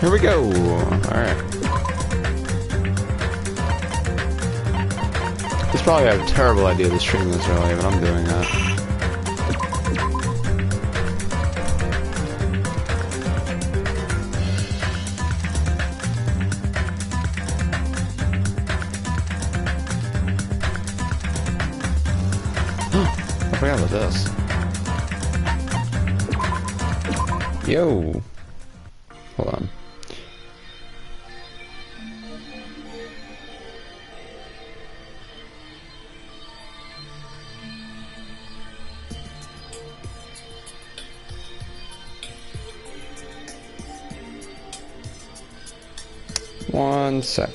Here we go. Alright. It's probably a terrible idea to stream this early, but I'm doing that. I forgot about this. Yo. Hold on. One sec.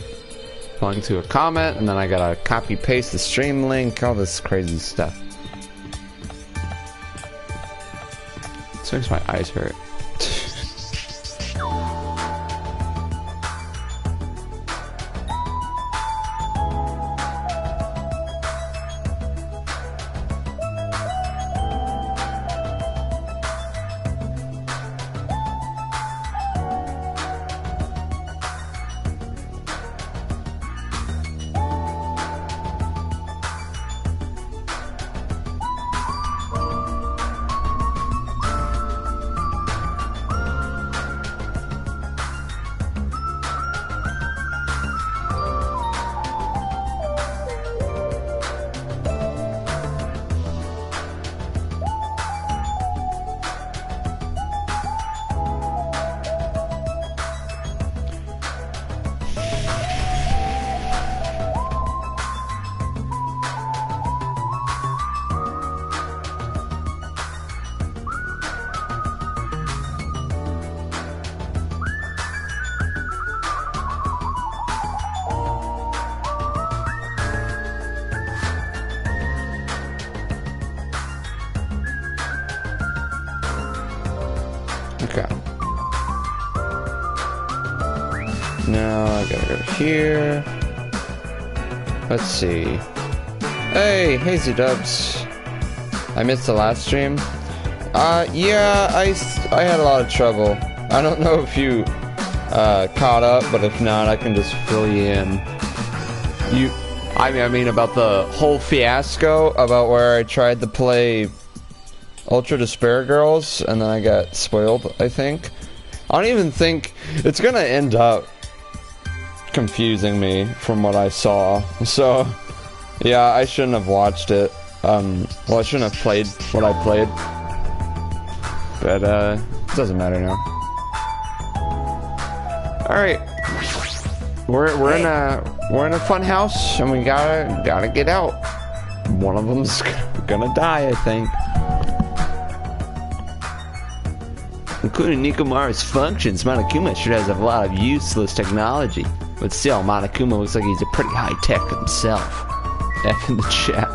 Going to a comment, and then I gotta copy paste the stream link, all this crazy stuff. This makes my eyes hurt. Okay. Now I gotta go here. Let's see. Hey, Hazy Dubs. I missed the last stream. Yeah, I had a lot of trouble. I don't know if you caught up, but if not, I can just fill you in. I mean about the whole fiasco about where I tried to play Ultra Despair Girls, and then I got spoiled, I think. I don't even think... It's gonna end up confusing me from what I saw. So, yeah, I shouldn't have watched it. Well, I shouldn't have played what I played. But, it doesn't matter now. Alright. We're in a fun house, and we gotta get out. One of them's gonna die, I think. Including Nikomara's functions, Monokuma sure has a lot of useless technology. But still, Monokuma looks like he's a pretty high-tech himself. F in the chat.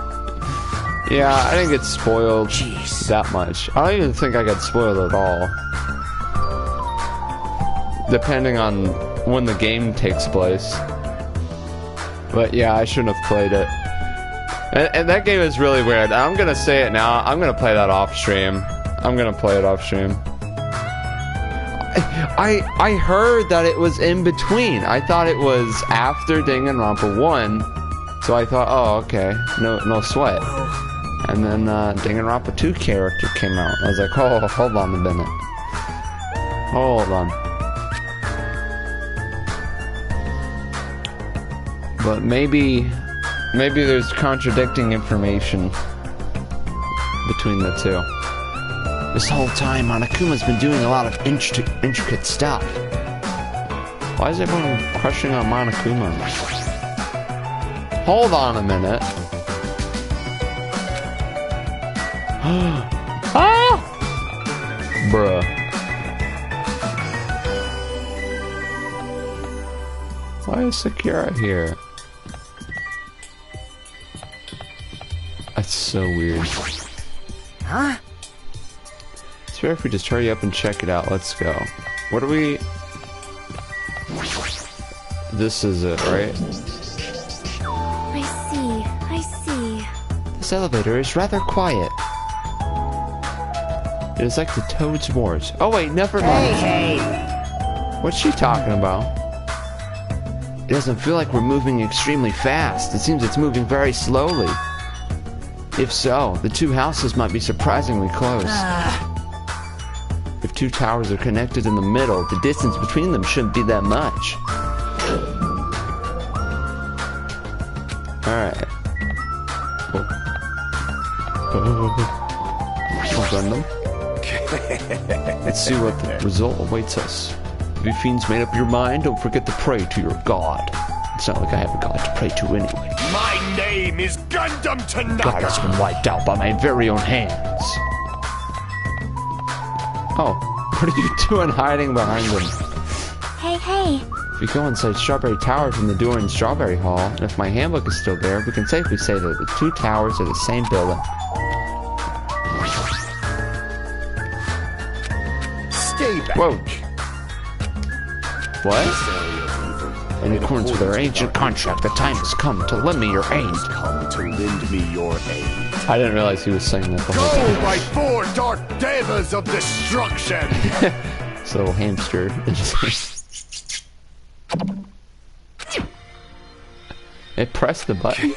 Yeah, I didn't get spoiled that much. I don't even think I got spoiled at all. Depending on when the game takes place. But yeah, I shouldn't have played it. And that game is really weird. I'm gonna say it now. I'm gonna play that off stream. I'm gonna play it off stream. I heard that it was in between. I thought it was after Danganronpa 1. So I thought, oh, okay. No sweat. And then Danganronpa 2 character came out. I was like, oh, hold on a minute. Hold on. But maybe there's contradicting information between the two. This whole time, Monokuma's been doing a lot of intricate stuff. Why is everyone crushing on Monokuma? Hold on a minute. Ah! Bruh. Why is Sakura here? That's so weird. Huh? It's better if we just hurry up and check it out. Let's go. What are we... This is it, right? I see. This elevator is rather quiet. It is like the Toad's Wars. Oh wait, never mind. Hey! What's she talking about? It doesn't feel like we're moving extremely fast. It seems it's moving very slowly. If so, the two houses might be surprisingly close. If two towers are connected in the middle, the distance between them shouldn't be that much. Alright. Run them. Let's see what the result awaits us. Have you fiends made up your mind? Don't forget to pray to your god. It's not like I have a god to pray to anyway. My name is Gundam Tanaka. God has been wiped out by my very own hands. Oh, what are you doing hiding behind them? Hey. If we go inside Strawberry Tower from the door in Strawberry Hall, and if my handbook is still there, we can safely say that the two towers are the same building. Stay back. Whoa. What? In accordance with our ancient contract, the time has come to lend me your aid. Come to lend me your aid. I didn't realize he was saying that the whole Go, time. my four dark devas of destruction! This little hamster. It pressed the button.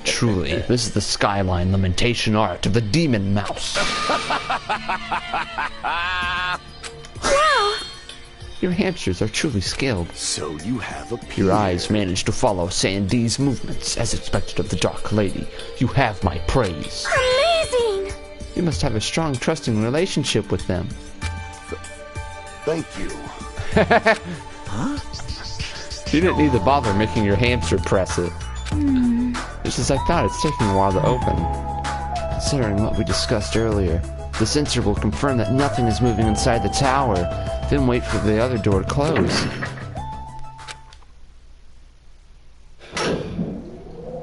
Truly, this is the skyline lamentation art of the demon mouse. Wow! Your hamsters are truly skilled. So you have a Your eyes managed to follow Sandy's movements, as expected of the Dark Lady. You have my praise. Amazing! You must have a strong, trusting relationship with them. Thank you. You didn't need to bother making your hamster press it. Just as I thought, it's taking a while to open. Considering what we discussed earlier, the sensor will confirm that nothing is moving inside the tower, then wait for the other door to close.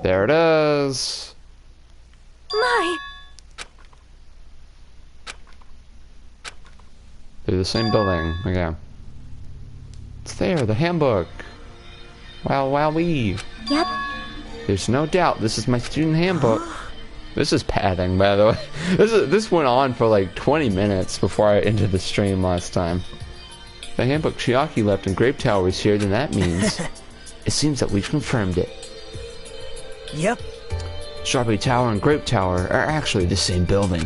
There it is. My! They're the same building. Okay. It's there, the handbook. Wow, wowee. Yep. There's no doubt this is my student handbook. This is padding, by the way. This went on for like 20 minutes before I ended the stream last time. The handbook Chiaki left in Grape Tower is here, then that means it seems that we've confirmed it. Yep. Strawberry Tower and Grape Tower are actually the same building.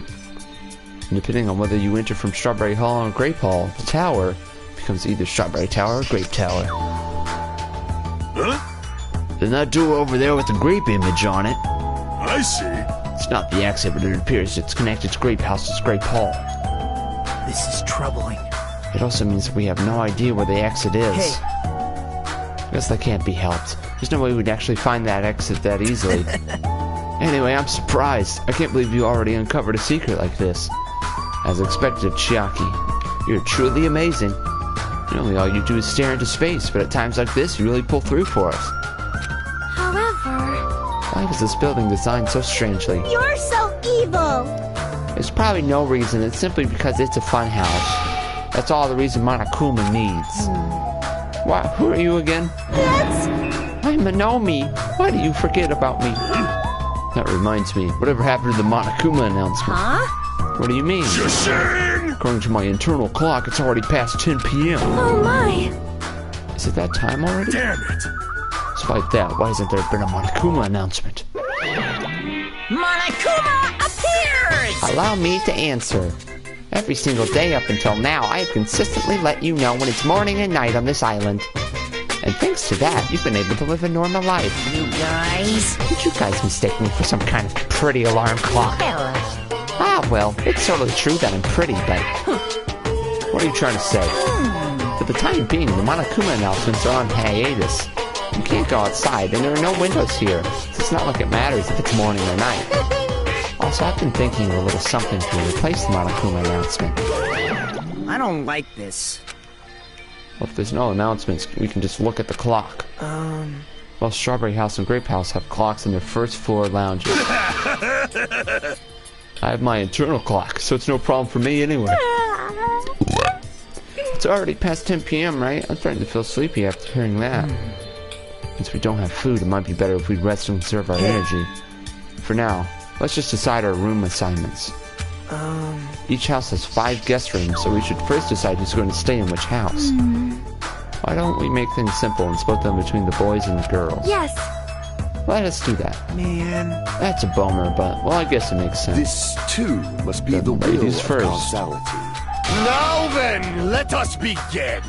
And depending on whether you enter from Strawberry Hall or Grape Hall, the tower becomes either Strawberry Tower or Grape Tower. Huh? Then that door over there with the grape image on it. I see. It's not the exit, but it appears it's connected to Grape House's Grape Hall. This is troubling. It also means that we have no idea where the exit is. Hey. I guess that can't be helped. There's no way we'd actually find that exit that easily. Anyway, I'm surprised. I can't believe you already uncovered a secret like this. As expected of Chiaki, you're truly amazing. Normally all you do is stare into space, but at times like this, you really pull through for us. However... Why was this building designed so strangely? You're so evil! There's probably no reason. It's simply because it's a fun house. That's all the reason Monokuma needs. What? Who are you again? That's... I'm Manomi. Why do you forget about me? That reminds me. Whatever happened to the Monokuma announcement? Huh? What do you mean? Shing! According to my internal clock, it's already past 10 p.m. Oh my! Is it that time already? Damn it! Despite that, why hasn't there been a Monokuma announcement? Monokuma appears! Allow me to answer. Every single day up until now, I have consistently let you know when it's morning and night on this island. And thanks to that, you've been able to live a normal life. You guys... Did you guys mistake me for some kind of pretty alarm clock? Ah, well, it's totally true that I'm pretty, but... What are you trying to say? For the time being, the Monokuma announcements are on hiatus. You can't go outside, and there are no windows here, so it's not like it matters if it's morning or night. Also, I've been thinking of a little something to replace the Monokuma announcement. I don't like this. Well, if there's no announcements, we can just look at the clock. Well, Strawberry House and Grape House have clocks in their first floor lounges. I have my internal clock, so it's no problem for me anyway. It's already past 10 p.m., right? I'm starting to feel sleepy after hearing that. Since we don't have food, it might be better if we rest and conserve our energy. For now, let's just decide our room assignments. Each house has 5 guest rooms, so we should first decide who's going to stay in which house. Why don't we make things simple and split them between the boys and the girls? Yes. Let us do that. Man. That's a bummer, but, well, I guess it makes sense. This, too, must be Then the will ladies of first. causality. Now then, let us begin.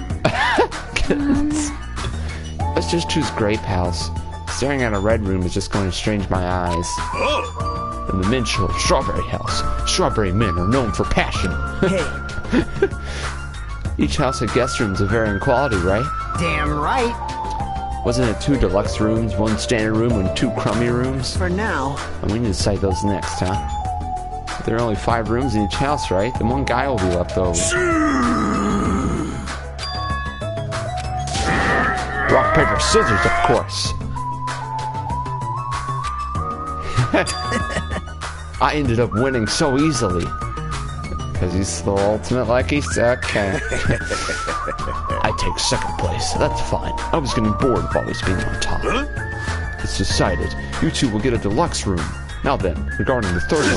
Let's just choose Grape House. Staring at a red room is just going to strange my eyes. Oh, In the mint show of Strawberry House, strawberry men are known for passion. Hey, Each house had guest rooms of varying quality, right? damn right. Wasn't it 2 deluxe rooms, 1 standard room, and 2 crummy rooms? For now. And we need to cite those next, huh? There are only 5 rooms in each house, right? Then 1 guy will be left over. Rock, paper, scissors, of course. I ended up winning so easily. Because he's the ultimate lucky sucker. I take 2nd place. That's fine. I was getting bored of always being on top. It's decided. You 2 will get a deluxe room. Now then, regarding the 3rd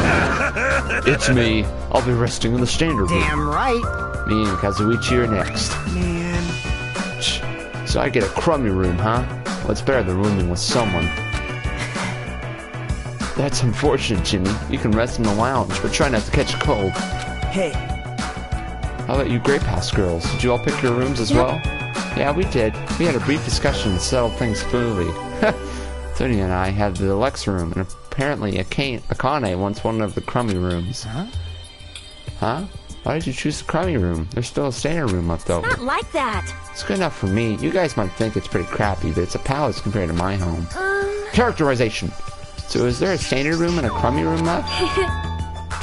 room, it's me. I'll be resting in the standard room. Damn right. Me and Kazuichi are next. Man. So I get a crummy room, huh? Well, it's better than rooming with someone. That's unfortunate, Jimmy. You can rest in the lounge, but try not to catch a cold. Hey. How about you Grape House girls? Did you all pick your rooms as well? Yeah, we did. We had a brief discussion and settled things smoothly. Tony and I had the deluxe room, and apparently Akane wants one of the crummy rooms. Huh? Why did you choose the crummy room? There's still a standard room left over. Not like that. It's good enough for me. You guys might think it's pretty crappy, but it's a palace compared to my home. Characterization. So is there a standard room and a crummy room left?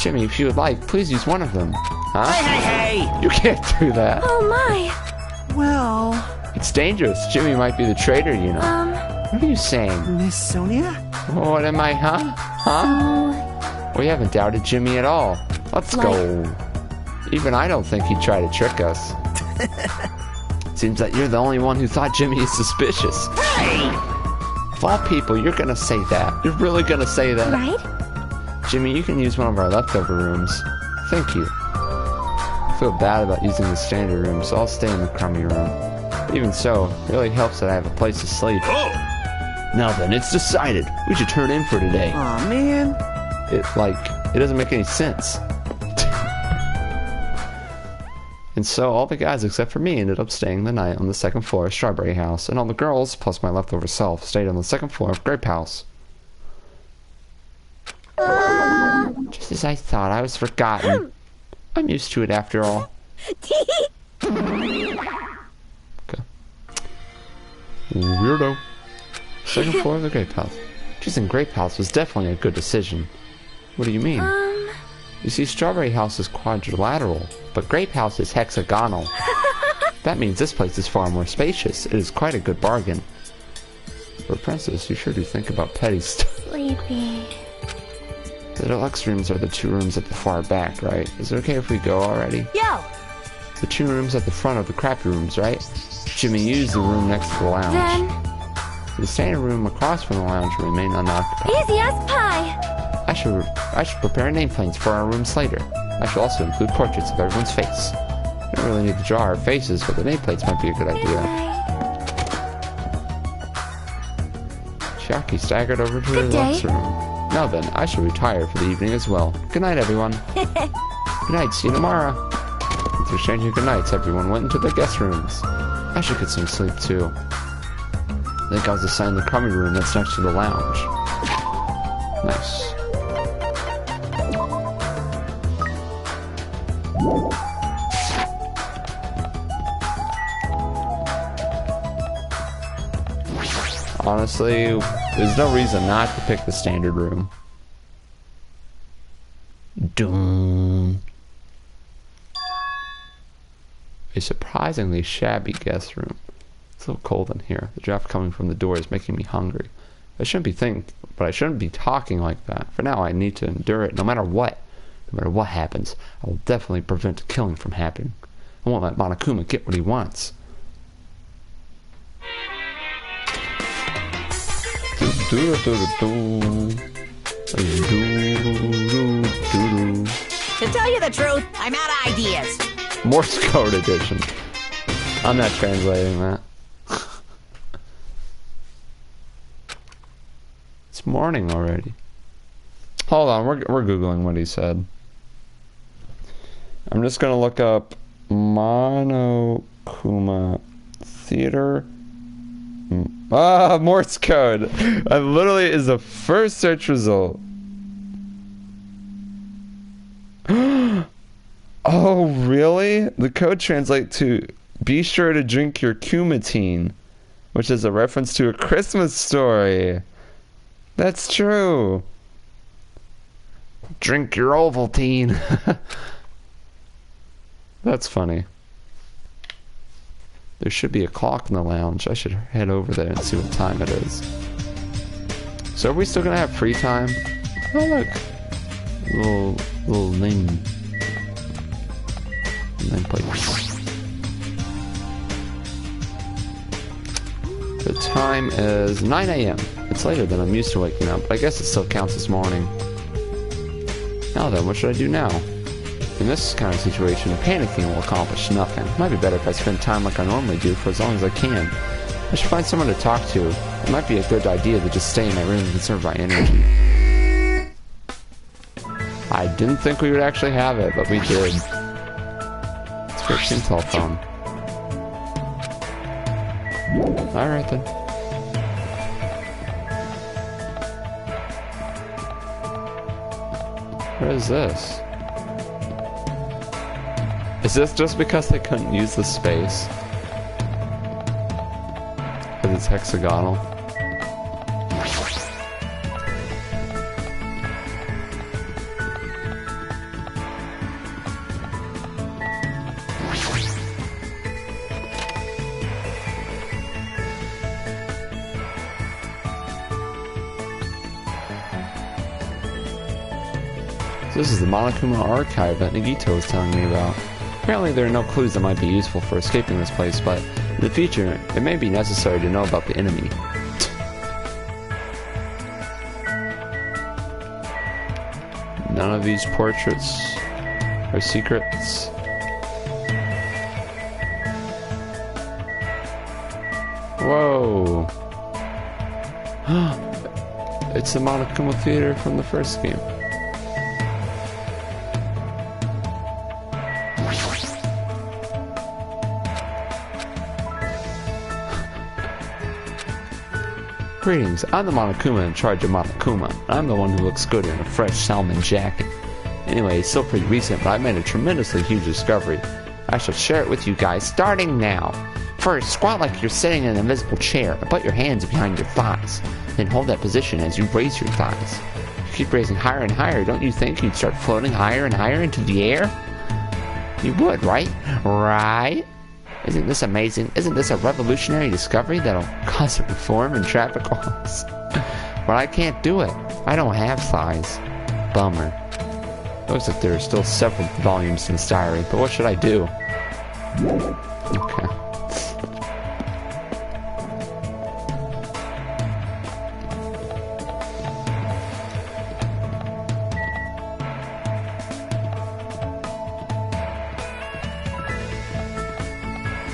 Jimmy, if you would like, please use one of them. Huh? Hey. You can't do that. Oh my. Well, It's dangerous. Jimmy might be the traitor, you know. What are you saying? Miss Sonia? What am I, huh? Huh? We haven't doubted Jimmy at all. Let's go. Even I don't think he'd try to trick us. Seems that you're the only one who thought Jimmy is suspicious. Hey. Of all people, you're gonna say that. You're really gonna say that. Right? Jimmy, you can use one of our leftover rooms. Thank you. I feel bad about using the standard room, so I'll stay in the crummy room. But even so, it really helps that I have a place to sleep. oh, Now then, it's decided. We should turn in for today. Aw, man. It doesn't make any sense. And so all the guys except for me ended up staying the night on the 2nd floor of Strawberry House, and all the girls, plus my leftover self, stayed on the 2nd floor of Grape House. Just as I thought, I was forgotten. I'm used to it after all. Okay. Weirdo. 2nd floor of the Grape House. Choosing Grape House was definitely a good decision. What do you mean? You see, Strawberry House is quadrilateral, but Grape House is hexagonal. That means this place is far more spacious. It is quite a good bargain. For a princess, you sure do think about petty stuff. Sleepy. The deluxe rooms are the 2 rooms at the far back, right? Is it okay if we go already? Yo. The 2 rooms at the front are the crappy rooms, right? Jimmy used the room next to the lounge. Then. The standard room across from the lounge will remain unoccupied. Easy as pie. I should prepare nameplates for our rooms later. I shall also include portraits of everyone's face. We don't really need to draw our faces, but the nameplates might be a good idea. Chiaki staggered over to the Good day. deluxe room. Now then, I shall retire for the evening as well. Good night, everyone. Good night, see you tomorrow. After exchanging good nights, everyone went into their guest rooms. I should get some sleep too. I think I was assigned the crummy room that's next to the lounge. Nice. Honestly, there's no reason not to pick the standard room. Doom. A surprisingly shabby guest room. It's a little cold in here. The draft coming from the door is making me hungry. I shouldn't be talking like that. For now, I need to endure it no matter what. No matter what happens, I will definitely prevent a killing from happening. I won't let Monokuma get what he wants. It's tell you the truth, I'm out of ideas. Morse code edition. I'm not translating that. It's morning already. Hold on, we're googling what he said. I'm just gonna look up Monokuma Theater. Morse code. That literally is the first search result. Oh, really? The code translates to "Be sure to drink your Kumatine," which is a reference to A Christmas Story. That's true. Drink your Ovaltine. That's funny. There should be a clock in the lounge. I should head over there and see what time it is. So are we still gonna have free time? Oh look. Little name plate. The time is 9 a.m. It's later than I'm used to waking up, but I guess it still counts as morning. Now then, what should I do now? In this kind of situation, panicking will accomplish nothing. It might be better if I spend time like I normally do for as long as I can. I should find someone to talk to. It might be a good idea to just stay in my room and conserve my energy. I didn't think we would actually have it, but we did. It's a great telephone. Alright then. What is this? Is this just because they couldn't use the space? Because it's hexagonal? This is the Monokuma archive that Nagito was telling me about. Apparently there are no clues that might be useful for escaping this place, but in the future, it may be necessary to know about the enemy. None of these portraits are secrets. Whoa! It's the Monokuma Theater from the first game. Greetings, I'm the Monokuma in charge of Monokuma. I'm the one who looks good in a fresh salmon jacket. Anyway, it's still pretty recent, but I made a tremendously huge discovery. I shall share it with you guys starting now. First, squat like you're sitting in an invisible chair and put your hands behind your thighs. Then hold that position as you raise your thighs. You keep raising higher and higher, don't you think you'd start floating higher and higher into the air? You would, right? Right? Isn't this amazing? Isn't this a revolutionary discovery that'll cause a reform in traffic laws? But I can't do it. I don't have thighs. Bummer. Looks like there are still several volumes in this diary, but what should I do? Okay.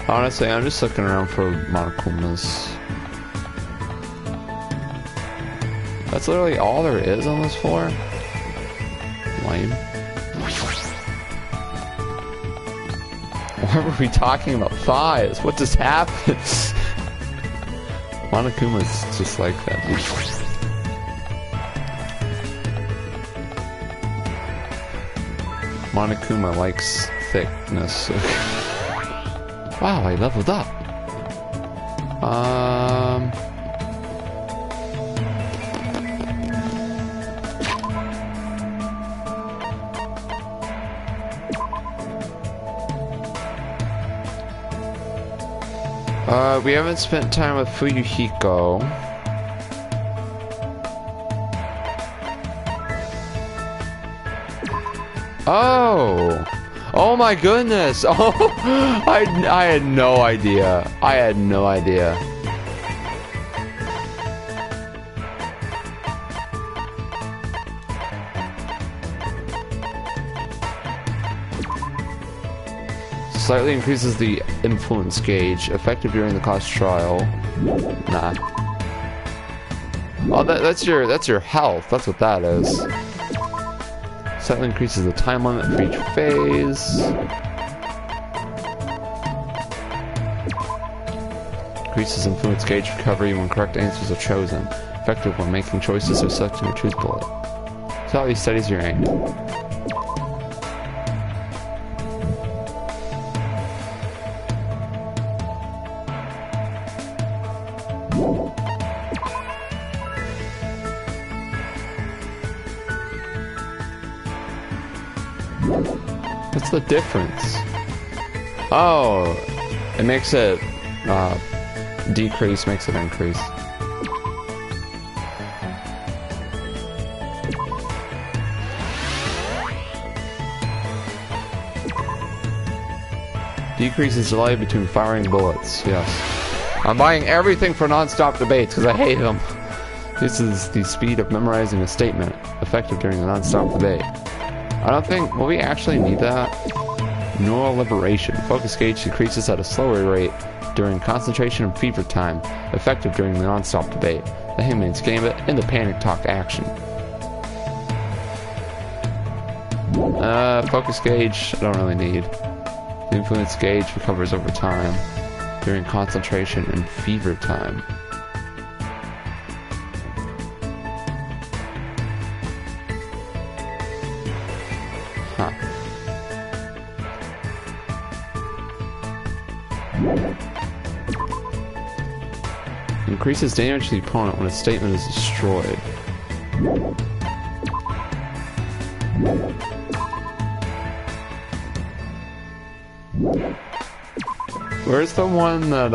Honestly, I'm just looking around for Monokumas. That's literally all there is on this floor? Lame. Why were we talking about thighs? What just happened? Monokuma's just like that. Monokuma likes thickness. Wow, I leveled up. We haven't spent time with Fuyuhiko. Oh! Oh my goodness! Oh! I had no idea. I had no idea. slightly increases the influence gauge, effective during the cost trial. Nah. Oh, that's your health. That's what that is. Slightly increases the time limit for each phase. Increases influence gauge recovery when correct answers are chosen. Effective when making choices or selecting a choose bullet. So how he studies your aim. What's the difference? Oh, it makes it decrease, makes it increase. Decreases delay between firing bullets. Yes. I'm buying everything for non-stop debates because I hate them. This is the speed of memorizing a statement, effective during a non-stop debate. I don't think... Will we actually need that? Neural liberation. Focus gauge decreases at a slower rate during concentration and fever time, effective during the non-stop debate. The Hangman's Gambit and the Panic Talk action. Focus gauge, I don't really need. The influence gauge recovers over time during concentration and fever time. Huh. Increases damage to the opponent when a statement is destroyed. Where's the one that,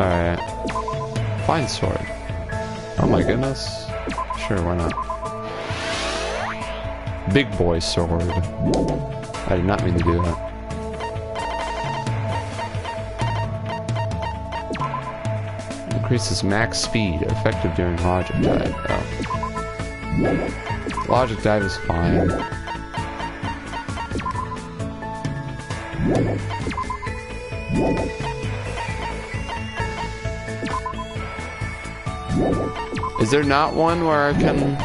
Alright. Fine sword. Oh my goodness. Sure, why not? Big boy sword. I did not mean to do that. Increases max speed, effective during logic dive. Oh. Logic dive is fine. Is there not one where I can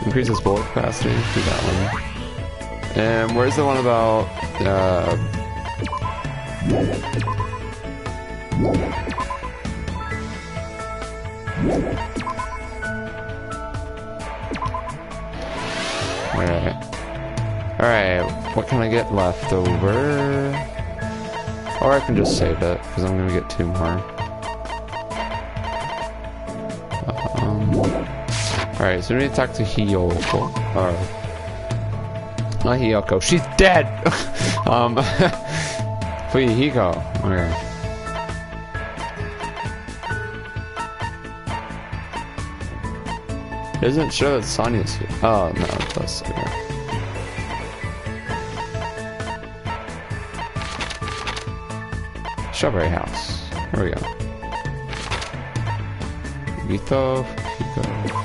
increase this bullet capacity? Do that one. And where's the one about Alright, what can I get left over? Or I can just save it, because I'm gonna get 2 more. Alright, so we need to talk to Hiyoko. Or not Hiyoko, she's dead! Fuyuhiko. Okay. It doesn't show that Sonya's here. Oh, no, it does. Okay. Strawberry House. Here we go. Vito, Fuyuhiko.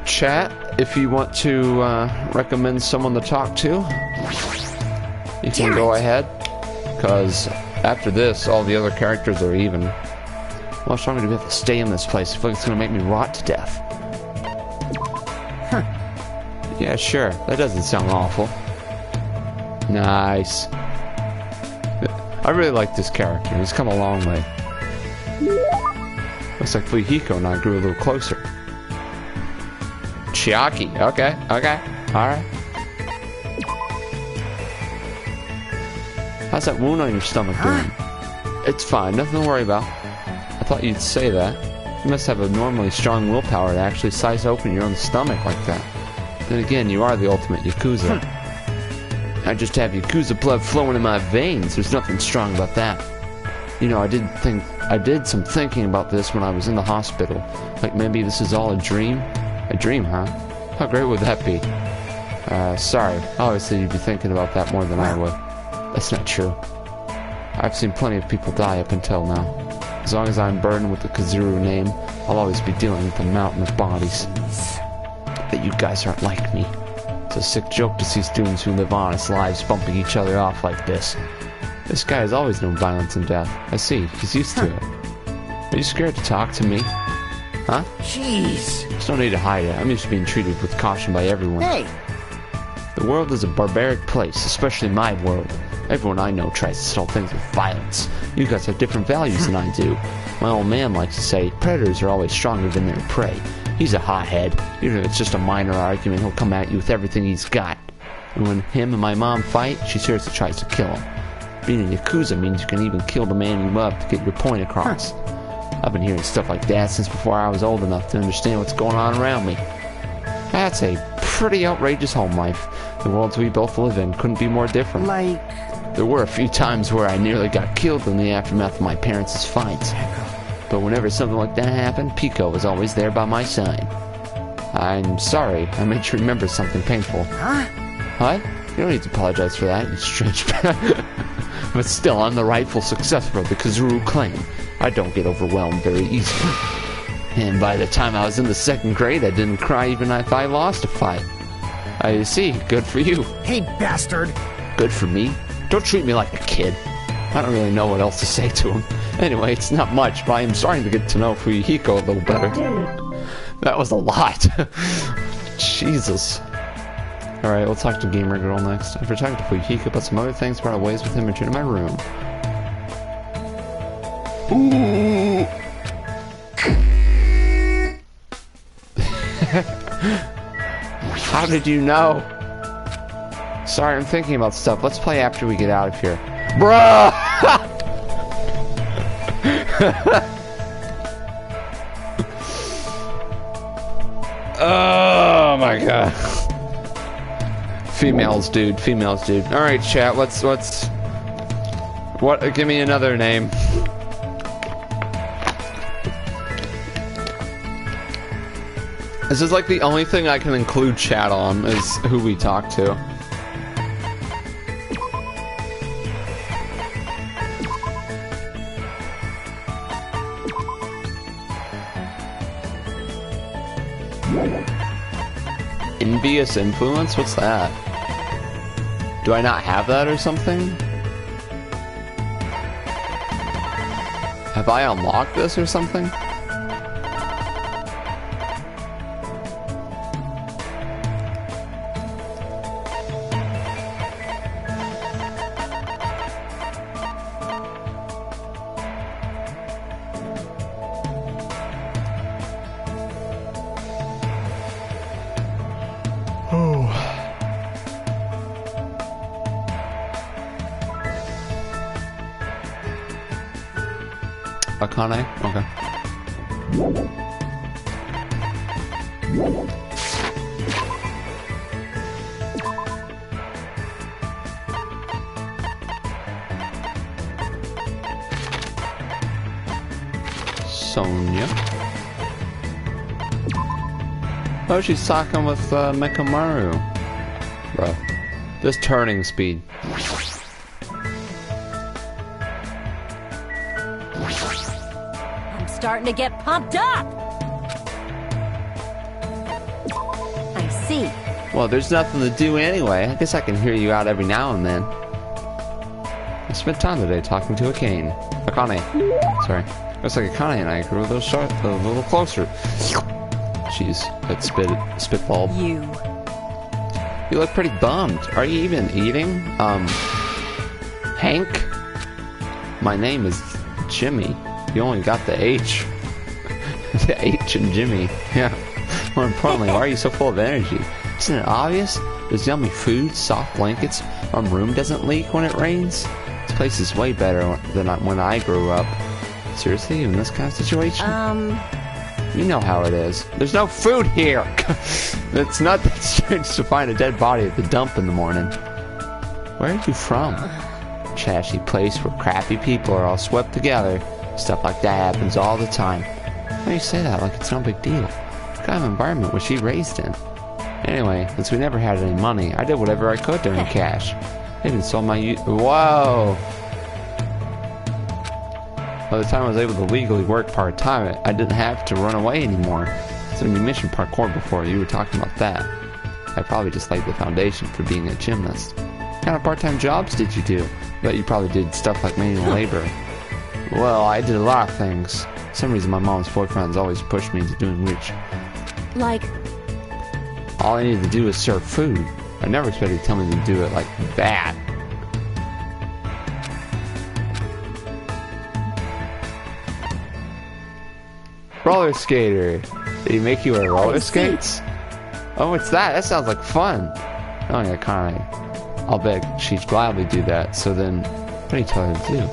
Chat, if you want to recommend someone to talk to, you can go ahead, because after this, all the other characters are even. How much longer do we have to stay in this place? I feel like it's going to make me rot to death. Huh. Yeah, sure. That doesn't sound awful. Nice. I really like this character. He's come a long way. Looks like Fuyuhiko and I grew a little closer. Chiaki. Okay. Okay. Alright. How's that wound on your stomach doing? It's fine. Nothing to worry about. I thought you'd say that. You must have a normally strong willpower to actually slice open your own stomach like that. Then again, you are the ultimate Yakuza. I just have Yakuza blood flowing in my veins. There's nothing strong about that. You know, I did some thinking about this when I was in the hospital. Like maybe this is all a dream? A dream, huh? How great would that be? Sorry. Obviously you'd be thinking about that more than I would. That's not true. I've seen plenty of people die up until now. As long as I'm burdened with the Kazuru name, I'll always be dealing with a mountain of bodies. But you guys aren't like me. It's a sick joke to see students who live honest lives bumping each other off like this. This guy has always known violence and death. I see, he's used to it. Are you scared to talk to me? Huh? Jeez. There's no need to hide it. I'm used to being treated with caution by everyone. Hey. The world is a barbaric place, especially my world. Everyone I know tries to solve things with violence. You guys have different values than I do. My old man likes to say, predators are always stronger than their prey. He's a hothead. Even if it's just a minor argument, he'll come at you with everything he's got. And when him and my mom fight, she seriously tries to kill him. Being a Yakuza means you can even kill the man you love to get your point across. I've been hearing stuff like that since before I was old enough to understand what's going on around me. That's a pretty outrageous home life. The worlds we both live in couldn't be more different. Like... There were a few times where I nearly got killed in the aftermath of my parents' fights. But whenever something like that happened, Pico was always there by my side. I'm sorry, I made you remember something painful. Huh? What? You don't need to apologize for that, you strange But still, I'm the rightful successor of the Kazuru clan. I don't get overwhelmed very easily. And by the time I was in the 2nd grade, I didn't cry even if I lost a fight. I see, good for you. Hey, bastard. Good for me? Don't treat me like a kid. I don't really know what else to say to him. Anyway, it's not much, but I am starting to get to know Fuyuhiko a little better. That was a lot. Jesus. Alright, we'll talk to Gamer Girl next. After talking to Fuyuhiko about some other things, brought ways with him and returned to my room. Ooh. How did you know? Sorry, I'm thinking about stuff. Let's play after we get out of here. Bruh! Oh my god. Females, dude. Females, dude. Alright, chat. Let's... What? Give me another name. This is like the only thing I can include chat on, is who we talk to. Envious influence? What's that? Do I not have that or something? Have I unlocked this or something? Akane? Okay. Sonia. Oh, she's talking with Mekamaru. Bro. This turning speed. Starting to get pumped up. I see. Well, there's nothing to do anyway. I guess I can hear you out every now and then. I spent time today talking to Akane. Sorry. Looks like Akane and I grew a little closer. Jeez, that spitball. You look pretty bummed. Are you even eating? Hank? My name is Jimmy. You only got the H. The H in Jimmy. Yeah. More importantly, why are you so full of energy? Isn't it obvious? There's yummy food, soft blankets, our room doesn't leak when it rains. This place is way better than when I grew up. Seriously, in this kind of situation? You know how it is. There's no food here! It's not that strange to find a dead body at the dump in the morning. Where are you from? Trashy place where crappy people are all swept together. Stuff like that happens all the time. Why do you say that like it's no big deal? What kind of environment was she raised in? Anyway, since we never had any money, I did whatever I could to earn cash. I even sold my Whoa! By the time I was able to legally work part-time, I didn't have to run away anymore. So you mentioned parkour before, you were talking about that. I probably just laid the foundation for being a gymnast. What kind of part-time jobs did you do? But you probably did stuff like manual labor. Well, I did a lot of things. For some reason my mom's boyfriends always pushed me into doing which. Like, All I needed to do was serve food. I never expected you to tell me to do it like that. Roller skater. Did he make you wear roller skates? Oh, what's that? That sounds like fun. Oh yeah, kinda. I'll bet she'd gladly do that. So then, what did he tell her to do?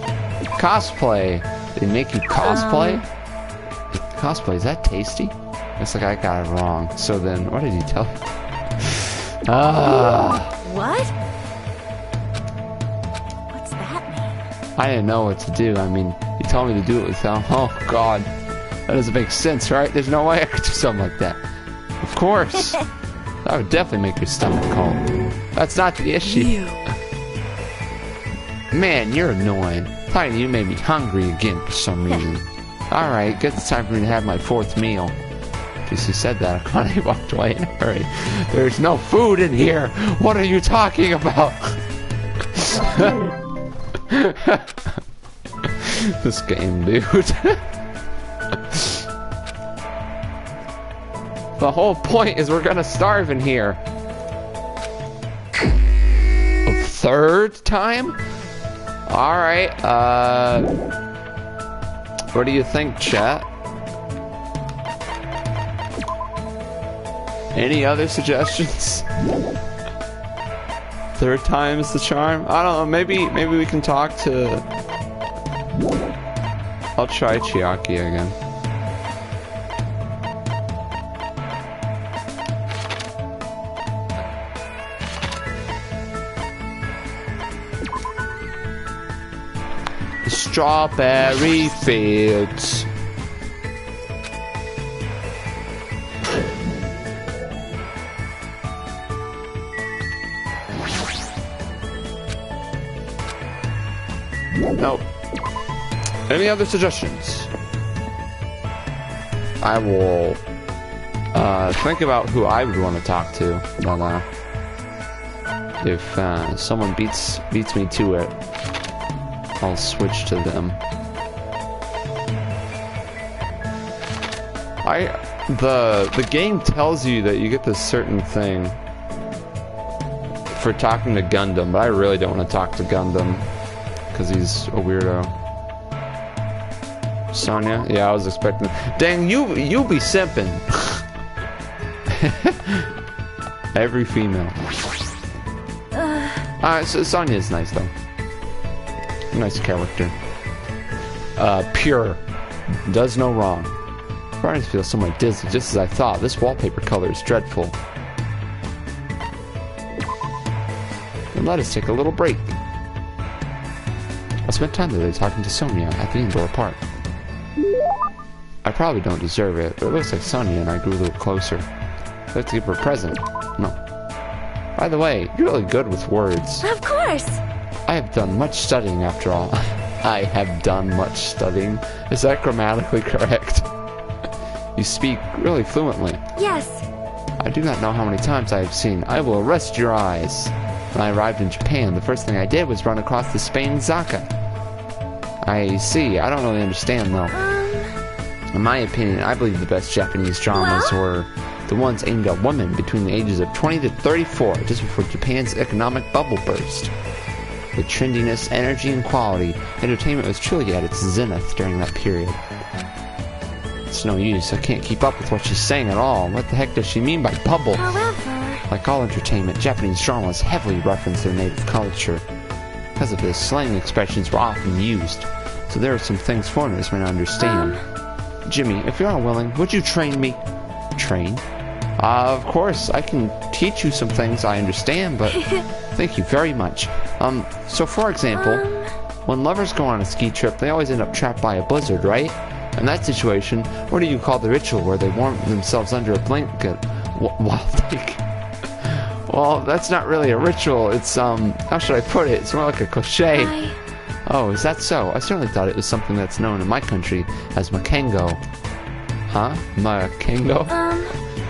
Cosplay. Did he make you cosplay? Cosplay, is that tasty? Looks like I got it wrong. So then, what did he tell her? what? What's that mean? I didn't know what to do. I mean, he told me to do it with him. Oh God, that doesn't make sense, right? There's no way I could do something like that. Of course, that would definitely make your stomach cold. That's not the issue. Man, you're annoying. Tiny, you made me hungry again for some reason. All right, guess it's time for me to have my 4th meal. Just he said that, Connie walked away in a hurry. There's no food in here. What are you talking about? This game, dude. The whole point is we're gonna starve in here. A 3rd time? Alright, what do you think, chat? Any other suggestions? 3rd time is the charm? I don't know, maybe we can talk to... I'll try Chiaki again. Strawberry fields. Nope. Any other suggestions? I will think about who I would want to talk to. But if someone beats me to it, I'll switch to them. The game tells you that you get this certain thing for talking to Gundam, but I really don't want to talk to Gundam because he's a weirdo. Sonya? Yeah, I was expecting. Dang, you be simping. Every female. Alright, so Sonya is nice though. Nice character. Pure. Does no wrong. Starting to feel somewhat dizzy, just as I thought. This wallpaper color is dreadful. And let us take a little break. I spent time today talking to Sonya at the indoor park. I probably don't deserve it, but it looks like Sonya and I grew a little closer. I'd like to give her a present. No. By the way, you're really good with words. Of course. I have done much studying after all. I have done much studying. Is that grammatically correct? You speak really fluently. Yes. I do not know how many times I have seen "I will arrest your eyes." When I arrived in Japan, the first thing I did was run across the Spain Zaka. I see. I don't really understand though. In my opinion, I believe the best Japanese dramas were the ones aimed at women between the ages of 20 to 34, just before Japan's economic bubble burst. The trendiness, energy, and quality, entertainment was truly at its zenith during that period. It's no use, I can't keep up with what she's saying at all. What the heck does she mean by bubble? However... Like all entertainment, Japanese dramas heavily reference their native culture. Because of this, slang expressions were often used, so there are some things foreigners may not understand. Jimmy, if you're unwilling, would you train me? Train? Of course, I can teach you some things I understand, but thank you very much. So for example, when lovers go on a ski trip, they always end up trapped by a blizzard, right? In that situation, what do you call the ritual where they warm themselves under a blanket while Well, that's not really a ritual. It's, how should I put it? It's more like a cliche. Oh, is that so? I certainly thought it was something that's known in my country as Makengo. Huh? Makengo?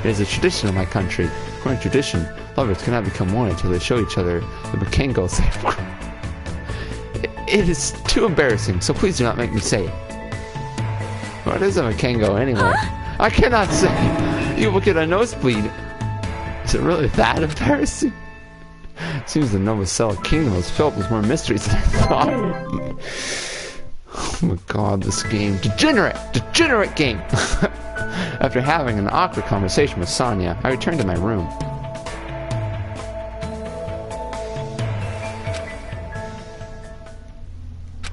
It is a tradition in my country. According to tradition, lovers cannot become one until they show each other the Makengo symbol. It is too embarrassing, so please do not make me say it. What is a Makengo anyway? I cannot say. You will get a nosebleed. Is it really that embarrassing? Seems the Novacella Kingdom is filled with more mysteries than I thought. Oh my god, this game. Degenerate game! After having an awkward conversation with Sonia, I returned to my room.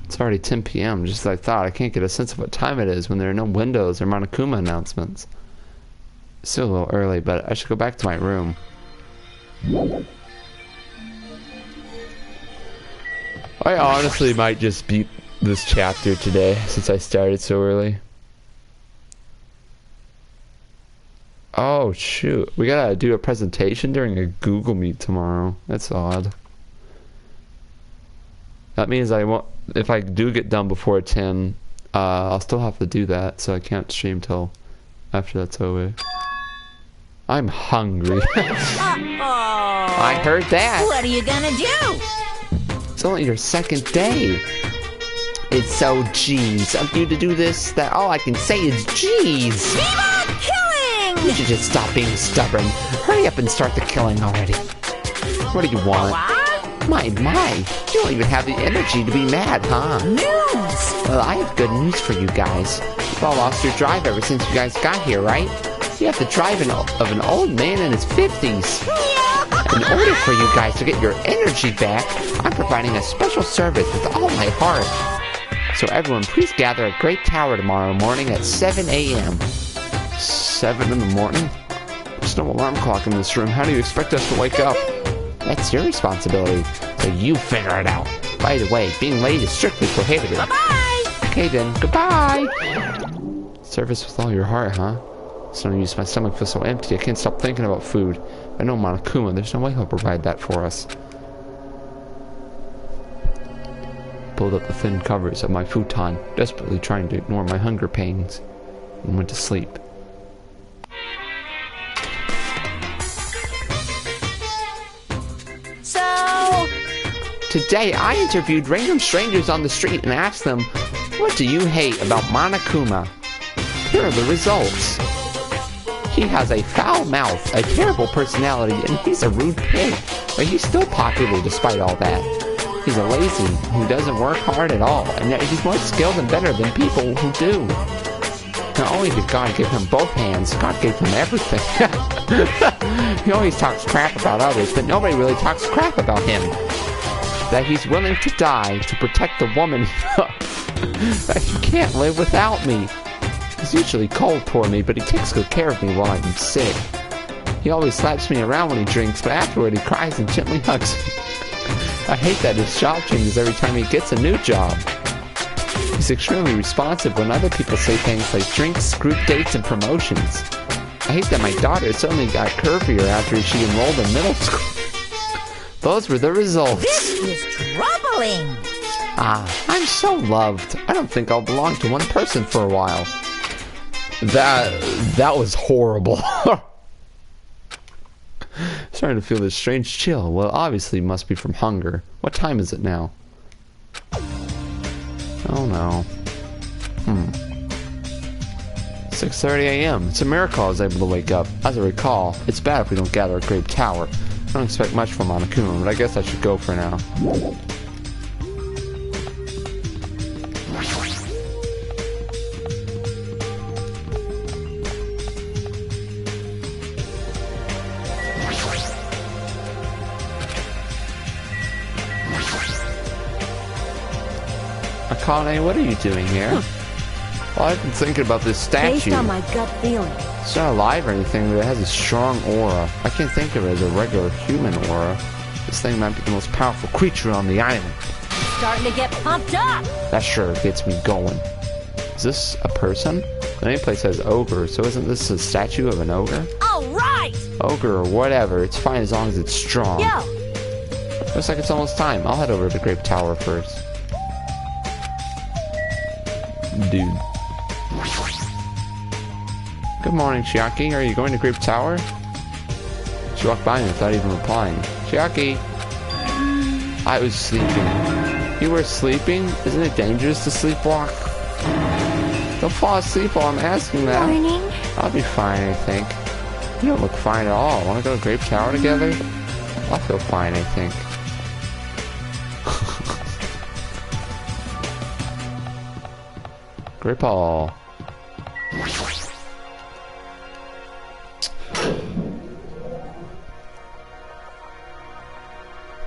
It's already 10 p.m., just as I thought. I can't get a sense of what time it is when there are no windows or Monokuma announcements. It's still a little early, but I should go back to my room. I honestly might just beat this chapter today, since I started so early. Oh, shoot. We gotta do a presentation during a Google Meet tomorrow. That's odd. That means I won't... If I do get done before 10, I'll still have to do that, so I can't stream till after that's over. I'm hungry. I heard that. What are you gonna do? It's only your second day. It's so jeez of you to do this that all I can say is jeez. Keep on killing! You should just stop being stubborn. Hurry up and start the killing already. What do you want? What? My, you don't even have the energy to be mad, huh? News! Well, I have good news for you guys. You've all lost your drive ever since you guys got here, right? You have the drive of an old man in his 50s. In order for you guys to get your energy back, I'm providing a special service with all my heart. So everyone, please gather at Great Tower tomorrow morning at 7 a.m. 7 in the morning? There's no alarm clock in this room. How do you expect us to wake up? That's your responsibility, so you figure it out. By the way, being late is strictly prohibited. Bye-bye! Okay then, goodbye! Service with all your heart, huh? It's no use, my stomach feels so empty, I can't stop thinking about food. I know Monokuma, there's no way he'll provide that for us. Pulled up the thin covers of my futon, desperately trying to ignore my hunger pangs, and went to sleep. So... Today, I interviewed random strangers on the street and asked them, what do you hate about Monokuma? Here are the results. He has a foul mouth, a terrible personality, and he's a rude pig. But he's still popular despite all that. He's a lazy who doesn't work hard at all, and yet he's more skilled and better than people who do. Not only did God give him both hands, God gave him everything. He always talks crap about others, but nobody really talks crap about him. That he's willing to die to protect the woman he loves. That he can't live without me. He's usually cold toward me, but he takes good care of me while I'm sick. He always slaps me around when he drinks, but afterward he cries and gently hugs me. I hate that his job changes every time he gets a new job. He's extremely responsive when other people say things like drinks, group dates, and promotions. I hate that my daughter suddenly got curvier after she enrolled in middle school. Those were the results. This is troubling! Ah, I'm so loved. I don't think I'll belong to one person for a while. That was horrible. Starting to feel this strange chill. Well, obviously it must be from hunger. What time is it now? Oh no. 6:30 a.m. It's a miracle I was able to wake up. As I recall, it's bad if we don't gather at Grape Tower. I don't expect much from Monokuma, but I guess I should go for now. Akane, what are you doing here? Well, I've been thinking about this statue. Based on my gut feeling. It's not alive or anything, but it has a strong aura. I can't think of it as a regular human aura. This thing might be the most powerful creature on the island. Starting to get pumped up. That sure gets me going. Is this a person? The nameplate says ogre, so isn't this a statue of an ogre? Alright! right! Ogre or whatever. It's fine as long as it's strong. Yo! Looks like it's almost time. I'll head over to the Grape Tower first. Dude. Good morning, Chiaki. Are you going to Grape Tower? She walked by me without even replying. Chiaki! I was sleeping. You were sleeping? Isn't it dangerous to sleepwalk? Don't fall asleep while I'm asking that. Morning. I'll be fine, I think. You don't look fine at all. Want to go to Grape Tower together? I'll feel fine, I think. Grape Hall.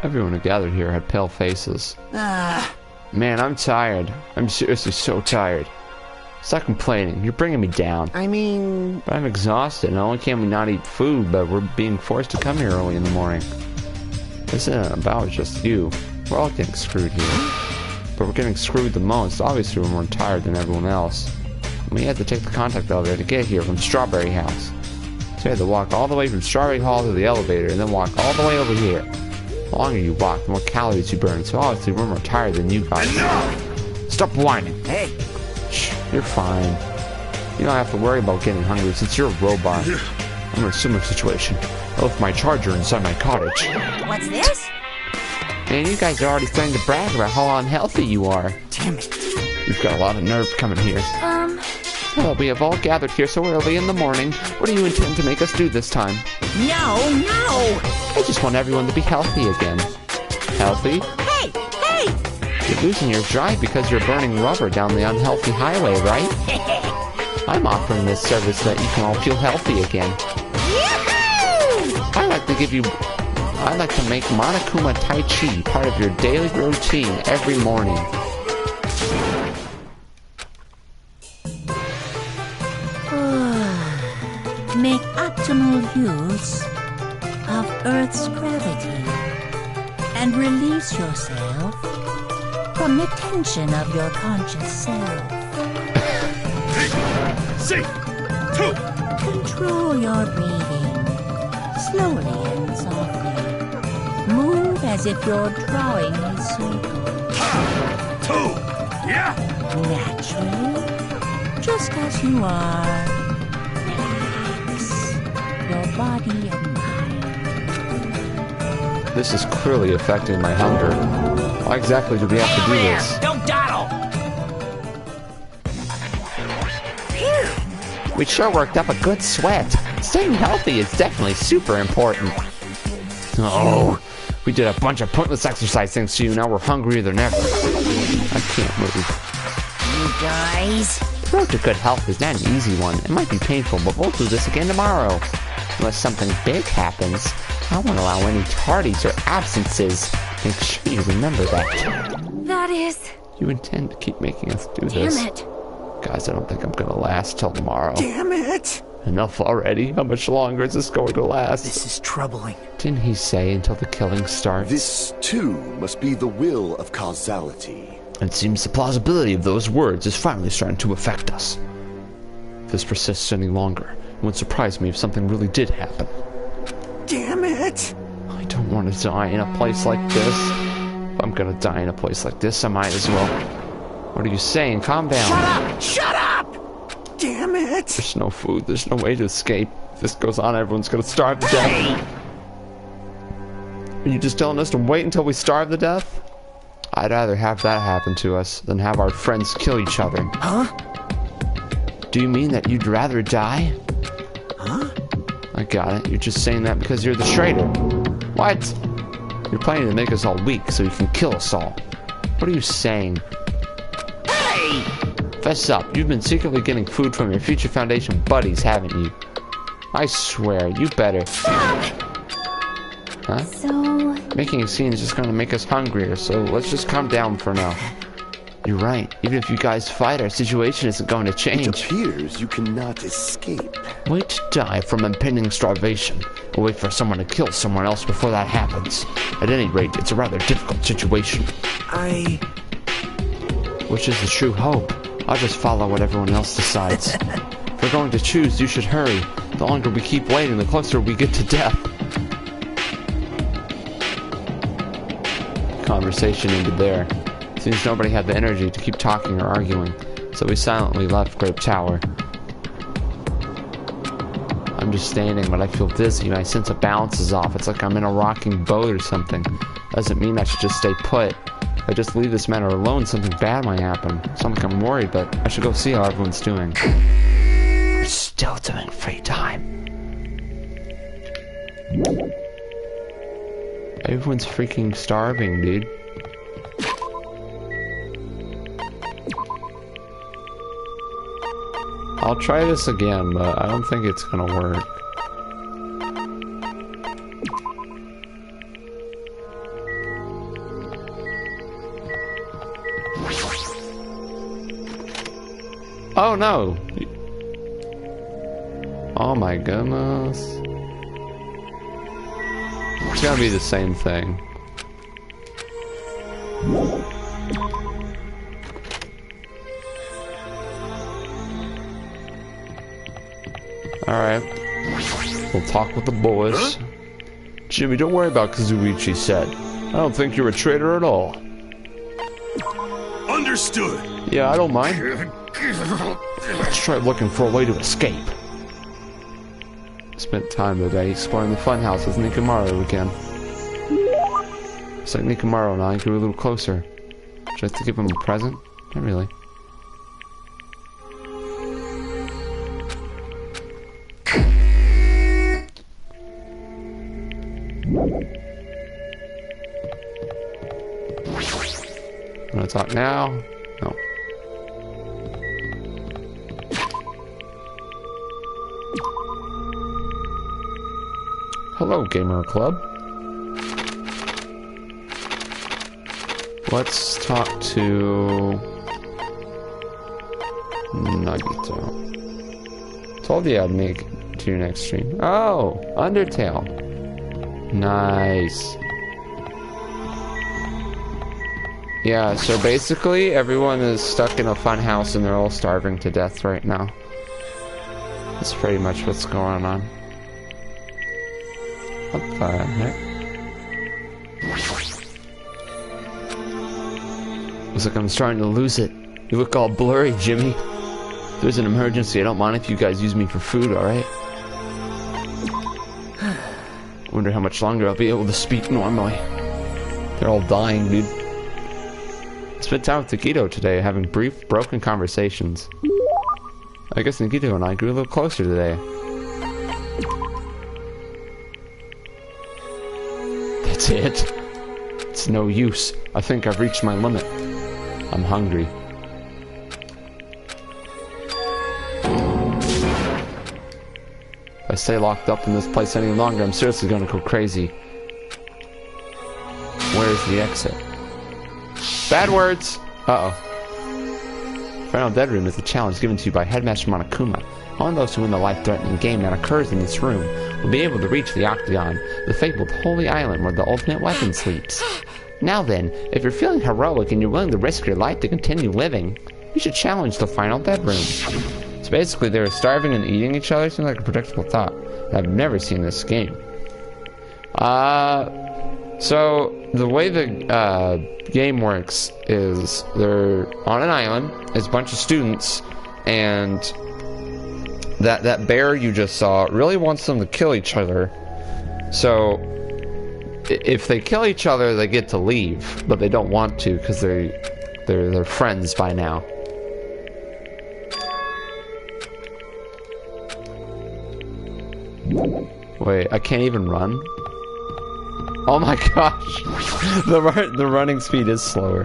Everyone who gathered here had pale faces. Man, I'm tired. I'm seriously so tired. Stop complaining. You're bringing me down. I mean... But I'm exhausted. Not only can we not eat food, but we're being forced to come here early in the morning. This isn't about just you. We're all getting screwed here. But we're getting screwed the most. Obviously, we're more tired than everyone else. We had to take the contact elevator to get here from Strawberry House. So we had to walk all the way from Strawberry Hall to the elevator and then walk all the way over here. The longer you walk, the more calories you burn. So obviously, we're more tired than you guys. Stop whining. Hey. Shh, you're fine. You don't have to worry about getting hungry since you're a robot. I'm in a similar situation. I left my charger inside my cottage. What's this? Man, you guys are already starting to brag about how unhealthy you are. Damn it. You've got a lot of nerve coming here. Well, we have all gathered here so early in the morning. What do you intend to make us do this time? No! I just want everyone to be healthy again. Healthy? Hey! You're losing your drive because you're burning rubber down the unhealthy highway, right? I'm offering this service so that you can all feel healthy again. Yahoo! I'd like to make Monokuma Tai Chi part of your daily routine every morning. Make optimal use of Earth's gravity and release yourself from the tension of your conscious self. See! Two! Control your breathing, slowly and softly. Move as if you're drawing a circle. Two! Yeah! Naturally, just as you are. Relax your body and mind. This is clearly affecting my hunger. Why exactly do we have to do this? Don't dawdle! We sure worked up a good sweat. Staying healthy is definitely super important. Oh, we did a bunch of pointless exercise things to you. Now we're hungrier than ever. I can't move. You guys. The road to good health is not an easy one. It might be painful, but we'll do this again tomorrow. Unless something big happens, I won't allow any tardies or absences. Make sure you remember that. That is... You intend to keep making us do this. Damn it. Guys, I don't think I'm gonna last till tomorrow. Damn it! Enough already? How much longer is this going to last? This is troubling. Didn't he say until the killing starts? This, too, must be the will of causality. It seems the plausibility of those words is finally starting to affect us. If this persists any longer, it would surprise me if something really did happen. Damn it! I don't want to die in a place like this. If I'm gonna die in a place like this, I might as well. What are you saying? Calm down. Shut up! Shut up! Damn it! There's no food. There's no way to escape. If this goes on, everyone's gonna starve to death. Are you just telling us to wait until we starve to death? I'd rather have that happen to us than have our friends kill each other. Huh? Do you mean that you'd rather die? Huh? I got it. You're just saying that because you're the traitor. What? You're planning to make us all weak so you can kill us all. What are you saying? Hey! Fess up. You've been secretly getting food from your Future Foundation buddies, haven't you? I swear, you better. Huh? So... Making a scene is just going to make us hungrier, so let's just calm down for now. You're right. Even if you guys fight, our situation isn't going to It change. appears you cannot escape. Wait to die from impending starvation, or wait for someone to kill someone else before that happens. At any rate, it's a rather difficult situation. Which is the true hope? I'll just follow what everyone else decides. If we're going to choose, you should hurry. The longer we keep waiting, the closer we get to death. Conversation ended there. Seems nobody had the energy to keep talking or arguing, so we silently left Grape Tower. I'm just standing, but I feel dizzy. My sense of balance is off. It's like I'm in a rocking boat or something. Doesn't mean I should just stay put. If I just leave this matter alone, something bad might happen. It's not like I'm worried, but I should go see how everyone's doing. We're still doing free time. Everyone's freaking starving, dude. I'll try this again, but I don't think it's gonna work. Oh no! Oh my goodness. It's gonna be the same thing. Alright. We'll talk with the boys. Huh? Jimmy, don't worry about Kazuichi said. I don't think you're a traitor at all. Understood. Yeah, I don't mind. Let's try looking for a way to escape. Spent time today exploring the funhouse with Nikamaru again. It's like Nikamaru and I grew a little closer. Should I have to give him a present? Not really. Wanna talk now? No. Hello, Gamer Club. Let's talk to Nagito. Told you I'd make it to your next stream. Oh, Undertale. Nice. Yeah, so basically everyone is stuck in a fun house and they're all starving to death right now. That's pretty much what's going on. What the heck? Looks like I'm starting to lose it. You look all blurry, Jimmy. If there's an emergency, I don't mind if you guys use me for food, alright? Wonder how much longer I'll be able to speak normally. They're all dying, dude. Spent time with Nagito today, having brief, broken conversations. I guess Nagito and I grew a little closer today. That's it. It's no use. I think I've reached my limit. I'm hungry. If I stay locked up in this place any longer, I'm seriously gonna go crazy. Where's the exit? Bad words! Uh-oh. Final Dead Room is a challenge given to you by Headmaster Monokuma. Only those who win the life-threatening game that occurs in this room will be able to reach the Octagon, the fabled Holy Island where the ultimate weapon sleeps. Now then, if you're feeling heroic and you're willing to risk your life to continue living, you should challenge the Final Dead Room. So basically they were starving and eating each other. Seems like a predictable thought. I've never seen this game. So the way the game works is they're on an island. There's a bunch of students, and that bear you just saw really wants them to kill each other. So if they kill each other, they get to leave, but they don't want to because they're friends by now. Wait, I can't even run? Oh my gosh, the running speed is slower.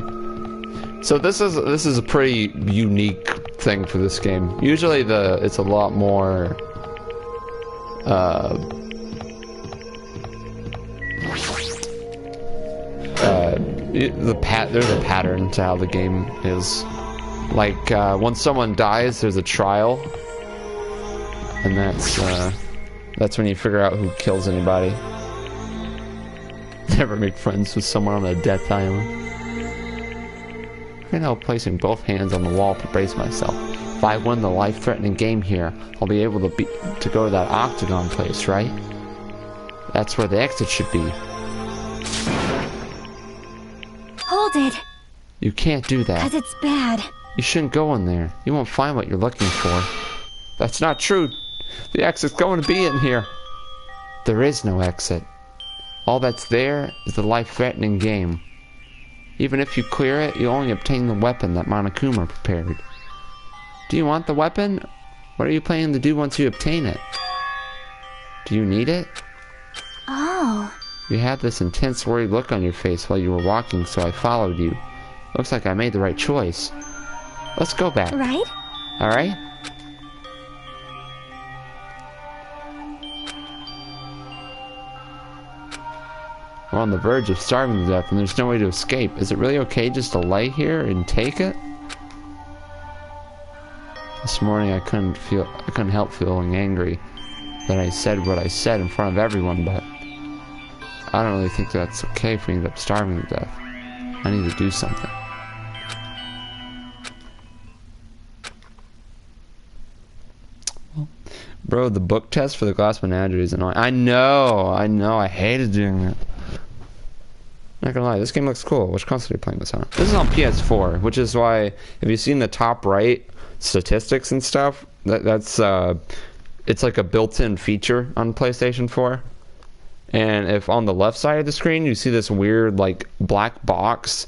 So this is a pretty unique thing for this game. Usually it's a lot more there's a pattern to how the game is. Like once someone dies, there's a trial, and that's when you figure out who kills anybody. Never make friends with someone on a death island. I can't help placing both hands on the wall to brace myself. If I win the life-threatening game here, I'll be able to go to that octagon place, right? That's where the exit should be. Hold it, You can't do that. 'cause it's bad. You shouldn't go in there. You won't find what you're looking for. That's not true. The exit's going to be in here. There is no exit. All that's there is the life-threatening game. Even if you clear it, you only obtain the weapon that Monokuma prepared. Do you want the weapon? What are you planning to do once you obtain it? Do you need it? Oh. You had this intense worried look on your face while you were walking, so I followed you. Looks like I made the right choice. Let's go back. Right? Alright? We're on the verge of starving to death and there's no way to escape. Is it really okay just to lay here and take it? This morning I couldn't help feeling angry that I said what I said in front of everyone, but I don't really think that's okay if we end up starving to death. I need to do something. Bro, the book test for the class menagerie is annoying. I know, I hated doing it. Not gonna lie, this game looks cool. Which console are you playing this on? This is on PS4, which is why, if you've seen the top right statistics and stuff, that's it's like a built-in feature on PlayStation 4. And if on the left side of the screen you see this weird like black box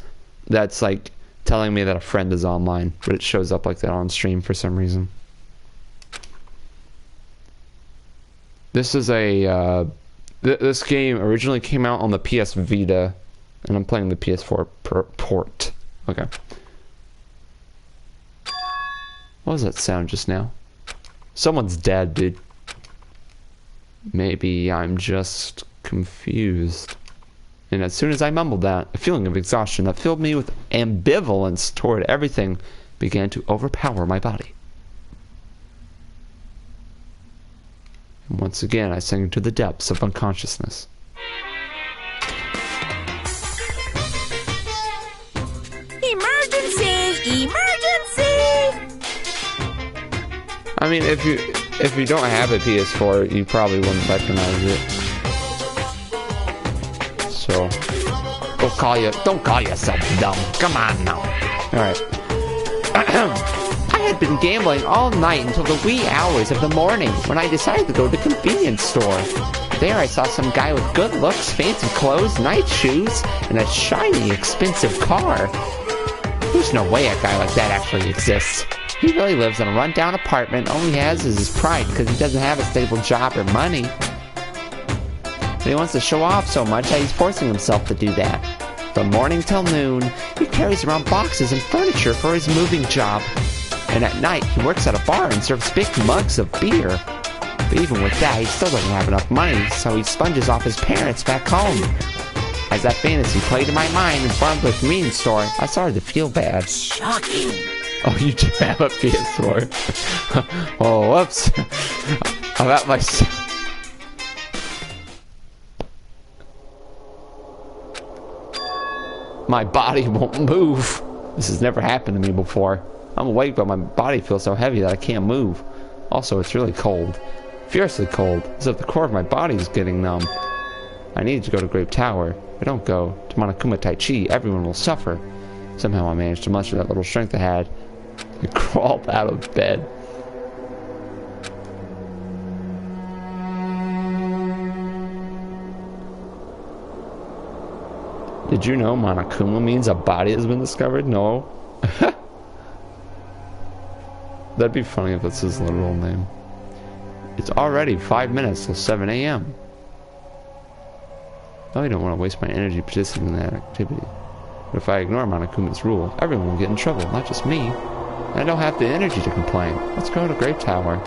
that's like telling me that a friend is online, but it shows up like that on stream for some reason. This is a this game originally came out on the PS Vita, and I'm playing the PS4 port. Okay. What was that sound just now? Someone's dead, dude. Maybe I'm just confused. And as soon as I mumbled that, a feeling of exhaustion that filled me with ambivalence toward everything began to overpower my body. And once again, I sank into the depths of unconsciousness. Emergency! Emergency! I mean, if you don't have a PS4, you probably wouldn't recognize it. So, don't call yourself dumb. Come on now. All right. I had been gambling all night until the wee hours of the morning when I decided to go to the convenience store. There I saw some guy with good looks, fancy clothes, nice shoes, and a shiny, expensive car. There's no way a guy like that actually exists. He really lives in a rundown apartment. All he has is his pride because he doesn't have a stable job or money. But he wants to show off so much that he's forcing himself to do that. From morning till noon, he carries around boxes and furniture for his moving job. And at night, he works at a bar and serves big mugs of beer. But even with that, he still doesn't have enough money, so he sponges off his parents back home. As that fantasy played in my mind in front of the convenience store, I started to feel bad. Shocking. Oh, you do have a PS4. Oh, whoops. I'm at my... My body won't move. This has never happened to me before. I'm awake, but my body feels so heavy that I can't move. Also, it's really cold. Fiercely cold, as if the core of my body is getting numb. I need to go to Grape Tower. If I don't go to Monokuma Taichi, everyone will suffer. Somehow I managed to muster that little strength I had and crawled out of bed. Did you know Monokuma means a body has been discovered? No. That'd be funny if that's his literal name. It's already 5 minutes till 7 a.m. I don't want to waste my energy participating in that activity. But if I ignore Monokuma's rule, everyone will get in trouble, not just me. And I don't have the energy to complain. Let's go to Grape Tower.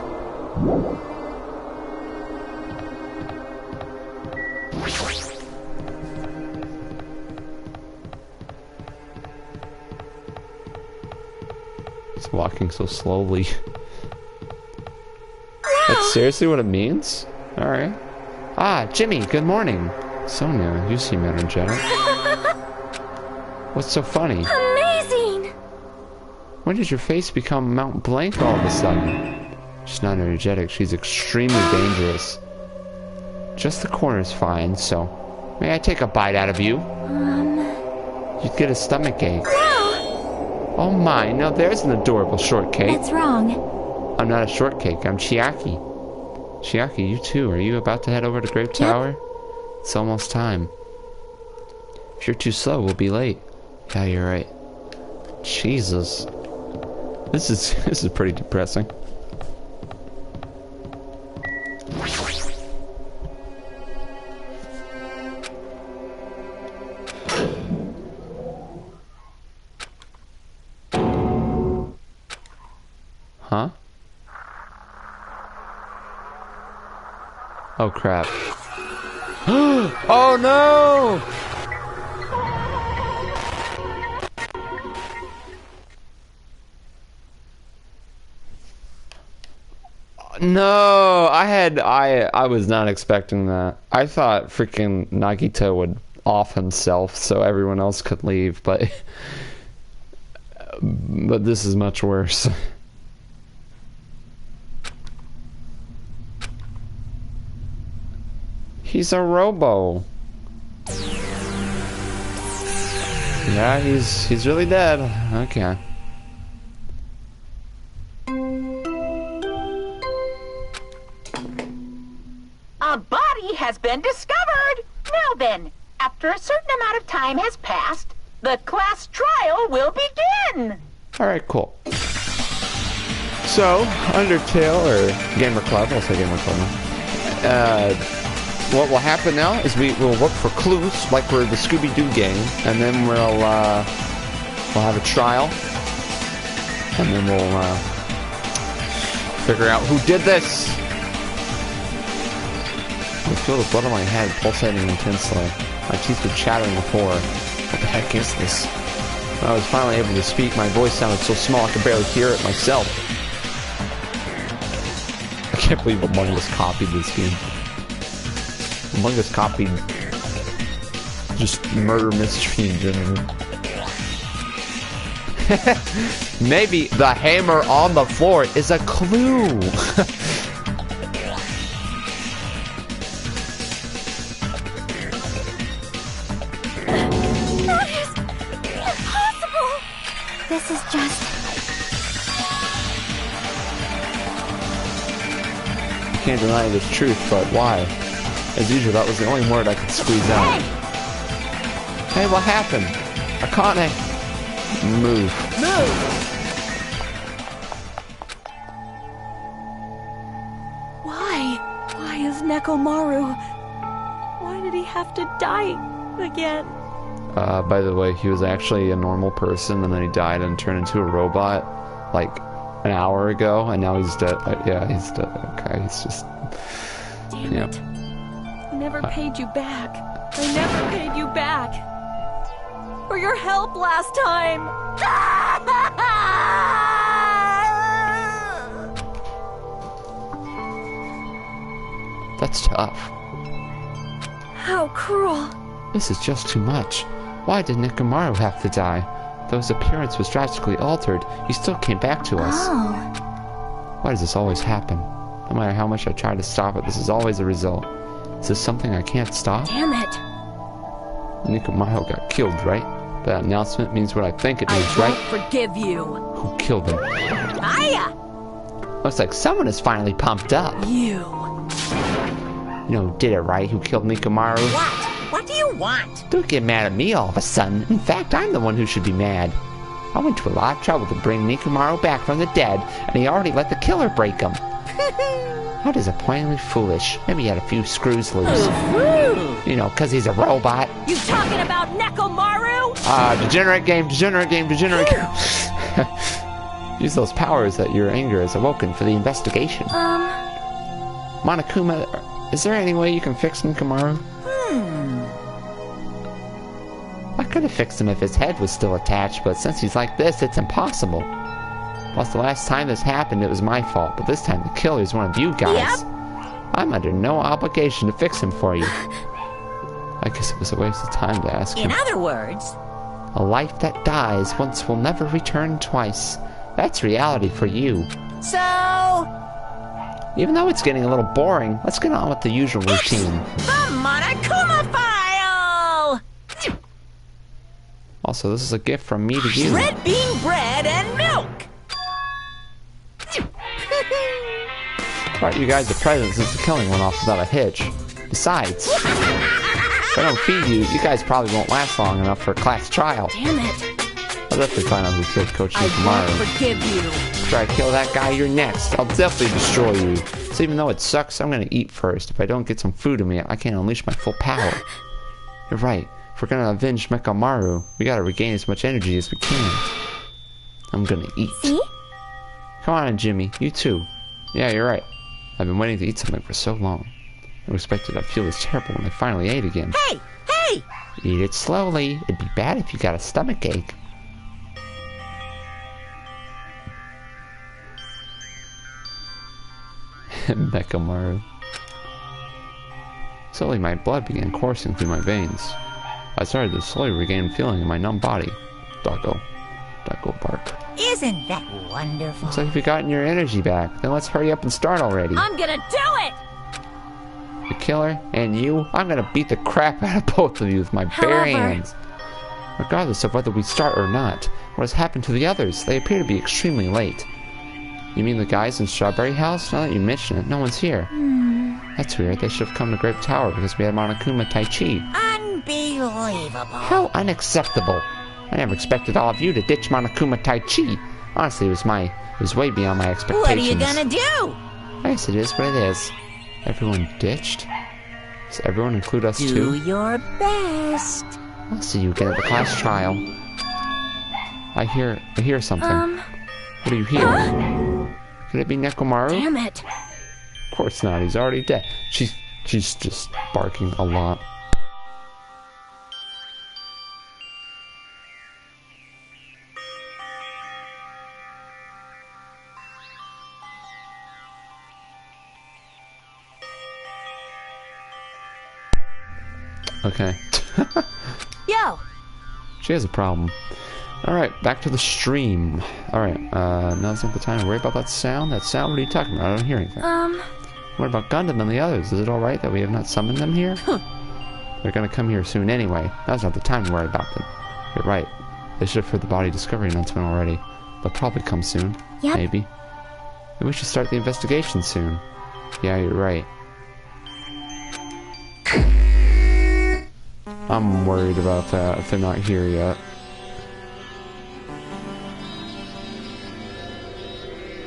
It's walking so slowly. That's seriously what it means? Alright. Ah, Jimmy, good morning. Sonia, you seem energetic. What's so funny? Amazing! When did your face become Mount Blank all of a sudden? She's not energetic. She's extremely dangerous. Just the corner's fine, so... May I take a bite out of you? You'd get a stomachache. No! Oh my, now there's an adorable shortcake. That's wrong. I'm not a shortcake, I'm Chiaki. Chiaki, you too. Are you about to head over to Grape Tower? It's almost time. If you're too slow, we'll be late. Yeah, you're right. Jesus. This is pretty depressing. Huh? Oh crap. Oh no! No, I was not expecting that. I thought freaking Nagito would off himself so everyone else could leave, but this is much worse. He's a robo. Yeah, he's really dead. Okay. A body has been discovered! Now then, after a certain amount of time has passed, the class trial will begin! Alright, cool. So, Undertale, or Gamer Club, I'll say Gamer Club now. What will happen now is we'll look for clues, like we're the Scooby-Doo gang, and then we'll have a trial, and then we'll figure out who did this! I feel the blood on my head pulsating intensely. My teeth were chattering with horror. What the heck is this? When I was finally able to speak, my voice sounded so small I could barely hear it myself. I can't believe Among Us copied this game. Among Us copied just murder mystery in general. Maybe the hammer on the floor is a clue. This is just... I can't deny this truth, but why? As usual, that was the only word I could squeeze out. Hey, what happened? Akane! Move. Move! Why is Nekomaru... Why did he have to die again? By the way, he was actually a normal person, and then he died and turned into a robot, like, an hour ago, and now he's dead. Yeah, he's dead. Okay, he's just... Damn it. I never paid you back. I never paid you back. For your help last time. That's tough. How cruel. This is just too much. Why did Nekomaru have to die? Though his appearance was drastically altered, he still came back to us. Oh. Why does this always happen? No matter how much I try to stop it, this is always a result. Is this something I can't stop? Damn it. Nekomaru got killed, right? That announcement means what I think it means, right? I won't forgive you. Who killed him? Aya! Looks like someone is finally pumped up. You. You know who did it, right? Who killed Nekomaru? What? What do you want? Don't get mad at me all of a sudden. In fact, I'm the one who should be mad. I went to a lot of trouble to bring Nekomaru back from the dead, and he already let the killer break him. How disappointingly foolish. Maybe he had a few screws loose. You know, because he's a robot. You talking about Nekomaru? Degenerate game, degenerate game, degenerate game. Use those powers that your anger has awoken for the investigation. Monokuma, is there any way you can fix Nekomaru? I could have fixed him if his head was still attached, but since he's like this, it's impossible. Plus, the last time this happened, it was my fault, but this time the killer's one of you guys. Yep. I'm under no obligation to fix him for you. I guess it was a waste of time to ask him. In other words... A life that dies once will never return twice. That's reality for you. So, Even though it's getting a little boring, let's get on with the usual routine. the Monokuma file! Also, this is a gift from me to you. Red bean bread and milk! Brought you guys a present since the killing went off without a hitch. Besides, if I don't feed you, you guys probably won't last long enough for a class trial. Damn it. I'll definitely find out who killed Coach I Nikumaru. won't forgive you. After I kill that guy, you're next. I'll definitely destroy you. So even though it sucks, I'm gonna eat first. If I don't get some food in me, I can't unleash my full power. You're right. If we're gonna avenge Mekamaru, we gotta regain as much energy as we can. I'm gonna eat. See? Come on, Jimmy. You too. Yeah, you're right. I've been waiting to eat something for so long. I expected I'd feel this terrible when I finally ate again. Hey! Hey! Eat it slowly. It'd be bad if you got a stomach ache. Mekamaru. Slowly my blood began coursing through my veins. I started to slowly regain feeling in my numb body. Doggo. Doggo bark. Isn't that wonderful? Looks like you've gotten your energy back. Then let's hurry up and start already. I'm gonna do it! The killer and you, I'm gonna beat the crap out of both of you with my bare However- hands. Regardless of whether we start or not, what has happened to the others? They appear to be extremely late. You mean the guys in Strawberry House? Now that you mention it, no one's here. That's weird. They should have come to Grape Tower because we had Monokuma Tai Chi. Unbelievable. How unacceptable. I never expected all of you to ditch Monokuma Tai Chi. Honestly, it was way beyond my expectations. What are you gonna do? I guess it is what it is. Everyone ditched? Does everyone include us Do too? your best. I'll see you again at the class trial. I hear something. What do you hear? Could it be Nekomaru? Damn it. Of course not, he's already dead. She's just barking a lot. Okay. Yo, She has a problem. Alright, back to the stream. Alright, now's not the time to worry about that sound. That sound? What are you talking about? I don't hear anything. What about Gundam and the others? Is it alright that we have not summoned them here? They're gonna come here soon anyway. Now's not the time to worry about them. You're right. They should have heard the body discovery announcement already. They'll probably come soon. Yep. Maybe. Maybe we should start the investigation soon. Yeah, you're right. I'm worried about that if they're not here yet.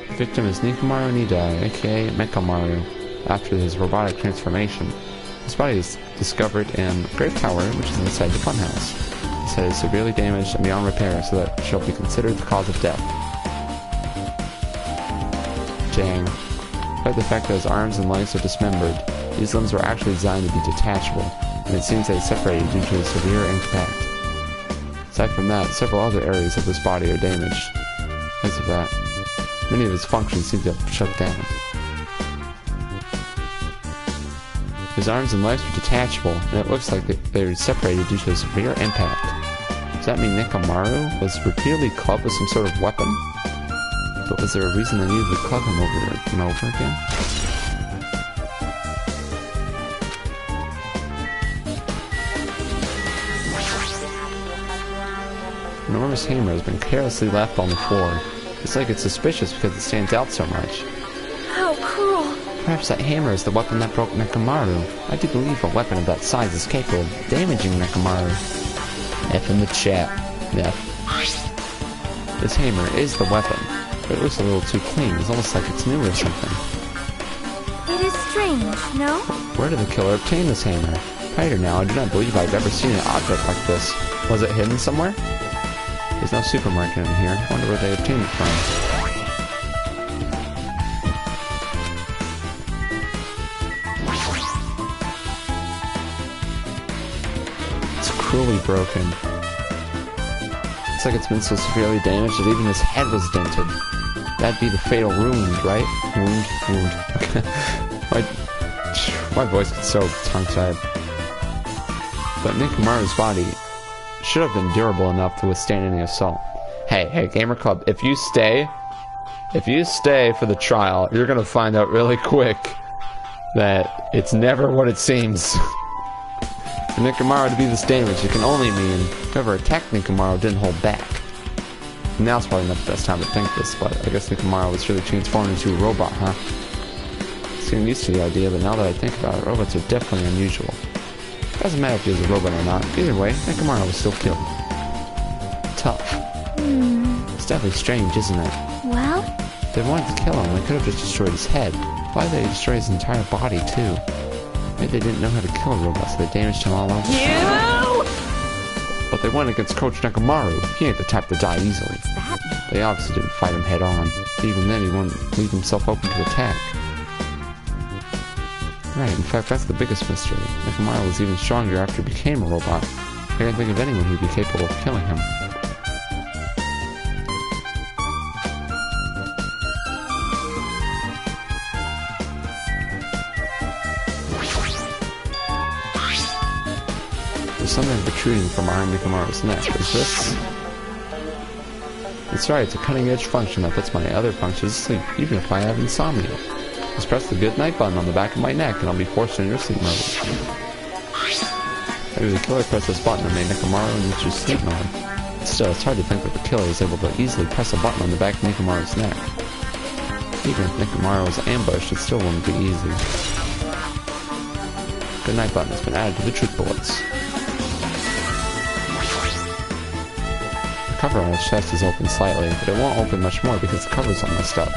The victim is Nikumaru Nidai, aka Mekamaru, after his robotic transformation. His body is discovered in Grape Tower, which is inside the funhouse. His head is severely damaged and beyond repair, so that shall be considered the cause of death. Dang. Despite the fact that his arms and legs are dismembered, these limbs were actually designed to be detachable, and it seems they separated due to a severe impact. Aside from that, several other areas of his body are damaged. Because of that, many of his functions seem to have shut down. His arms and legs were detachable, and it looks like they were separated due to a severe impact. Does that mean Nekomaru was repeatedly clubbed with some sort of weapon? But was there a reason they needed to club him over and over again? An enormous hammer has been carelessly left on the floor. It's like it's suspicious because it stands out so much. How cruel. Perhaps that hammer is the weapon that broke Nekomaru. I do believe a weapon of that size is capable of damaging Nekomaru. F in the chat. F. This hammer is the weapon, but it looks a little too clean. It's almost like it's new or something. It is strange, no? Where did the killer obtain this hammer? Prior now, I do not believe I've ever seen an object like this. Was it hidden somewhere? There's no supermarket in here. I wonder where they obtained it from. Cruelly broken. It's like it's been so severely damaged that even his head was dented. That'd be the fatal wound, right? Wound. my voice gets so tongue-tied. But Nikumaru's body should have been durable enough to withstand any assault. Hey, Gamer Club, if you stay for the trial, you're gonna find out really quick that it's never what it seems. For Nekomaru to be this damaged, it can only mean whoever attacked Nekomaru didn't hold back. Now's probably not the best time to think this, but I guess Nekomaru was really transformed into a robot, huh? I was getting used to the idea, but now that I think about it, robots are definitely unusual. It doesn't matter if he was a robot or not. Either way, Nekomaru was still killed. Tough. It's definitely strange, isn't it? Well? If they wanted to kill him, they could have just destroyed his head. Why did they destroy his entire body, too? Maybe they didn't know how to kill a robot, so they damaged him all over. But they went against Coach Nekomaru. He ain't the type to die easily. They obviously didn't fight him head on. Even then, he wouldn't leave himself open to attack. Right, in fact, that's the biggest mystery. Nekomaru was even stronger after he became a robot. I can't think of anyone who'd be capable of killing him. There's something protruding from behind Nekomaru's neck. Is this? That's right, it's a cutting-edge function that puts my other functions to sleep, even if I have insomnia. Just press the good night button on the back of my neck and I'll be forced into sleep mode. Maybe the killer pressed this button and made Nekomaru into sleep mode. Still, it's hard to think that the killer is able to easily press a button on the back of Nekomaru's neck. Even if Nekomaru was ambushed, it still wouldn't be easy. Good night button has been added to the truth bullets. The cover on his chest is open slightly, but it won't open much more because the cover's all messed up.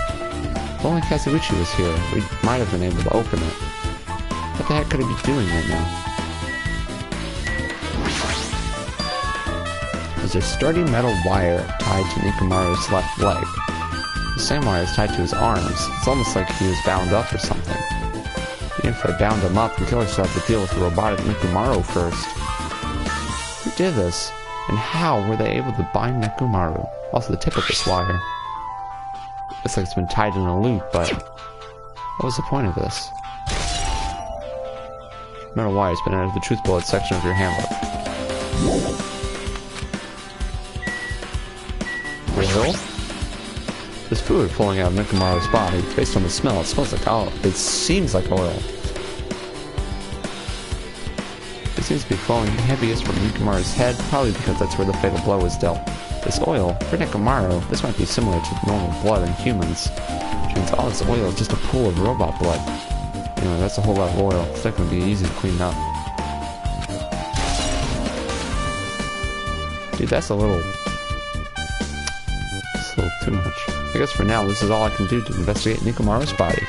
If only Kazuichi was here, we might have been able to open it. What the heck could he be doing right now? There's a sturdy metal wire tied to Nekomaru's left leg. The same wire is tied to his arms. It's almost like he was bound up or something. Even if I bound him up, the killer still have to deal with the robotic Nekomaru first. Who did this? And how were they able to bind Nekomaru? Also, the tip of this wire. Looks like it's been tied in a loop, but what was the point of this? Metal wire has been added to the truth bullet section of your handbook. Oil? There's fluid flowing out of Nekomaru's body. Based on the smell, it smells like oil. It seems like oil. It seems to be flowing heaviest from Nekomaru's head, probably because that's where the fatal blow was dealt. This oil, for Nekomaru, this might be similar to normal blood in humans, which means all this oil is just a pool of robot blood. Anyway, that's a whole lot of oil. It's not going to be easy to clean up. Dude, that's a little too much. I guess for now, this is all I can do to investigate Nekomaru's body.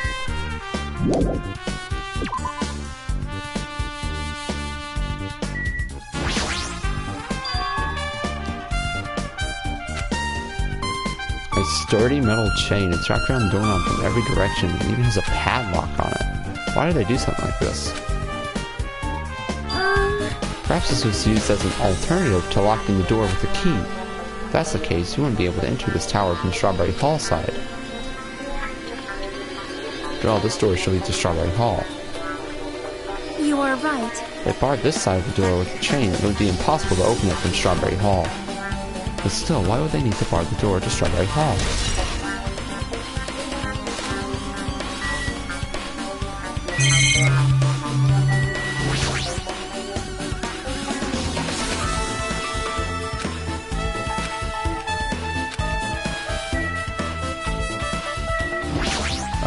A sturdy metal chain. It's wrapped around the doorknob from every direction and even has a padlock on it. Why did they do something like this? Perhaps this was used as an alternative to locking the door with a key. If that's the case, you wouldn't be able to enter this tower from Strawberry Hall side. After all, this door should lead to Strawberry Hall. You are right. If they barred this side of the door with a chain, it would be impossible to open it from Strawberry Hall. But still, why would they need to bar the door to Strawberry Hall?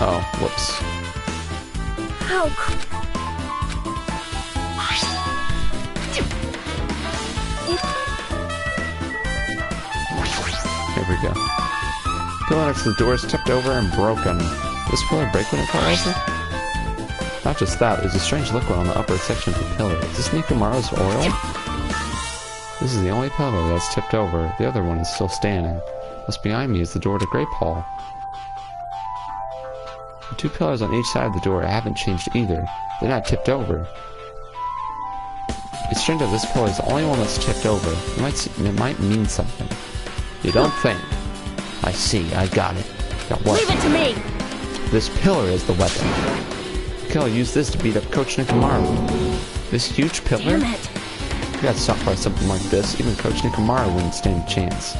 Oh, whoops. How Here we go. Pillar next to the door is tipped over and broken. This pillar break when it fell over? Not just that, there's a strange liquid on the upper section of the pillar. Is this Nekomaru's oil? This is the only pillar that's tipped over. The other one is still standing. What's behind me is the door to Grape Hall. The two pillars on each side of the door haven't changed either. They're not tipped over. It's strange that this pillar is the only one that's tipped over. It might mean something. You don't think? I see, I got it. Got what? Leave it to me! This pillar is the weapon. The killer used this to beat up Coach Nekomaru. This huge pillar? Damn it! If you got stopped by something like this, even Coach Nekomaru wouldn't stand a chance.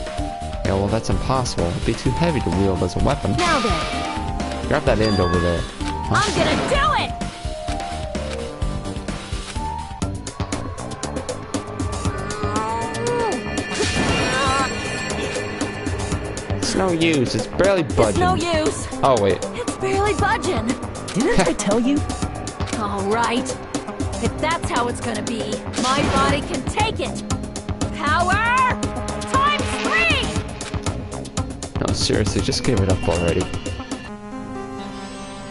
Yeah, well, that's impossible. It'd be too heavy to wield as a weapon. Now then, Grab that end over there. I'm gonna do it! It's no use. It's barely budging. It's no use. Oh, wait. It's barely budging. Didn't I tell you? All right. If that's how it's gonna be, my body can take it. Power times 3! No, seriously, just give it up already.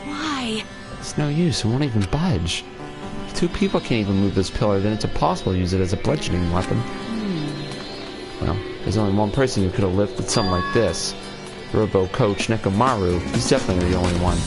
Why? It's no use. It won't even budge. If 2 people can't even move this pillar, then it's impossible to use it as a bludgeoning weapon. Well, there's only one person who could have lifted something like this. Robo Coach Nekomaru. He's definitely the only one.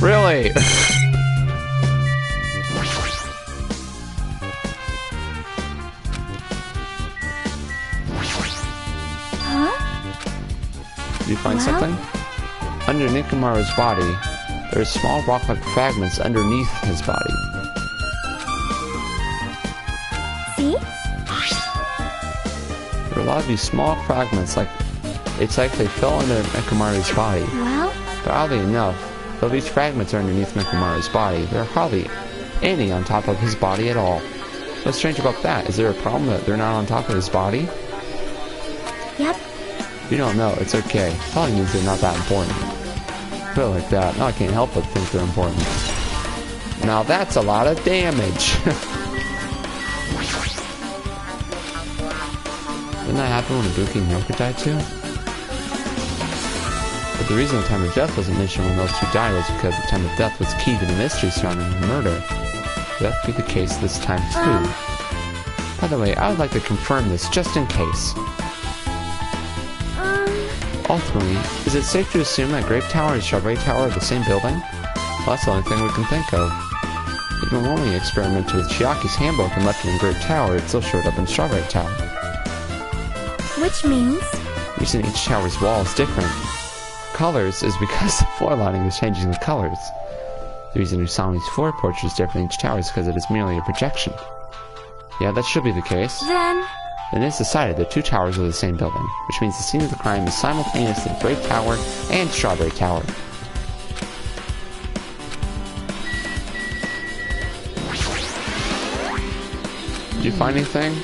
Really? Did you find something? Under Nekomaru's body, there are small rock-like fragments underneath his body. See? There are a lot of these small fragments, it's like they fell under Nekomaru's body. Well, But oddly enough, though these fragments are underneath Nekomaru's body, there are hardly any on top of his body at all. What's strange about that? Is there a problem that they're not on top of his body? yep. You don't know, it's okay. Probably means they're not that important. Put it like that. No, I can't help but think they're important. Now that's a lot of damage. Didn't that happen when Ibuki and Yoka died too? But the reason the time of death wasn't mentioned when those 2 died was because the time of death was key to the mystery surrounding the murder. That could be the case this time too. By the way, I would like to confirm this just in case. Ultimately, is it safe to assume that Grape Tower and Strawberry Tower are the same building? Well, that's the only thing we can think of. Even when we experimented with Chiaki's handbook and left it in Grape Tower, it still showed up in Strawberry Tower. Which means? The reason each tower's wall is different. Colors is because the floor lining is changing the colors. The reason Usami's floor portrait is different in each tower is because it is merely a projection. Yeah, that should be the case. Then it's decided that 2 towers are the same building, which means the scene of the crime is simultaneously Grape Tower and Strawberry Tower. Did you find anything?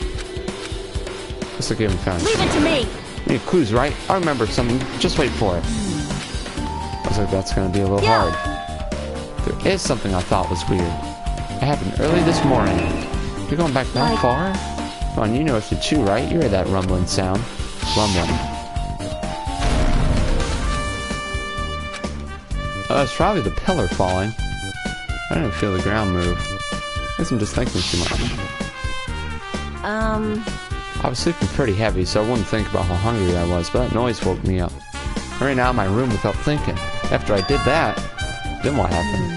Looks like you haven't found Leave anything. it to me! You need clues, right? I remember something. Just wait for it. Looks like that's gonna be a little hard. There is something I thought was weird. It happened early this morning. You're going back that far? Come on, you noticed it too, right? You heard that rumbling sound. Rumbling. Oh, it's probably the pillar falling. I didn't feel the ground move. I guess I'm just thinking too much. I was sleeping pretty heavy, so I wouldn't think about how hungry I was, but that noise woke me up. I ran out of my room without thinking. After I did that, then what happened?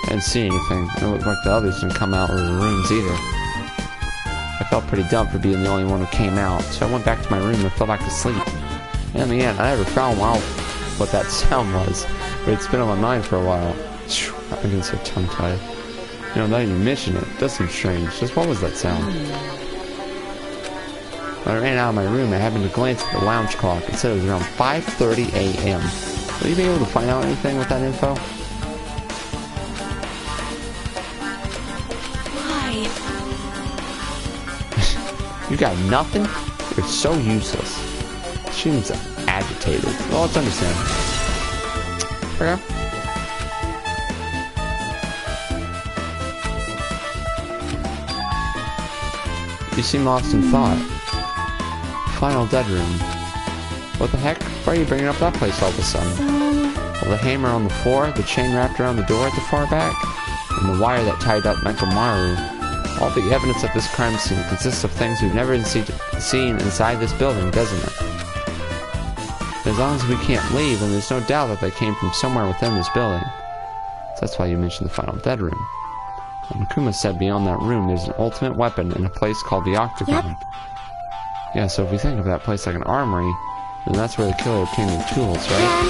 I didn't see anything. It looked like the others didn't come out of the rooms either. I felt pretty dumb for being the only one who came out, so I went back to my room and fell back to sleep. And in the end, I never found out what that sound was, but it's been on my mind for a while. I'm getting so tongue-tied. You know, now you mention it, does seem strange. Just what was that sound? When I ran out of my room, I happened to glance at the lounge clock. It said it was around 5:30 a.m. Will you be able to find out anything with that info? Why? You got nothing? You're so useless. She seems agitated. Well, let's understand. Okay. You seem lost in thought. Final dead room. What the heck? Why are you bringing up that place all of a sudden? Well, the hammer on the floor, the chain wrapped around the door at the far back, and the wire that tied up Nekomaru. All the evidence of this crime scene consists of things we've never seen inside this building, doesn't it? As long as we can't leave, then there's no doubt that they came from somewhere within this building. So that's why you mentioned the final dead room. And Kuma said beyond that room there's an ultimate weapon in a place called the Octagon. Yeah, so if we think of that place like an armory, then that's where the killer obtained the tools, right?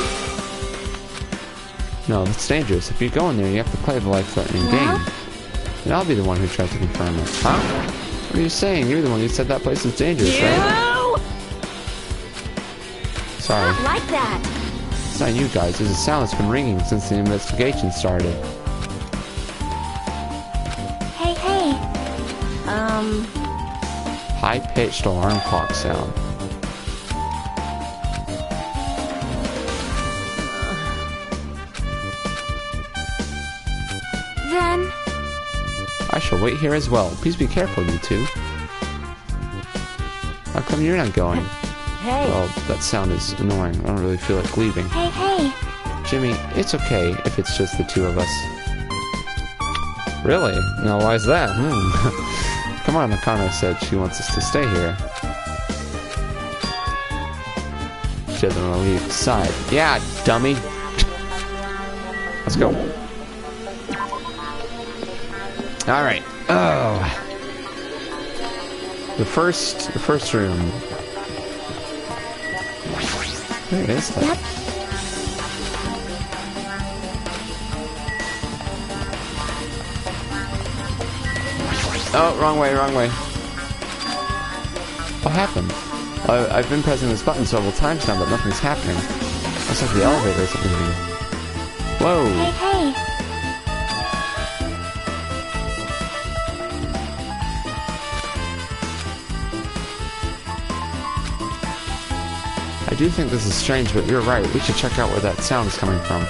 No, that's dangerous. If you go in there, you have to play the life-threatening game. And I'll be the one who tries to confirm it. Huh? What are you saying? You're the one who said that place is dangerous, right? Sorry. Not like that. It's not you guys. There's a sound that's been ringing since the investigation started. Hey, hey. High-pitched alarm clock sound. Then... I shall wait here as well. Please be careful, you two. How come you're not going? Hey. Well, that sound is annoying. I don't really feel like leaving. Hey, hey. Jimmy, it's okay if it's just the two of us. Really? No, why is that? Come on, Nakano said she wants us to stay here. She doesn't want to leave the side. Yeah, dummy. Let's go. Alright. Oh. The first room. Where is that? Yep. Oh, wrong way, wrong way. What happened? I've been pressing this button several times now, but nothing's happening. Looks like the elevator is something new. Whoa! Hey, hey. I do think this is strange, but you're right. We should check out where that sound is coming from.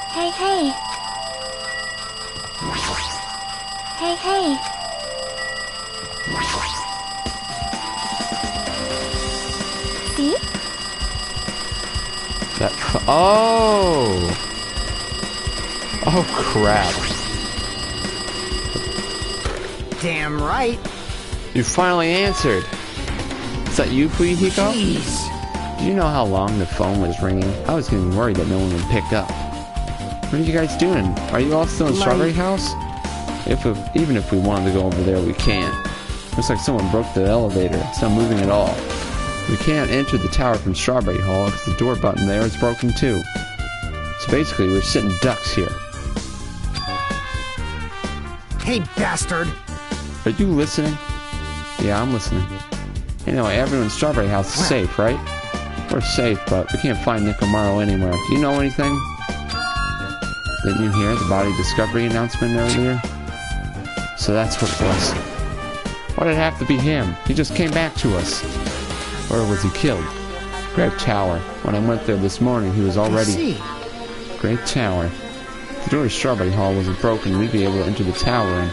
Hey, hey. Hey, hey. See? That. Oh! Oh, crap. Damn right. You finally answered. Is that you, Fuyuhiko? Jeez. Do you know how long the phone was ringing? I was getting worried that no one would pick up. What are you guys doing? Are you all still in Strawberry House? Even if we wanted to go over there, we can't. Looks like someone broke the elevator. It's not moving at all. We can't enter the tower from Strawberry Hall because the door button there is broken too. So basically, we're sitting ducks here. Hey, bastard. Are you listening? Yeah, I'm listening. Anyway, everyone in Strawberry House is safe, right? We're safe, but we can't find Nikomaru anywhere. Do you know anything? Didn't you hear the body discovery announcement earlier? So that's what it was. Why did it have to be him? He just came back to us. Or was he killed? Great Tower. When I went there this morning, he was already... Great Tower. If the door to Strawberry Hall wasn't broken, we'd be able to enter the tower and...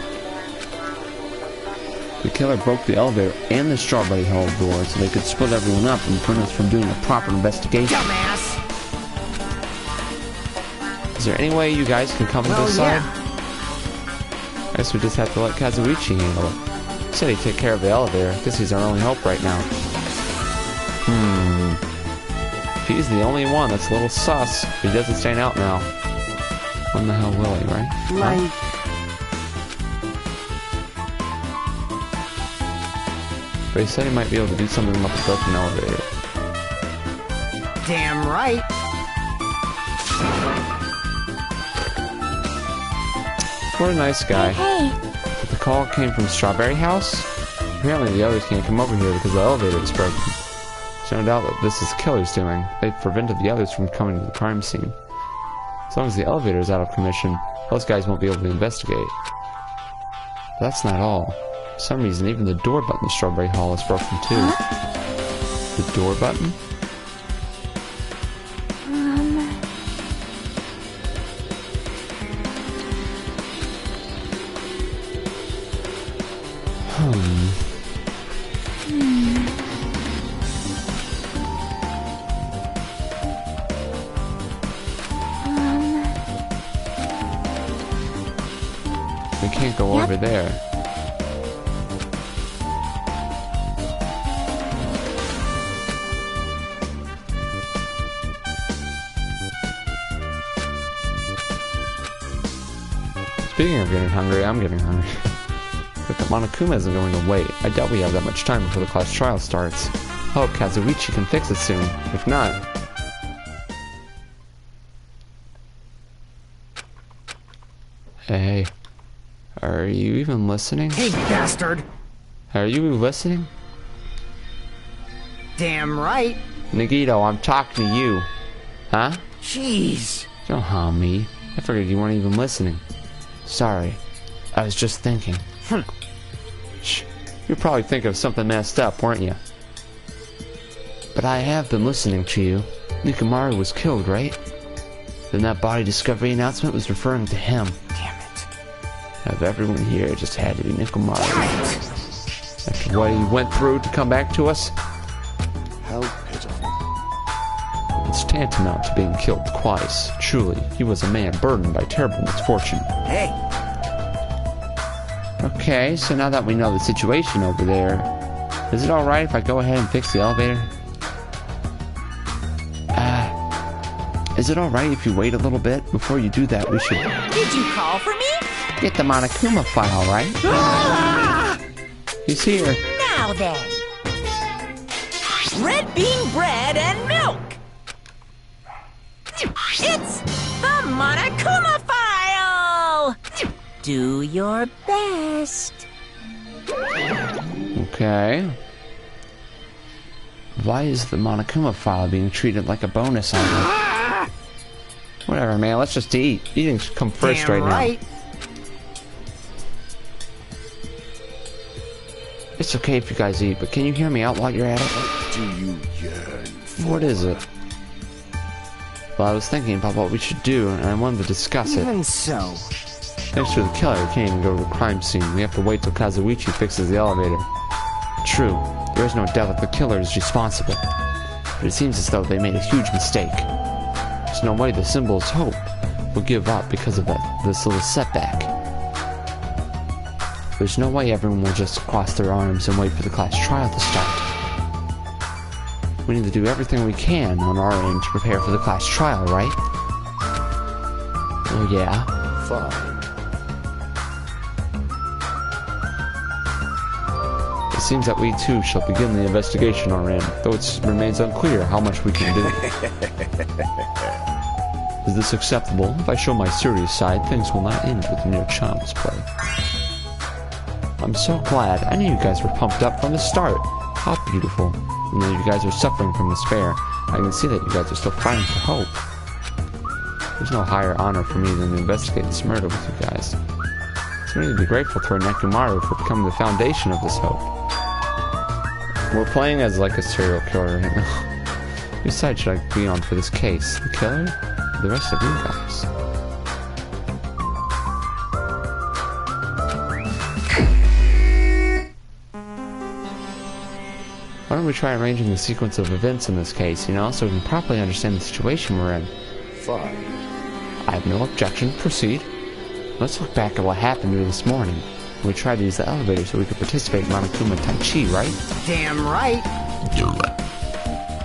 The killer broke the elevator and the Strawberry Hall door so they could split everyone up and prevent us from doing a proper investigation. Dumbass. Is there any way you guys can come to this side? I guess we just have to let Kazuichi handle it. He said he'd take care of the elevator. I guess he's our only hope right now. If he's the only one, that's a little sus. If he doesn't stand out now, when the hell will he, right? Like... But he said he might be able to do something about the broken elevator. Damn right. What a nice guy. Hey, But the call came from Strawberry House? Apparently the others can't come over here because the elevator is broken. There's no doubt that this is the killer's doing. They've prevented the others from coming to the crime scene. As long as the elevator is out of commission, those guys won't be able to investigate. But that's not all. For some reason, even the door button in Strawberry Hall is broken too. Huh? The door button? We can't go over there. Speaking of getting hungry, I'm getting hungry. But the Monokuma isn't going to wait. I doubt we have that much time before the class trial starts. Hope Kazuichi can fix it soon. If not... Hey. Are you even listening? Hey, bastard! Are you listening? Damn right. Nagito, I'm talking to you. Huh? Jeez. Don't harm me. I figured you weren't even listening. Sorry. I was just thinking. Shh. You're probably thinking of something messed up, weren't you? But I have been listening to you. Nikumaru was killed, right? Then that body discovery announcement was referring to him. Damn it. Of everyone here, it just had to be Nikumaru. After what he went through to come back to us, How pitiful. it's tantamount to being killed twice. Truly, he was a man burdened by terrible misfortune. Hey. Okay, so now that we know the situation over there, is it alright if I go ahead and fix the elevator? Is it alright if you wait a little bit? Before you do that, we should Did you call for me? get the Monokuma file, right? He's here. Now then. Red bean bread and milk. It's the Monokuma file. Do your best. Okay. Why is the Monokuma file being treated like a bonus item? Whatever, man. Let's just eat. Eating should come first Damn right right. now. It's okay if you guys eat, but can you hear me out while you're at it? Do you yearn for? What is it? Well, I was thinking about what we should do, and I wanted to discuss it. Even so. Thanks to the killer, we can't even go to the crime scene. We have to wait till Kazuichi fixes the elevator. True, there is no doubt that the killer is responsible. But it seems as though they made a huge mistake. There's no way the symbol's hope will give up because of this little setback. There's no way everyone will just cross their arms and wait for the class trial to start. We need to do everything we can on our end to prepare for the class trial, right? Oh yeah? Fine. It seems that we too shall begin the investigation on our end, though it remains unclear how much we can do. Is this acceptable? If I show my serious side, things will not end with mere child's play. I'm so glad. I knew you guys were pumped up from the start. How beautiful. You know, you guys are suffering from despair. I can see that you guys are still fighting for hope. There's no higher honor for me than to investigate this murder with you guys. So we need to be grateful to our Nekumaru for becoming the foundation of this hope. We're playing as like a serial killer right now. Whose side should I be on for this case? The killer? Or the rest of you guys? Why don't we try arranging the sequence of events in this case, so we can properly understand the situation we're in? Fine. I have no objection. Proceed. Let's look back at what happened here this morning. We tried to use the elevator so we could participate in Monokuma Tai Chi, right? Damn right.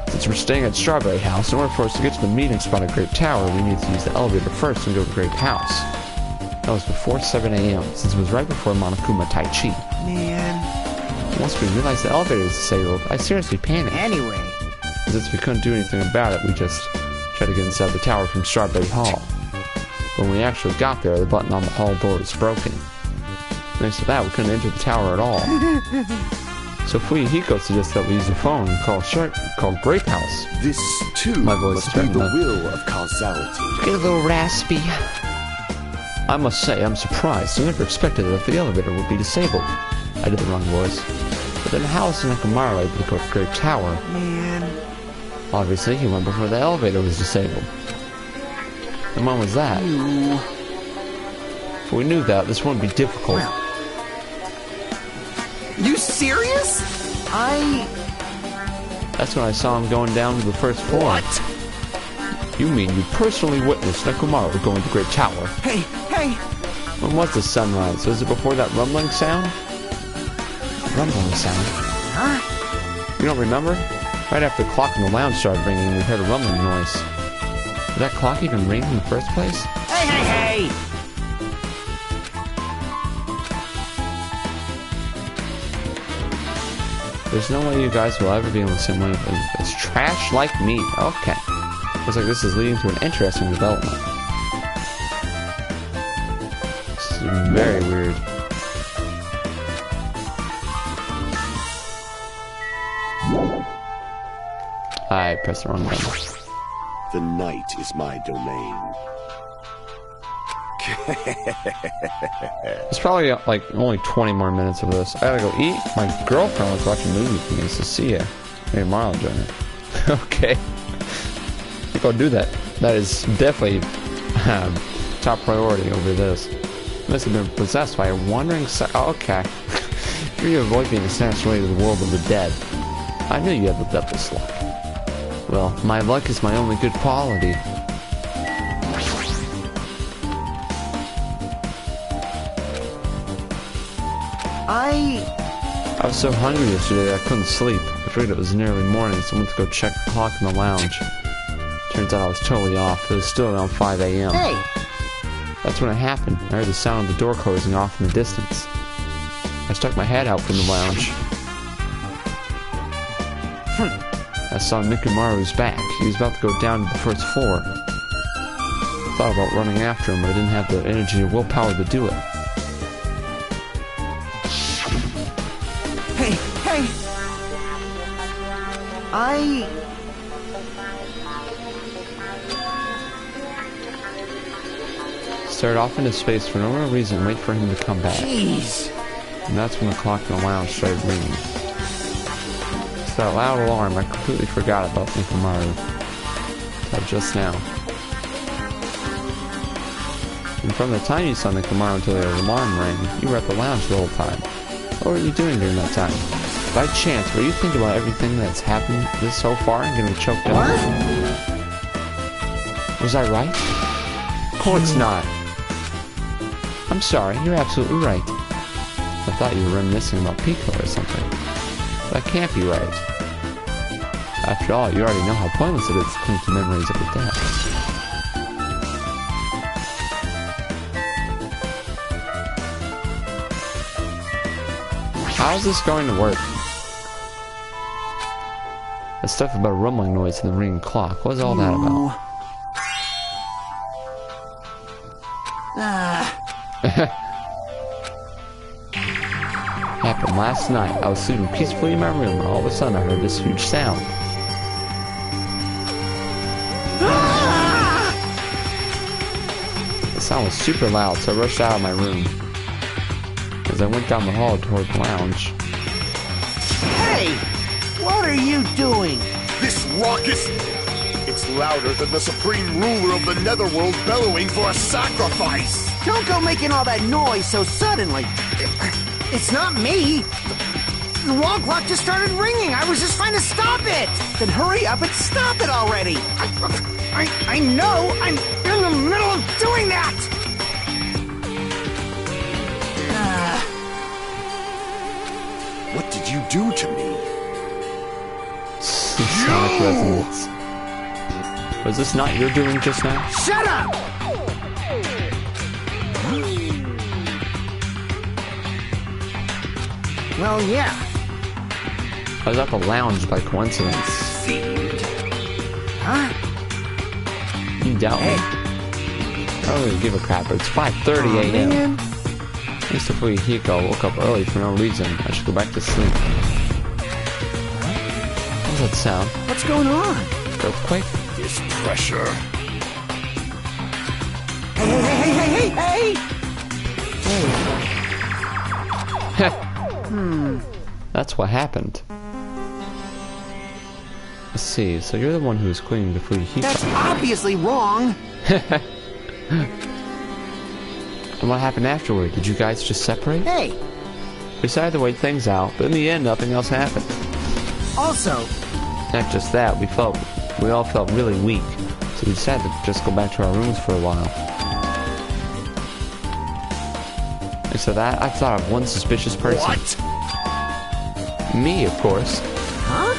Since we're staying at Strawberry House, in order for us to get to the meeting spot at Great Tower, we need to use the elevator first and go to Great House. That was before 7 a.m., since it was right before Monokuma Tai Chi. Man. Once we realized the elevator was disabled, I seriously panicked. Anyway. Since we couldn't do anything about it, we just tried to get inside the tower from Strawberry Hall. When we actually got there, the button on the hall door was broken. Thanks to that, we couldn't enter the tower at all. So Fuyuhiko suggested that we use the phone and call Grape House. This, too, My voice must is be starting the to- will of causality. Get a little raspy. I must say, I'm surprised. I never expected that the elevator would be disabled. I did the wrong voice. But then how was Nekumaru able to go to Great Tower? Man. Obviously, he went before the elevator was disabled. And when was that? If we knew that, this wouldn't be difficult. You serious? That's when I saw him going down to the first floor. What? You mean you personally witnessed Nekumaru going to Great Tower? Hey, hey. When was the sunrise? Was it before that rumbling sound? Rumbling sound? Huh? You don't remember? Right after the clock in the lounge started ringing, we heard a rumbling noise. Did that clock even ring in the first place? Hey, hey, hey. There's no way you guys will ever be on the same way as trash like me. Okay. Looks like this is leading to an interesting development. This is very weird. I pressed the wrong button. The night is my domain. It's probably like only 20 more minutes of this. I gotta go eat. My girlfriend was watching a movie with me, so see ya. Maybe tomorrow I'll join her. Okay. I think I'll do that. That is definitely top priority over this. I must have been possessed by a wandering okay. You avoid being snatched away to the world of the dead. I knew you had the devil's luck. Well, my luck is my only good quality. I was so hungry yesterday that I couldn't sleep. I figured it was nearly morning, so I went to go check the clock in the lounge. Turns out I was totally off. It was still around 5 a.m. Hey! That's when it happened. I heard the sound of the door closing off in the distance. I stuck my head out from the lounge. I saw Mikumaru's back. He was about to go down to the first floor. I thought about running after him, but I didn't have the energy or willpower to do it. Hey! I Stared off into space for no real reason and wait for him to come back. Jeez! And that's when the clock in the lounge started ringing. With that loud alarm, I completely forgot about Mikumaru. Until just now. And from the time you saw Mikumaru until the alarm rang, you were at the lounge the whole time. What were you doing during that time? By chance, were you thinking about everything that's happened this so far and getting choked up? What? Was I right? Of course not. I'm sorry, you're absolutely right. I thought you were reminiscing about Pico or something. But that can't be right. After all, you already know how pointless it is to cling to memories of the dead. How is this going to work? That stuff about a rumbling noise in the ringing clock. What was all that about? Happened last night. I was sleeping peacefully in my room and all of a sudden I heard this huge sound. The sound was super loud, so I rushed out of my room. As I went down the hall toward the lounge. Hey! What are you doing? This raucous... It's louder than the supreme ruler of the netherworld bellowing for a sacrifice! Don't go making all that noise so suddenly. It's not me. The wall clock just started ringing. I was just trying to stop it. Then hurry up and stop it already. I know. I'm in the middle of doing that. What did you do to me? Sonic resonance. Was this not your doing just now? Shut up! Well, yeah. I was at the lounge by coincidence. Huh? You doubt me? I don't really give a crap, but it's 5:30 a.m. Man. Mr. Fuyuhiko woke up early for no reason. I should go back to sleep. What was that sound? What's going on? Earthquake? This pressure... Hey! That's what happened. Let's see, so you're the one who was clinging to Fuyuhiko. That's obviously wrong. And what happened afterward? Did you guys just separate? Hey, We decided to wait things out, but in the end, nothing else happened. also, Not just that, we all felt really weak, so we decided to just go back to our rooms for a while. And so that, I thought of one suspicious person. What? Me, of course. huh?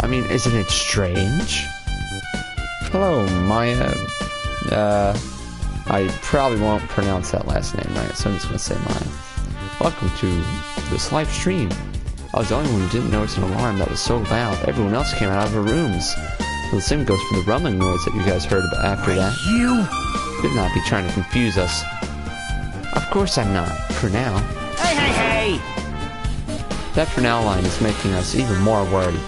I mean, isn't it strange? Hello, Maya. I probably won't pronounce that last name right, so I'm just gonna say mine. Welcome to this live stream. I was the only one who didn't notice an alarm that was so loud. Everyone else came out of their rooms. Well, the same goes for the rumbling noise that you guys heard about after that. You? Could not be trying to confuse us. Of course I'm not, for now. Hey, hey, hey! That for now line is making us even more worried.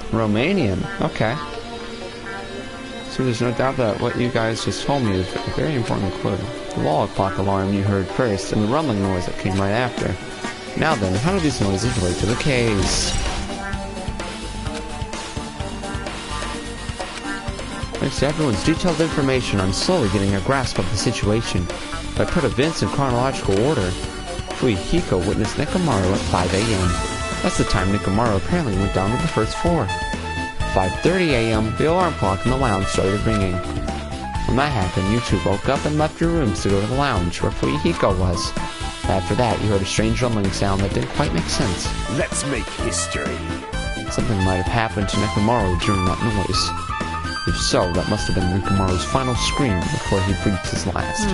Romanian, okay. So there's no doubt that what you guys just told me is a very important clue. The wall clock alarm you heard first, and the rumbling noise that came right after. Now then, how do these noises relate to the case? Thanks to everyone's detailed information, I'm slowly getting a grasp of the situation. If I put events in chronological order, Fuyuhiko witnessed Nekomaru at 5 a.m. That's the time Nekomaru apparently went down to the first floor. 5:30 a.m., the alarm clock in the lounge started ringing. When that happened, you two woke up and left your rooms to go to the lounge where Fuyuhiko was. After that, you heard a strange rumbling sound that didn't quite make sense. Let's make history. Something might have happened to Nekomaru during that noise. If so, that must have been Nekomaru's final scream before he breathed his last.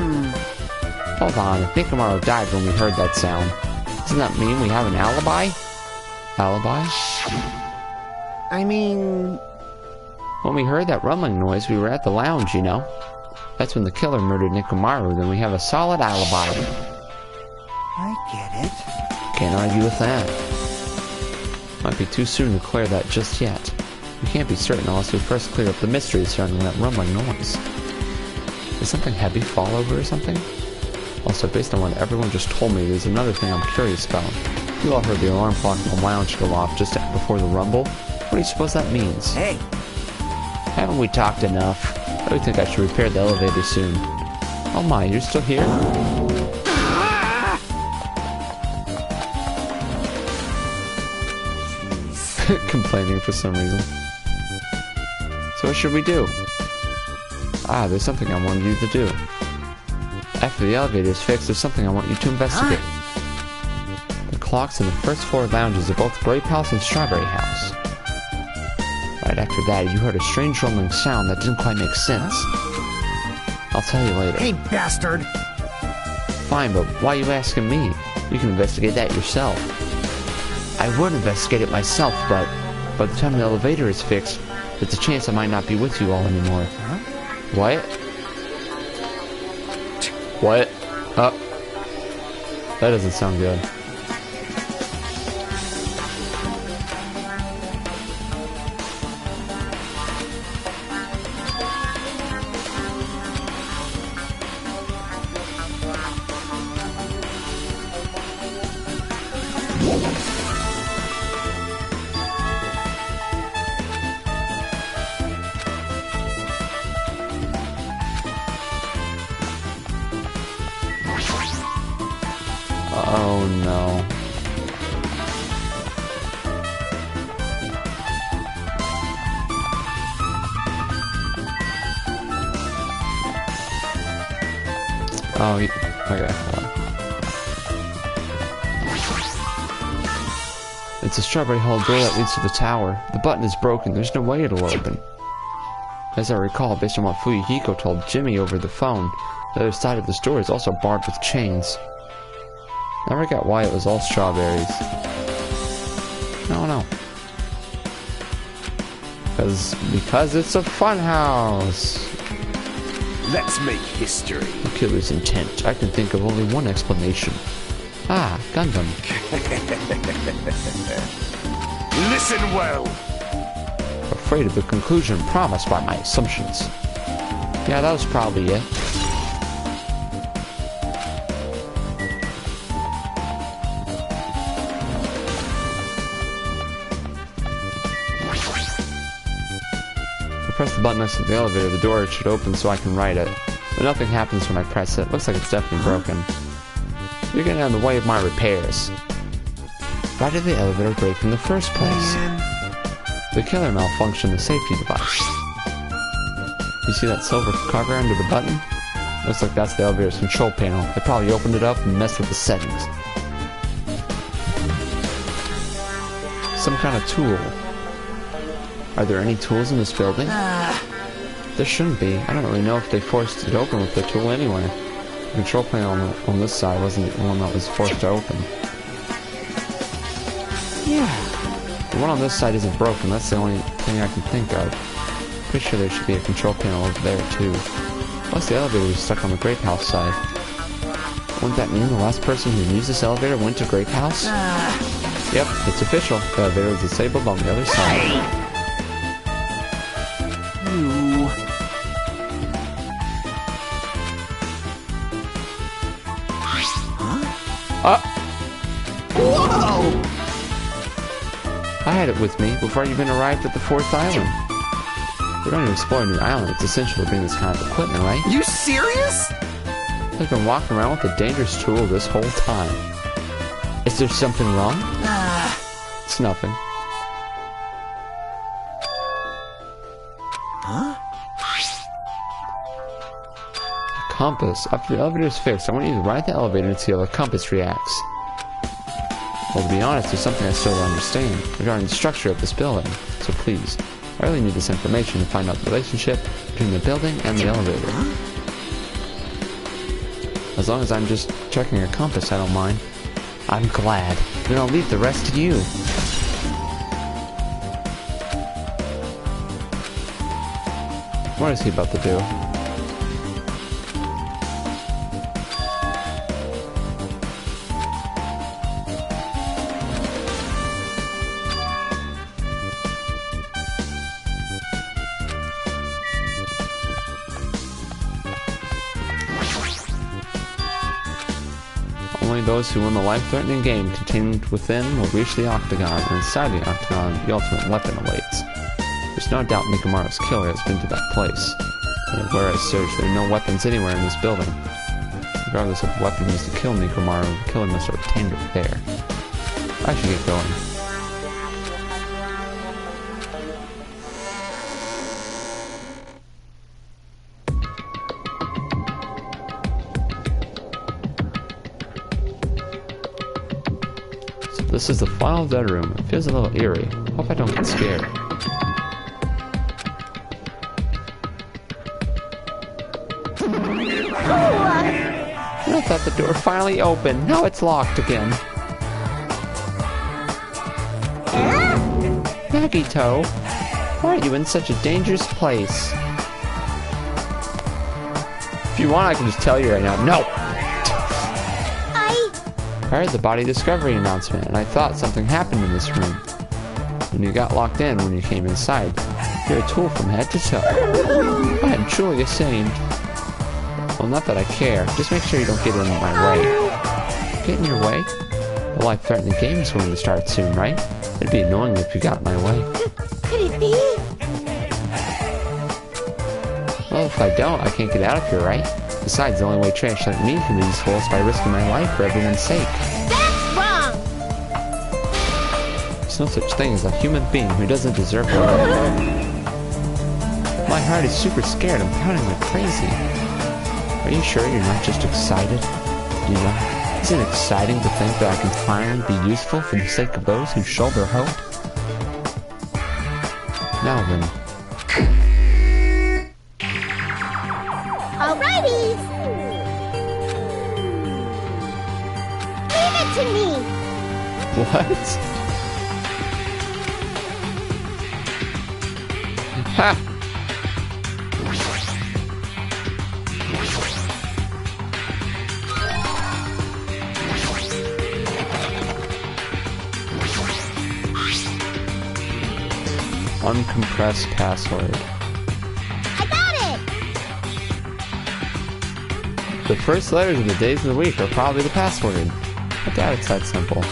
Hold on, if Nekomaru died when we heard that sound, doesn't that mean we have an alibi? Alibi? I mean... When we heard that rumbling noise, we were at the lounge, you know. That's when the killer murdered Nekomaru, then we have a solid alibi. I get it. Can't argue with that. Might be too soon to clear that just yet. We can't be certain unless we first clear up the mystery surrounding that rumbling noise. Did something heavy fall over or something? Also, based on what everyone just told me, there's another thing I'm curious about. You all heard the alarm clock in the lounge go off just before the rumble. What do you suppose that means? Hey! Haven't we talked enough? I would think I should repair the elevator soon. Oh my, you're still here? Complaining for some reason. So what should we do? Ah, there's something I wanted you to do. After the elevator is fixed, there's something I want you to investigate. The clocks in the first floor lounges of both Grape House and Strawberry House. Right after that, you heard a strange rumbling sound that didn't quite make sense. I'll tell you later. Hey, bastard! Fine, but why are you asking me? You can investigate that yourself. I would investigate it myself, but by the time the elevator is fixed, there's a chance I might not be with you all anymore. Huh? What? What? That doesn't sound good. Oh no. Oh, okay, hold on. It's a Strawberry Hall door that leads to the tower. The button is broken, there's no way it'll open. As I recall, based on what Fuyuhiko told Jimmy over the phone, the other side of this door is also barred with chains. Never got why it was all strawberries. I don't know. Because it's a fun house. Let's make history. The killer's intent. I can think of only one explanation. Ah, Gundam. Listen well. Afraid of the conclusion promised by my assumptions. Yeah, that was probably it. Press the button next to the elevator, the door should open so I can write it. But nothing happens when I press it. Looks like it's definitely broken. You're getting in the way of my repairs. Why did the elevator break in the first place? The killer malfunctioned the safety device. You see that silver cover under the button? Looks like that's the elevator's control panel. They probably opened it up and messed with the settings. Some kind of tool. Are there any tools in this building? There shouldn't be. I don't really know if they forced it open with the tool anyway. The control panel on this side wasn't the one that was forced to open. The one on this side isn't broken. That's the only thing I can think of. Pretty sure there should be a control panel over there, too. Plus, the elevator is stuck on the Grape House side. Wouldn't that mean the last person who used this elevator went to Grape House? Yep, it's official. The elevator is disabled on the other side. Whoa! I had it with me before I even arrived at the 4th island. We're going to explore a new island. It's essential to bring this kind of equipment, right? You serious? I've been walking around with a dangerous tool this whole time. Is there something wrong? It's nothing. Compass. After the elevator is fixed, I want you to ride the elevator and see how the compass reacts. Well, to be honest, there's something I still don't understand regarding the structure of this building. So please, I really need this information to find out the relationship between the building and the elevator. As long as I'm just checking a compass, I don't mind. I'm glad. Then I'll leave the rest to you. What is he about to do? Only those who win the life-threatening game contained within will reach the octagon, and inside the octagon, the ultimate weapon awaits. There's no doubt Nikomaru's killer has been to that place. But where I searched, there are no weapons anywhere in this building. Regardless of the weapon used to kill Nikomaru, the killer must have obtained it there. I should get going. This is the final dead room. It feels a little eerie. Hope I don't get scared. I thought the door finally opened. Now it's locked again. Nagito, why are you in such a dangerous place? If you want, I can just tell you right now. No! I heard the body discovery announcement, and I thought something happened in this room. When you got locked in when you came inside, you're a tool from head to toe. I am truly ashamed. Well, not that I care. Just make sure you don't get in my way. Get in your way? The life-threatening game is going to start soon, right? It'd be annoying if you got in my way. Could it be? Well, if I don't, I can't get out of here, right? Besides, the only way trash like me can leave these holes is by risking my life for everyone's sake. That's wrong! There's no such thing as a human being who doesn't deserve to live. My heart is super scared. I'm counting like crazy. Are you sure you're not just excited? You know, isn't it exciting to think that I can finally be useful for the sake of those who shoulder hope? Now then. Alrighty! Leave it to me! What? Ha! Uncompressed password. I got it! The first letters of the days of the week are probably the password. I doubt it's that simple.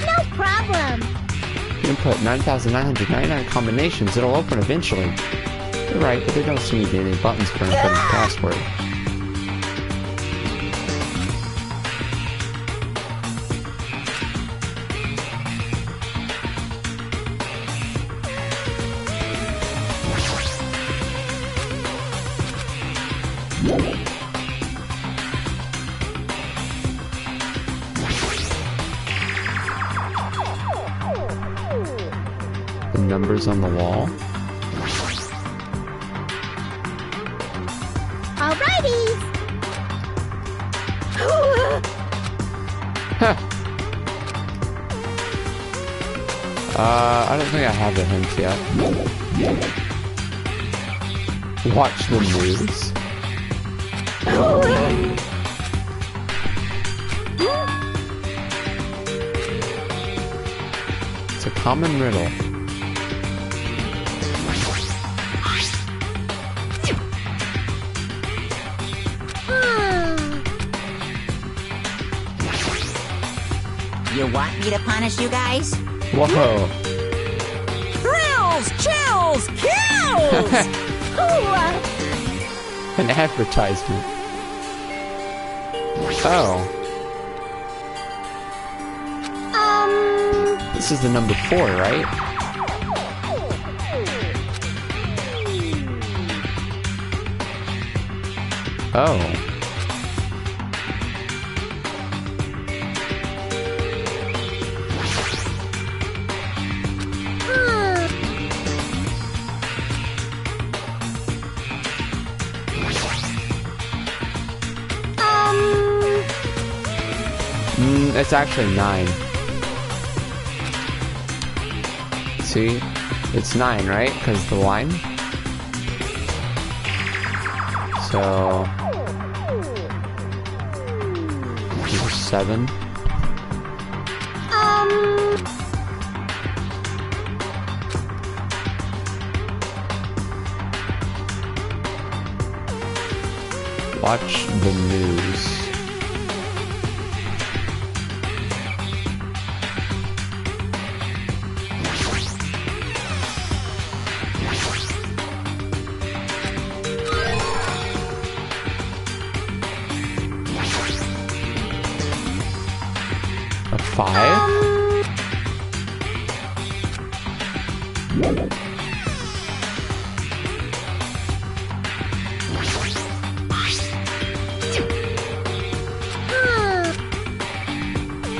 No problem! Input 9,999 combinations, it'll open eventually. You're right, but there don't seem to be any buttons for inputting the password. numbers on the wall. Alrighty! Huh. I don't think I have the hint yet. Watch the news. It's a common riddle. You want me to punish you guys? Whoa. Thrills, chills, kills! An advertisement. Oh. This is the number 4, right? Oh. It's actually 9. See? It's 9, right? Because the line. So... here's 7. Watch the news. A 5?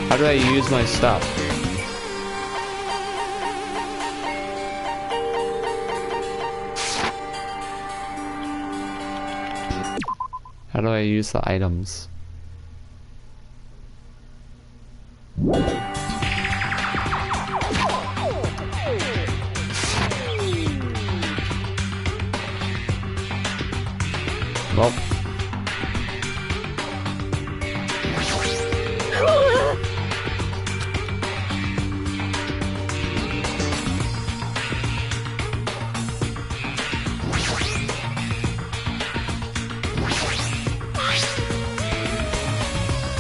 How do I use my stuff? How do I use the items? Well.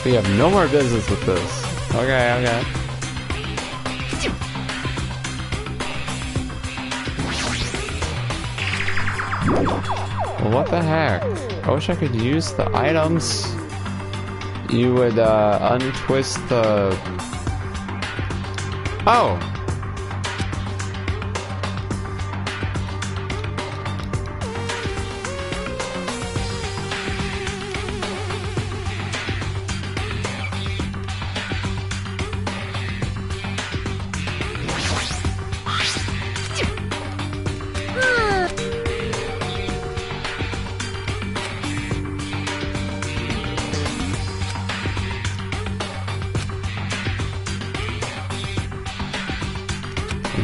We have no more business with this. Okay, okay. Well, what the heck? I wish I could use the items. You would untwist the... Oh!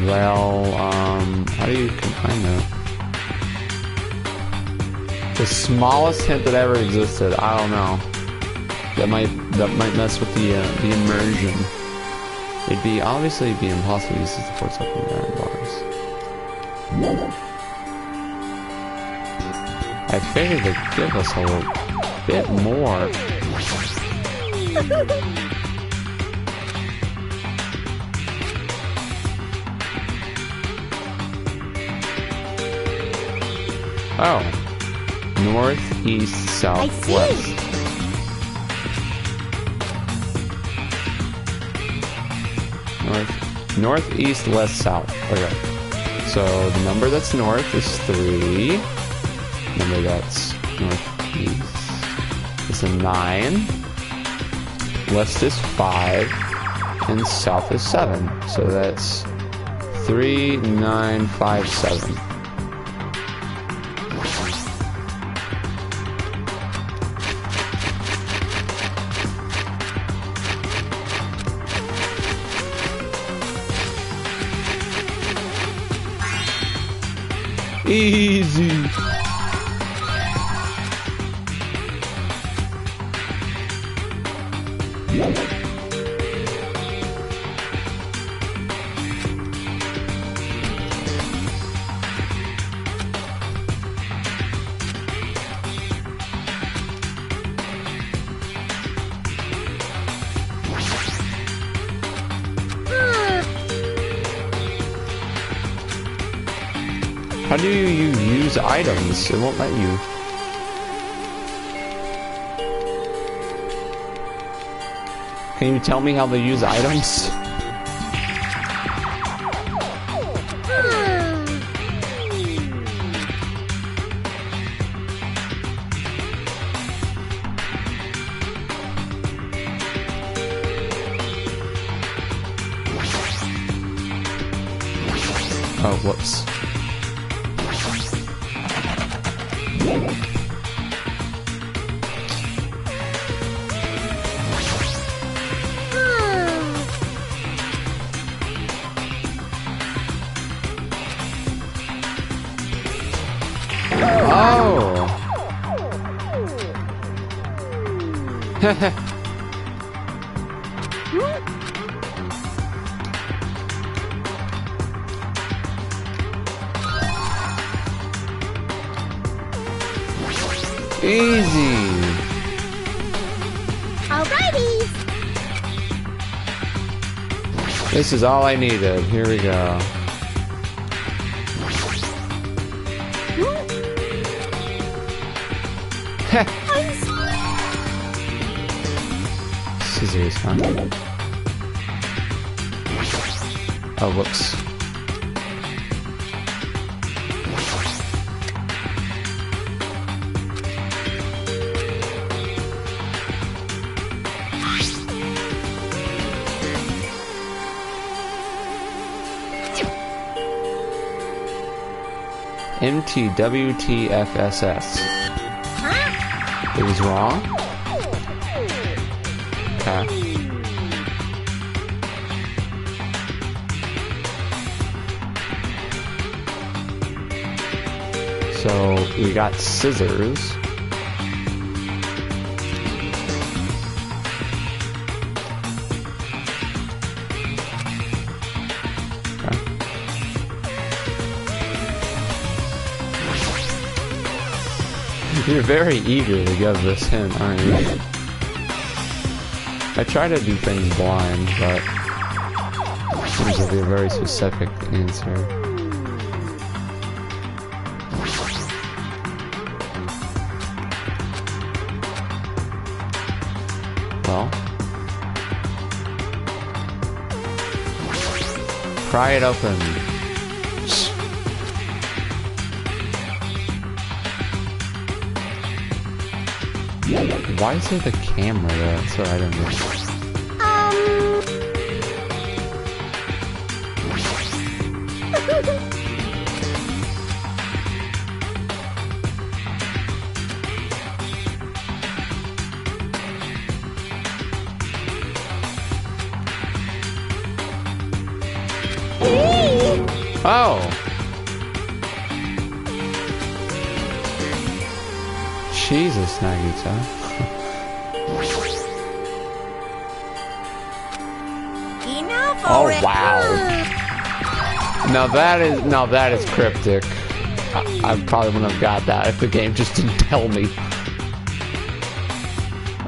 Well, how do you combine that? The smallest hint that ever existed. I don't know. That might mess with the immersion. It'd be impossible to use this for something that bars. I figured they'd give us a little bit more. Oh. North, east, south, west. North, east, west, south. Okay. So the number that's north is 3. Number that's northeast is a 9. West is 5. And south is 7. So that's 3957. Easy. How do you use items? It won't let you. Can you tell me how to use items? Oh, whoops. Oh. Easy. Alrighty. This is all I needed. Here we go. Scissors, huh? Oh, whoops. MTWTFSS. It was wrong? Okay. So, we got scissors. You're very eager to give this hint, aren't you? I try to do things blind, but it seems to be a very specific answer. Well, pry it open. Why is there the camera there? That's what I don't know. Oh! Jesus, Nagita. Oh wow! Now that is cryptic. I probably wouldn't have got that if the game just didn't tell me.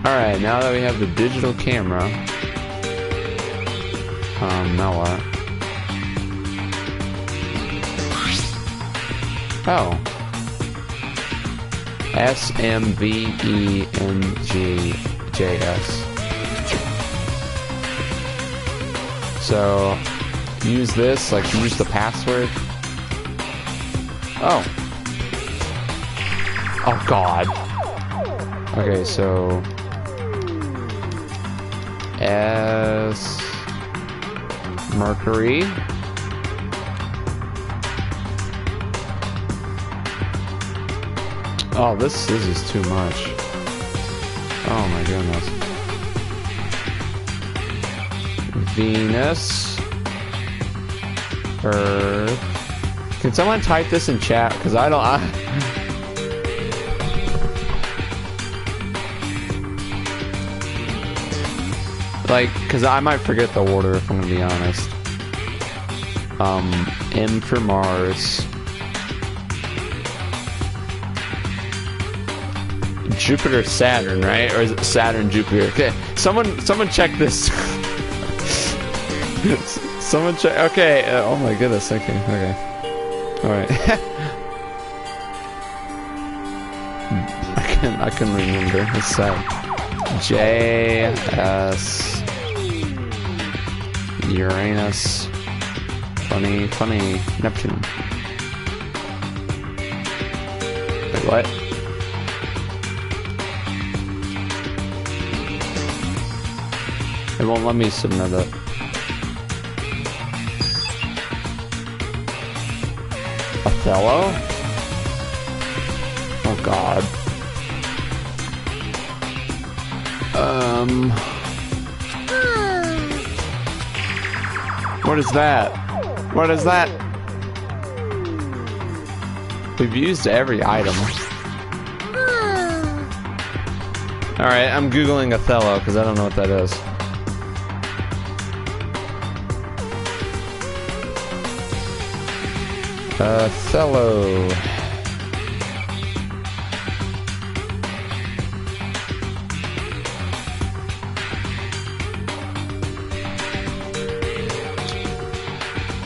All right, now that we have the digital camera, now what? Oh. SMVENGJS. So, use this, like use the password. Oh. Oh god. Okay, so S Mercury Oh, this is too much. Oh my goodness. Venus. Earth. Can someone type this in chat? Because I don't... Like, because I might forget the order if I'm going to be honest. M for Mars. Jupiter, Saturn, right? Or is it Saturn, Jupiter? Okay, someone check this. Someone check. Okay. Oh my goodness. Okay. All right. I can remember. It's sad. J S Uranus. Funny. Neptune. Wait, what? It won't let me submit it. Othello? Oh god. What is that? What is that? We've used every item. Alright, I'm googling Othello because I don't know what that is. Othello.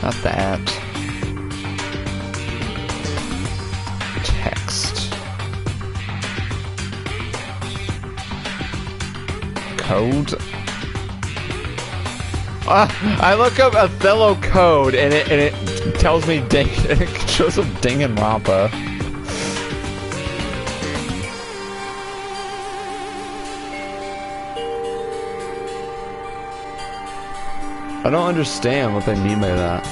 Not that. Text. Code. I look up Othello code and it tells me it shows up Danganronpa. I don't understand what they mean by that.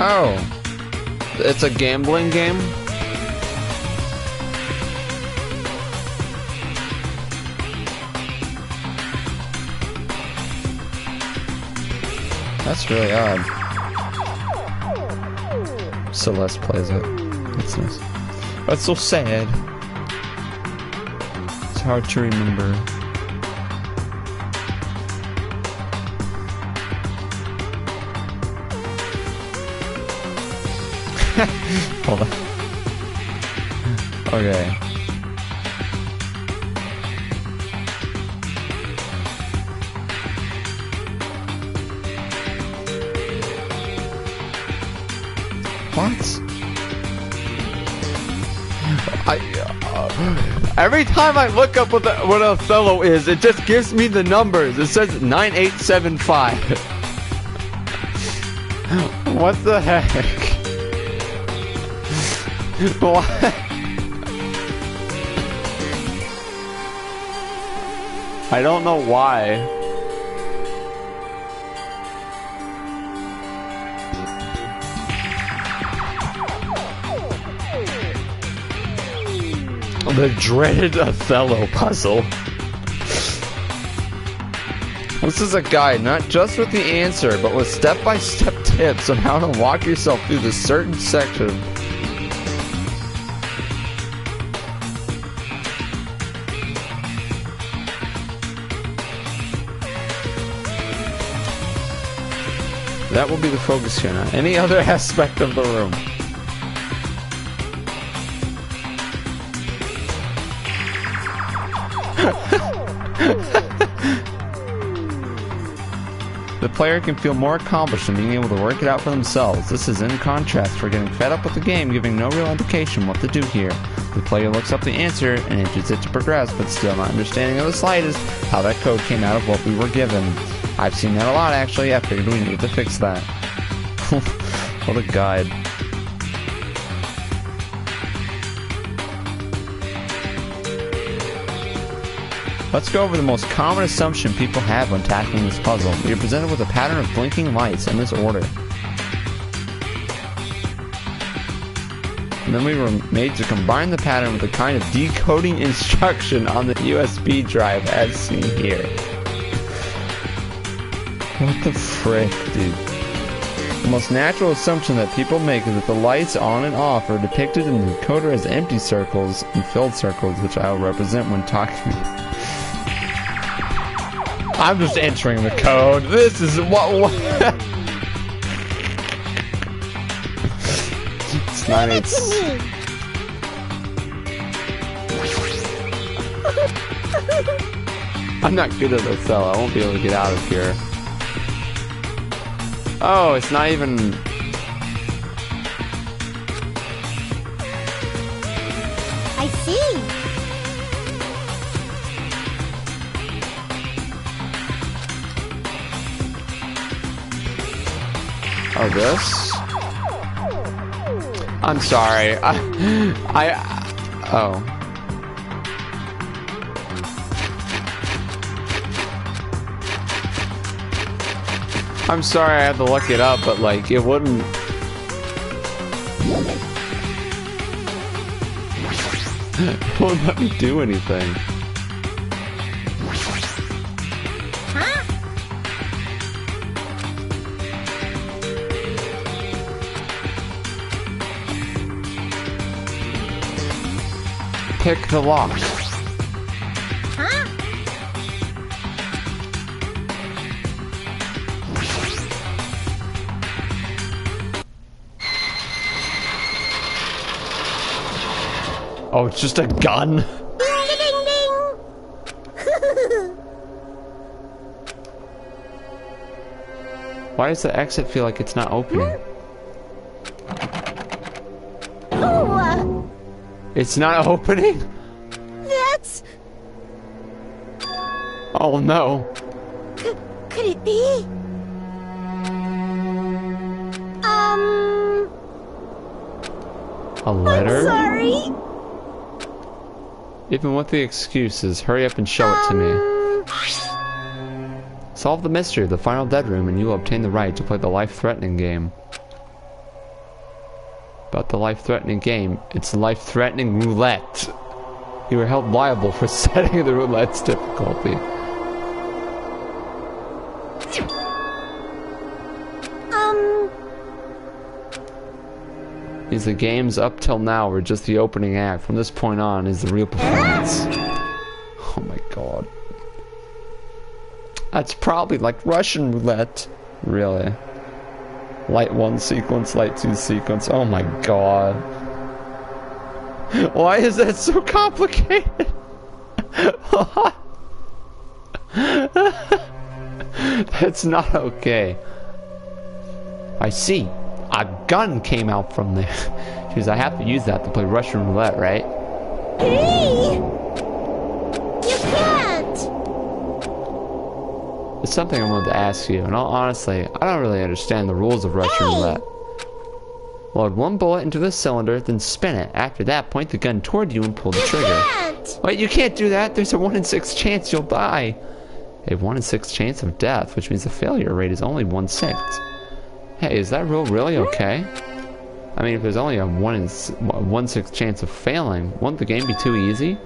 Oh, it's a gambling game? That's really odd. Celeste plays it. That's nice. That's so sad. It's hard to remember. Hold on. Okay. What? Every time I look up what Othello is, it just gives me the numbers. It says 9875. What the heck? What? I don't know why. The dreaded Othello puzzle. This is a guide, not just with the answer, but with step-by-step tips on how to walk yourself through this certain section. That will be the focus here, not any other aspect of the room. The player can feel more accomplished in being able to work it out for themselves. This is in contrast for getting fed up with the game, giving no real indication what to do here. The player looks up the answer and enters it to progress, but still not understanding of the slightest how that code came out of what we were given. I've seen that a lot, actually. I figured we needed to fix that. What a guide. Let's go over the most common assumption people have when tackling this puzzle. We are presented with a pattern of blinking lights in this order. And then we were made to combine the pattern with a kind of decoding instruction on the USB drive as seen here. What the frick, dude? The most natural assumption that people make is that the lights on and off are depicted in the decoder as empty circles and filled circles, which I will represent when talking. I'm just entering the code. This is what it's 9/8. I'm not good at this, cell. I won't be able to get out of here. Oh, it's not even. I see. Oh, this? I'm sorry. Oh. I'm sorry I had to look it up, but like, it wouldn't... It won't let me do anything. Pick the lock. Huh? Oh, it's just a gun? Ding, ding, ding. Why does the exit feel like it's not opening? Oh, It's not opening? that's... Oh no. Could it be? A letter? I'm sorry. Even with the excuses, hurry up and show it to me. Solve the mystery of the final dead room and you will obtain the right to play the life-threatening game. About the life-threatening game, it's life-threatening roulette. You are held liable for setting the roulette's difficulty. These are games up till now were just the opening act. From this point on is the real performance. Oh my god. That's probably like Russian roulette. Really. Light 1 sequence, light 2 sequence. Oh my god. Why is that so complicated? That's not okay. I see. A gun came out from there. Because I have to use that to play Russian roulette, right? Hey! You can't! It's something I wanted to ask you, and honestly, I don't really understand the rules of Russian roulette. Load one bullet into the cylinder, then spin it. After that, point the gun toward you and pull the trigger. Can't! Wait, you can't do that! There's a 1 in 6 chance you'll die! A 1 in 6 chance of death, which means the failure rate is only 1/6. Hey, is that rule really okay? I mean, if there's only a 1 in 1/6 chance of failing, won't the game be too easy?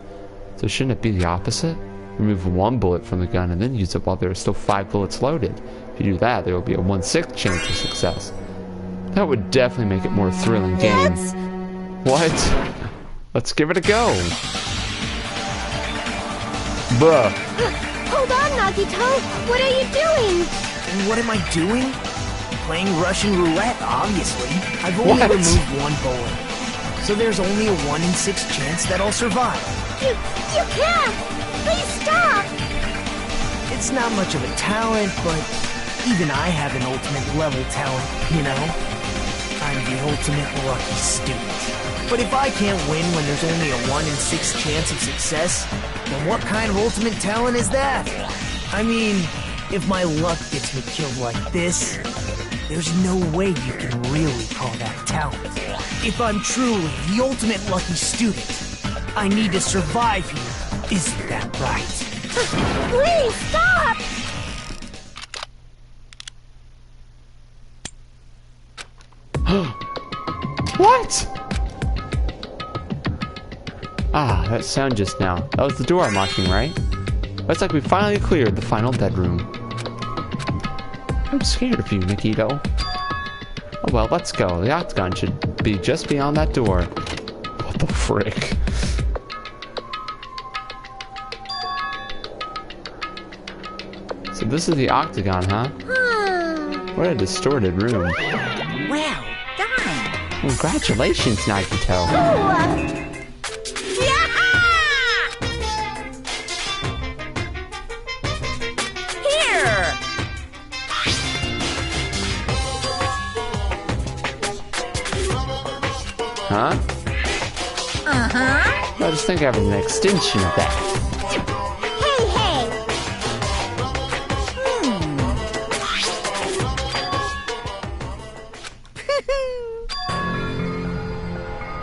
So shouldn't it be the opposite? Remove 1 bullet from the gun and then use it while there are still 5 bullets loaded. If you do that, there will be a 1/6 chance of success. That would definitely make it more thrilling game. That's... What? Let's give it a go. Bruh. Hold on, Nagito! What are you doing? And what am I doing? Playing Russian roulette, obviously. I've only What? removed 1 bullet. So there's only a 1 in 6 chance that I'll survive. You can't! Please stop! It's not much of a talent, but even I have an ultimate level talent, you know? I'm the ultimate lucky student. But if I can't win when there's only a 1 in 6 chance of success, then what kind of ultimate talent is that? I mean, If my luck gets me killed like this, there's no way you can really call that talent. If I'm truly the ultimate lucky student, I need to survive here. Isn't that right? Please stop! What? Ah, that sound just now. That was the door unlocking, right? Looks like we finally cleared the final bedroom. I'm scared of you, Nikito. Oh well, let's go. The octagon should be just beyond that door. What the frick? So this is the octagon, huh? What a distorted room. Well done. Congratulations, Nagito. Here. Huh? Uh-huh. I just think I have an extension of that. Hey, hey!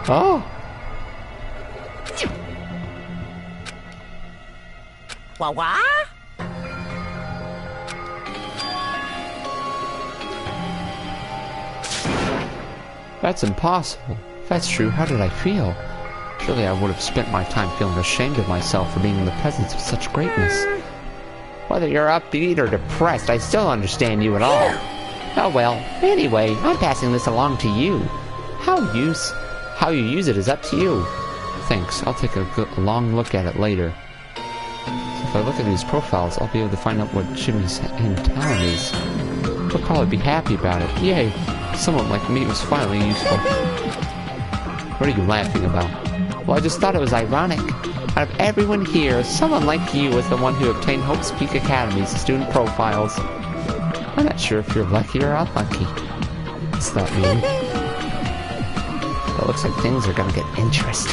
Oh. Wah-wah? That's impossible. If that's true, how did I feel? Surely I would have spent my time feeling ashamed of myself for being in the presence of such greatness. Whether you're upbeat or depressed, I still understand you at all. Oh well, anyway, I'm passing this along to you. How you use it is up to you. Thanks, I'll take a long look at it later. So if I look at these profiles, I'll be able to find out what Jimmy's hidden talent is. He'll probably be happy about it. Yay! Someone like me was finally useful. What are you laughing about? Well, I just thought it was ironic. Out of everyone here, someone like you was the one who obtained Hope's Peak Academy's student profiles. I'm not sure if you're lucky or unlucky. What's that mean? It looks like things are gonna get interesting.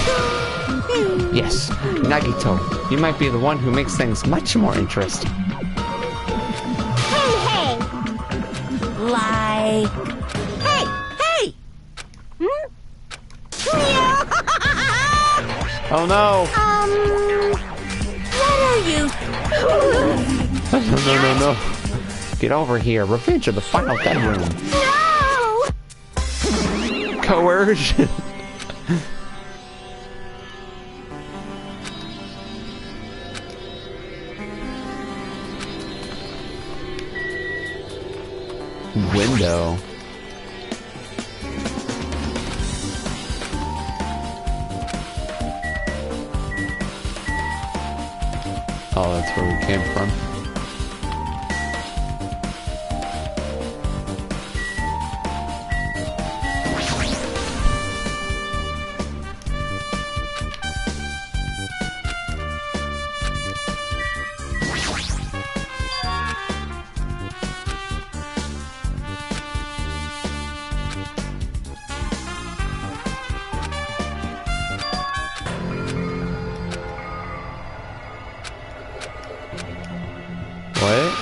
Yes, Nagito, you might be the one who makes things much more interesting. Hey, hey! Like... Hey! Hey! Oh no! What are you? No. Get over here. Revenge of the final bedroom. No! Coercion. Window. Oh, that's where we came from. What?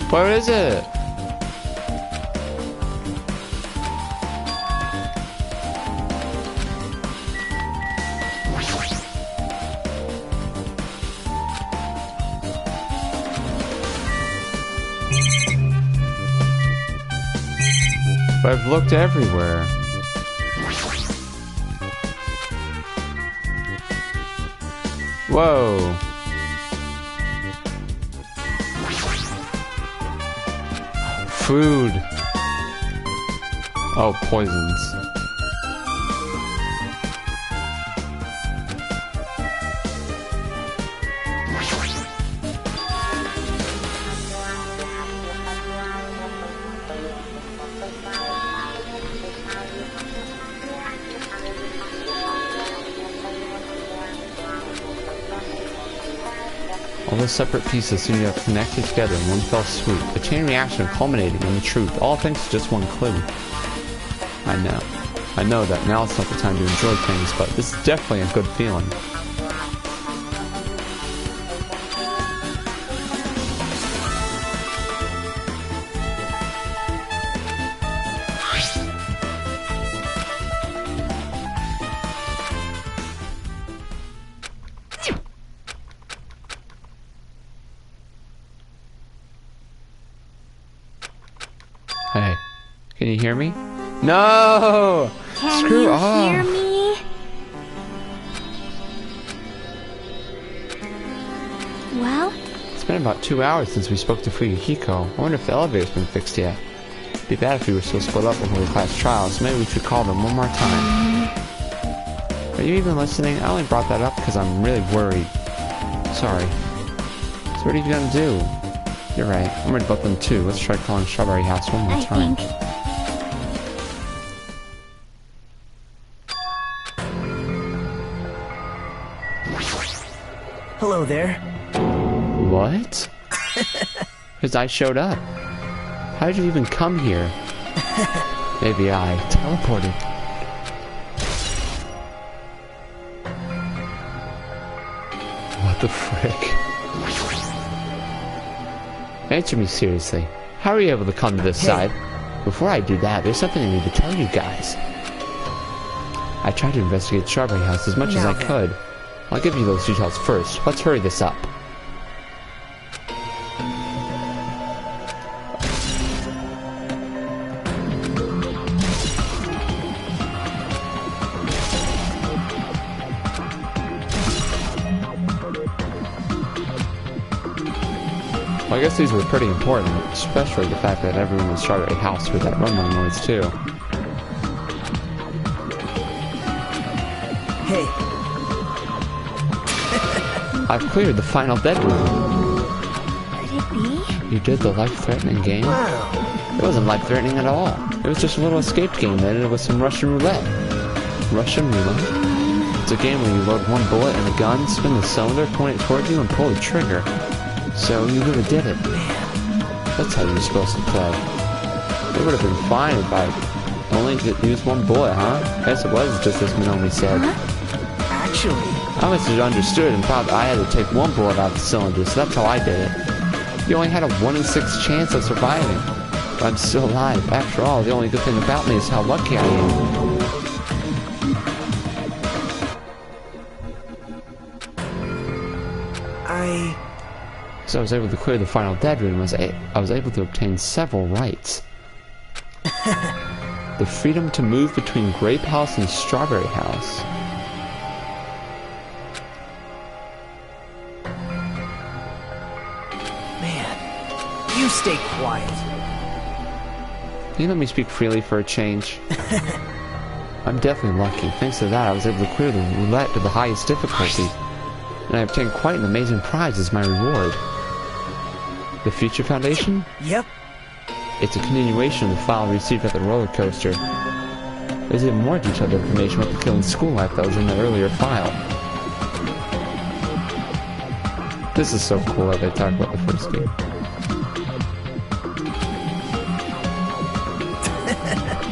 What is it? But I've looked everywhere. Whoa. Food. Oh, poisons. All those separate pieces seem to have connected together in one fell swoop. A chain reaction culminating in the truth, all thanks to just one clue. I know that now it's not the time to enjoy things, but this is definitely a good feeling. Hey, can you hear me? No! Can Screw you off! hear me? Well? It's been about 2 hours since we spoke to Fuyuhiko. I wonder if the elevator's been fixed yet. It'd be bad if we were still split up before the class trials, so maybe we should call them one more time. Are you even listening? I only brought that up because I'm really worried. Sorry. So what are you gonna do? You're right. I'm worried about them too. Let's try calling Strawberry House one more time. Hello there. What? Because I showed up. How did you even come here? Maybe I teleported. What the frick? Answer me seriously. How are you able to come to this side? Before I do that, there's something I need to tell you guys. I tried to investigate Strawberry House as much as I could. I'll give you those details first. Let's hurry this up. Well, I guess these were pretty important, especially the fact that everyone in Strawberry House heard that rumbling noise too. Hey. I've cleared the final dead room. Could it be? You did the life-threatening game? Wow. It wasn't life-threatening at all. It was just a little escape game that ended with some Russian roulette. Russian roulette? It's a game where you load one bullet in a gun, spin the cylinder, point it toward you, and pull the trigger. So you really did it. That's how you're supposed to play. It would have been fine if I only used one bullet, huh? Guess it was just as Minomi said. Actually, I must have understood and thought I had to take one bullet out of the cylinder, so that's how I did it. You only had a 1 in 6 chance of surviving. But I'm still alive. After all, the only good thing about me is how lucky I am. So I was able to clear the final dead room. I was able to obtain several rights. The freedom to move between Grape House and Strawberry House. man, you stay quiet. Can you let me speak freely for a change? I'm definitely lucky. Thanks to that, I was able to clear the roulette to the highest difficulty. And I obtained quite an amazing prize as my reward. The Future Foundation? Yep. It's a continuation of the file received at the roller coaster. There's even more detailed information about the killing school life that was in the earlier file. This is so cool that they talk about the first game.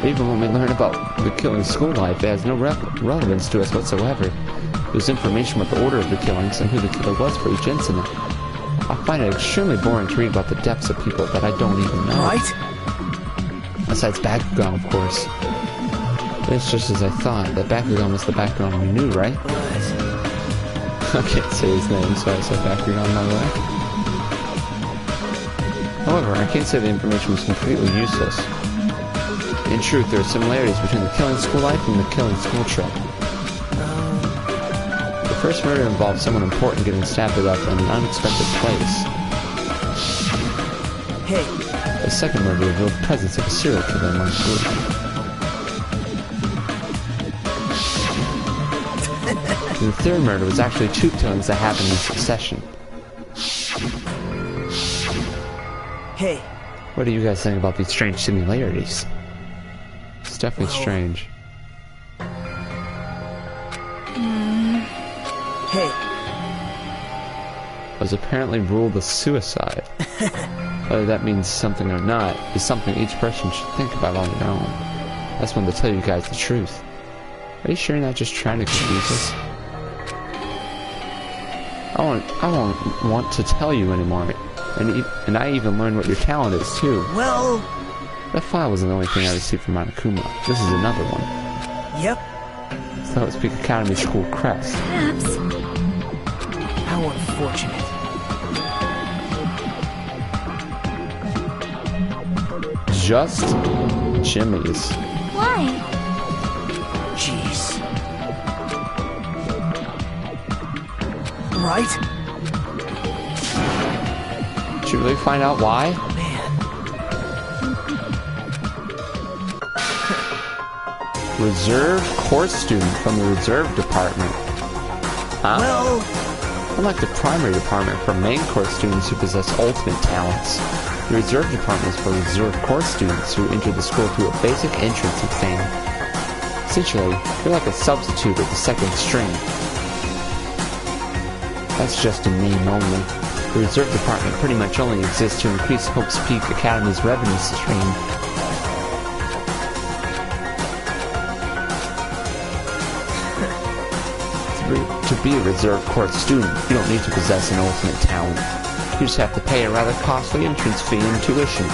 Even when we learn about the killing school life, it has no relevance to us whatsoever. There's information about the order of the killings and who the killer was for each incident. I find it extremely boring to read about the deaths of people that I don't even know. Right? Besides Bakugan, of course. It's just as I thought, that Bakugan was the Bakugan we knew, right? I can't say his name, so I said Bakugan my way. However, I can't say the information was completely useless. In truth, there are similarities between the killing school life and the killing school trip. The first murder involved someone important getting stabbed to death in an unexpected place. Hey. The second murder revealed the presence of a serial killer among the group. And the third murder was actually 2 killings that happened in succession. Hey. What do you guys think about these strange similarities? It's definitely strange. Hey. was apparently ruled a suicide. Whether that means something or not is something each person should think about on their own. I just wanted to tell you guys the truth. Are you sure you're not just trying to confuse us? I won't want to tell you anymore. And I even learned what your talent is too. Well... That file wasn't the only thing I received from Monokuma. This is another one. Yep. South Peak Academy School crest. Perhaps. How unfortunate. Just Jimmy's. Why? Jeez. Right? Did you really find out why? Man. Reserve course student from the reserve department. Huh? Well... Unlike the primary department for main course students who possess ultimate talents, the reserve department is for reserve course students who enter the school through a basic entrance exam. Essentially, you're like a substitute at the second string. That's just in name only. The reserve department pretty much only exists to increase Hope's Peak Academy's revenue stream. To be a reserve course student, you don't need to possess an ultimate talent. You just have to pay a rather costly entrance fee and tuition.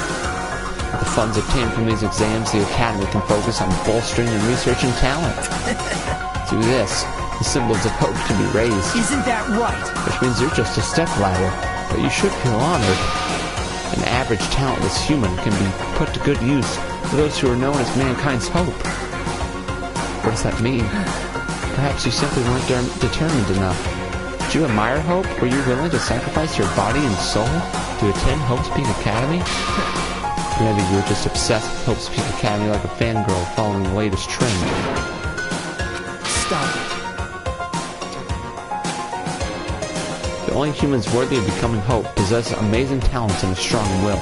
With the funds obtained from these exams, the Academy can focus on bolstering and researching talent. Through this, the symbols of hope can be raised. Isn't that right? Which means you're just a stepladder, but you should feel honored. An average talentless human can be put to good use for those who are known as mankind's hope. What does that mean? Perhaps you simply weren't determined enough. Did you admire Hope? Were you willing to sacrifice your body and soul to attend Hope's Peak Academy? Maybe you were just obsessed with Hope's Peak Academy like a fangirl following the latest trend. Stop it. The only humans worthy of becoming Hope possess amazing talents and a strong will.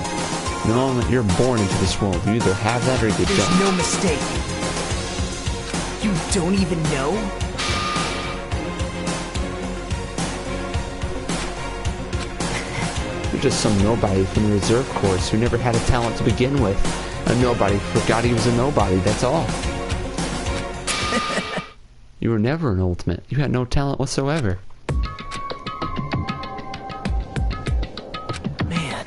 The moment you're born into this world, you either have that or you There's don't. no mistake. You don't even know? You're just some nobody from the reserve course who never had a talent to begin with. A nobody who forgot he was a nobody, that's all. You were never an ultimate. You had no talent whatsoever. Man,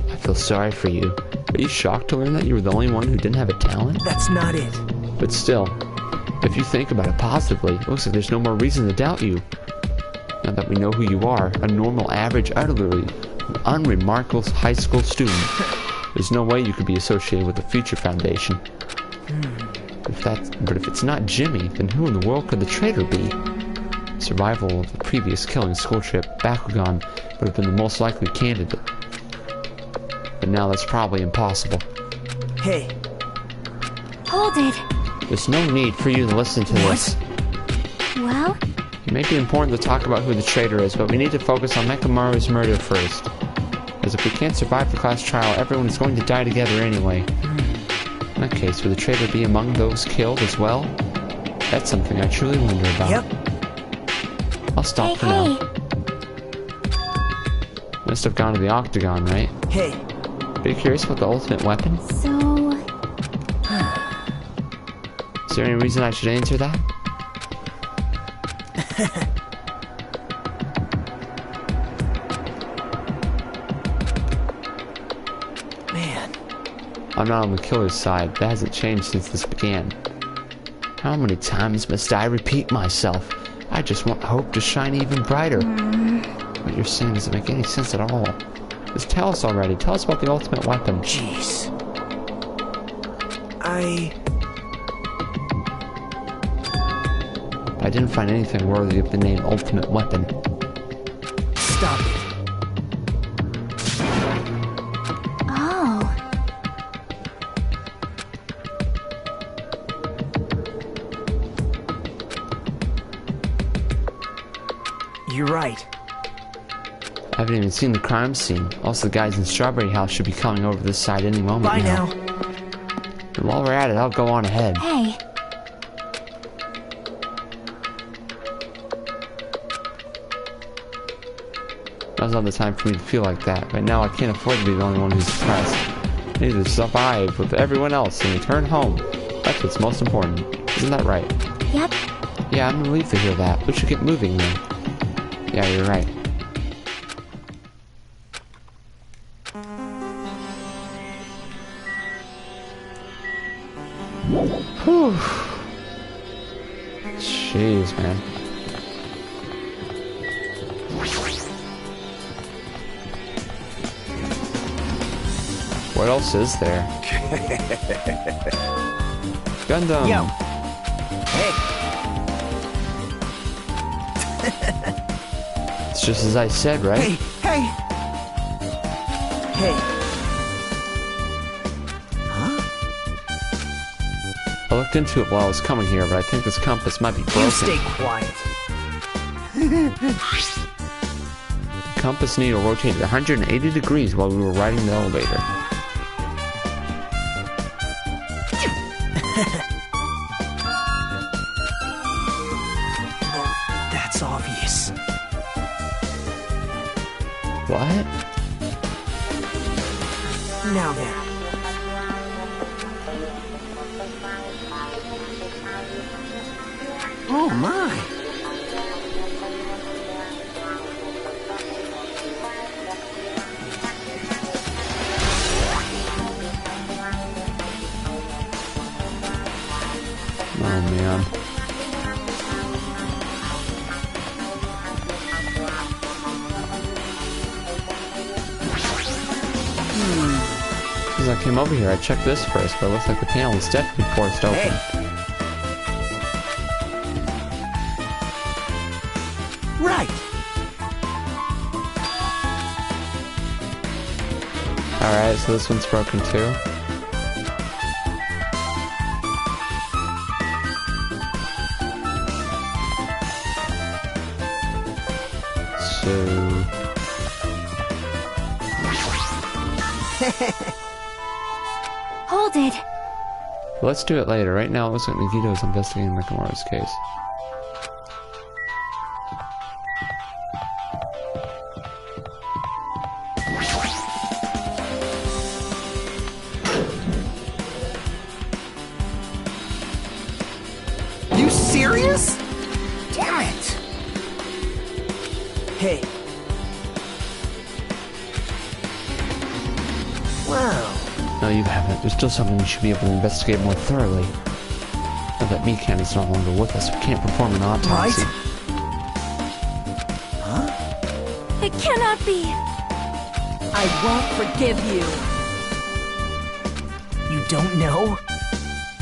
I feel sorry for you. Are you shocked to learn that you were the only one who didn't have a talent? that's not it. But still, if you think about it positively, it looks like there's no more reason to doubt you. Now that we know who you are, a normal, average, utterly unremarkable high school student, there's no way you could be associated with the Future Foundation. But if it's not Jimmy, then who in the world could the traitor be? Survival of the previous killing school trip, Bakugan would have been the most likely candidate. But now that's probably impossible. Hey, Hold it. There's no need for you to listen to this. Well, It may be important to talk about who the traitor is, but we need to focus on Mekamaru's murder first. As if we can't survive the class trial, everyone is going to die together anyway. In that case, would the traitor be among those killed as well? That's something I truly wonder about. yep. I'll stop for now. Must have gone to the Octagon, right? Hey, Are you curious about the ultimate weapon? So, Is there any reason I should answer that? man, I'm not on the killer's side. That hasn't changed since this began. How many times must I repeat myself? I just want hope to shine even brighter. What you're saying doesn't make any sense at all. Just tell us already. Tell us about the ultimate weapon. jeez. I didn't find anything worthy of the name Ultimate Weapon. Stop it. oh, You're right. I haven't even seen the crime scene. Also, the guys in Strawberry House should be coming over this side any moment Bye now. now. And while we're at it, I'll go on ahead. hey. Now's not the time for me to feel like that. Right now, I can't afford to be the only one who's depressed. I need to survive with everyone else and return home. That's what's most important. Isn't that right? Yep. Yeah, I'm relieved to hear that. We should get moving then. Yeah, you're right. Whew. Jeez, man. What else is there? Gundam. Yo. Hey. It's just as I said, right? Hey. Hey. Hey. I looked into it while I was coming here, but I think this compass might be broken. You stay quiet. The compass needle rotated 180 degrees while we were riding the elevator. That's obvious. What? Now then. Oh my. Oh man. As I came over here, I checked this first, but it looks like the panel is definitely forced open. Hey. Right. Alright, so this one's broken too. So... Hold it. let's do it later. Right now, it looks like Nagito is investigating Mekamaru's case. You serious? Damn it. Hey. Wow. No, you haven't. There's still something we should be able to investigate more thoroughly. Now that Mikan is no longer with us, we can't perform an autopsy. Right? It cannot be. I won't forgive you. You don't know?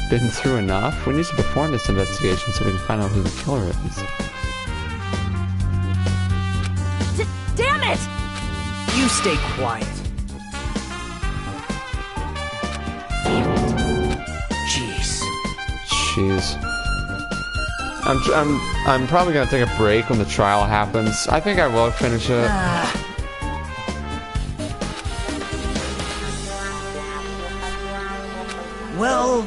Been through enough? We need to perform this investigation so we can find out who the killer is. Damn it! You stay quiet. Jeez. Jeez. I'm probably gonna take a break when the trial happens. I think I will finish it. Well...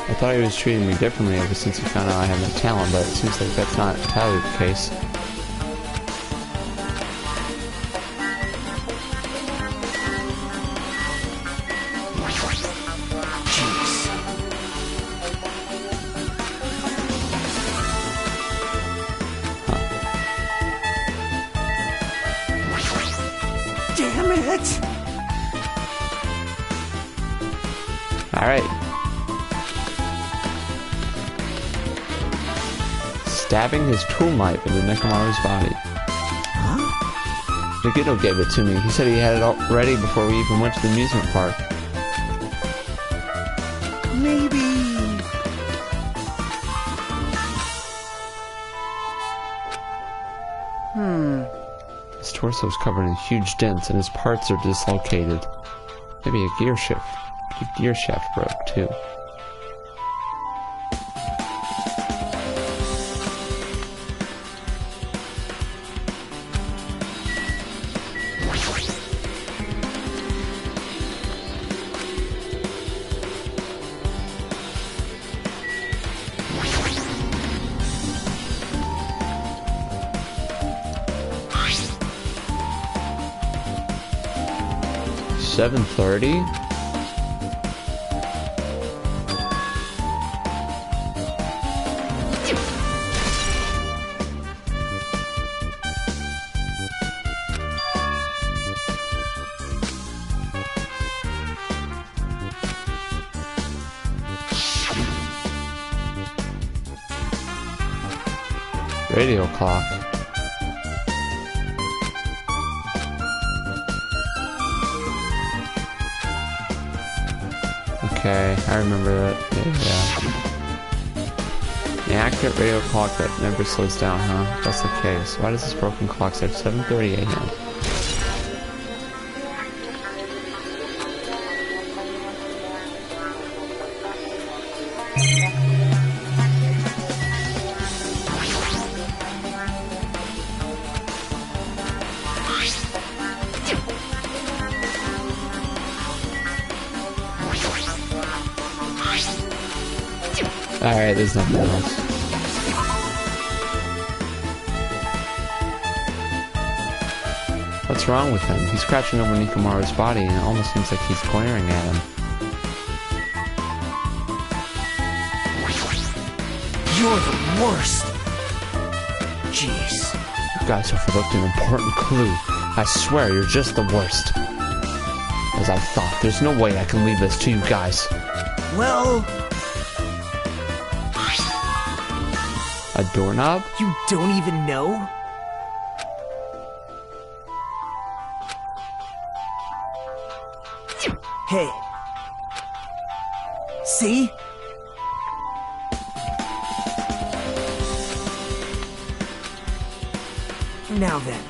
I thought he was treating me differently ever since he found out I had no talent, but it seems like that's not entirely the case. Damn it! Alright. Stabbing his tool knife into Nekamaru's body. Huh? Nagito gave it to me. He said he had it all ready before we even went to the amusement park. Maybe... His torso is covered in huge dents and his parts are dislocated. Maybe a gear shaft broke too. 7:30? Radio clock. Okay, I remember that. Yeah. An accurate radio clock that never slows down, huh? That's the case. Why does this broken clock say 7:30 a.m.? Alright, there's nothing else. What's wrong with him? He's crouching over Nikomaru's body and it almost seems like he's glaring at him. You're the worst. Jeez. You guys overlooked an important clue. I swear you're just the worst. As I thought, there's no way I can leave this to you guys. Well... A doorknob? You don't even know? Hey. See? Now then.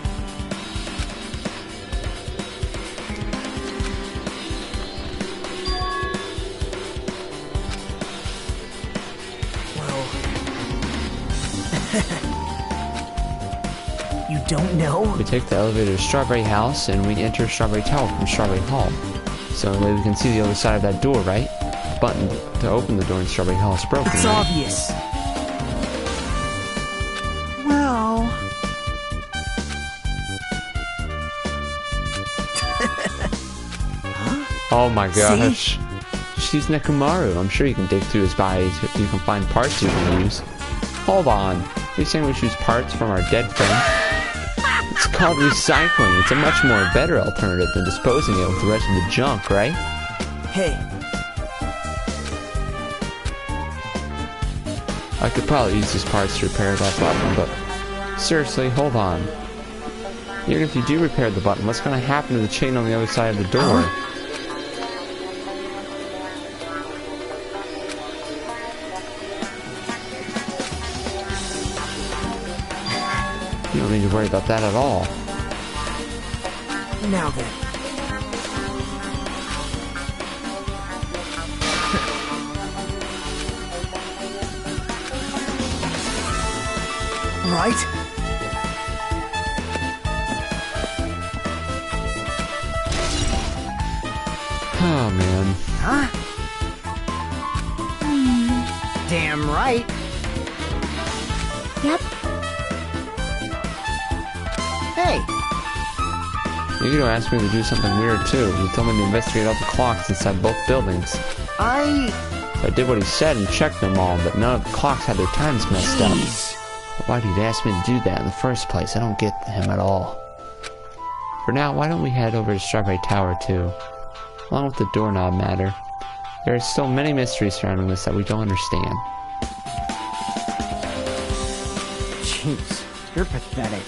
You don't know? We take the elevator to Strawberry House and we enter Strawberry Tower from Strawberry Hall. So that way we can see the other side of that door, right? The button to open the door in Strawberry Hall is broken, It's right? obvious. Well... Oh my gosh. She's Nekomaru. I'm sure you can dig through his body. You can find parts you can use. Hold on. Are you saying we choose parts from our dead friend? It's called recycling. It's a much more better alternative than disposing it with the rest of the junk, right? Hey. I could probably use these parts to repair that button, but... Seriously, hold on. Even if you do repair the button, what's going to happen to the chain on the other side of the door? You don't need to worry about that at all. Now then. Right? Oh, man. Huh? Damn right. Yep. Hey, You're gonna ask me to do something weird too. You told me to investigate all the clocks inside both buildings. I did what he said and checked them all, but none of the clocks had their times messed up. Why'd he ask me to do that in the first place? I don't get him at all. For now, why don't we head over to Strawberry Tower too? Along with the doorknob matter. There are still many mysteries surrounding this that we don't understand. Jeez, you're pathetic.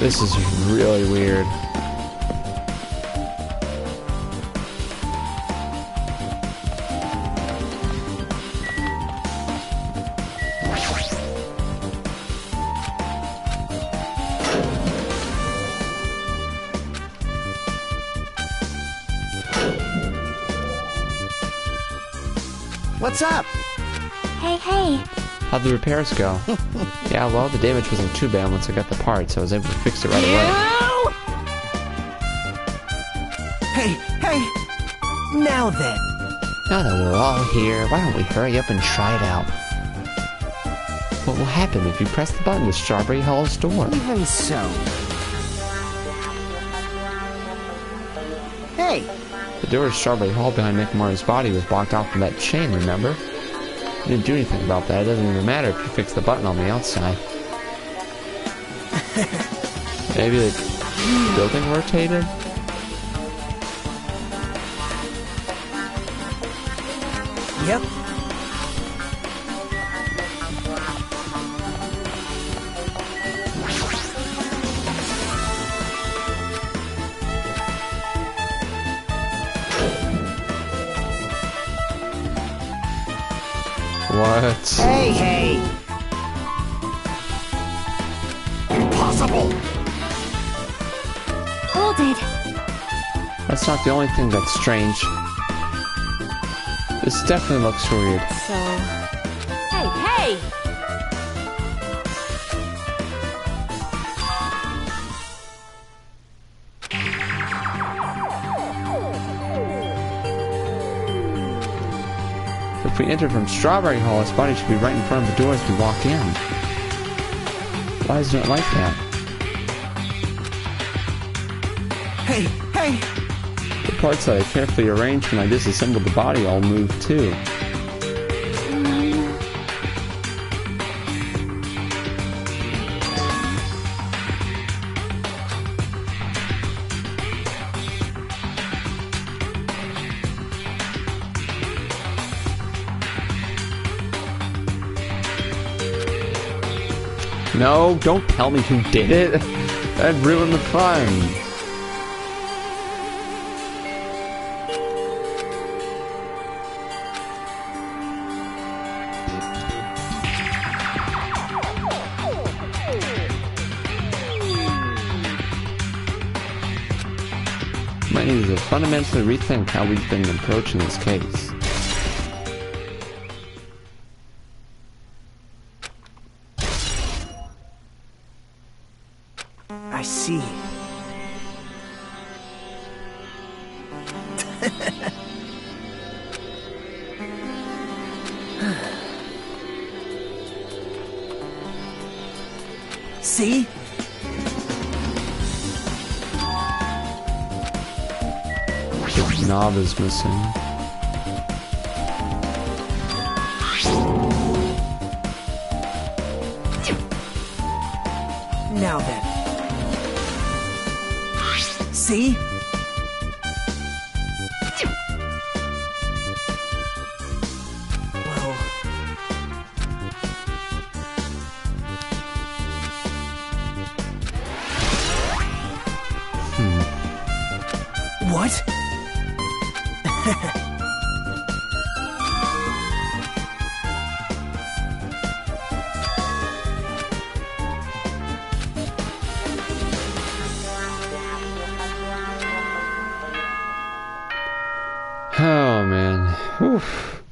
This is really weird. What's up? Hey, hey. How'd the repairs go? Yeah, well, the damage wasn't too bad once I got the parts, so I was able to fix it right away. Hey, hey! Now then. Now that we're all here, why don't we hurry up and try it out? What will happen if you press the button to Strawberry Hall's door? Even so. Hey, The door to Strawberry Hall behind Nekomaru's body was blocked off from that chain, remember? You didn't do anything about that. It doesn't even matter if you fix the button on the outside. Maybe the building rotated? yep. What? Hey! Impossible! Hold it. That's not the only thing that's strange. This definitely looks weird. So... Hey! If we enter from Strawberry Hall, his body should be right in front of the door as we walk in. Why isn't it like that? Hey! The parts that I carefully arranged when I disassembled the body all moved too. No, don't tell me who did it. That'd ruin the fun. Might need to fundamentally rethink how we've been approaching this case. I see. See? The knob is missing. Now then. See? Well... What? Oh man. Oof.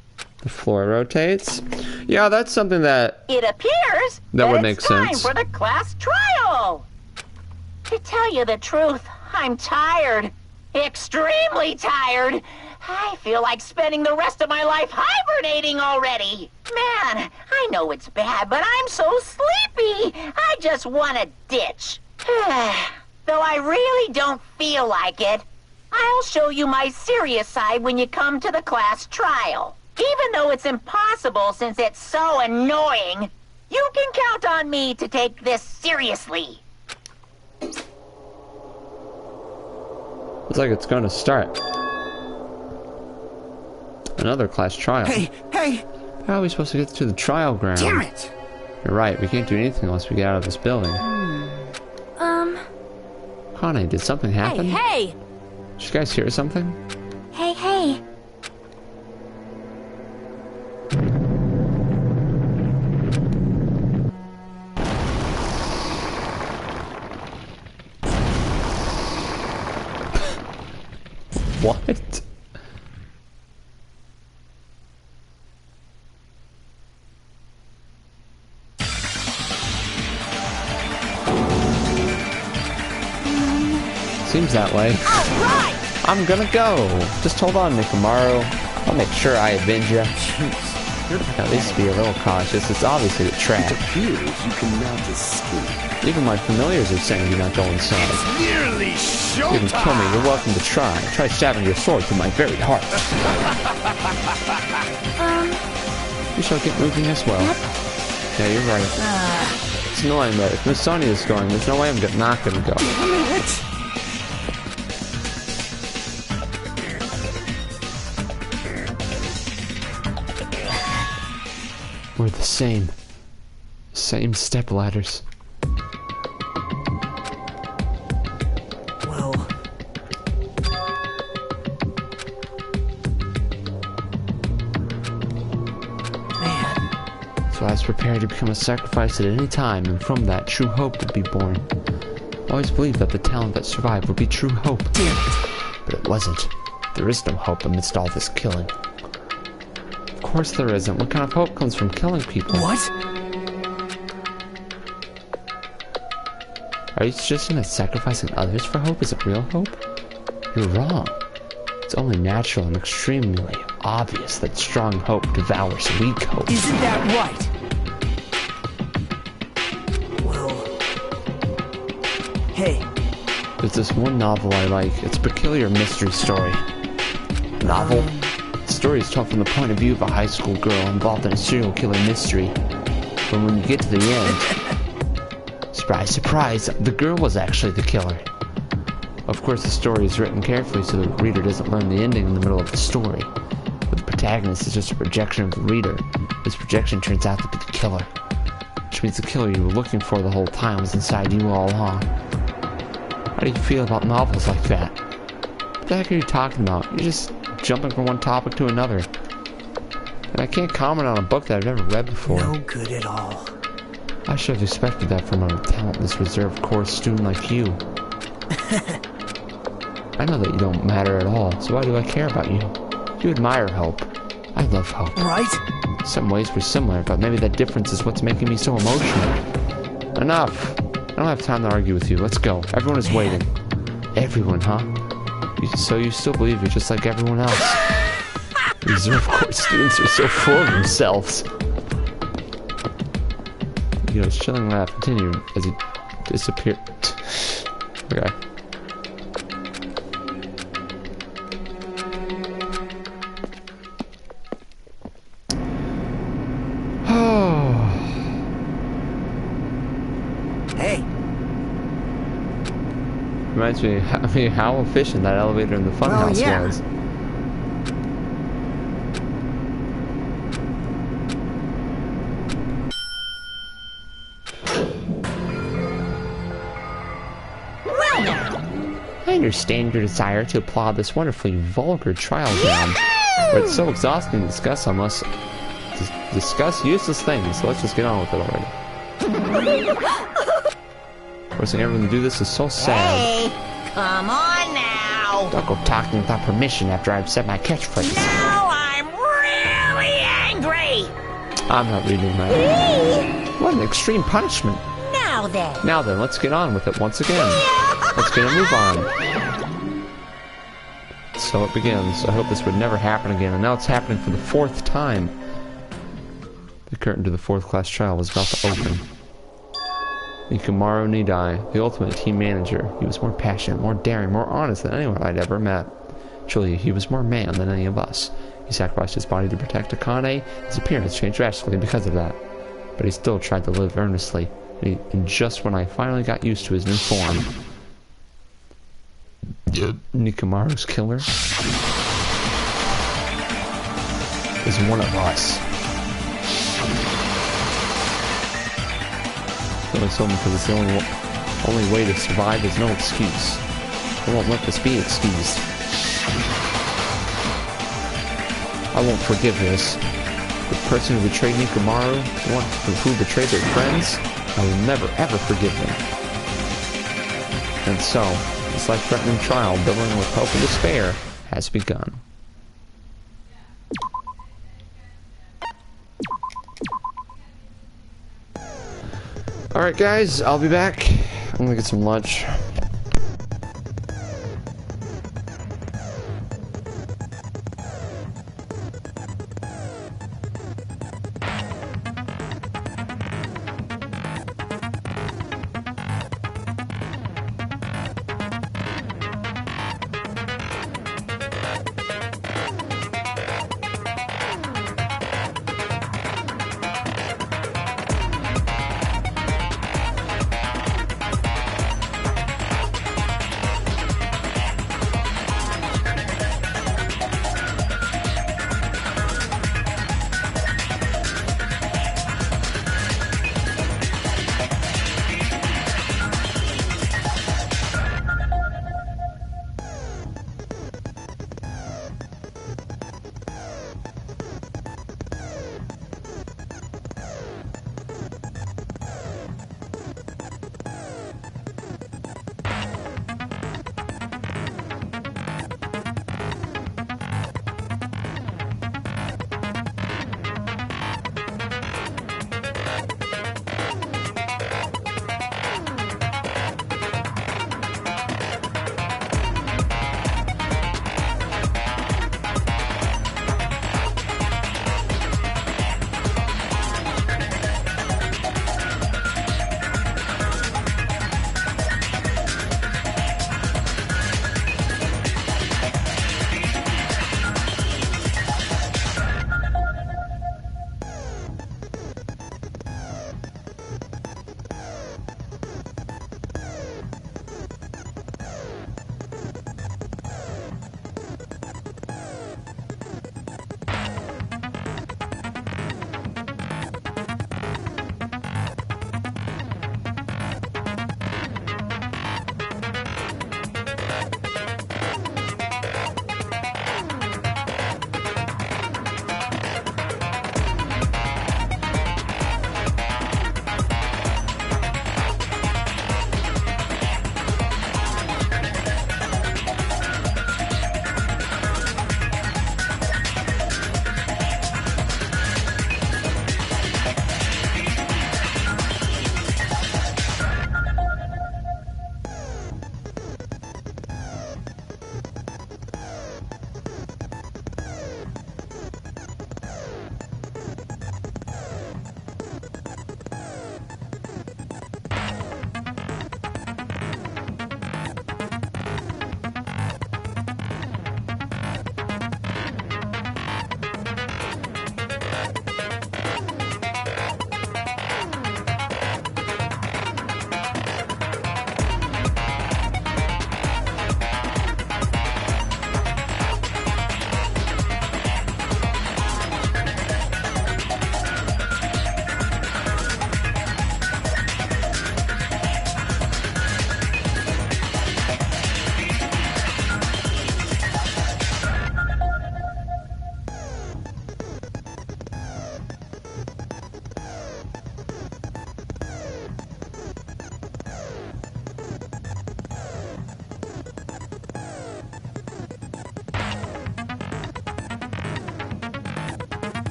The floor rotates. Yeah, that's something that It appears That would it's make time sense. for the class trial. To tell you the truth, I'm tired. Extremely tired. I feel like spending the rest of my life hibernating already. Man, I know it's bad, but I'm so sleepy. I just want to ditch. Though I really don't feel like it. I'll show you my serious side when you come to the class trial. Even though it's impossible since it's so annoying, you can count on me to take this seriously. looks like it's going to start. Another class trial. Hey! How are we supposed to get to the trial ground? Damn it! You're right, we can't do anything unless we get out of this building. Connie, did something happen? Hey! Did you guys hear something? Hey! What? Seems that way. Alright! I'm gonna go. Just hold on, Nekomaru. I'll make sure I avenge you. At least be a little cautious. It's obviously a trap. It appears you cannot escape. Even my familiars are saying do not go inside. Nearly You showtime! can kill me. You're welcome to try. Try stabbing your sword through my very heart. You shall get moving as well. Yeah, you're right. It's annoying, but if Miss Sonia is going, there's no way I'm not gonna go. We're the same. Same step ladders. Well, man. So I was prepared to become a sacrifice at any time, and from that, true hope would be born. I always believed that the talent that survived would be true hope. Damn it. But it wasn't. There is no hope amidst all this killing. Of course there isn't. What kind of hope comes from killing people? What? Are you suggesting that sacrificing others for hope isn't real hope? You're wrong. It's only natural and extremely obvious that strong hope devours weak hope. Isn't that right? Well... Hey, There's this one novel I like. It's a peculiar mystery story. Novel? The story is told from the point of view of a high school girl involved in a serial killer mystery. But when you get to the end... surprise, surprise, the girl was actually the killer. Of course, the story is written carefully so the reader doesn't learn the ending in the middle of the story. But the protagonist is just a projection of the reader. This projection turns out to be the killer. Which means the killer you were looking for the whole time was inside you all along. How do you feel about novels like that? What the heck are you talking about? You're just jumping from one topic to another. And I can't comment on a book that I've never read before. no good at all. I should have expected that from a talentless reserved course student like you. I know that you don't matter at all, so why do I care about you? You admire hope. I love hope. Right? Some ways we're similar, but maybe that difference is what's making me so emotional. Enough! I don't have time to argue with you. Let's go. Everyone is waiting. Everyone, huh? So you still believe you're just like everyone else? Reserve course students are so full of themselves. You know, his chilling laugh continued as he disappeared. Okay. Hey, Reminds me, how efficient that elevator in the funhouse yeah. was. I understand your desire to applaud this wonderfully vulgar trial ground, but it's so exhausting to discuss discuss useless things, so let's just get on with it already. Forcing everyone to do this is so sad. Hey, come on now. Don't go talking without permission after I've said my catchphrase. Now I'm really angry. I'm not reading that. What an extreme punishment. Now then. Now then, let's get on with it once again. Let's get a move on. So it begins. I hope this would never happen again, and now it's happening for the 4th time. The curtain to the 4th class trial was about to open. Ikamaru Nidai, the ultimate team manager. He was more passionate, more daring, more honest than anyone I'd ever met. Truly, he was more man than any of us. He sacrificed his body to protect Akane. His appearance changed drastically because of that. But he still tried to live earnestly. And just when I finally got used to his new form, Nikamaru's killer is one of us. So it's only because it's the only way to survive. There's no excuse. I won't let this be excused. I won't forgive this. The person who betrayed Nikamaru, the one who betrayed their friends, I will never ever forgive them. And so, this life-threatening trial, billowing with hope and despair, has begun. Alright guys, I'll be back. I'm gonna get some lunch.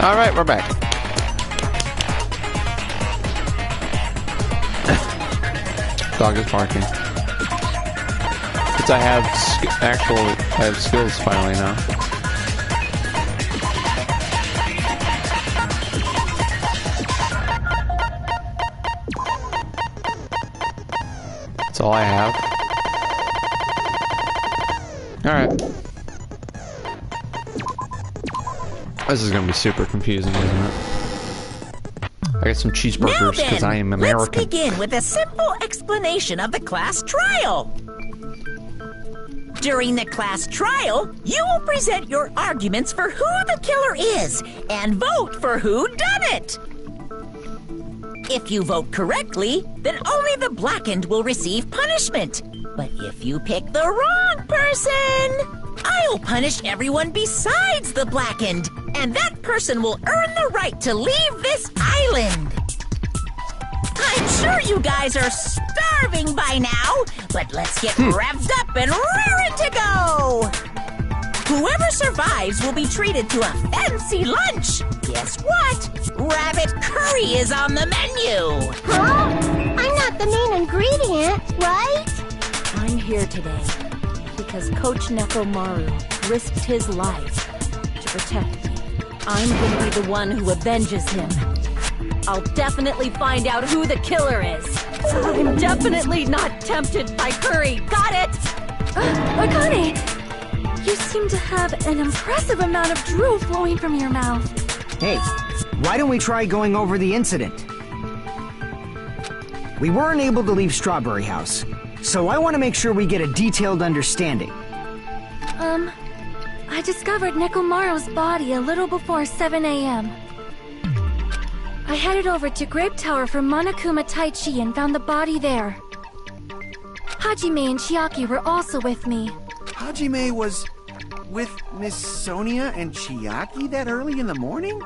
Alright, we're back. Dog is barking. Because I have skills finally now. That's all I have. Alright. This is gonna be super confusing, isn't it? I got some cheeseburgers because I am American. Let's begin with a simple explanation of the class trial. During the class trial, you will present your arguments for who the killer is and vote for who done it. If you vote correctly, then only the blackened will receive punishment. But if you pick the wrong person, I'll punish everyone besides the blackened, and that person will earn the right to leave this island. I'm sure you guys are starving by now, but let's get revved up and raring to go. Whoever survives will be treated to a fancy lunch. Guess what? Rabbit curry is on the menu. Huh? I'm not the main ingredient, right? I'm here today because Coach Nekomaru risked his life to protect me. I'm gonna be the one who avenges him. I'll definitely find out who the killer is. I'm definitely not tempted by curry. Got it? Akane! You seem to have an impressive amount of drool flowing from your mouth. Hey, why don't we try going over the incident? We weren't able to leave Strawberry House, so I want to make sure we get a detailed understanding. I discovered Nekomaru's body a little before 7 a.m. I headed over to Grape Tower for Monokuma Taichi and found the body there. Hajime and Chiaki were also with me. Hajime was with Miss Sonia and Chiaki that early in the morning?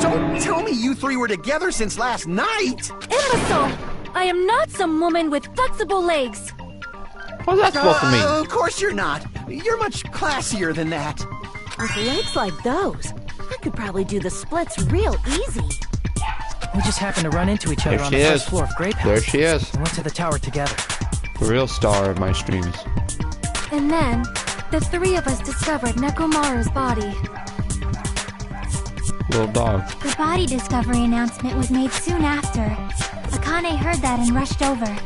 Don't tell me you three were together since last night! Imbecile! I am not some woman with flexible legs. What's that supposed to mean? Of course you're not. You're much classier than that. With legs like those, I could probably do the splits real easy. We just happened to run into each other There on she the is. first floor of Grape House. There she is. We went to the tower together. The real star of my streams. And then, the three of us discovered Nekomaru's body. Little dog. The body discovery announcement was made soon after. Akane heard that and rushed over.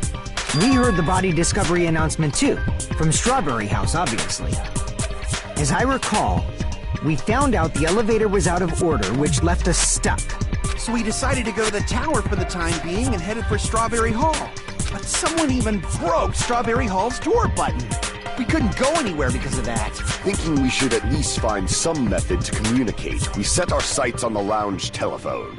We heard the body discovery announcement too, from Strawberry House, obviously. As I recall, we found out the elevator was out of order, which left us stuck. So we decided to go to the tower for the time being and headed for Strawberry Hall. But someone even broke Strawberry Hall's door button. We couldn't go anywhere because of that. Thinking we should at least find some method to communicate, we set our sights on the lounge telephone.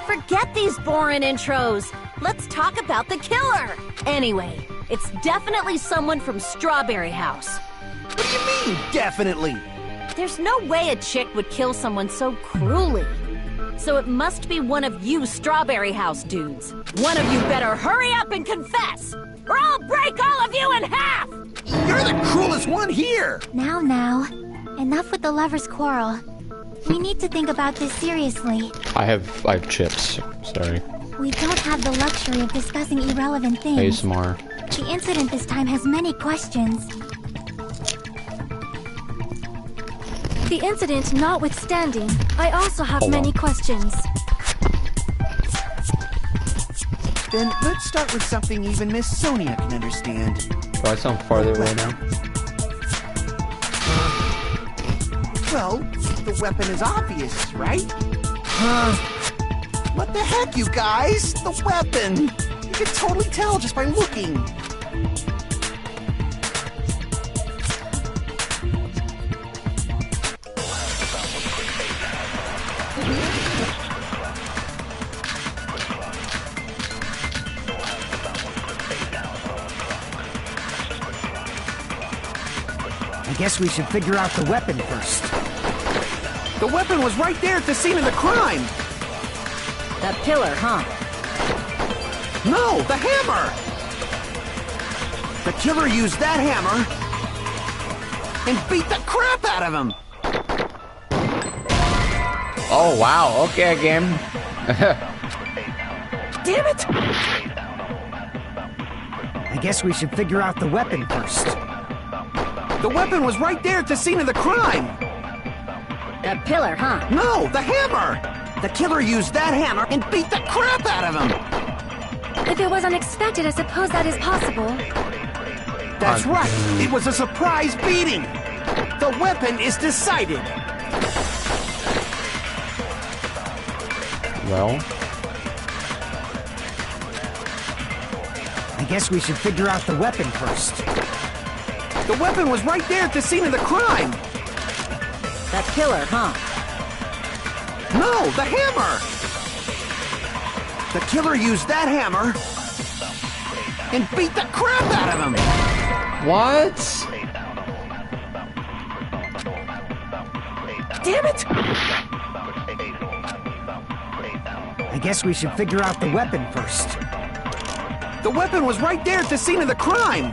Forget these boring intros. Let's talk about the killer. Anyway, it's definitely someone from Strawberry House. What do you mean, definitely? There's no way a chick would kill someone so cruelly. So it must be one of you Strawberry House dudes. One of you better hurry up and confess, or I'll break all of you in half! You're the cruelest one here! Now. Enough with the lovers' quarrel. We need to think about this seriously. I have chips. Sorry. We don't have the luxury of discussing irrelevant things. ASMR. The incident this time has many questions. The incident notwithstanding, I also have Hold many on. questions. Then let's start with something even Miss Sonia can understand. Do I sound farther away now? Well, the weapon is obvious, right? What the heck, you guys? The weapon! You can totally tell just by looking. I guess we should figure out the weapon first. The weapon was right there at the scene of the crime! The pillar, huh? No, the hammer! The killer used that hammer and beat the crap out of him! Oh wow. Okay, game. Damn it! I guess we should figure out the weapon first. The weapon was right there at the scene of the crime. That pillar, huh? No, the hammer! The killer used that hammer and beat the crap out of him! If it was unexpected, I suppose that is possible. That's right. It was a surprise beating. The weapon is decided. Well, I guess we should figure out the weapon first. The weapon was right there at the scene of the crime. That pillar, huh? No, the hammer! The killer used that hammer and beat the crap out of him. what? Damn it! I guess we should figure out the weapon first. The weapon was right there at the scene of the crime.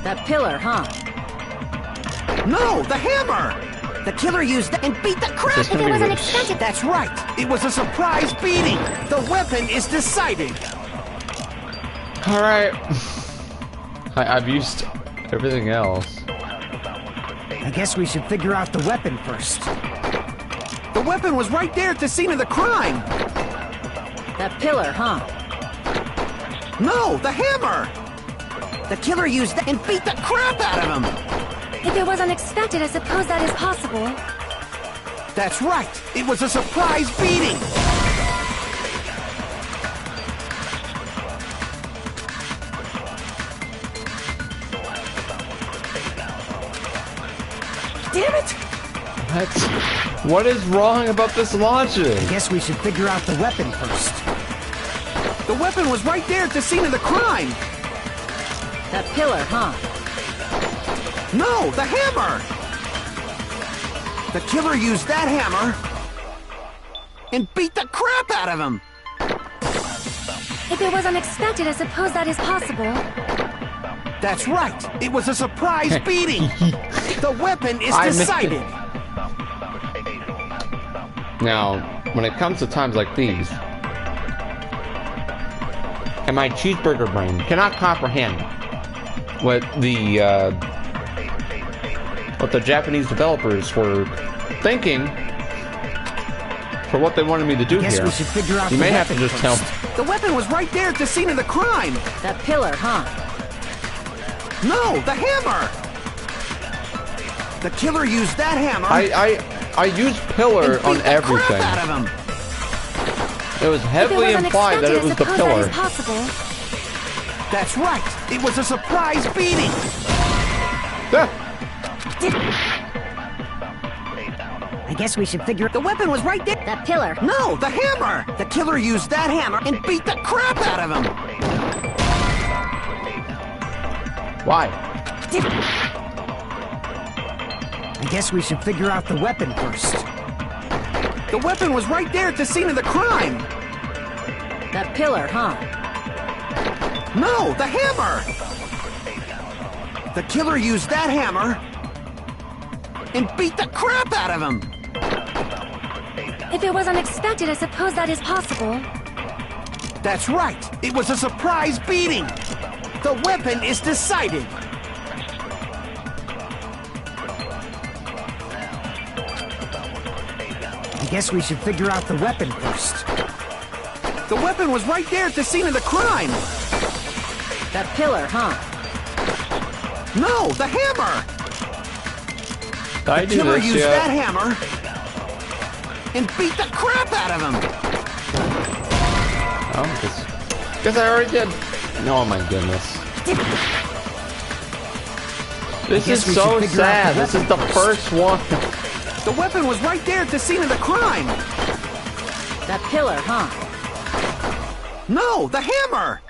That pillar, huh? No, the hammer! The killer used that and beat the crap This is out of gonna him. be unexpected. That's right. It was a surprise beating. The weapon is decided. All right. I've used everything else. I guess we should figure out the weapon first. The weapon was right there at the scene of the crime. That pillar, huh? No, the hammer! The killer used that and beat the crap out of him. If it was unexpected, I suppose that is possible. That's right. It was a surprise beating. Damn it! What is wrong about this logic? I guess we should figure out the weapon first. The weapon was right there at the scene of the crime. That pillar, huh? No, the hammer! The killer used that hammer and beat the crap out of him. If it was unexpected, I suppose that is possible. That's right. It was a surprise beating. The weapon is decided. Now, when it comes to times like these, and my cheeseburger brain cannot comprehend what the Japanese developers were thinking for what they wanted me to do Guess here. we should figure out You the may have to weapon just first. tell. The weapon was right there at the scene of the crime. That pillar, huh? No, the hammer. The killer used that hammer. I used pillar and on beat the everything. crap out of him. It was If it heavily was implied that it was the unexpected, I suppose that pillar. is possible. That's right. It was a surprise beating. I guess we should figure. The weapon was right there. That pillar. No, the hammer. The killer used that hammer and beat the crap out of him. Why? I guess we should figure out the weapon first. The weapon was right there at the scene of the crime. That pillar, huh? No, the hammer! The killer used that hammer and beat the crap out of him. If it was unexpected, I suppose that is possible. That's right. It was a surprise beating. The weapon is decided. I guess we should figure out the weapon first. The weapon was right there at the scene of the crime. That pillar, huh? No, the hammer! I The do killer this used yet? that hammer and beat the crap out of him. Oh, guess I already did. Oh my goodness. This guess is we so should figure out sad. the This is the weapon first one. The weapon was right there at the scene of the crime. That pillar, huh? No, the hammer!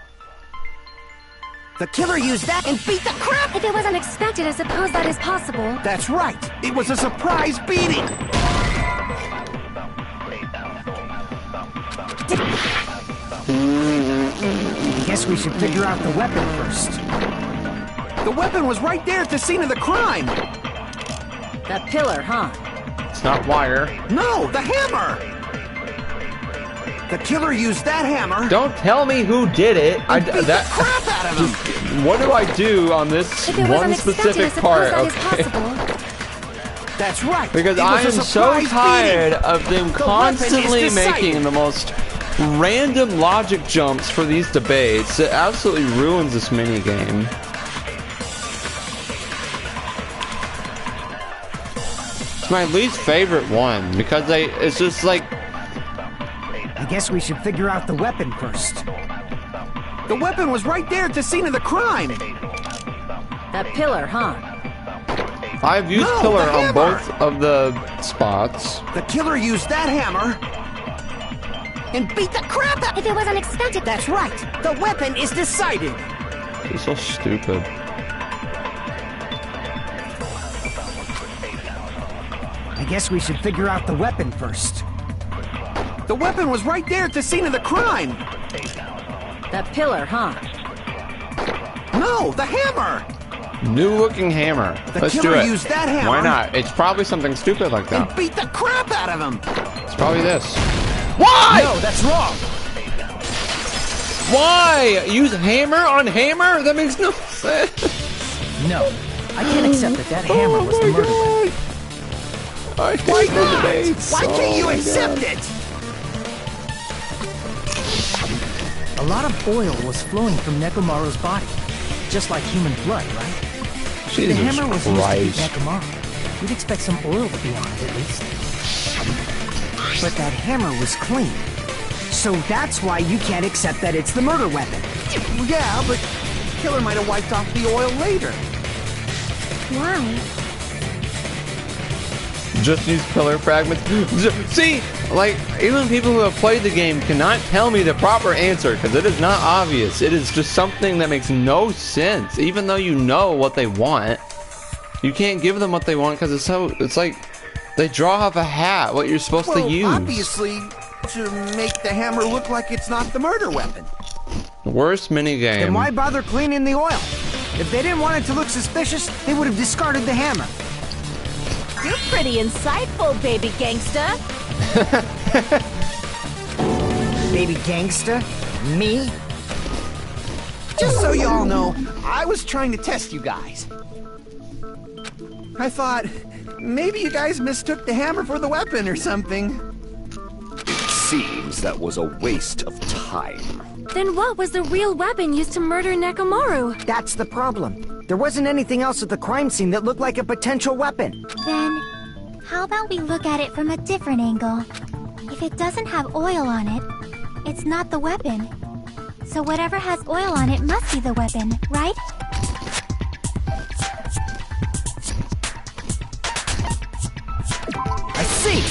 The killer used that and beat the crap. If it was unexpected, I suppose that is possible. That's right. It was a surprise beating. I guess we should figure out the weapon first. The weapon was right there at the scene of the crime. That pillar, huh? It's not wire. No, the hammer! The killer used that hammer. Don't tell me who did it. Beat the crap out of him. What do I do on this one specific part? Okay. That's right. Because I am so tired of them constantly making the most random logic jumps for these debates. It absolutely ruins this minigame. It's my least favorite one because it's just like. I guess we should figure out the weapon first. The weapon was right there at the scene of the crime. That pillar, huh? I've used pillar on both of the spots. The killer used that hammer and beat the crap out. If it was unexpected. That's right. The weapon is decided. It's so stupid. I guess we should figure out the weapon first. The weapon was right there at the scene of the crime. That pillar, huh? No, the hammer. New looking hammer. Let's do it. Used that hammer. Why not? It's probably something stupid like that. And beat the crap out of him. It's probably this. Why? No, that's wrong. Why? Use hammer on hammer? That makes no sense. No, I can't accept that hammer was the murder weapon. Why not? Why can't you accept it? A lot of oil was flowing from Nekomaru's body, just like human blood, right? Jesus the hammer was used to beat Christ. Nekomaru. You'd expect some oil to be on it at least. But that hammer was clean. So that's why you can't accept that it's the murder weapon. Yeah, but the killer might have wiped off the oil later. Why? Just use pillar fragments. See, like, even people who have played the game cannot tell me the proper answer because it is not obvious. It is just something that makes no sense. Even though you know what they want, you can't give them what they want because it's like they draw off a hat what you're supposed to use. Obviously, to make the hammer look like it's not the murder weapon. Worst minigame. Then why bother cleaning the oil? If they didn't want it to look suspicious, they would have discarded the hammer. You're pretty insightful, baby gangsta. Baby gangsta? Me? Just so you all know, I was trying to test you guys. I thought, maybe you guys mistook the hammer for the weapon or something. It seems that was a waste of time. Then what was the real weapon used to murder Nekomaru? That's the problem. There wasn't anything else at the crime scene that looked like a potential weapon. Then, how about we look at it from a different angle? If it doesn't have oil on it, it's not the weapon. So whatever has oil on it must be the weapon, right? I see!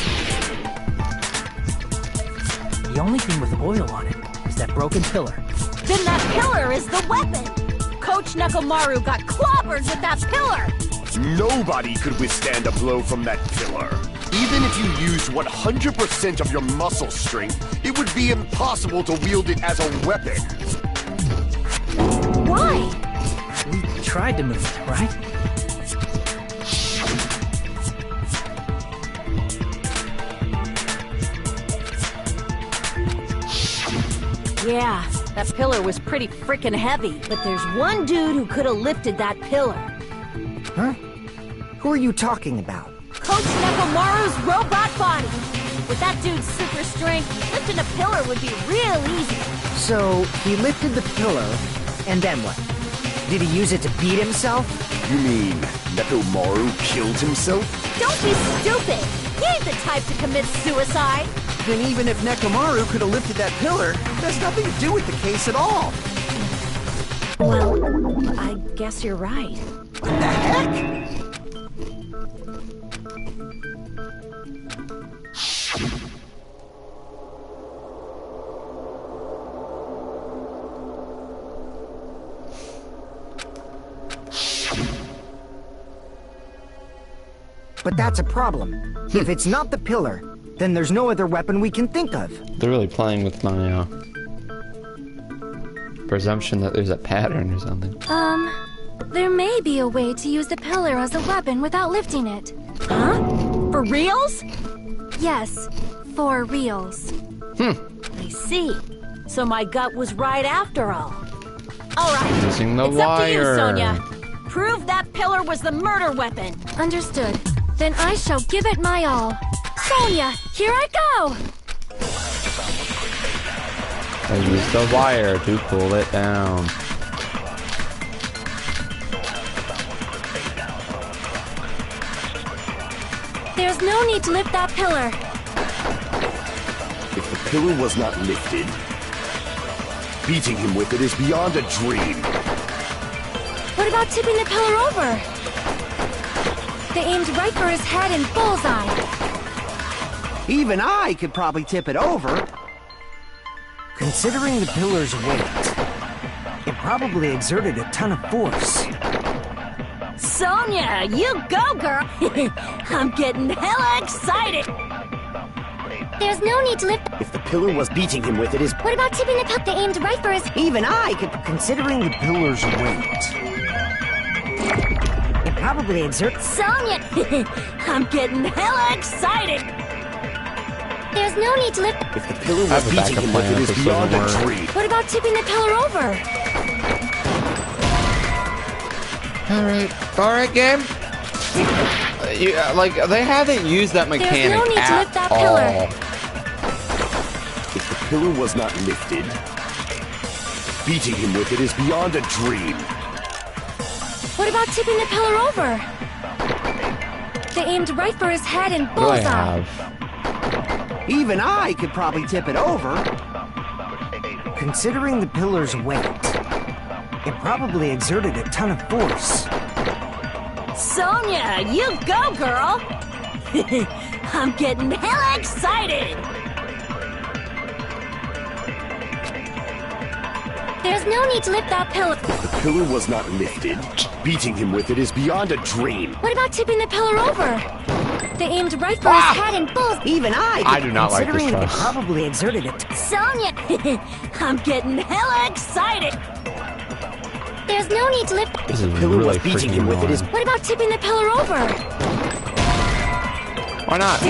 The only thing with oil on it is that broken pillar. Then that pillar is the weapon! Coach Nekomaru got clobbered with that pillar! Nobody could withstand a blow from that pillar. Even if you used 100% of your muscle strength, it would be impossible to wield it as a weapon. Why? We tried to move it, right? Yeah, that pillar was pretty frickin' heavy, but there's one dude who could have lifted that pillar. Huh? Who are you talking about? Coach Nekomaru's robot body! With that dude's super strength, lifting a pillar would be real easy. So, he lifted the pillar, and then what? Did he use it to beat himself? You mean Nekomaru killed himself? Don't be stupid! He ain't the type to commit suicide! Then even if Nekomaru could have lifted that pillar, that's nothing to do with the case at all. Well, I guess you're right. What the heck? But that's a problem. If it's not the pillar, then there's no other weapon we can think of. They're really playing with my presumption that there's a pattern or something. There may be a way to use the pillar as a weapon without lifting it. Huh? For reals? Yes, for reals. I see. So my gut was right after all. All right. Using the It's wire. up to you, Sonia. Prove that pillar was the murder weapon. Understood. Then I shall give it my all. Sonia, here I go! I used the wire to pull it down. There's no need to lift that pillar. If the pillar was not lifted, beating him with it is beyond a dream. What about tipping the pillar over? They aimed right for his head and bullseye. Even I could probably tip it over. Considering the pillar's weight, it probably exerted a ton of force. Sonia, you go, girl. I'm getting hella excited. There's no need to lift. If the pillar was beating him with it is... What about tipping the pillar? They aimed right for his. Even I could, considering the pillar's weight, it probably exerts. Sonia, I'm getting hella excited. There's no need to lift. If the pillar I have was a beating backup him with plan it if is this beyond a doesn't work. dream. What about tipping the pillar over? Alright, game. They haven't used that mechanic There's no need to at lift that all. pillar. If the pillar was not lifted, beating him with it is beyond a dream. What about tipping the pillar over? They aimed right for his head and What do I bullseye. have? Even I could probably tip it over. Considering the pillar's weight, it probably exerted a ton of force. Sonia, you go, girl. I'm getting hella excited. There's no need to lift that pillar. If the pillar was not lifted, beating him with it is beyond a dream. What about tipping the pillar over? They aimed right for his head and bullseye. Even I do not like this considering it truss. probably exerted it. Sonia, I'm getting hella excited. There's no need to lift. This is Pillar really was beating him with it is... What about tipping the pillar over? Why not?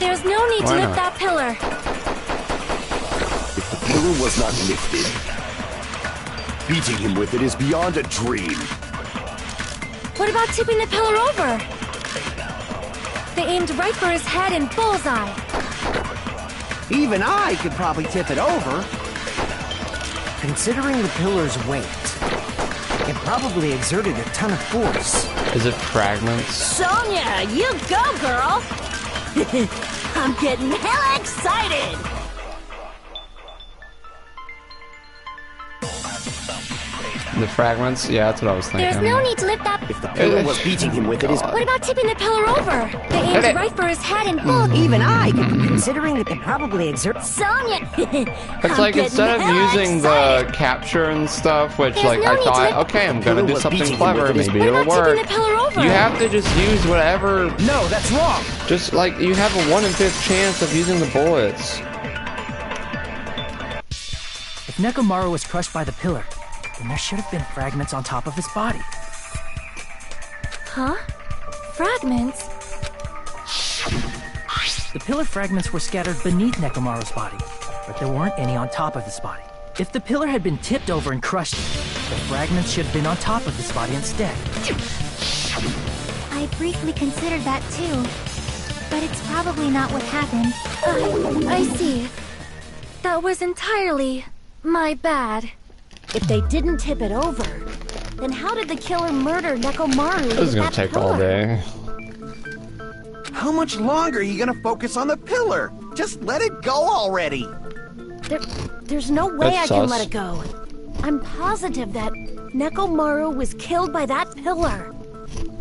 There's no need to Why lift not? that pillar. If the pillar was not lifted, beating him with it is beyond a dream. What about tipping the pillar over? They aimed right for his head and bullseye. Even I could probably tip it over. Considering the pillar's weight, it probably exerted a ton of force. Is it fragments? Sonia, you go, girl. I'm getting hella excited. The fragments? Yeah, that's what I was thinking. There's no need to lift that. If the pillar was beating him with it is... What about tipping the pillar over? They aimed it. right for his head and bullseye. Even I could, considering it probably exerts. Sonia, It's like instead of using the capture and stuff, which There's like no I need to thought, lift- okay, I'm gonna do was something beating him clever, with it. maybe What it'll about tipping work. the pillar over? You have to just use whatever. No, that's wrong. Just like you have a 1 in 5 chance of using the bullets. If Nekomaru was crushed by the pillar, then there should have been fragments on top of his body. Huh? Fragments? The pillar fragments were scattered beneath Nekomaru's body, but there weren't any on top of his body. If the pillar had been tipped over and crushed, the fragments should have been on top of his body instead. I briefly considered that too, but it's probably not what happened. I see. That was entirely my bad. if they didn't tip it over, then how did the killer murder Nekomaru This is with gonna that take pillar? all day. How much longer are you gonna focus on the pillar? Just let it go already. There's no way That's I can sus. let it go. I'm positive that Nekomaru was killed by that pillar.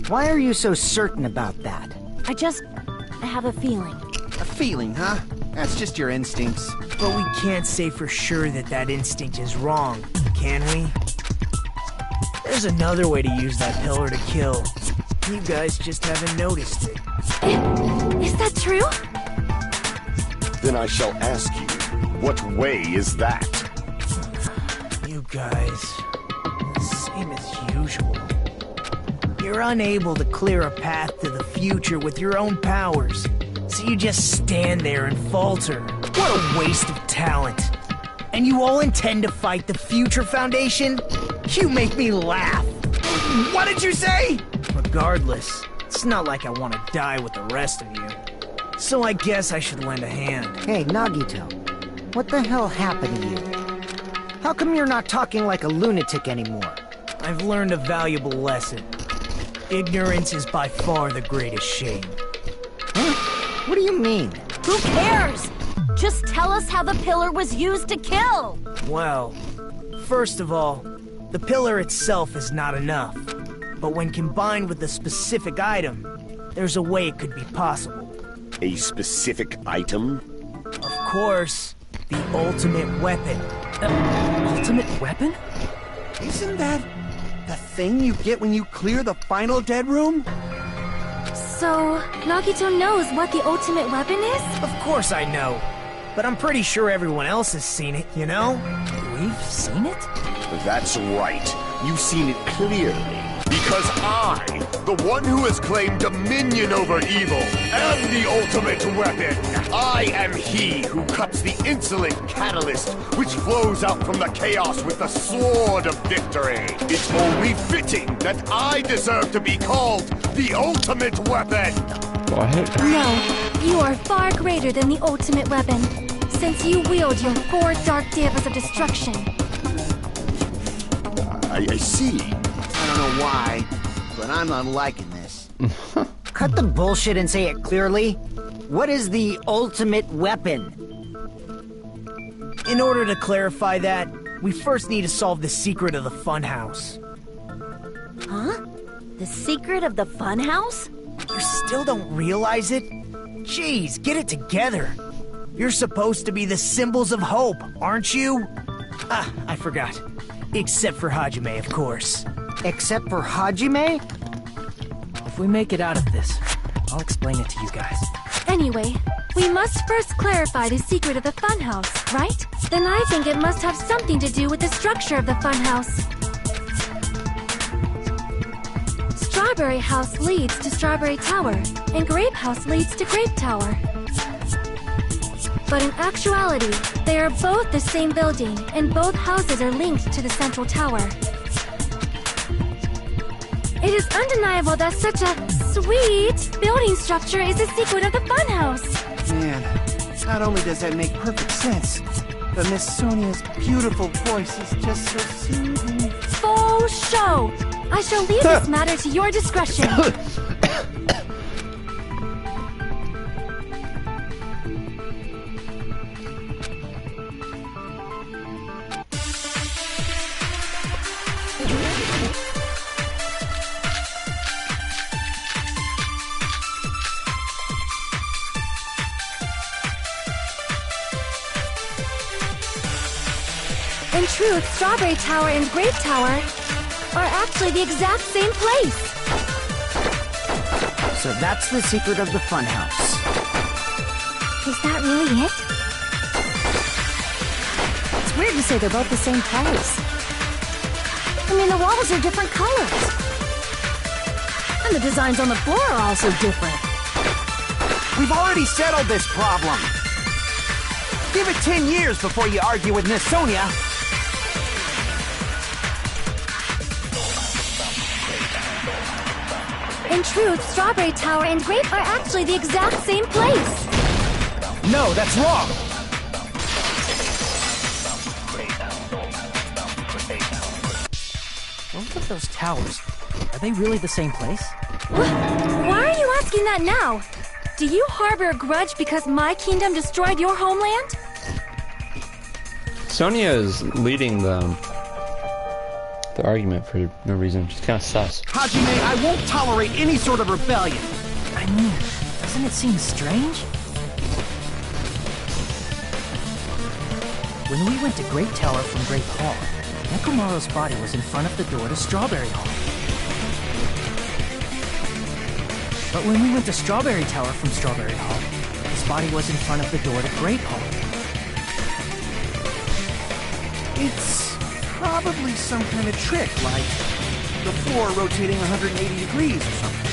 Why are you so certain about that? I have a feeling. A feeling, huh? That's just your instincts. But we can't say for sure that that instinct is wrong, can we? There's another way to use that pillar to kill. You guys just haven't noticed it. Is that true? Then I shall ask you, what way is that? You guys, same as usual. You're unable to clear a path to the future with your own powers, so you just stand there and falter. What a waste of talent. And you all intend to fight the Future Foundation? You make me laugh. What did you say? Regardless, it's not like I want to die with the rest of you. So I guess I should lend a hand. Hey, Nagito. What the hell happened to you? How come you're not talking like a lunatic anymore? I've learned a valuable lesson. Ignorance is by far the greatest shame. Huh? What do you mean? Who cares? Just tell us how the pillar was used to kill! Well, first of all, the pillar itself is not enough. But when combined with a specific item, there's a way it could be possible. A specific item? Of course, the ultimate weapon. Ultimate weapon? Isn't that the thing you get when you clear the final dead room? So, Nagito knows what the ultimate weapon is? Of course I know. But I'm pretty sure everyone else has seen it, you know? We've seen it? That's right. You've seen it clearly. Because I, the one who has claimed dominion over evil, am the ultimate weapon. I am he who cuts the insolent catalyst which flows out from the chaos with the sword of victory. It's only fitting that I deserve to be called the ultimate weapon. What? No, you are far greater than the ultimate weapon, since you wield your 4 dark devas of destruction. I see. I don't know why, but I'm not liking this. Cut the bullshit and say it clearly. What is the ultimate weapon? In order to clarify that, we first need to solve the secret of the funhouse. Huh? The secret of the funhouse? You still don't realize it? Jeez, get it together. You're supposed to be the symbols of hope, aren't you? Ah, I forgot. Except for Hajime, of course. Except for Hajime? If we make it out of this, I'll explain it to you guys. Anyway, we must first clarify the secret of the funhouse, right? Then I think it must have something to do with the structure of the funhouse. Strawberry House leads to Strawberry Tower, and Grape House leads to Grape Tower. But in actuality, they are both the same building, and both houses are linked to the central tower. It is undeniable that such a sweet building structure is the secret of the funhouse. Man, not only does that make perfect sense, but Miss Sonia's beautiful voice is just so soothing. Faux show! I shall leave this matter to your discretion. In truth, Strawberry Tower and Grape Tower are actually the exact same place. So that's the secret of the funhouse. Is that really it? It's weird to say they're both the same place. I mean, the walls are different colors. And the designs on the floor are also different. We've already settled this problem. Give it 10 years before you argue with Miss Sonia. In truth, Strawberry Tower and Grape are actually the exact same place. No, that's wrong. Both of those towers, are they really the same place? Why are you asking that now? Do you harbor a grudge because my kingdom destroyed your homeland? Sonia is leading the argument for no reason. She's kind of sus. Hajime, I won't tolerate any sort of rebellion. I mean, doesn't it seem strange? When we went to Grape Tower from Grape Hall, Nekomaru's body was in front of the door to Strawberry Hall. But when we went to Strawberry Tower from Strawberry Hall, his body was in front of the door to Grape Hall. It's probably some kind of trick, like the floor rotating 180 degrees or something.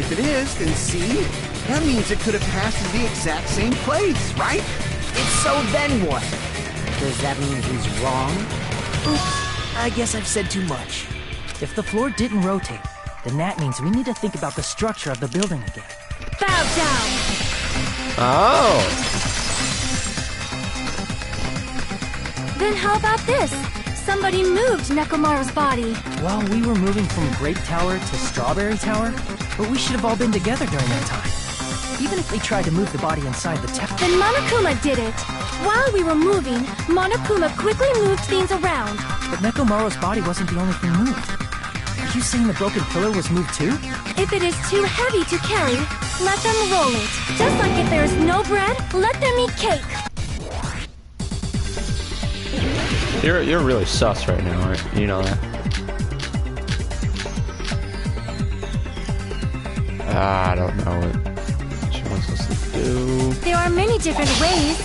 If it is, then see? That means it could have passed through the exact same place, right? If so, then what? Does that mean he's wrong? Oops, I guess I've said too much. If the floor didn't rotate, then that means we need to think about the structure of the building again. Bow down! Oh! Then how about this? Somebody moved Nekomaru's body. Well, we were moving from Grape Tower to Strawberry Tower, but we should have all been together during that time. Even if they tried to move the body inside the tower. Then Monokuma did it. While we were moving, Monokuma quickly moved things around. But Nekomaru's body wasn't the only thing moved. Are you saying the broken pillar was moved too? If it is too heavy to carry, let them roll it. Just like if there is no bread, let them eat cake. You're really sus right now, right? You know that. I don't know what she wants us to do. There are many different ways.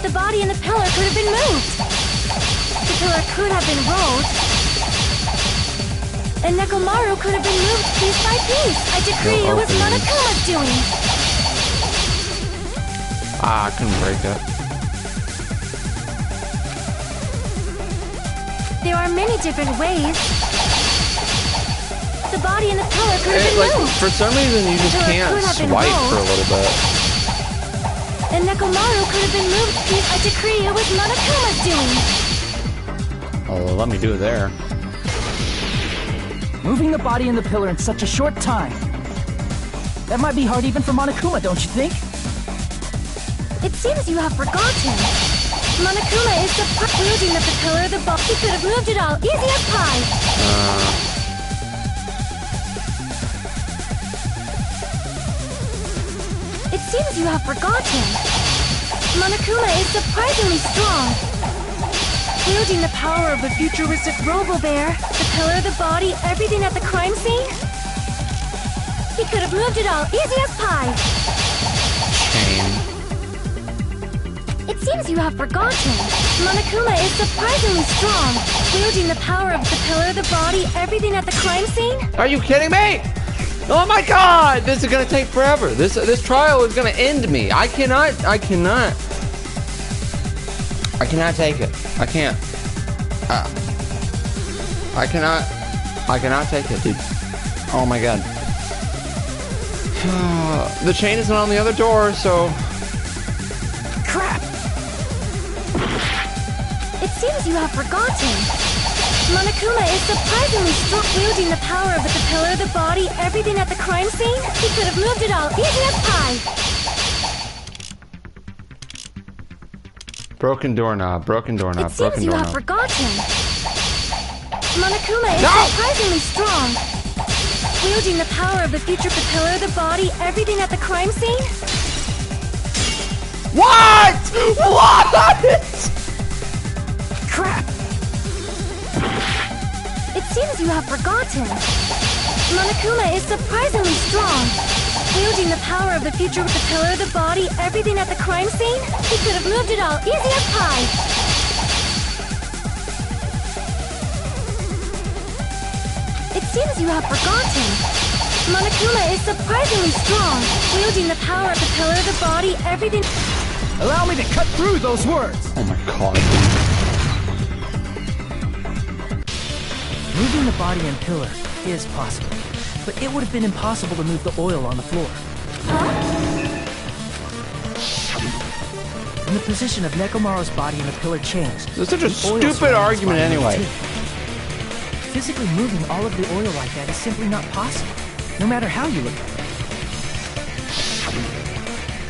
The body and the pillar could have been moved. The pillar could have been rolled. And Nekomaru could have been moved piece by piece. I decree it was Monokuma's doing. I couldn't break it. There are many different ways. The body and the pillar could have been moved. For some reason, you just can't swipe for a little bit. And Nekomaru could have been moved piece. I decree it was Monokuma's doing. Oh, well, let me do it there. Moving the body and the pillar in such a short time. That might be hard even for Monokuma, don't you think? It seems you have forgotten. Monokuma is the wielding of the pillar, the ball. He could have moved it all, easy as pie. It seems you have forgotten. Monokuma is surprisingly strong. Wielding the power of the futuristic Robo-Bear, the pillar, the body, everything at the crime scene. He could have moved it all, easy as pie. Chain. It seems you have forgotten. Monokuma is surprisingly strong. Wielding the power of the pillar, the body, everything at the crime scene. Are you kidding me? Oh my god! This is gonna take forever. This trial is gonna end me. I cannot take it. I can't. I cannot take it, dude. Oh my god. The chain isn't on the other door, so... Crap! It seems you have forgotten. Monokuma is surprisingly strong. Wielding the power of the pillar, the body, everything at the crime scene. He could have moved it all, easy as pie. Broken doorknob, broken doorknob, broken doorknob. It seems you have forgotten. Monokuma is surprisingly strong. Wielding the power of the future, the pillar, the body, everything at the crime scene. What? What? Crap! It seems you have forgotten. Monokuma is surprisingly strong. Wielding the power of the future with the pillar, the body, everything at the crime scene. He could have moved it all, easy as pie. It seems you have forgotten. Monokuma is surprisingly strong. Wielding the power of the pillar, the body, everything... Allow me to cut through those words! Oh my god. Moving the body and pillar is possible, but it would have been impossible to move the oil on the floor. When the position of Nekomaru's body and the pillar changed... It's such a stupid argument anyway. Physically moving all of the oil like that is simply not possible, no matter how you look at it.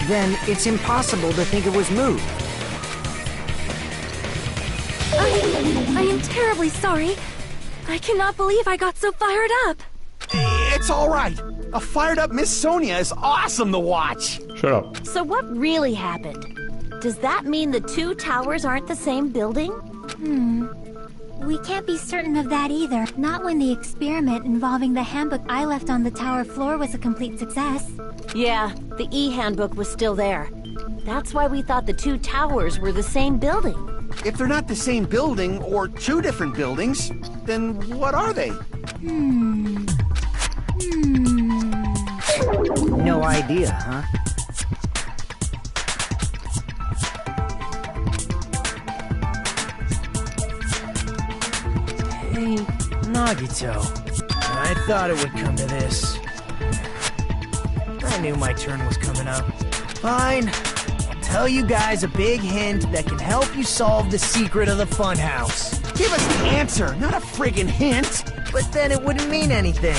Then it's impossible to think it was moved. I am terribly sorry. I cannot believe I got so fired up. It's all right. A fired up Miss Sonia is awesome to watch. Shut up. So what really happened? Does that mean the two towers aren't the same building? We can't be certain of that either. Not when the experiment involving the handbook I left on the tower floor was a complete success. Yeah, the E-handbook was still there. That's why we thought the two towers were the same building. If they're not the same building or two different buildings, then what are they? No idea, huh? Hey, Nagito. I thought it would come to this. I knew my turn was coming up. Fine. I'll tell you guys a big hint that can help you solve the secret of the funhouse. Give us the answer, not a friggin' hint! But then it wouldn't mean anything.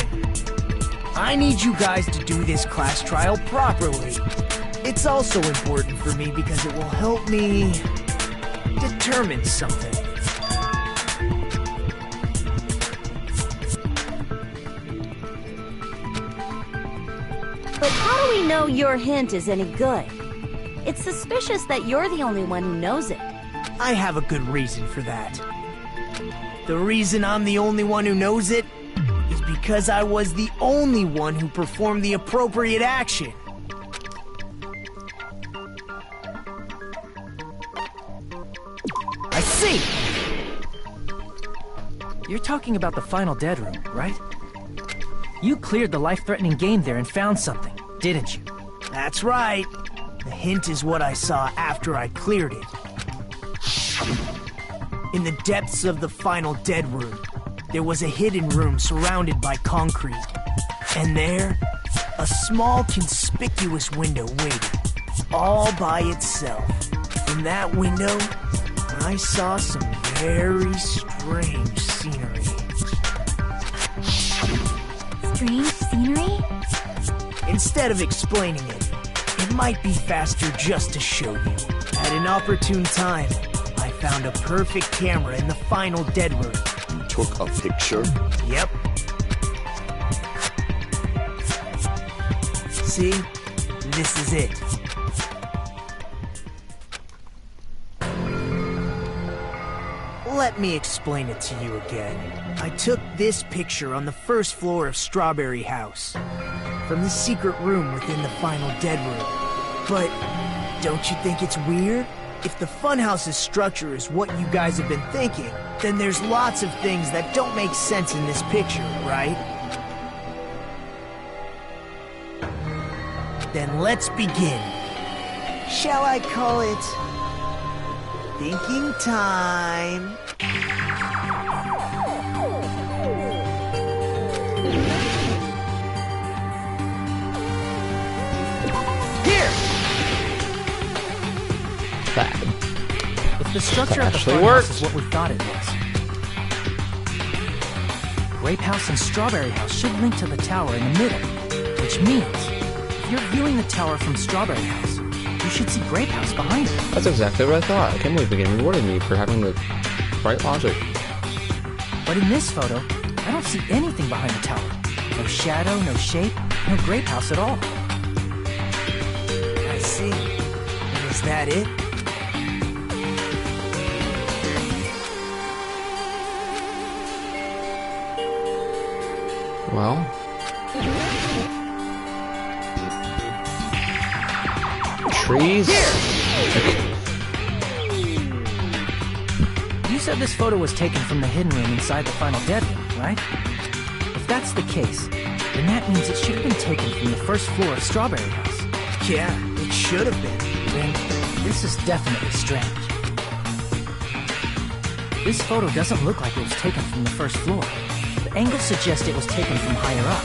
I need you guys to do this class trial properly. It's also important for me because it will help me determine something. But how do we know your hint is any good? It's suspicious that you're the only one who knows it. I have a good reason for that. The reason I'm the only one who knows it is because I was the only one who performed the appropriate action. I see! You're talking about the final dead room, right? You cleared the life-threatening game there and found something, didn't you? That's right. The hint is what I saw after I cleared it. In the depths of the final dead room, there was a hidden room surrounded by concrete. And there, a small conspicuous window waited, all by itself. From that window, I saw some very strange scenery. Strange scenery? Instead of explaining it, it might be faster just to show you. At an opportune time, I found a perfect camera in the final dead room. You took a picture? Yep. See? This is it. Let me explain it to you again. I took this picture on the first floor of Strawberry House, from the secret room within the final dead room. But don't you think it's weird? If the funhouse's structure is what you guys have been thinking, then there's lots of things that don't make sense in this picture, right? Then let's begin. Shall I call it thinking time? That. If the structure of the actually funhouse worked. is what we thought it was, Grape House and Strawberry House should link to the tower in the middle, which means if you're viewing the tower from Strawberry House, you should see Grape House behind it. That's exactly what I thought. I can't believe again rewarded me for having the right logic. But in this photo, I don't see anything behind the tower. No shadow, no shape, no Grape House at all. I see. And is that it? Well, trees. You said this photo was taken from the hidden room inside the final dead room, right? If that's the case, then that means it should have been taken from the first floor of Strawberry House. Yeah, it should have been. Then this is definitely strange. This photo doesn't look like it was taken from the first floor. The angle suggests it was taken from higher up.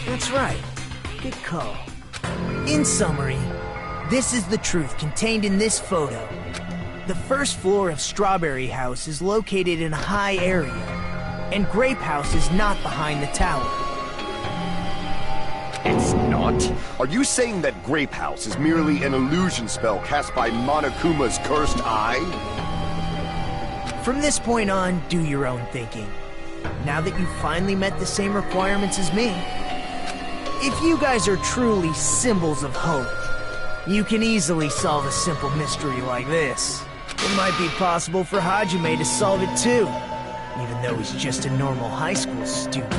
That's right. Good call. In summary, this is the truth contained in this photo. The first floor of Strawberry House is located in a high area, and Grape House is not behind the tower. It's not? Are you saying that Grape House is merely an illusion spell cast by Monokuma's cursed eye? From this point on, do your own thinking. Now that you've finally met the same requirements as me, if you guys are truly symbols of hope, you can easily solve a simple mystery like this. It might be possible for Hajime to solve it too, even though he's just a normal high school student.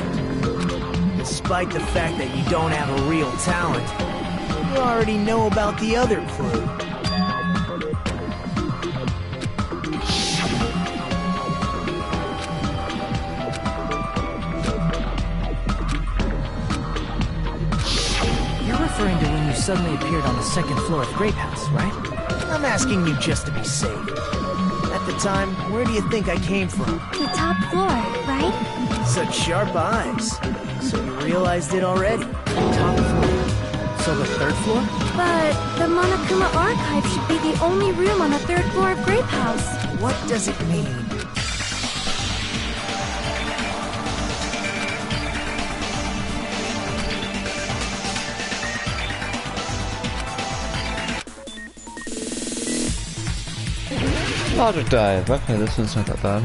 Despite the fact that you don't have a real talent, you already know about the other clue. suddenly appeared on the second floor of Grape House, right? I'm asking you just to be safe. At the time, where do you think I came from? The top floor, right? Such sharp eyes. So you realized it already? Top floor. So the third floor? But the Monokuma Archive should be the only room on the third floor of Grape House. What does it mean? Logic dive. Okay, this one's not that bad.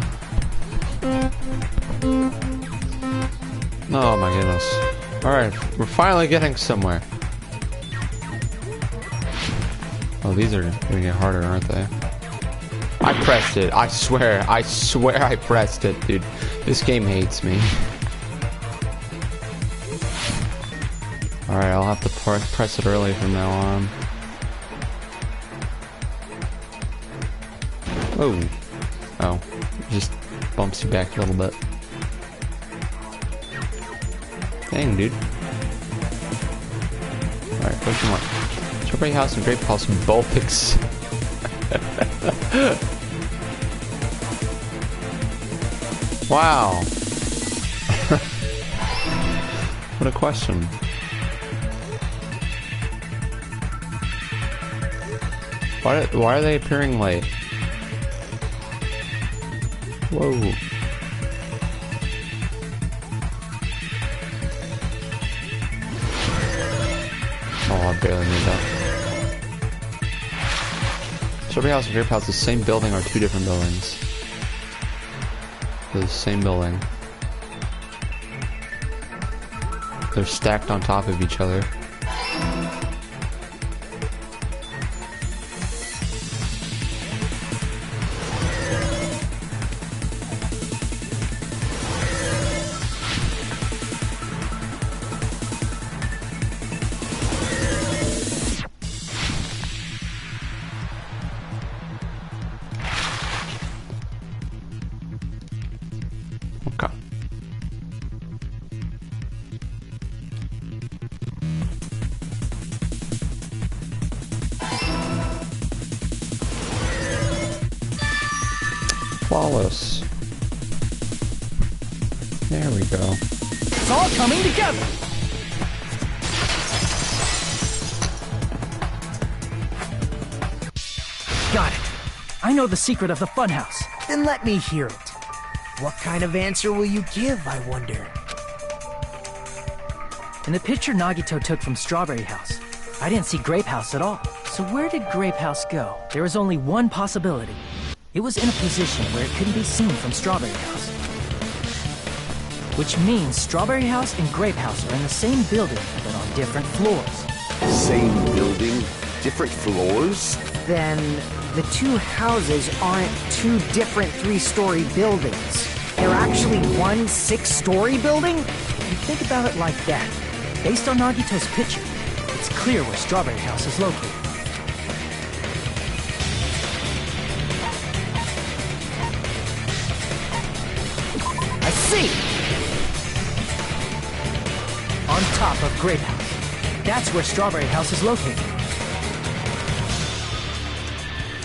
Oh my goodness. Alright, we're finally getting somewhere. Oh, these are gonna get harder, aren't they? I pressed it. I swear I pressed it, dude. This game hates me. Alright, I'll have to press it early from now on. Oh. Oh. Just bumps you back a little bit. Dang, dude. Alright, question mark. Strawberry House and Grape House both Wow. What a question. Why are they appearing late? Whoa. Oh, I barely made that. Strawberry House and Grape House, the same building or two different buildings? The same building. They're stacked on top of each other. Flawless. There we go. It's all coming together! Got it. I know the secret of the funhouse. Then let me hear it. What kind of answer will you give, I wonder? In the picture Nagito took from Strawberry House, I didn't see Grape House at all. So where did Grape House go? There is only one possibility. It was in a position where it couldn't be seen from Strawberry House. Which means Strawberry House and Grape House are in the same building, but on different floors. Same building, different floors? Then the two houses aren't two different three-story buildings. They're actually one six-story building? If you think about it like that, based on Nagito's picture, it's clear where Strawberry House is located. I see! On top of Grape House. That's where Strawberry House is located.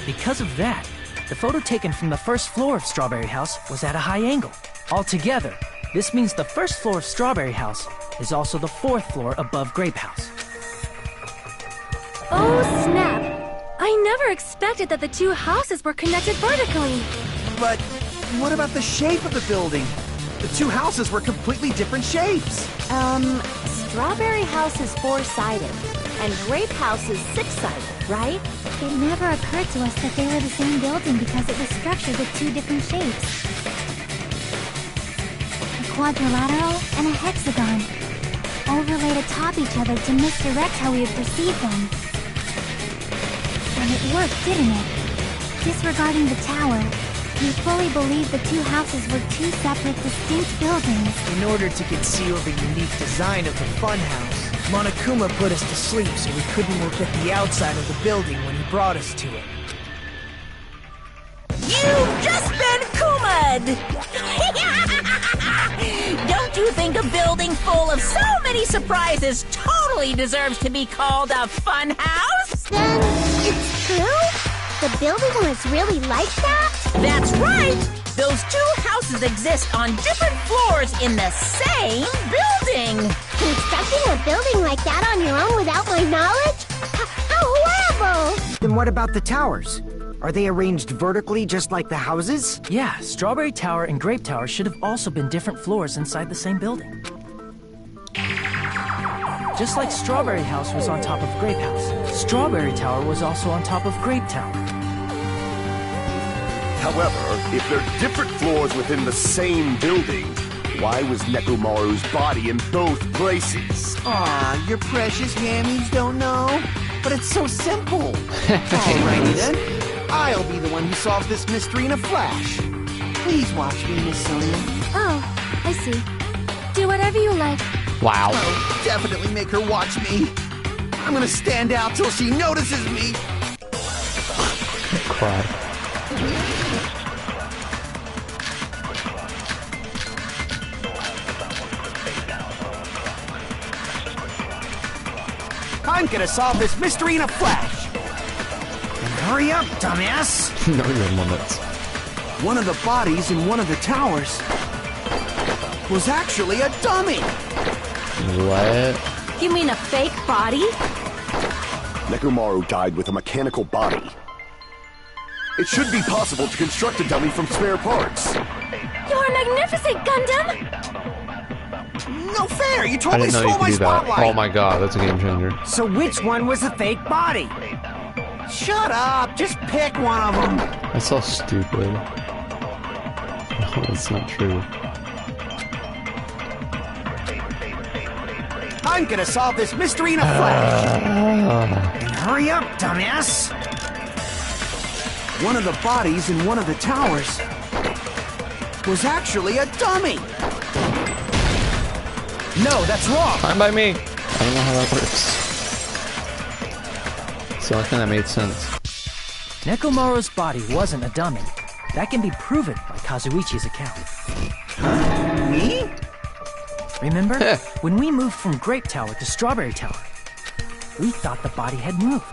Because of that, the photo taken from the first floor of Strawberry House was at a high angle. Altogether, this means the first floor of Strawberry House is also the fourth floor above Grape House. Oh, snap! I never expected that the two houses were connected vertically. But what about the shape of the building? The two houses were completely different shapes. Strawberry House is four-sided, and Grape House is six-sided, right? It never occurred to us that they were the same building because it was structured with two different shapes. A quadrilateral and a hexagon, overlaid atop each other to misdirect how we would perceive them. And it worked, didn't it? Disregarding the tower, we fully believed the two houses were two separate, distinct buildings. In order to conceal the unique design of the funhouse, Monokuma put us to sleep so we couldn't look at the outside of the building when he brought us to it. You've just been Kuma'd! Don't you think a building full of so many surprises totally deserves to be called a fun house? Then it's true? The building was really like that? That's right! Those two houses exist on different floors in the same building! Constructing a building like that on your own without my knowledge? How horrible! Then what about the towers? Are they arranged vertically just like the houses? Yeah, Strawberry Tower and Grape Tower should have also been different floors inside the same building. Just like Strawberry House was on top of Grape House, Strawberry Tower was also on top of Grape Tower. However, if they're different floors within the same building, why was Nekomaru's body in both places? Aw, your precious hammies don't know? But it's so simple. Alrighty then. I'll be the one who solves this mystery in a flash. Please watch me, Miss Sonia. Oh, I see. Do whatever you like. Wow. I'll definitely make her watch me. I'm gonna stand out till she notices me. Cry. I'm gonna solve this mystery in a flash. And hurry up, dumbass. Know your limits. One of the bodies in one of the towers was actually a dummy. What? You mean a fake body? Nekomaru died with a mechanical body. It should be possible to construct a dummy from spare parts. You're magnificent, Gundam! No fair, you I totally didn't know you stole could my do that. spotlight. Oh my god, that's a game changer. So which one was the fake body? Shut up, just pick one of them. That's so stupid. No, it's not true. I'm gonna solve this mystery in a flash. And hurry up, dumbass. One of the bodies in one of the towers was actually a dummy. No, that's wrong. Fine by me. I don't know how that works. It's the only thing that made sense. Nekomaru's body wasn't a dummy. That can be proven by Kazuichi's account. Me? Remember? When we moved from Grape Tower to Strawberry Tower, we thought the body had moved.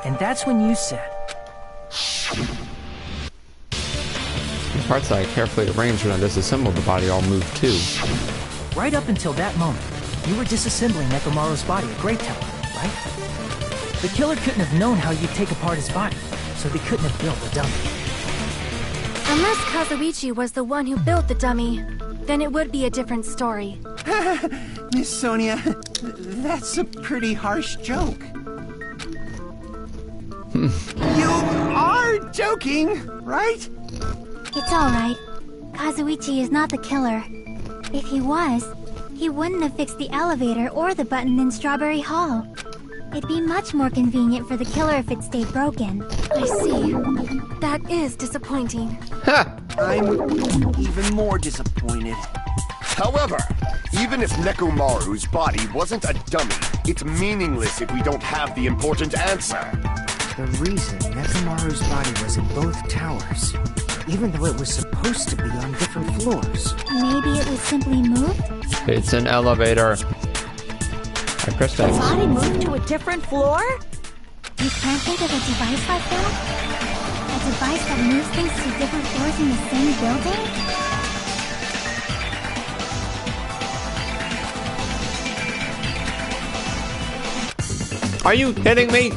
And that's when you said, The parts that I carefully arranged when I disassembled the body all moved too. right up until that moment, you were disassembling Nekomaru's body at Grape Tower, right? The killer couldn't have known how you'd take apart his body, so they couldn't have built a dummy. Unless Kazuichi was the one who built the dummy, then it would be a different story. Miss Sonia, that's a pretty harsh joke. You are joking, right? It's alright. Kazuichi is not the killer. If he was, he wouldn't have fixed the elevator or the button in Strawberry Hall. It'd be much more convenient for the killer if it stayed broken. I see. That is disappointing. I'm even more disappointed. However, even if Nekomaru's body wasn't a dummy, it's meaningless if we don't have the important answer. The reason Nekomaru's body was in both towers, even though it was supposed to be on different floors. Maybe it was simply moved? It's an elevator. I pressed X. Body moved to a different floor? You can't think of a device like that? A device that moves things to different floors in the same building? Are you kidding me?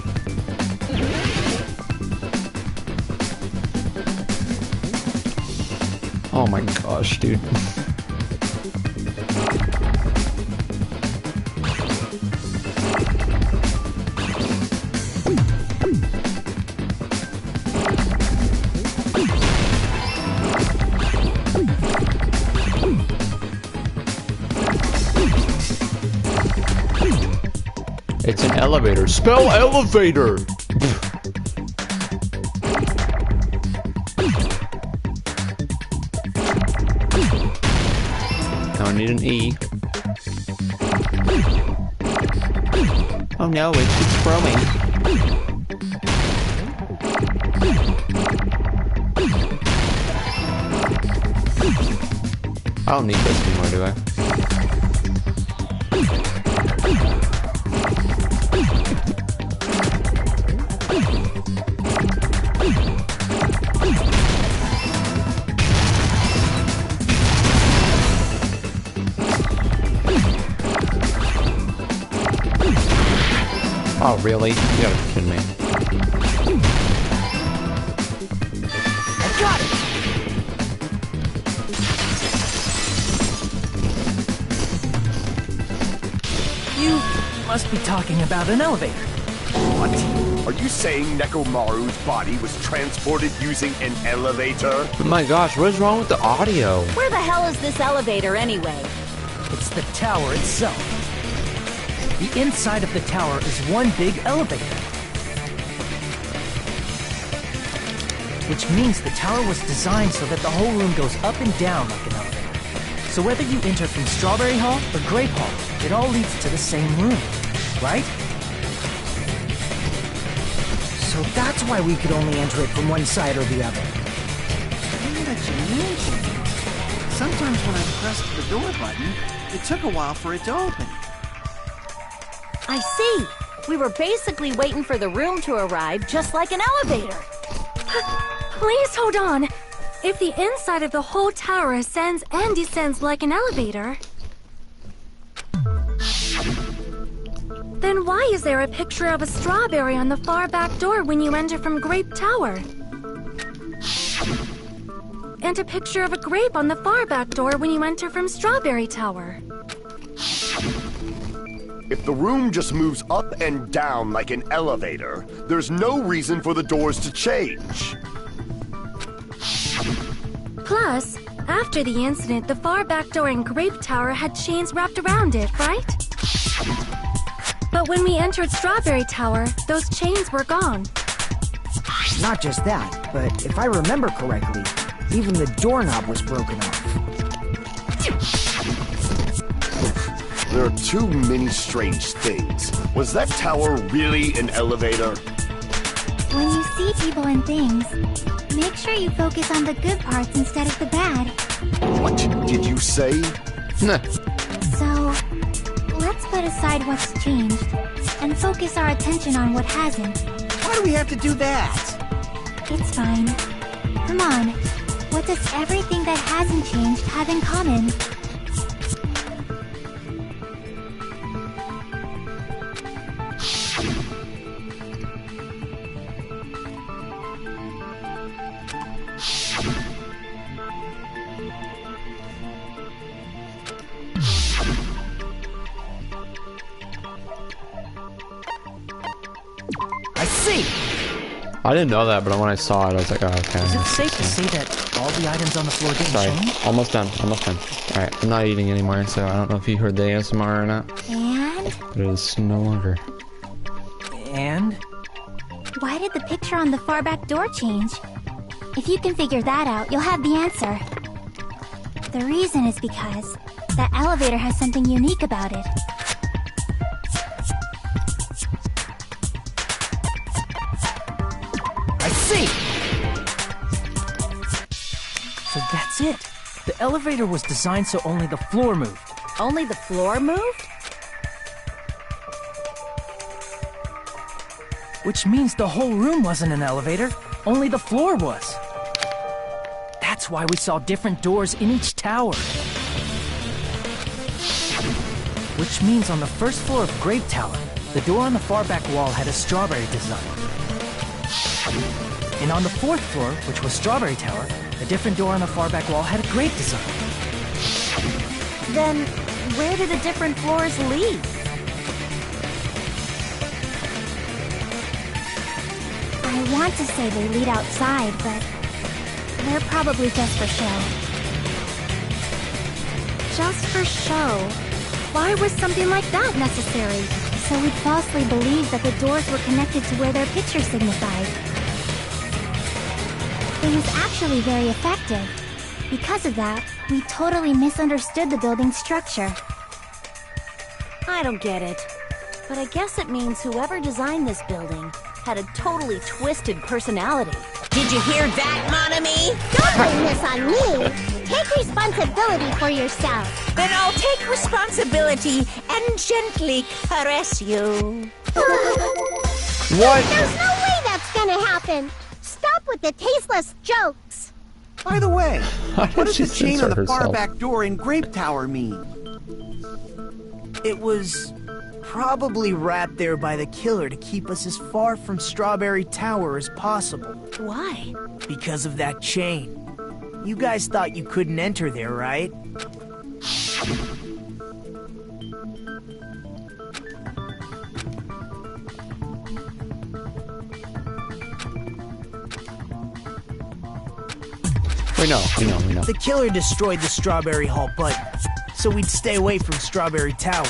Oh my gosh, dude. It's an elevator. Spell elevator! Now I need an E. Oh no, it keeps growing. I don't need this anymore, do I? Oh, really? You gotta be kidding me. I got it! You must be talking about an elevator. What? Are you saying Nekomaru's body was transported using an elevator? Oh my gosh, what is wrong with the audio? Where the hell is this elevator anyway? It's the tower itself. The inside of the tower is one big elevator. Which means the tower was designed so that the whole room goes up and down like an elevator. So whether you enter from Strawberry Hall or Grape Hall, it all leads to the same room, right? So that's why we could only enter it from one side or the other. Now that you mention it, sometimes when I pressed the door button, it took a while for it to open. I see. We were basically waiting for the room to arrive, just like an elevator. Please hold on. If the inside of the whole tower ascends and descends like an elevator, then why is there a picture of a strawberry on the far back door when you enter from Grape Tower? And a picture of a grape on the far back door when you enter from Strawberry Tower? If the room just moves up and down like an elevator, there's no reason for the doors to change. Plus, after the incident, the far back door in Grape Tower had chains wrapped around it, right? But when we entered Strawberry Tower, those chains were gone. Not just that, but if I remember correctly, even the doorknob was broken off. There are too many strange things. Was that tower really an elevator? When you see people and things, make sure you focus on the good parts instead of the bad. What did you say? Nah. So, let's put aside what's changed and focus our attention on what hasn't. Why do we have to do that? It's fine. Come on. What does everything that hasn't changed have in common? I see! I didn't know that, but when I saw it, I was like, oh, okay. Is it safe to say that all the items on the floor didn't Sorry, change? almost done, almost done. Alright, I'm not eating anymore, so I don't know if you heard the ASMR or not. And? But it is no longer. And? Why did the picture on the far back door change? If you can figure that out, you'll have the answer. The reason is because that elevator has something unique about it. I see! So that's it. The elevator was designed so only the floor moved. Only the floor moved? Which means the whole room wasn't an elevator, only the floor was. That's why we saw different doors in each tower. Which means on the first floor of Grape Tower, the door on the far back wall had a strawberry design. And on the fourth floor, which was Strawberry Tower, a different door on the far back wall had a grape design. Then, where do the different floors lead? I want to say they lead outside, but they're probably just for show. Just for show. Why was something like that necessary? So we'd falsely believe that the doors were connected to where their picture signified. It was actually very effective. Because of that, we totally misunderstood the building's structure. I don't get it. But I guess it means whoever designed this building had a totally twisted personality. Did you hear that, mon ami? Don't blame this on me! Take responsibility for yourself! Then I'll take responsibility and gently caress you. What? There's no way that's gonna happen! Stop with the tasteless jokes! By the way, How what did does she the chain on censor the far herself? back door in Grape Tower mean? It was probably wrapped there by the killer to keep us as far from Strawberry Tower as possible. Why? Because of that chain. You guys thought you couldn't enter there, right? We know. The killer destroyed the Strawberry Hall button, so we'd stay away from Strawberry Tower.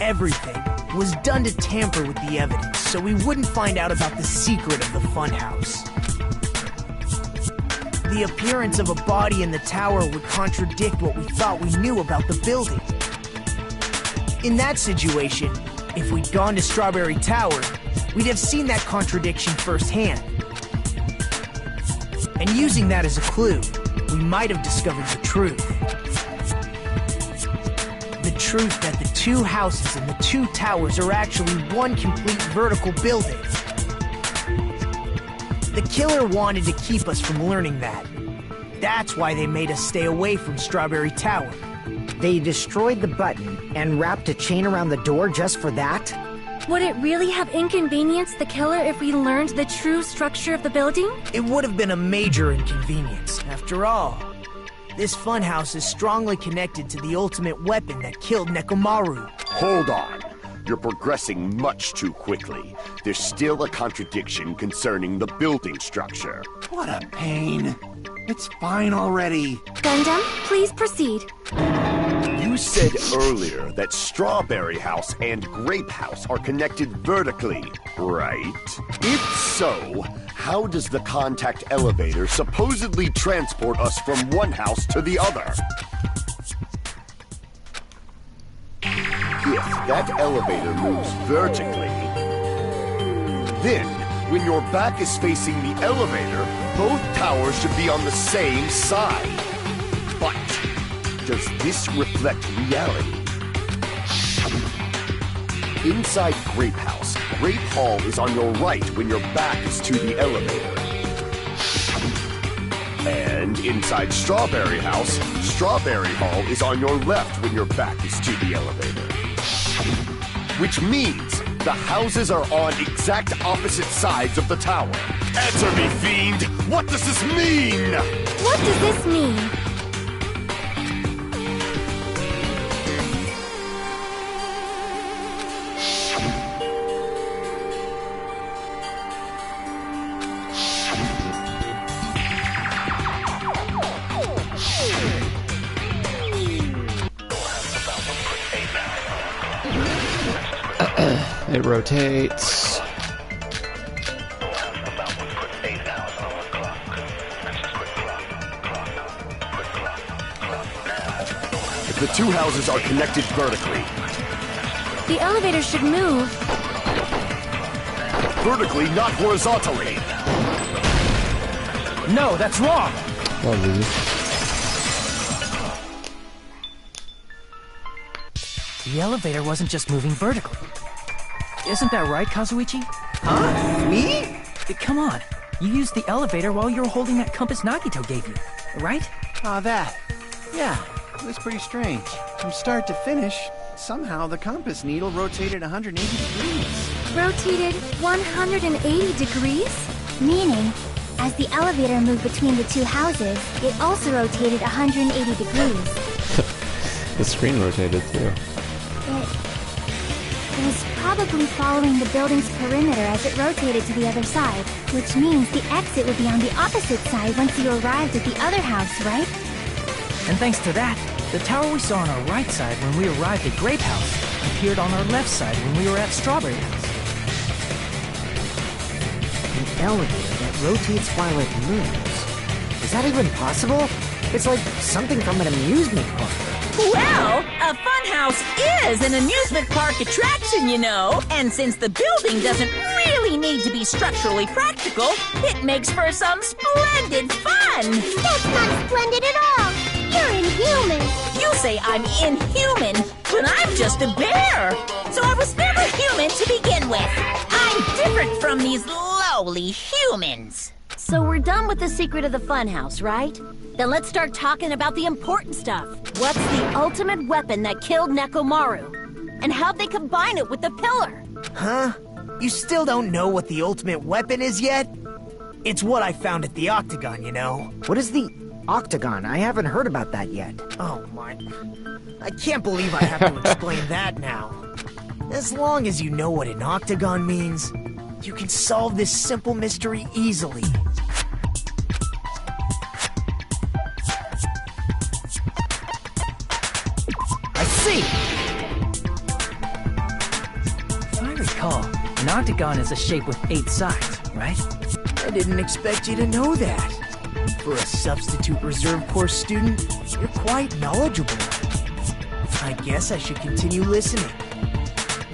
Everything was done to tamper with the evidence, so we wouldn't find out about the secret of the funhouse. The appearance of a body in the tower would contradict what we thought we knew about the building. In that situation, if we'd gone to Strawberry Tower, we'd have seen that contradiction firsthand. And using that as a clue, we might have discovered the truth. The truth that the two houses and the two towers are actually one complete vertical building. The killer wanted to keep us from learning that. That's why they made us stay away from Strawberry Tower. They destroyed the button and wrapped a chain around the door just for that? Would it really have inconvenienced the killer if we learned the true structure of the building? It would have been a major inconvenience. After all, this funhouse is strongly connected to the ultimate weapon that killed Nekomaru. Hold on. You're progressing much too quickly. There's still a contradiction concerning the building structure. What a pain. It's fine already. Gundam, please proceed. You said earlier that Strawberry House and Grape House are connected vertically, right? If so, how does the contact elevator supposedly transport us from one house to the other? If that elevator moves vertically, then when your back is facing the elevator, both towers should be on the same side. But does this reflect reality? Inside Grape House, Grape Hall is on your right when your back is to the elevator. And inside Strawberry House, Strawberry Hall is on your left when your back is to the elevator. Which means the houses are on exact opposite sides of the tower. Answer me, fiend! What does this mean? What does this mean? It rotates. If the two houses are connected vertically, The elevator should move. vertically, not horizontally. No, that's wrong. Lovely. The elevator wasn't just moving vertically. Isn't that right, Kazuichi? Huh? Me? Come on. You used the elevator while you were holding that compass Nagito gave you, right? Ah, that. Yeah, it was pretty strange. From start to finish, somehow the compass needle rotated 180 degrees. Rotated 180 degrees? Meaning, as the elevator moved between the two houses, it also rotated 180 degrees. The screen rotated too. It was probably following the building's perimeter as it rotated to the other side, which means the exit would be on the opposite side once you arrived at the other house, right? And thanks to that, the tower we saw on our right side when we arrived at Grape House appeared on our left side when we were at Strawberry House. An elevator that rotates while it moves. Is that even possible? It's like something from an amusement park. Well, a funhouse is an amusement park attraction, you know. And since the building doesn't really need to be structurally practical, it makes for some splendid fun. That's not splendid at all! You're inhuman! You say I'm inhuman, but I'm just a bear. So I was never human to begin with. I'm different from these lowly humans. So we're done with the secret of the funhouse, right? Then let's start talking about the important stuff. What's the ultimate weapon that killed Nekomaru? And how'd they combine it with the pillar? Huh? You still don't know what the ultimate weapon is yet? It's what I found at the Octagon, you know. What is the Octagon? I haven't heard about that yet. Oh my... I can't believe I have to explain that now. As long as you know what an Octagon means, you can solve this simple mystery easily. I see! If I recall, an octagon is a shape with 8 sides, right? I didn't expect you to know that. For a substitute reserve course student, you're quite knowledgeable. I guess I should continue listening.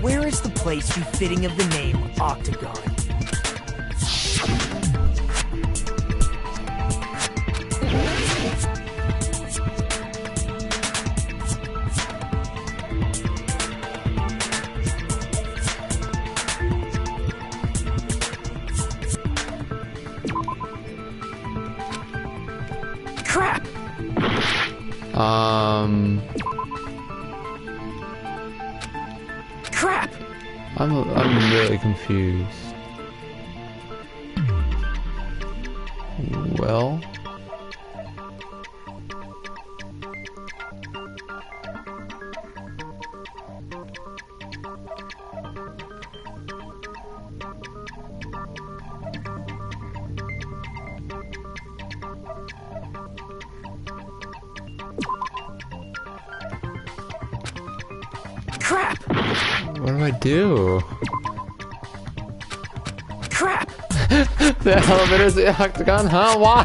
Where is the place befitting of the name Octagon? Crap! Crap! I'm really confused. Well... Crap! What do I do? Crap! The elevator's the octagon? Huh? Why?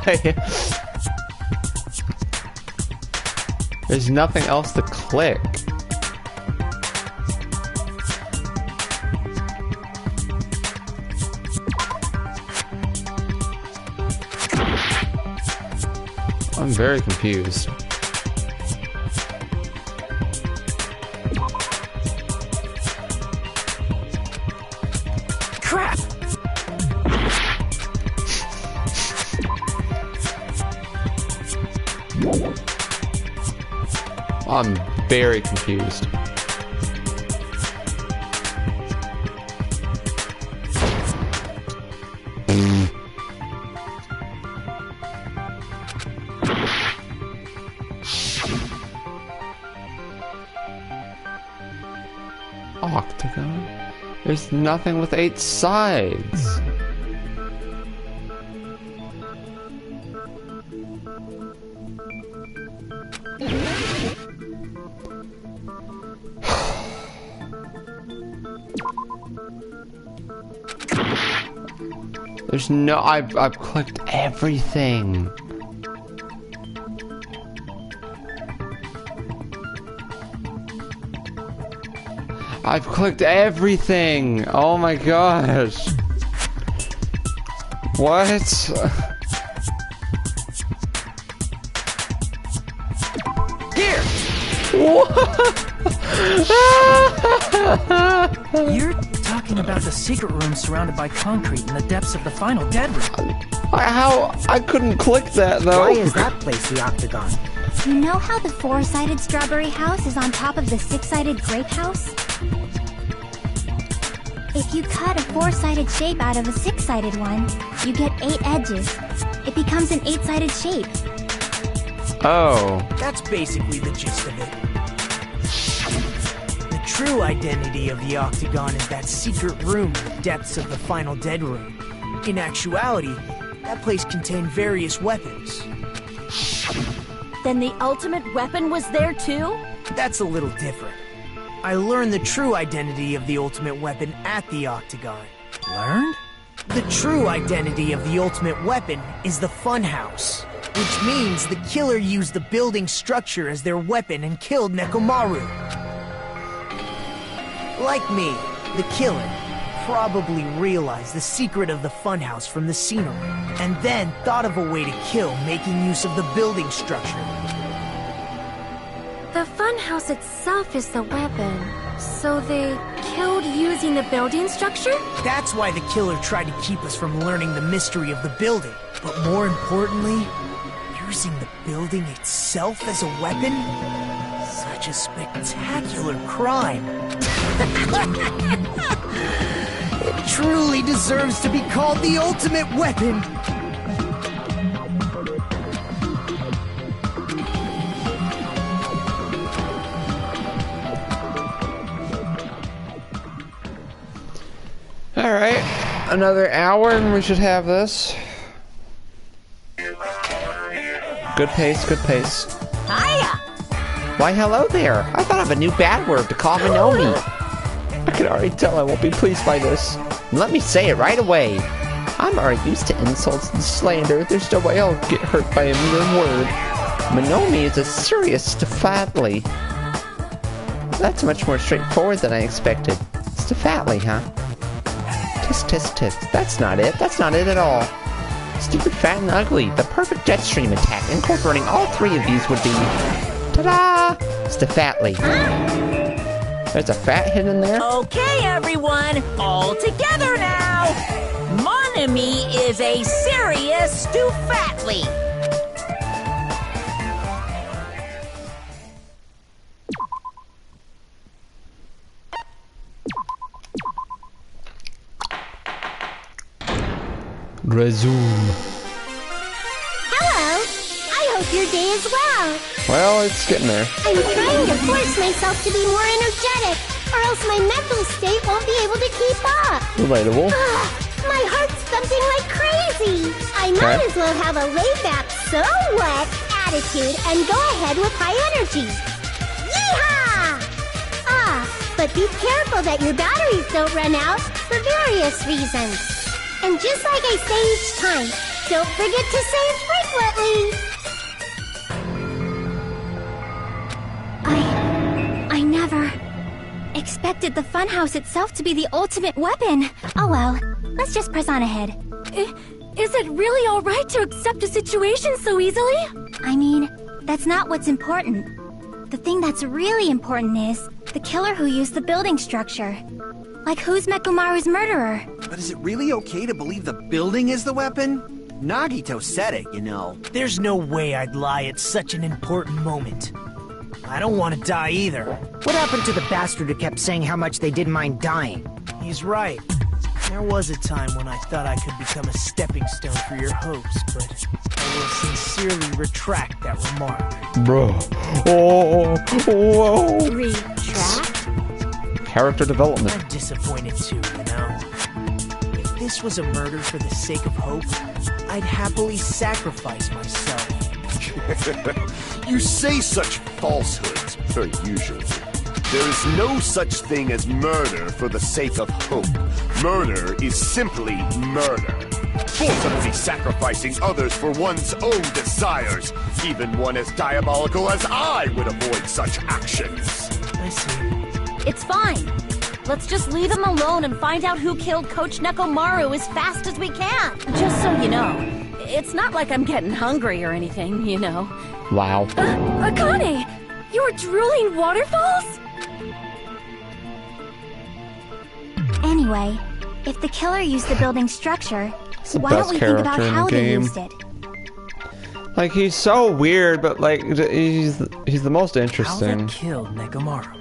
There's nothing else to click. I'm very confused. Crap! I'm very confused. Octagon? There's nothing with 8 sides. There's no... I've clicked everything. I've clicked everything. Oh my gosh. What? Here! You're talking about the secret room surrounded by concrete in the depths of the final dead room. How? I couldn't click that though. Why is that place the Octagon? You know how the 4-sided strawberry house is on top of the 6-sided grape house? If you cut a 4-sided shape out of a 6-sided one, you get 8 edges. It becomes an 8-sided shape. Oh. That's basically the gist of it. The true identity of the Octagon is that secret room in the depths of the final dead room. In actuality, that place contained various weapons. Then the ultimate weapon was there too? That's a little different. I learned the true identity of the ultimate weapon at the Octagon. Learned? The true identity of the ultimate weapon is the Funhouse, which means the killer used the building structure as their weapon and killed Nekomaru. Like me, the killer probably realized the secret of the Funhouse from the scenery, and then thought of a way to kill making use of the building structure. The funhouse itself is the weapon, so they killed using the building structure? That's why the killer tried to keep us from learning the mystery of the building. But more importantly, using the building itself as a weapon? Such a spectacular crime. It truly deserves to be called the ultimate weapon. Alright, another hour and we should have this. Good pace, good pace. Hiya! Why, hello there. I thought of a new bad word to call Minomi. I can already tell I won't be pleased by this. Let me say it right away. I'm already used to insults and slander. There's no way I'll get hurt by a mere word. Minomi is a serious Stefatli. That's much more straightforward than I expected. Stefatli, huh? Tisk, tisk, tisk. That's not it. That's not it at all. Stupid, fat, and ugly. The perfect jet stream attack, incorporating all three of these would be... Ta-da! Stefatli. There's a fat hidden there? Okay, everyone, all together now! Mon ami is a serious Stefatli. Resume. Hello! I hope your day is well. Well, it's getting there. I'm trying to force myself to be more energetic, or else my mental state won't be able to keep up. Relatable. My heart's thumping like crazy. I might as well have a laid-back, so what attitude and go ahead with high energy. Yeehaw! But be careful that your batteries don't run out for various reasons. And just like I say each time, don't forget to save frequently. I never expected the funhouse itself to be the ultimate weapon. Oh well, let's just press on ahead. Is it really alright to accept a situation so easily? I mean, that's not what's important. The thing that's really important is the killer who used the building structure. Like, who's Mekumaru's murderer? But is it really okay to believe the building is the weapon? Nagito said it, you know. There's no way I'd lie at such an important moment. I don't want to die either. What happened to the bastard who kept saying how much they didn't mind dying? He's right. There was a time when I thought I could become a stepping stone for your hopes, but I will sincerely retract that remark. Bro. Oh, whoa. Retract? Character development. I'm disappointed too, you know? If this was a murder for the sake of hope, I'd happily sacrifice myself. You say such falsehoods, per usual. There is no such thing as murder for the sake of hope. Murder is simply murder. Forcibly sacrificing others for one's own desires. Even one as diabolical as I would avoid such actions. I see. It's fine. Let's just leave him alone and find out who killed Coach Nekomaru as fast as we can. Just so you know, it's not like I'm getting hungry or anything, you know. Wow. Akane! You were drooling waterfalls? Anyway, if the killer used the building structure, the why don't best we think about character in how the they game. used it? Like, he's so weird, but like, he's the most How interesting. they killed Nekomaru?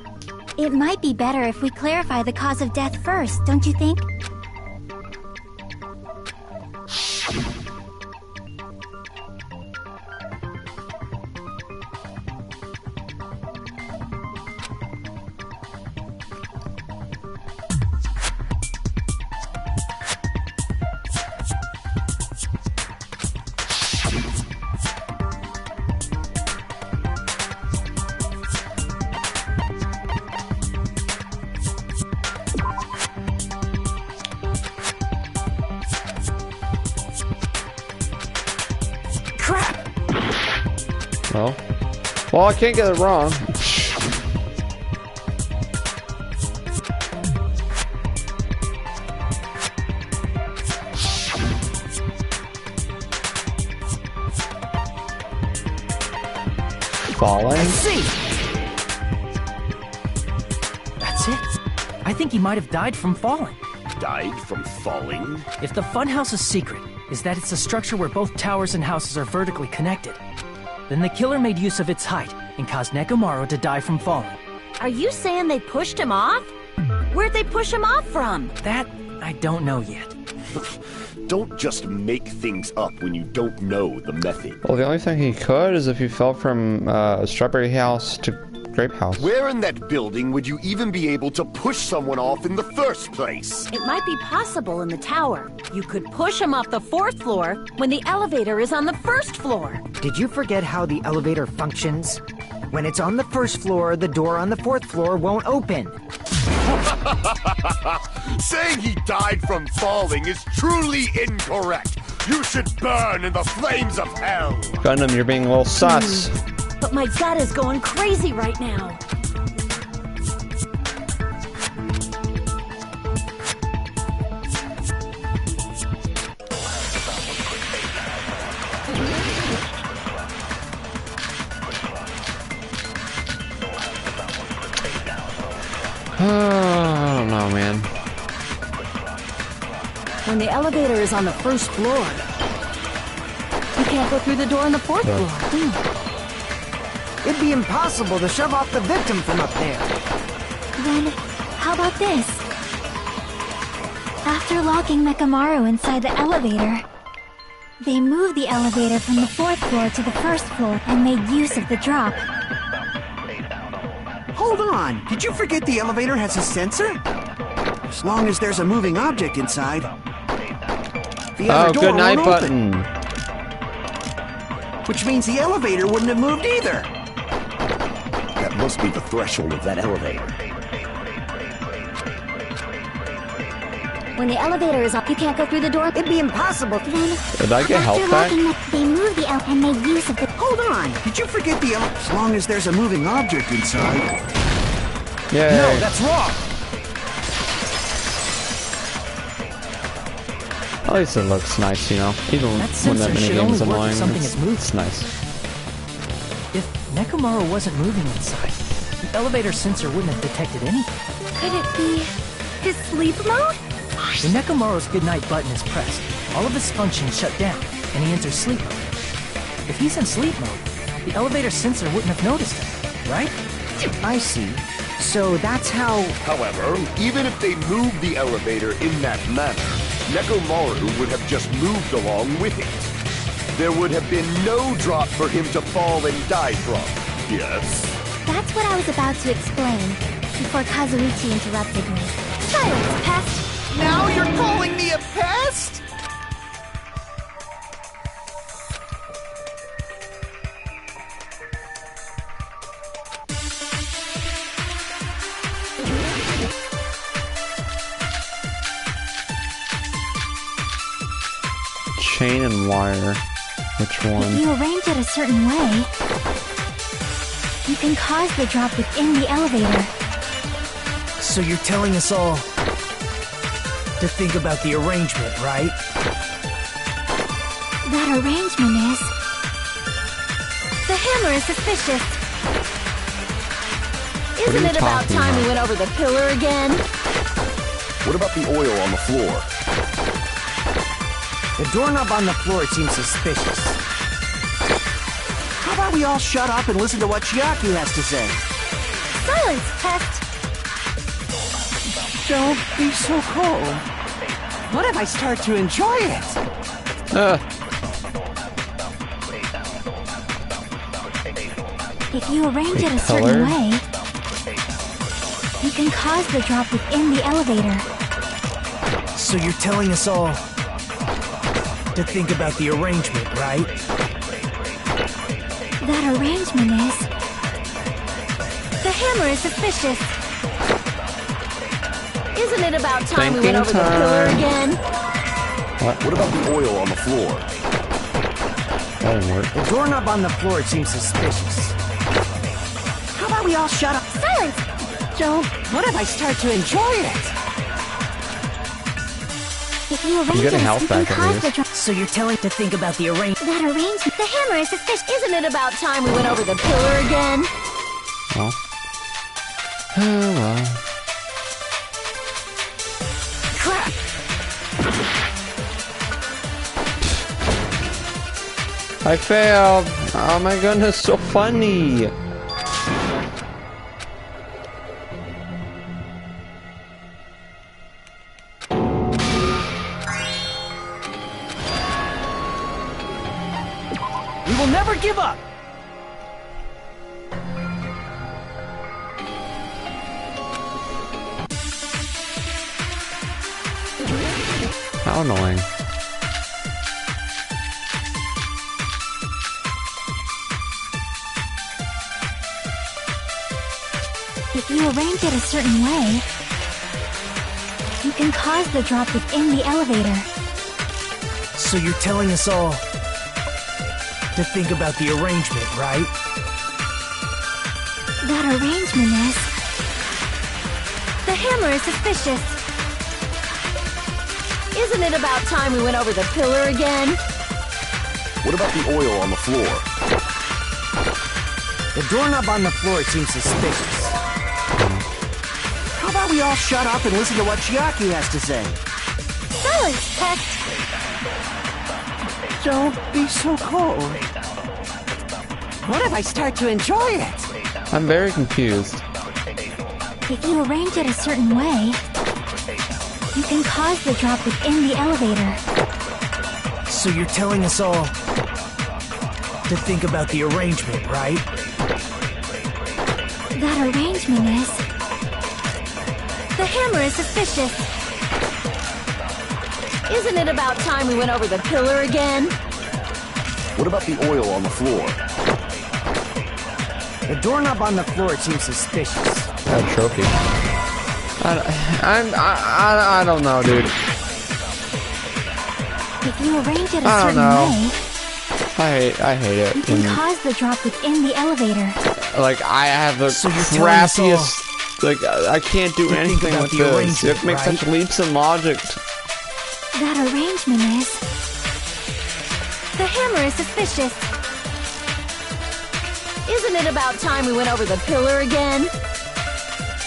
It might be better if we clarify the cause of death first, don't you think? Well, I can't get it wrong. Falling? See! That's it. I think he might have died from falling. Died from falling? If the funhouse's secret is that it's a structure where both towers and houses are vertically connected, then the killer made use of its height and caused Nekomaru to die from falling. Are you saying they pushed him off? Where'd they push him off from? That, I don't know yet. Don't just make things up when you don't know the method. Well, the only thing he could is if he fell from Strawberry House to Grape House. Where in that building would you even be able to push someone off in the first place? It might be possible in the tower. You could push him off the 4th floor when the elevator is on the 1st floor. Did you forget how the elevator functions? When it's on the 1st floor, the door on the 4th floor won't open. Saying he died from falling is truly incorrect. You should burn in the flames of hell. Gundam, you're being a little sus. But my gut is going crazy right now. I don't know, man. When the elevator is on the 1st floor, you can't go through the door on the 4th floor. It'd be impossible to shove off the victim from up there. Then, how about this? After locking Mekamaru inside the elevator, they moved the elevator from the 4th floor to the 1st floor and made use of the drop. Hold on! Did you forget the elevator has a sensor? As long as there's a moving object inside. The other door good night won't button. open. Which means the elevator wouldn't have moved either. That must be the threshold of that elevator. When the elevator is up, you can't go through the door. It'd be impossible. Then, Did I get help after back? locking they moved the elevator and made use of the... Hold on! Did you forget the elevator? As long as there's a moving object inside. Yeah. No, that's wrong! At least it looks nice, you know. Even That when sensor that should minigame only is work if annoying, something is moving. it's nice. If Nekomaru wasn't moving inside, the elevator sensor wouldn't have detected anything. Could it be his sleep mode? When Nekomaru's goodnight button is pressed, all of his functions shut down, and he enters sleep mode. If he's in sleep mode, the elevator sensor wouldn't have noticed him, right? I see. So that's how... However, even if they moved the elevator in that manner, Nekomaru would have just moved along with it. There would have been no drop for him to fall and die from. Yes? That's what I was about to explain, before Kazuichi interrupted me. Silence, pest! Now you're calling me a pest? Chain and wire. Which one? If you arrange it a certain way, you can cause the drop within the elevator. So you're telling us all to think about the arrangement, right? That arrangement is... The hammer is suspicious. What are Isn't you it about talking time about? we went over the pillar again? What about the oil on the floor? The doorknob on the floor seems suspicious. How about we all shut up and listen to what Chiaki has to say? Silence, pest! Don't be so cold. What if I start to enjoy it? If you arrange it a certain Color? way, you can cause the drop within the elevator. So you're telling us all to think about the arrangement, right? That arrangement is... The hammer is suspicious. Isn't it about time we Thinking went over the time. pillar again? What about the oil on the floor? That didn't work. The doorknob on the floor seems suspicious. How about we all shut up? Silence! Don't. What if I start to enjoy it? If you arrange get a it, health you can back at cause least. the drop... So you're telling to think about the arrangement. That arrangement... The hammer is suspicious. Isn't it about time we went over the pillar again? Well. Oh, well. Crap! I failed! Oh my goodness, so funny! will never give up. How annoying. If you arrange it a certain way, you can cause the drop within the elevator. So you're telling us all to think about the arrangement, right? That arrangement is... The hammer is suspicious. Isn't it about time we went over the pillar again? What about the oil on the floor? The doorknob on the floor seems suspicious. How about we all shut up and listen to what Chiaki has to say? Silence, pest! Don't be so cold. What if I start to enjoy it? I'm very confused. If you arrange it a certain way, you can cause the drop within the elevator. So you're telling us all to think about the arrangement, right? That arrangement is... The hammer is suspicious. Isn't it about time we went over the pillar again? What about the oil on the floor? The doorknob on the floor seems suspicious. That trophy. I don't know, dude. If you arrange it a I don't certain know. way, I hate it. you can cause the drop within the elevator. Like, I have the So you're telling us all crappiest... Like, I can't do to think anything about with the this. You arrangement, have to make right? such leaps in logic. That arrangement is... The hammer is suspicious. Isn't it about time we went over the pillar again?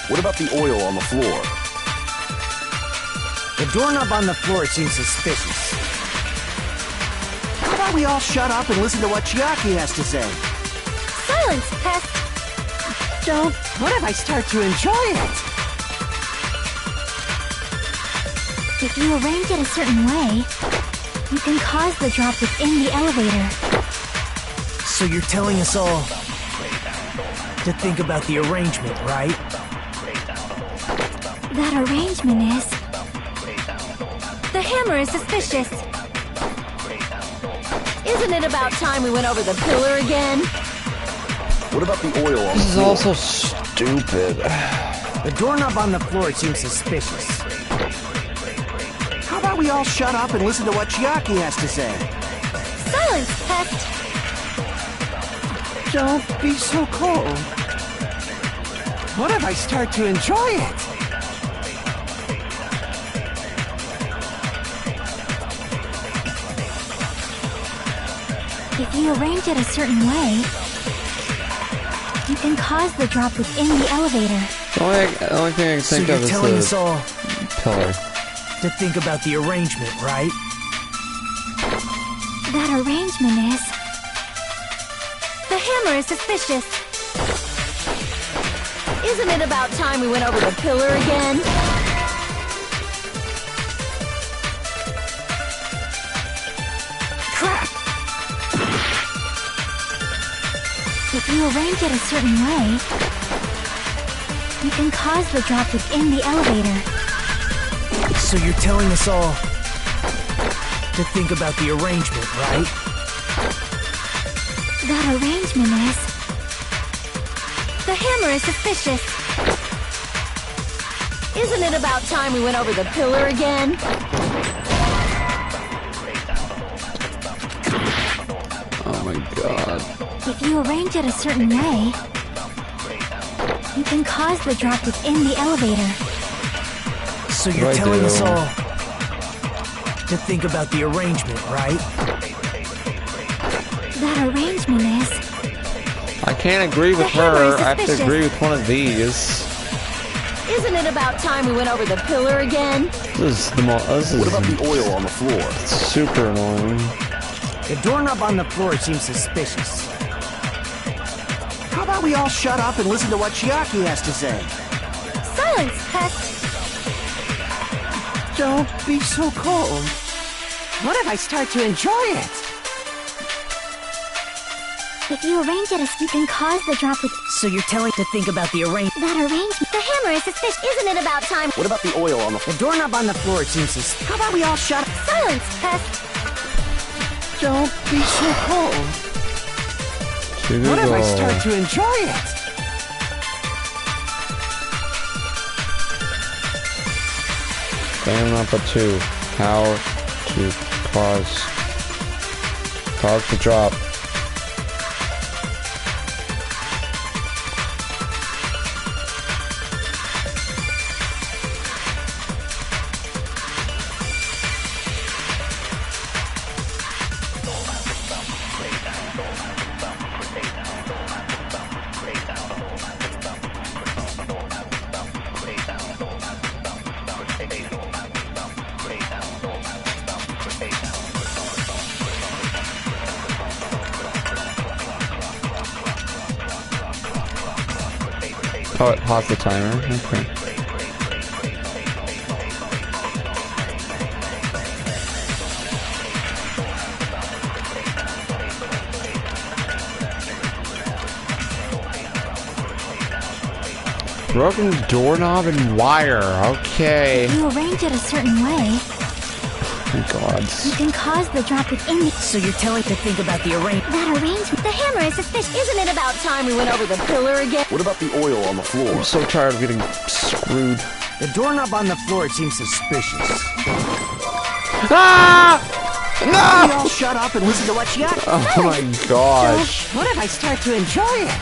What about the oil on the floor? The doorknob on the floor seems suspicious. How about we all shut up and listen to what Chiaki has to say? Silence, pest! Don't. What if I start to enjoy it? If you arrange it a certain way, you can cause the drop within the elevator. So you're telling us all to think about the arrangement, right? That arrangement is... The hammer is suspicious. Isn't it about time we went over the pillar again? What about the oil on the This is floor? all so stupid. The doorknob on the floor seems suspicious. How about we all shut up and listen to what Chiaki has to say? Silence, pest! Don't be so cold. What if I start to enjoy it? If you arrange it a certain way, you can cause the drop within the elevator. The only thing I can So think you're of telling is us all the pillar. to think about the arrangement, right? That arrangement is... The hammer is suspicious. Isn't it about time we went over the pillar again? Crap! If you arrange it a certain way, you can cause the drop within the elevator. So you're telling us all to think about the arrangement, right? That arrangement is... The hammer is suspicious. Isn't it about time we went over the pillar again? Oh my god. If you arrange it a certain way, you can cause the drop within the elevator. So you're Right, telling us dude. all to think about the arrangement, right? That arrangement is... I can't agree with The hammer is her. I have to suspicious. agree with one of these. Isn't it about time we went over the pillar again? This is the most. This What is about the oil on the floor? super annoying. The doorknob on the floor seems suspicious. How about we all shut up and listen to what Chiaki has to say? Silence, pest! Don't be so cold. What if I start to enjoy it? If you arrange it, you can cause the drop with... So you're telling to think about the arrangement. That arrangement... The hammer is suspicious. Isn't it about time? What about the oil on the... The doorknob on the floor seems suspicious. How about we all shut up? Silence, pest. Don't be so cold. What if I start to enjoy it? Danganronpa 2. How to cause the drop. Oh, pause the timer. Okay. Broken doorknob and wire. Okay. If you arrange it a certain way... Oh my god. You can cause the drop within the... So you're telling to think about the arrangement. That arrangement... The hammer is suspicious. Isn't it about time we went over the pillar again? What about the oil on the floor? I'm so tired of getting screwed. The doorknob on the floor seems suspicious. Ah! No! We all shut up and listen to what she got. Oh my gosh. What if I start to enjoy it?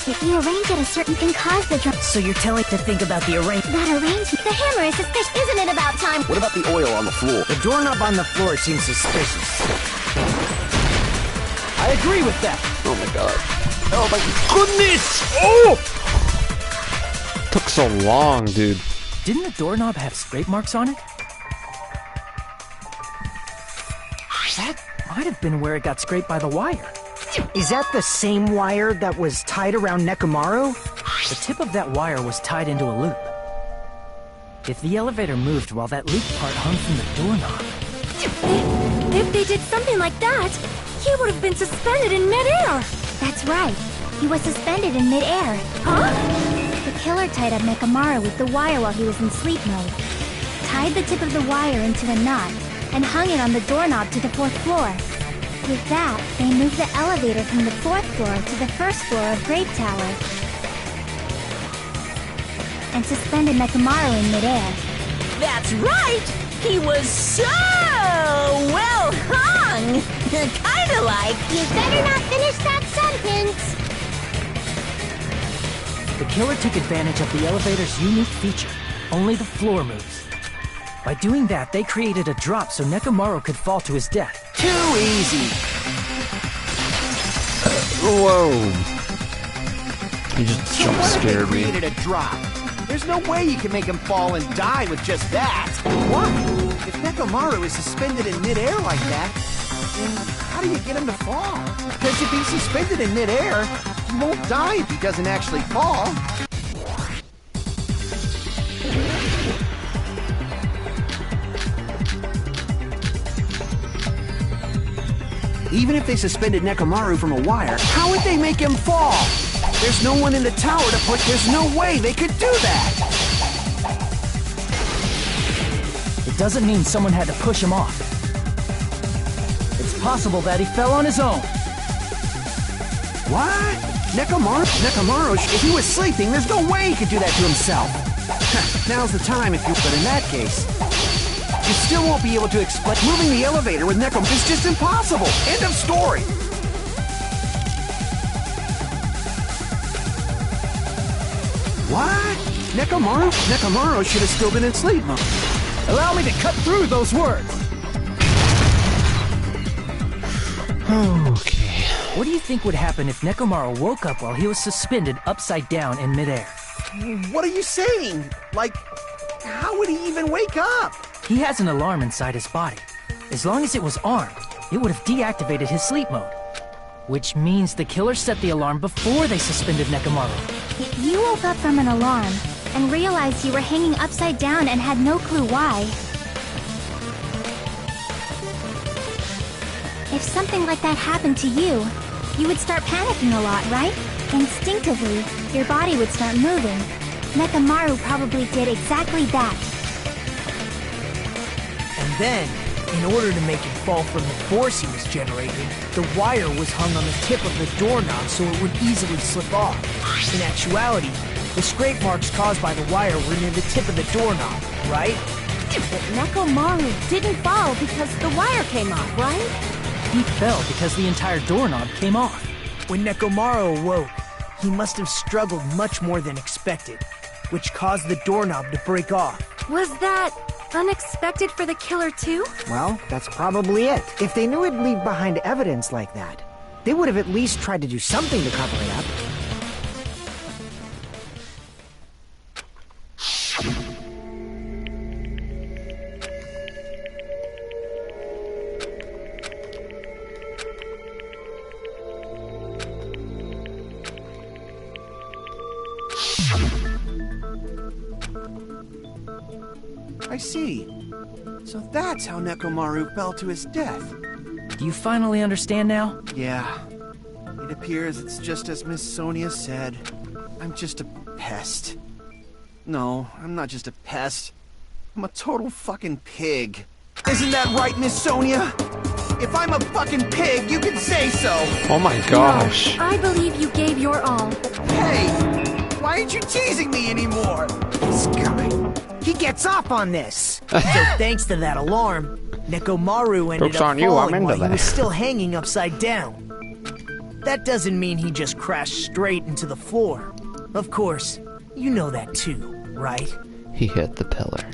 If you arrange it a certain... can cause the drop... So you're telling to think about the arrangement. That arrangement... The hammer is suspicious. Isn't it about time... What about the oil on the floor? The doorknob on the floor seems suspicious. I agree with that. Oh my god. Oh my goodness! Oh! Took so long, dude. Didn't the doorknob have scrape marks on it? That might have been where it got scraped by the wire. Is that the same wire that was tied around Nekomaru? The tip of that wire was tied into a loop. If the elevator moved while that loop part hung from the doorknob... If they did something like that, he would have been suspended in midair! That's right. He was suspended in midair. Huh? The killer tied up Nekomaru with the wire while he was in sleep mode. Tied the tip of the wire into a knot, and hung it on the doorknob to the 4th floor. With that, they moved the elevator from the 4th floor to the 1st floor of Grape Tower. And suspended Nekomaru in midair. That's right! He was so well hung! Kinda like... You better not finish that sentence! The killer took advantage of the elevator's unique feature. Only the floor moves. By doing that, they created a drop so Nekomaru could fall to his death. Too easy! Whoa. He just jump scared me. Created a drop. There's no way you can make him fall and die with just that. Why? If Nekomaru is suspended in midair like that, then how do you get him to fall? Because if he's suspended in midair, he won't die if he doesn't actually fall. Even if they suspended Nekomaru from a wire, how would they make him fall? There's no one in the tower to push. There's no way they could do that. It doesn't mean someone had to push him off. It's possible that he fell on his own. What? Nekomaru, if he was sleeping, there's no way he could do that to himself. Now's the time if you... But in that case, you still won't be able to explain... Moving the elevator with Nekomaru is just impossible. End of story. What? Nekomaru should have still been in sleep mode. Allow me to cut through those words. Okay. What do you think would happen if Nekomaru woke up while he was suspended upside down in midair? What are you saying? Like, how would he even wake up? He has an alarm inside his body. As long as it was armed, it would have deactivated his sleep mode. Which means the killer set the alarm before they suspended Nekomaru. If you woke up from an alarm and realized you were hanging upside down and had no clue why, If something like that happened to you, you would start panicking a lot, right? Instinctively, your body would start moving. Nekomaru probably did exactly that. And then, in order to make it fall from the force he was generating, the wire was hung on the tip of the doorknob so it would easily slip off. In actuality, the scrape marks caused by the wire were near the tip of the doorknob, right? But Nekomaru didn't fall because the wire came off, right? He fell because the entire doorknob came off. When Nekomaru awoke, he must have struggled much more than expected, which caused the doorknob to break off. Was that unexpected for the killer too? Well, that's probably it. If they knew it'd leave behind evidence like that, they would have at least tried to do something to cover it up. I see. So that's how Nekomaru fell to his death. Do you finally understand now? Yeah. It appears it's just as Miss Sonia said. I'm just a pest. No, I'm not just a pest. I'm a total fucking pig. Isn't that right, Miss Sonia? If I'm a fucking pig, you can say so! Oh my gosh. No, I believe you gave your all. Hey! Why aren't you teasing me anymore? This guy. He gets off on this! So thanks to that alarm, Nekomaru ended Joke's up on you, I'm falling into while he that. was still hanging upside down. That doesn't mean he just crashed straight into the floor. Of course, you know that too, right? He hit the pillar.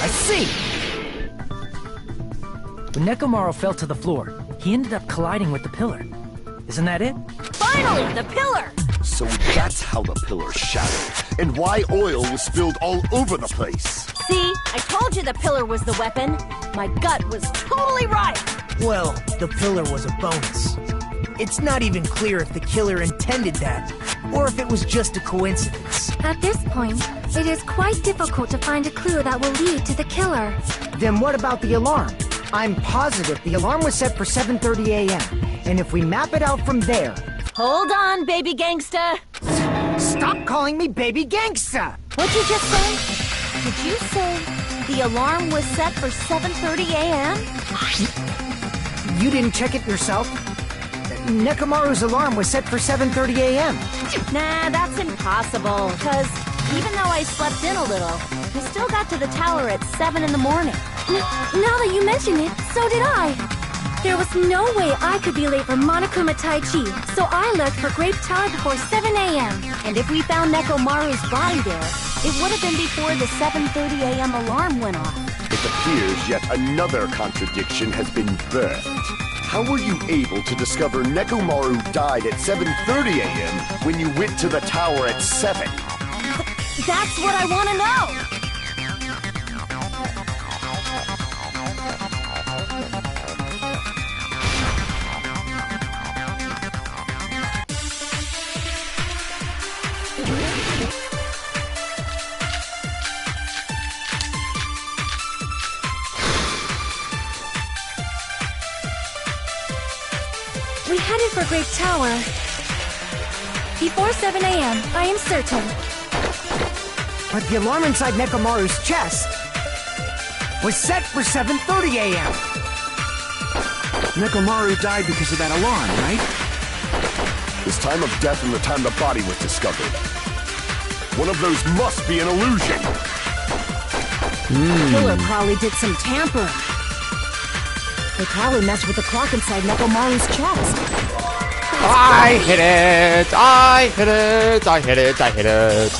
I see! When Nekomaru fell to the floor, he ended up colliding with the pillar. Isn't that it? Finally, the pillar! So that's how the pillar shattered, and why oil was spilled all over the place. See, I told you the pillar was the weapon. My gut was totally right. Well, the pillar was a bonus. It's not even clear if the killer intended that, or if it was just a coincidence. At this point, it is quite difficult to find a clue that will lead to the killer. Then what about the alarm? I'm positive the alarm was set for 7:30 a.m. And if we map it out from there... Hold on, baby gangsta. Stop calling me baby gangsta! What'd you just say? Did you say the alarm was set for 7:30 a.m.? You didn't check it yourself? Nekomaru's alarm was set for 7:30 a.m. Nah, that's impossible, because even though I slept in a little, I still got to the tower at 7 in the morning. Now that you mention it, so did I. There was no way I could be late for Monokuma Tai Chi, so I left for Grape Tower before 7 a.m. And if we found Nekomaru's body there, it would have been before the 7:30 a.m. alarm went off. It appears yet another contradiction has been birthed. How were you able to discover Nekomaru died at 7:30 a.m. when you went to the tower at 7? That's what I want to know! We headed for Grape Tower before 7 a.m., I am certain. But the alarm inside Nekomaru's chest was set for 7:30 a.m. Nekomaru died because of that alarm, right? His time of death and the time the body was discovered. One of those must be an illusion. The killer probably did some tampering. They probably messed with the clock inside Nekomaru's chest. I hit it! I hit it! I hit it! I hit it!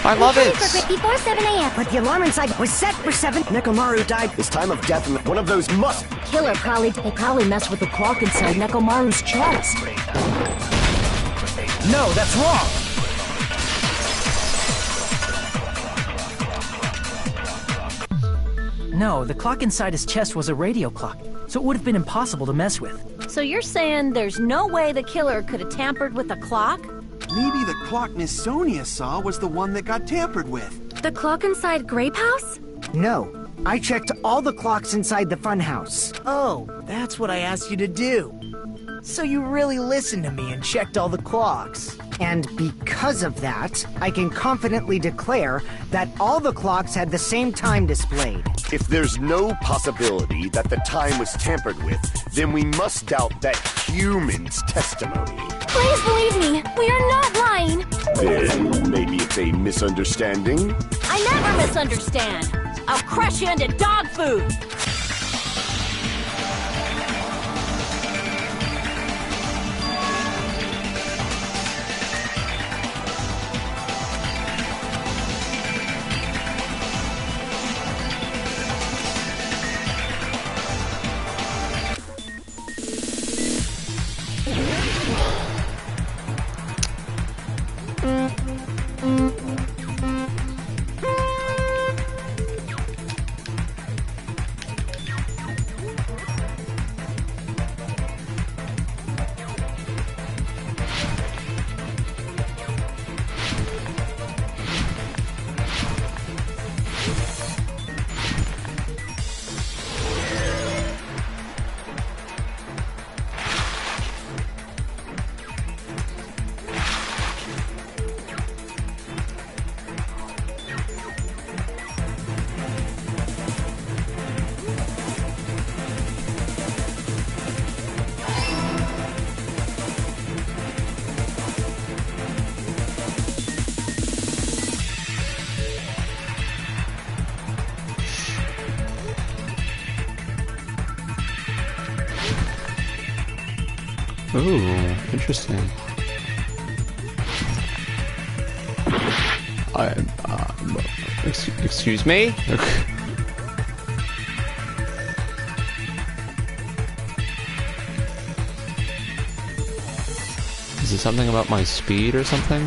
I love it! Before 7 a.m. But the alarm inside was set for 7. Nekomaru died. His time of death and one of those must... Killer probably messed with the clock inside Nekomaru's chest. No, that's wrong! No, the clock inside his chest was a radio clock, so it would have been impossible to mess with. So you're saying there's no way the killer could have tampered with the clock? Maybe the clock Miss Sonia saw was the one that got tampered with. The clock inside Grape House? No. I checked all the clocks inside the funhouse. Oh, that's what I asked you to do. So you really listened to me and checked all the clocks. And because of that, I can confidently declare that all the clocks had the same time displayed. If there's no possibility that the time was tampered with, then we must doubt that human's testimony. Please believe me, we are not lying. Then maybe it's a misunderstanding? I never misunderstand. I'll crush you into dog food. Ooh, interesting. Excuse me? Is it something about my speed or something?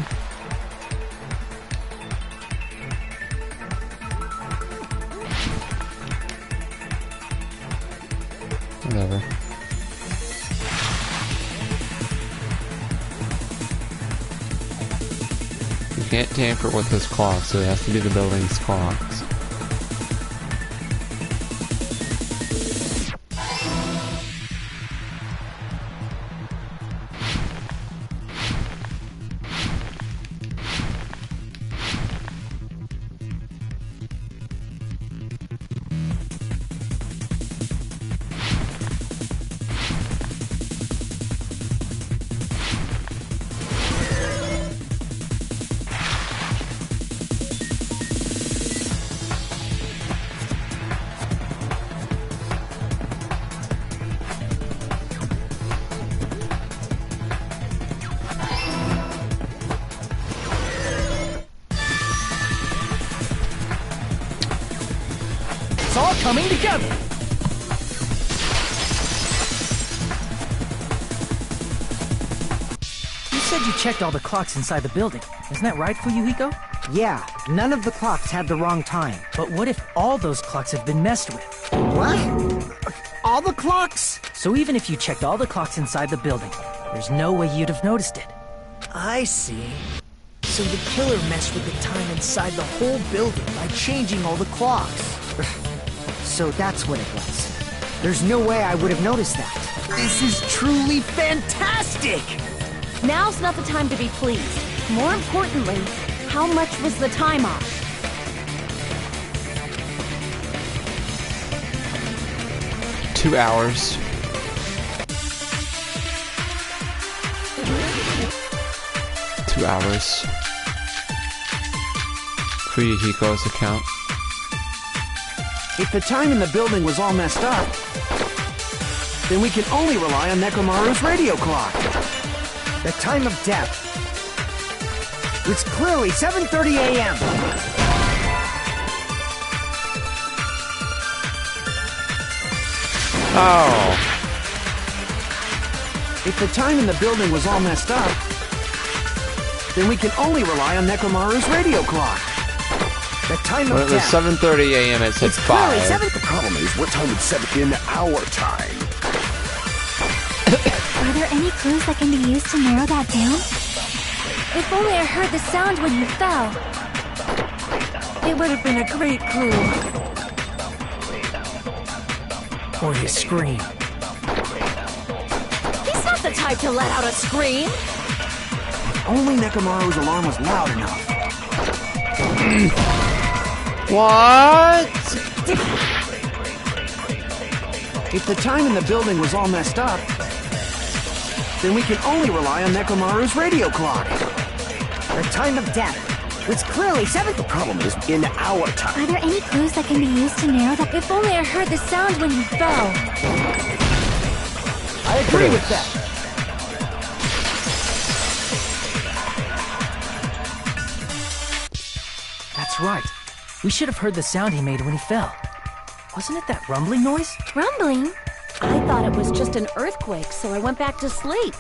Whatever. You can't tamper with this clock, so it has to be the building's clocks. It's all coming together! You said you checked all the clocks inside the building. Isn't that right, Fuyuhiko? Yeah, none of the clocks had the wrong time. But what if all those clocks have been messed with? What? All the clocks? So even if you checked all the clocks inside the building, there's no way you'd have noticed it. I see. So the killer messed with the time inside the whole building by changing all the clocks. So that's what it was. There's no way I would have noticed that. This is truly fantastic! Now's not the time to be pleased. More importantly, how much was the time off? $2 hours. Fuyuhiko's account. If the time in the building was all messed up, then we can only rely on Nekomaru's radio clock. The time of death was clearly 7:30 a.m. Oh. If the time in the building was all messed up, then we can only rely on Nekomaru's radio clock. The time Well, of it was death. 7:30 a.m. It said It's clearly 5. seven. The problem is, what time would 7 in our time? Are there any clues that can be used to narrow that down? If only I heard the sound when you fell. It would have been a great clue. Or his scream. He's not the type to let out a scream. If only Nekomaru's alarm was loud enough. What? If the time in the building was all messed up, then we can only rely on Nekomaru's radio clock. The time of death. It's clearly 7. The problem is in our time. Are there any clues that can be used to narrow the... If only I heard the sound when he fell. I agree with that. That's right. We should have heard the sound he made when he fell. Wasn't it that rumbling noise? Rumbling? I thought it was just an earthquake, so I went back to sleep.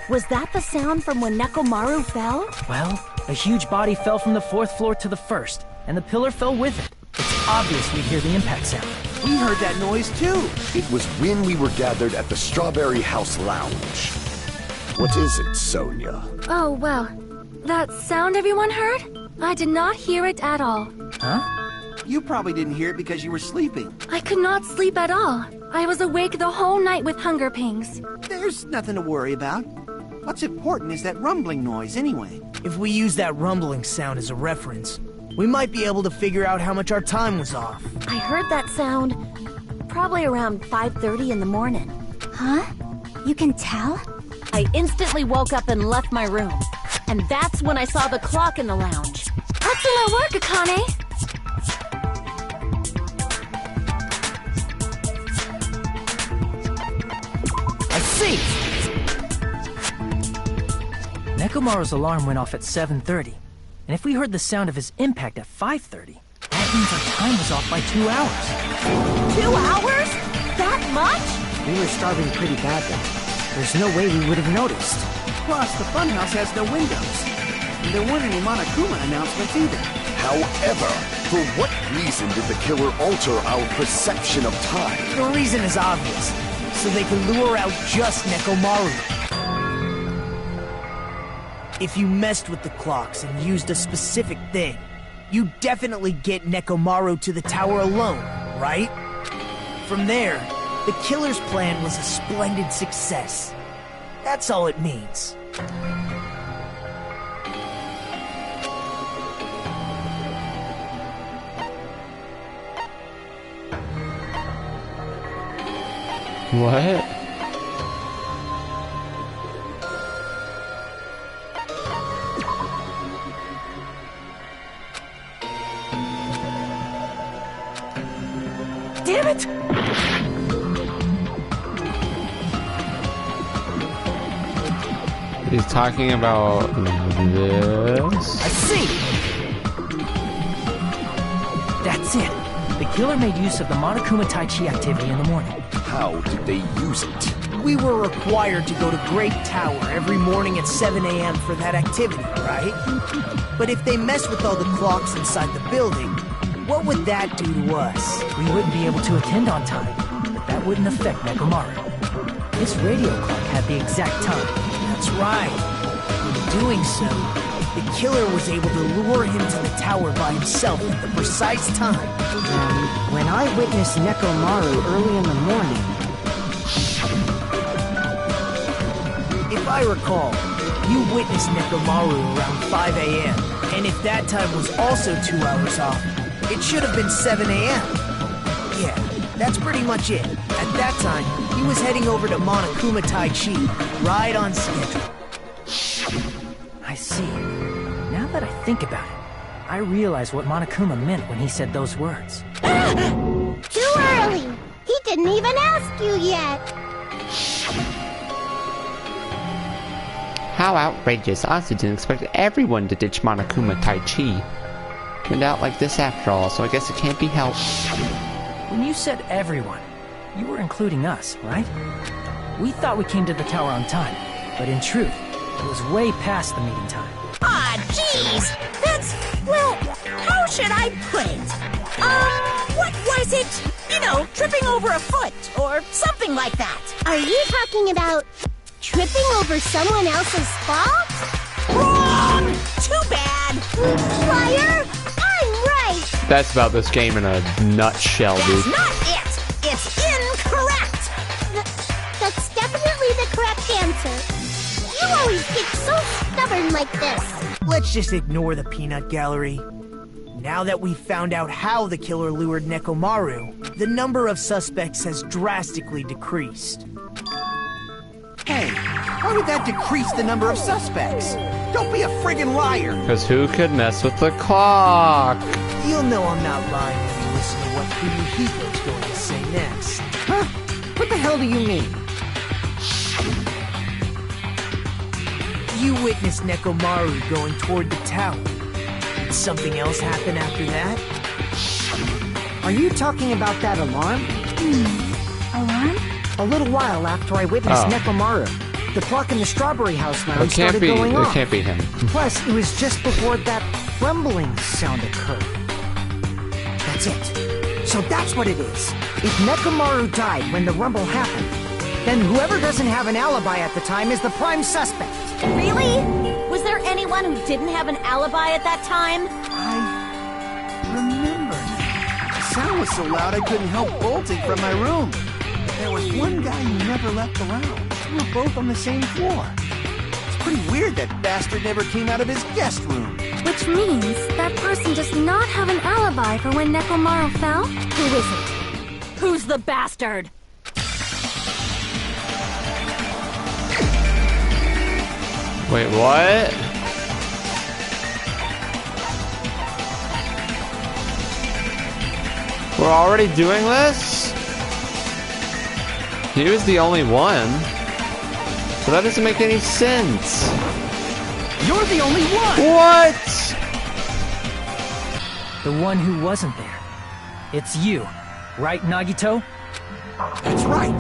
Was that the sound from when Nekomaru fell? Well, a huge body fell from the 4th floor to the 1st, and the pillar fell with it. It's obvious we'd hear the impact sound. We heard that noise too. It was when we were gathered at the Strawberry House Lounge. What is it, Sonia? Oh, well. That sound everyone heard? I did not hear it at all. Huh? You probably didn't hear it because you were sleeping. I could not sleep at all. I was awake the whole night with hunger pangs. There's nothing to worry about. What's important is that rumbling noise anyway. If we use that rumbling sound as a reference, we might be able to figure out how much our time was off. I heard that sound probably around 5:30 in the morning. Huh? You can tell? I instantly woke up and left my room. And that's when I saw the clock in the lounge. Excellent work, Akane! I see! Nekomaru's alarm went off at 7:30, and if we heard the sound of his impact at 5:30, that means our time was off by 2 hours. 2 hours? That much? We were starving pretty badly. There's no way we would have noticed. Plus, the funhouse has no windows. And there weren't any Monokuma announcements either. However, for what reason did the killer alter our perception of time? The reason is obvious. So they can lure out just Nekomaru. If you messed with the clocks and used a specific thing, you definitely get Nekomaru to the tower alone, right? From there, the killer's plan was a splendid success. That's all it means. What? Damn it! He's talking about this? I see! That's it. The killer made use of the Monokuma Tai Chi activity in the morning. How did they use it? We were required to go to Great Tower every morning at 7 a.m. for that activity, right? But if they mess with all the clocks inside the building, what would that do to us? We wouldn't be able to attend on time, but that wouldn't affect Nekomaru. His radio clock had the exact time. That's right. In doing so, the killer was able to lure him to the tower by himself at the precise time. When I witnessed Nekomaru early in the morning... If I recall, you witnessed Nekomaru around 5 a.m. And if that time was also 2 hours off, it should have been 7 a.m. Yeah, that's pretty much it. At that time, he was heading over to Monokuma Tai Chi, right on schedule. I see. Now that I think about it, I realize what Monokuma meant when he said those words. Too early! He didn't even ask you yet! How outrageous. Honestly, didn't expect everyone to ditch Monokuma Tai Chi. Turned out like this after all, so I guess it can't be helped. When you said everyone, you were including us, right? We thought we came to the tower on time, but in truth, it was way past the meeting time. Ah, jeez! That's, well, how should I put it? What was it? You know, tripping over a foot, or something like that. Are you talking about tripping over someone else's fault? Wrong! Too bad! Liar! I'm right! That's about this game in a nutshell, dude. That's not it! It's incorrect! That's definitely the correct answer. You always get so stubborn like this. Let's just ignore the peanut gallery. Now that we've found out how the killer lured Nekomaru, the number of suspects has drastically decreased. Hey, how did that decrease the number of suspects? Don't be a friggin' liar! Because who could mess with the clock? You'll know I'm not lying when you listen to what Fuyuhiko's going to say next. Huh? What the hell do you mean? You witnessed Nekomaru going toward the tower. Did something else happen after that? Are you talking about that alarm? Alarm? A little while after I witnessed Nekomaru, the clock in the Strawberry House lounge started going off. It can't be him. Plus, it was just before that rumbling sound occurred. That's it. So that's what it is. If Nekomaru died when the rumble happened, then whoever doesn't have an alibi at the time is the prime suspect. Really? Was there anyone who didn't have an alibi at that time? I remember now. The sound was so loud I couldn't help bolting from my room. But there was one guy who never left the lounge. We were both on the same floor. It's pretty weird that bastard never came out of his guest room. Which means that person does not have an alibi for when Nekomaru fell? Who is it? Who's the bastard? Wait, what? We're already doing this? He was the only one. But that doesn't make any sense. You're the only one! What? The one who wasn't there. It's you, right, Nagito? That's right.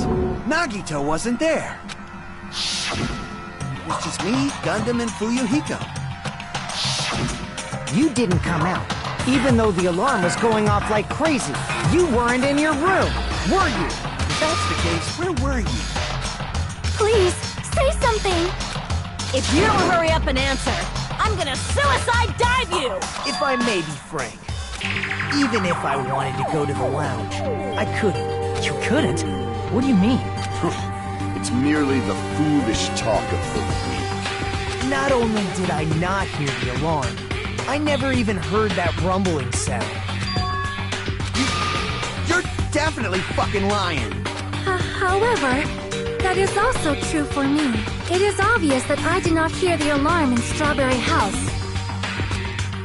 Nagito wasn't there. It was just me, Gundam, and Fuyuhiko. You didn't come out, even though the alarm was going off like crazy. You weren't in your room, were you? If that's the case, where were you? Please, say something! If you don't hurry up and answer, I'm gonna suicide dive you! If I may be frank, even if I wanted to go to the lounge, I couldn't. You couldn't? What do you mean? It's merely the foolish talk of the weak. Not only did I not hear the alarm, I never even heard that rumbling sound. You're definitely fucking lying. However, that is also true for me. It is obvious that I did not hear the alarm in Strawberry House.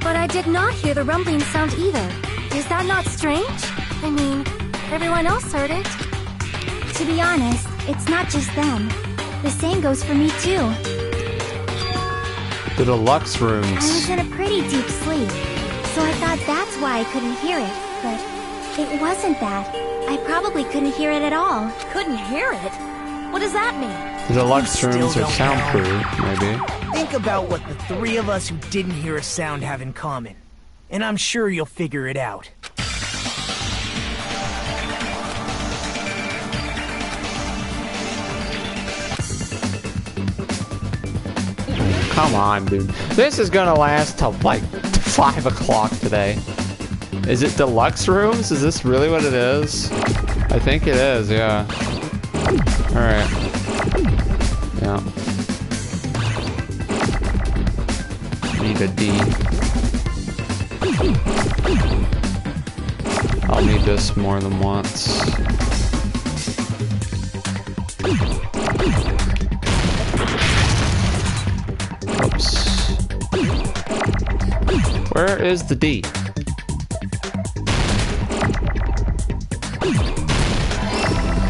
But I did not hear the rumbling sound either. Is that not strange? I mean, everyone else heard it. To be honest, it's not just them. The same goes for me too. The deluxe rooms. I was in a pretty deep sleep, so I thought that's why I couldn't hear it. But it wasn't that. I probably couldn't hear it at all. Couldn't hear it? What does that mean? The deluxe You rooms still are don't soundproof, maybe. Think about what the three of us who didn't hear a sound have in common, and I'm sure you'll figure it out. Come on, dude. This is gonna last till like 5 o'clock today. Is it deluxe rooms? Is this really what it is? I think it is, yeah. Alright. Yeah. Need a D. I'll need this more than once. Oops. Where is the D?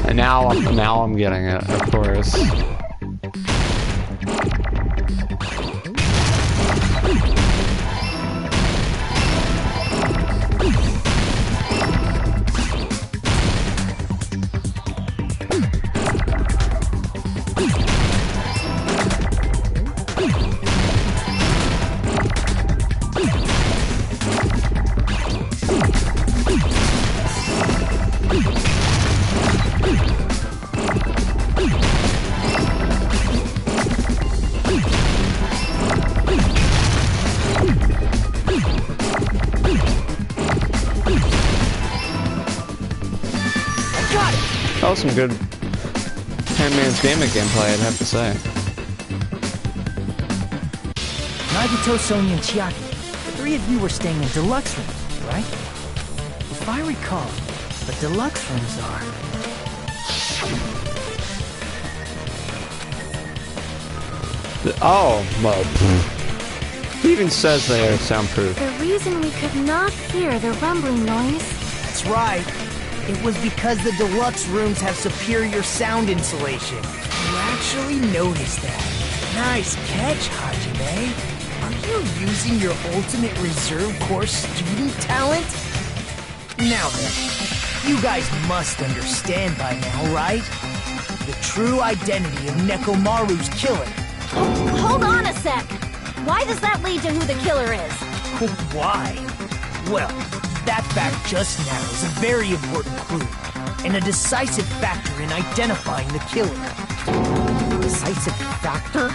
And now I'm getting it, of course. some good Handmaid's Gaming gameplay, I'd have to say. Nagito, Sonia, and Chiaki, the three of you were staying in deluxe rooms, right? If I recall, the deluxe rooms are... Oh, well, he even says they are soundproof. The reason we could not hear the rumbling noise... That's right. It was because the deluxe rooms have superior sound insulation. You actually noticed that. Nice catch, Hajime. Are you using your ultimate reserve corps student talent? Now then, you guys must understand by now, right? The true identity of Nekomaru's killer. Hold on a sec! Why does that lead to who the killer is? Why? Well, that fact just now is a very important clue, and a decisive factor in identifying the killer. Decisive factor?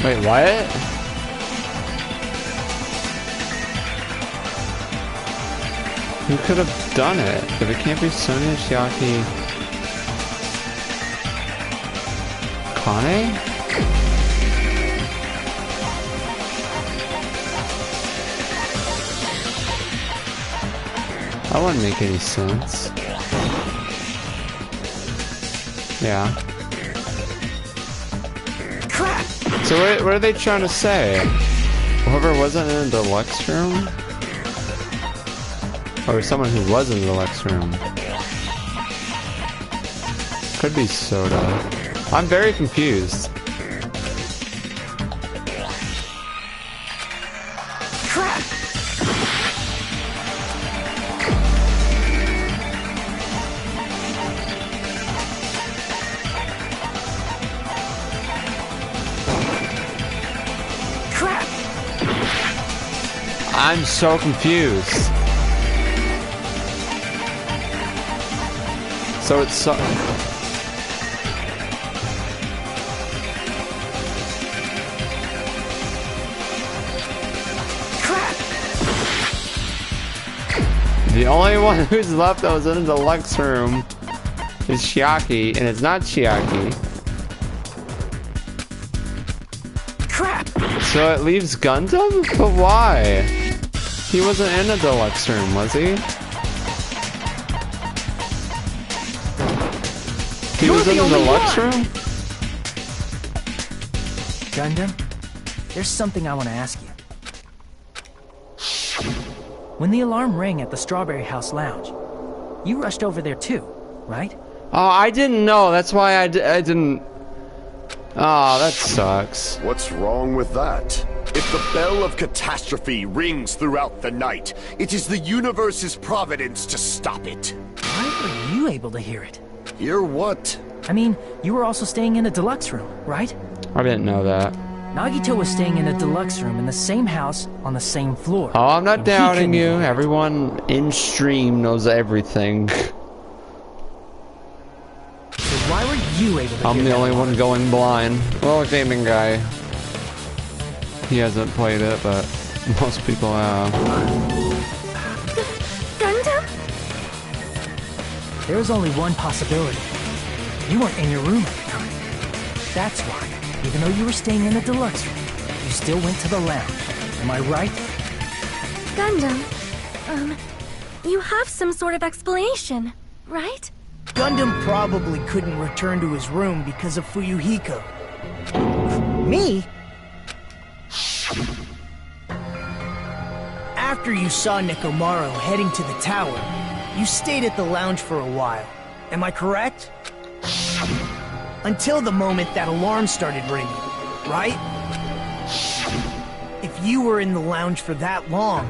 Wait, what? Who could have done it? If it can't be Sonia, Chiaki... Kane? That wouldn't make any sense. Yeah. So what are they trying to say? Whoever wasn't in a deluxe room? Or someone who was in the deluxe room? Could be Soda. I'm very confused. I'm so confused. So it's so... The only one who's left that was in the deluxe room is Chiaki, and it's not Chiaki. Crap! So it leaves Gundam? But why? He wasn't in a deluxe room, was he? He was in the deluxe room? Gundam, there's something I want to ask you. When the alarm rang at the Strawberry House Lounge, you rushed over there too, right? Oh, I didn't know. That's why I didn't... Oh, that sucks. What's wrong with that? If the bell of catastrophe rings throughout the night, it is the universe's providence to stop it. Why were you able to hear it? Hear what? I mean, you were also staying in a deluxe room, right? I didn't know that. Nagito was staying in a deluxe room in the same house on the same floor. Oh, I'm not doubting you. Everyone in stream knows everything. So why were you able to I'm the only one going blind. Well, a gaming guy. He hasn't played it, but most people have. Gundam? There was only one possibility. You weren't in your room at the time. That's why, even though you were staying in the deluxe room, you still went to the lounge. Am I right? Gundam, you have some sort of explanation, right? Gundam probably couldn't return to his room because of Fuyuhiko. Me? After you saw Nekomaru heading to the tower, you stayed at the lounge for a while. Am I correct? Until the moment that alarm started ringing, right? If you were in the lounge for that long,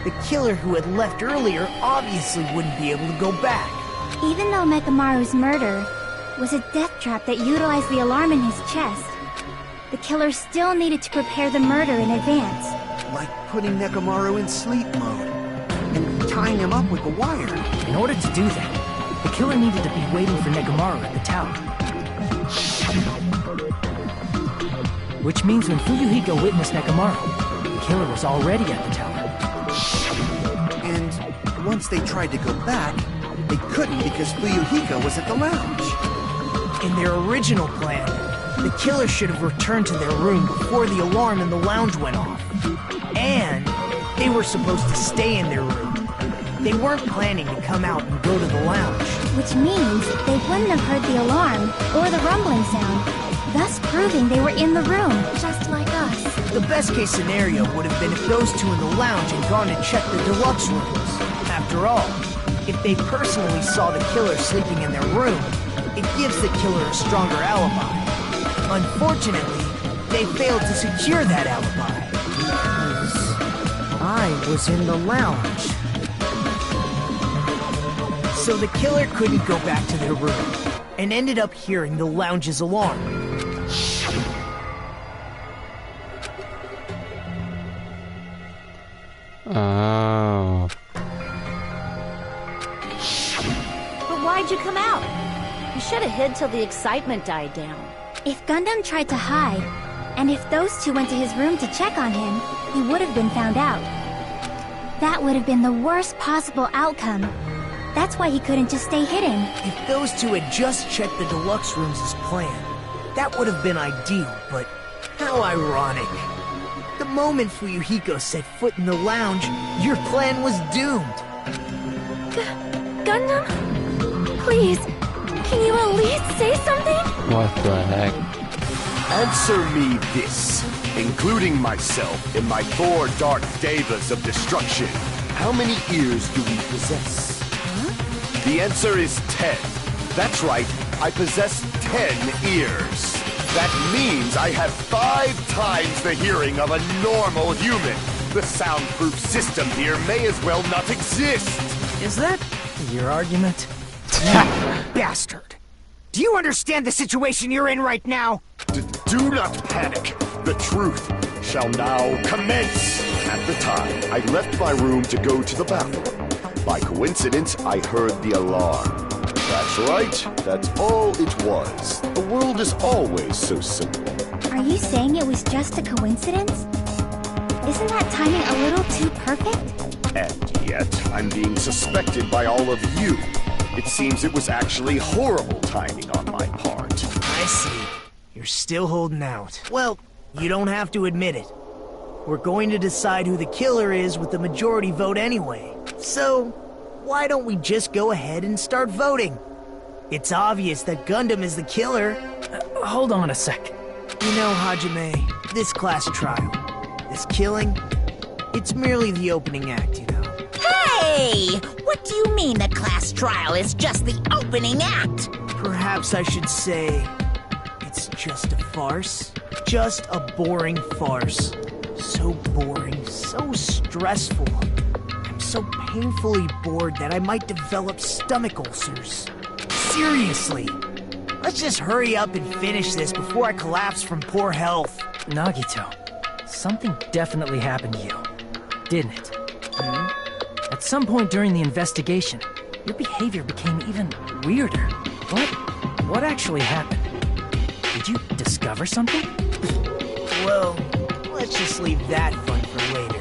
the killer who had left earlier obviously wouldn't be able to go back. Even though Nekomaru's murder was a death trap that utilized the alarm in his chest, the killer still needed to prepare the murder in advance. Like putting Nekomaru in sleep mode and tying him up with the wire. In order to do that, the killer needed to be waiting for Nekomaru at the tower. Which means when Fuyuhiko witnessed Nekomaru, the killer was already at the tower. And once they tried to go back, they couldn't because Fuyuhiko was at the lounge. In their original plan, the killer should have returned to their room before the alarm in the lounge went off. And they were supposed to stay in their room. They weren't planning to come out and go to the lounge. Which means they wouldn't have heard the alarm or the rumbling sound, thus proving they were in the room, just like us. The best case scenario would have been if those two in the lounge had gone and checked the deluxe rooms. After all, if they personally saw the killer sleeping in their room, it gives the killer a stronger alibi. Unfortunately, they failed to secure that alibi. Because I was in the lounge. So the killer couldn't go back to their room, and ended up hearing the lounge's alarm. Oh. But why'd you come out? You should have hid till the excitement died down. If Gundam tried to hide, and if those two went to his room to check on him, he would have been found out. That would have been the worst possible outcome. That's why he couldn't just stay hidden. If those two had just checked the deluxe rooms as planned, that would have been ideal, but how ironic. The moment Fuyuhiko set foot in the lounge, your plan was doomed. Gundam? Please, can you at least say something? What the heck? Answer me this, including myself in my 4 dark devas of destruction. How many ears do we possess? The answer is 10. That's right, I possess 10 ears. That means I have 5 times the hearing of a normal human. The soundproof system here may as well not exist. Is that your argument? Bastard! Do you understand the situation you're in right now? Do not panic. The truth shall now commence. At the time, I left my room to go to the bathroom. By coincidence, I heard the alarm. That's right. That's all it was. The world is always so simple. Are you saying it was just a coincidence? Isn't that timing a little too perfect? And yet, I'm being suspected by all of you. It seems it was actually horrible timing on my part. I see. You're still holding out. Well, you don't have to admit it. We're going to decide who the killer is with the majority vote anyway. So, why don't we just go ahead and start voting? It's obvious that Gundam is the killer. Hold on a sec. You know, Hajime, this class trial, this killing, it's merely the opening act, you know. Hey! What do you mean the class trial is just the opening act? Perhaps I should say, it's just a farce. Just a boring farce. So boring, so stressful. I'm so painfully bored that I might develop stomach ulcers. Seriously. Let's just hurry up and finish this before I collapse from poor health. Nagito, something definitely happened to you, didn't it? At some point during the investigation, your behavior became even weirder. What actually happened? Did you discover something? Well, let's just leave that fun for later.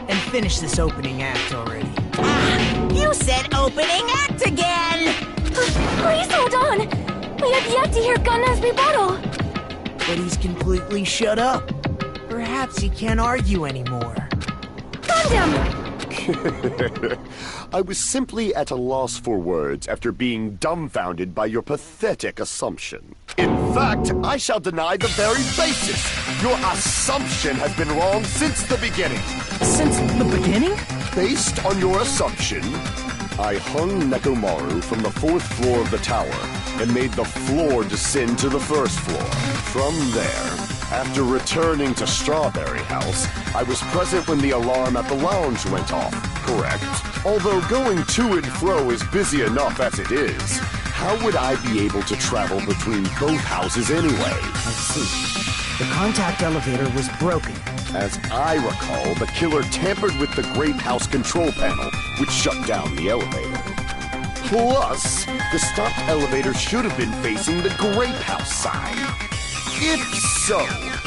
And finish this opening act already. You said opening act again! Please hold on! We have yet to hear Gundam's rebuttal! But he's completely shut up. Perhaps he can't argue anymore. Gundam! I was simply at a loss for words after being dumbfounded by your pathetic assumption. In fact, I shall deny the very basis. Your assumption has been wrong since the beginning. Since the beginning? Based on your assumption, I hung Nekomaru from the 4th floor of the tower and made the floor descend to the 1st floor. From there, after returning to Strawberry House, I was present when the alarm at the lounge went off, correct? Although going to and fro is busy enough as it is, how would I be able to travel between both houses anyway? I see. The contact elevator was broken. As I recall, the killer tampered with the Grape House control panel, which shut down the elevator. Plus, the stopped elevator should have been facing the grape house side. If so,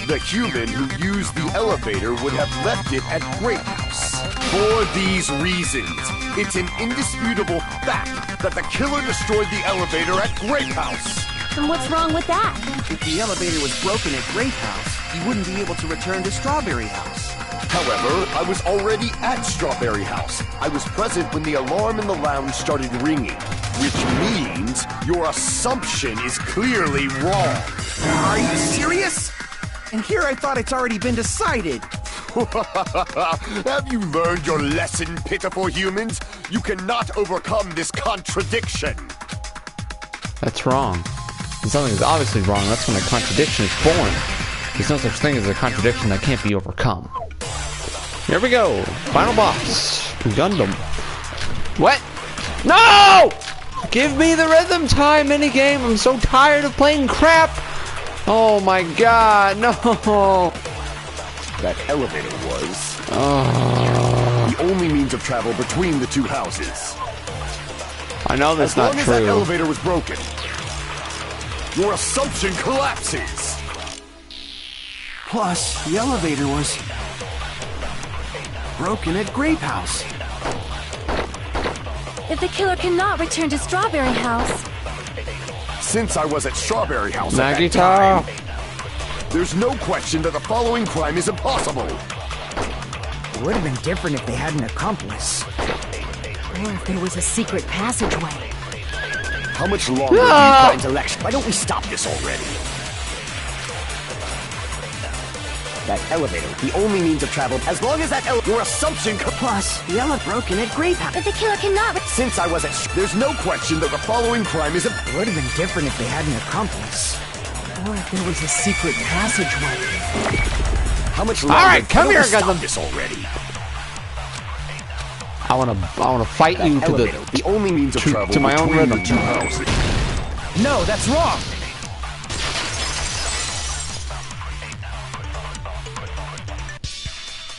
the human who used the elevator would have left it at Grape House. For these reasons, it's an indisputable fact that the killer destroyed the elevator at Grape House. And what's wrong with that? If the elevator was broken at Grape House, you wouldn't be able to return to Strawberry House. However, I was already at Strawberry House. I was present when the alarm in the lounge started ringing, which means your assumption is clearly wrong. Are you serious? And here I thought it's already been decided. Have you learned your lesson, pitiful humans? You cannot overcome this contradiction. That's wrong. When something is obviously wrong, that's when a contradiction is born. There's no such thing as a contradiction that can't be overcome. Here we go. Final boss. Gundam. What? No! Give me the rhythm time minigame. I'm so tired of playing crap. Oh my god, no. That elevator was the only means of travel between the two houses. I know that's not true. As long as that elevator was broken, your assumption collapses. Plus, the elevator was broken at Grape House. If the killer cannot return to Strawberry House... Since I was at Strawberry House at Nagita. that time, there's no question that the following crime is impossible. It would have been different if they had an accomplice. Or if there was a secret passageway. How much longer do you plan to lecture? Why don't we stop this already? That elevator, the only means of travel, as long as that your assumption Plus, the elevator broken at Grape House. If the killer cannot... Since I was at there's no question that the following crime is It would have been different if they had an accomplice. Or if there was a secret passageway. How much longer? Alright, come here, stop Gundam. this already. I wanna fight That you to elevator, the only means of travel to my own between rhythm. the two houses. No, that's wrong!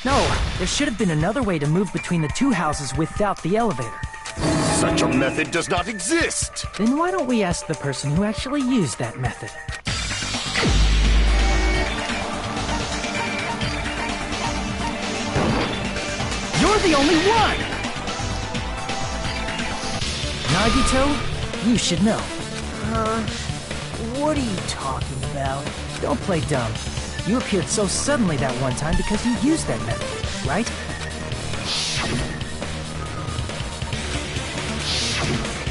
No, there should have been another way to move between the two houses without the elevator. Such a method does not exist. Then why don't we ask the person who actually used that method? You're the only one! Nagito, you should know. What are you talking about? Don't play dumb. You appeared so suddenly that one time because you used that method, right?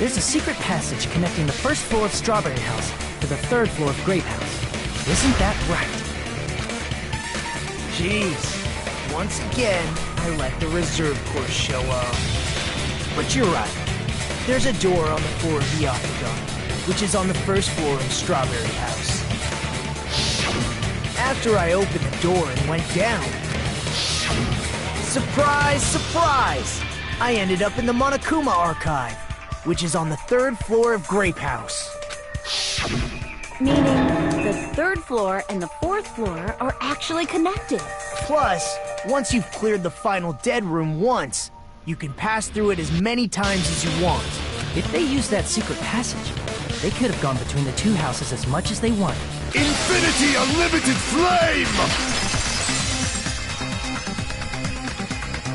There's a secret passage connecting the first floor of Strawberry House to the third floor of Grape House. Isn't that right? Jeez. Once again, I let the reserve course show up. But you're right. There's a door on the floor of the Octagon, which is on the first floor of Strawberry House. After I opened the door and went down, surprise, surprise! I ended up in the Monokuma Archive, which is on the third floor of Grape House. Meaning, the third floor and the fourth floor are actually connected. Plus, once you've cleared the final dead room once, you can pass through it as many times as you want. If they used that secret passage, they could have gone between the two houses as much as they wanted. Infinity Unlimited Flame!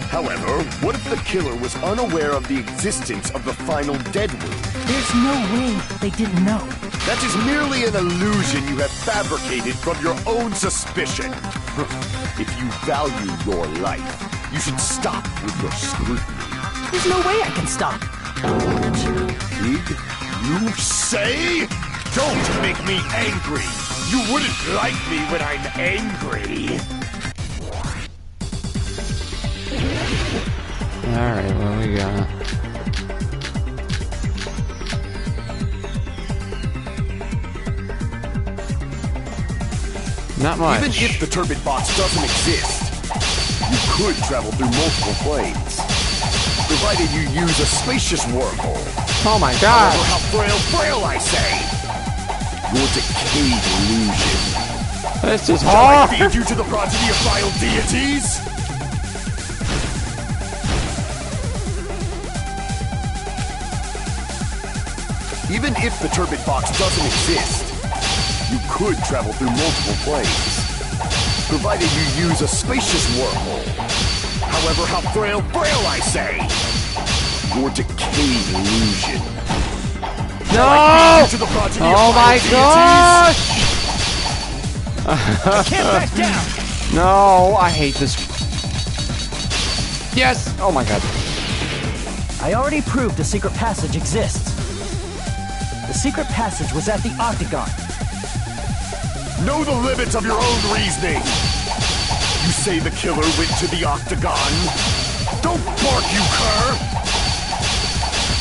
However, what if the killer was unaware of the existence of the final dead room? There's no way they didn't know. That is merely an illusion you have fabricated from your own suspicion. If you value your life, you should stop with your scrutiny. There's no way I can stop. Did you say? Don't make me angry! You wouldn't like me when I'm angry! Alright, what we got? Not much. Even if the turbid box doesn't exist, you could travel through multiple planes. Provided you use a spacious wormhole. Oh my god! However, how frail I say! Your decayed illusion. This is Shall I hard! feed you to the progeny of vile deities? Even if the turbid box doesn't exist, you could travel through multiple planes, provided you use a spacious wormhole. However, how frail, I say! Your decayed illusion. No! Oh my gosh! I can't back down! No, I hate this. Yes! Oh my god. I already proved the secret passage exists. The secret passage was at the Octagon. Know the limits of your own reasoning! You say the killer went to the Octagon? Don't bark, you cur!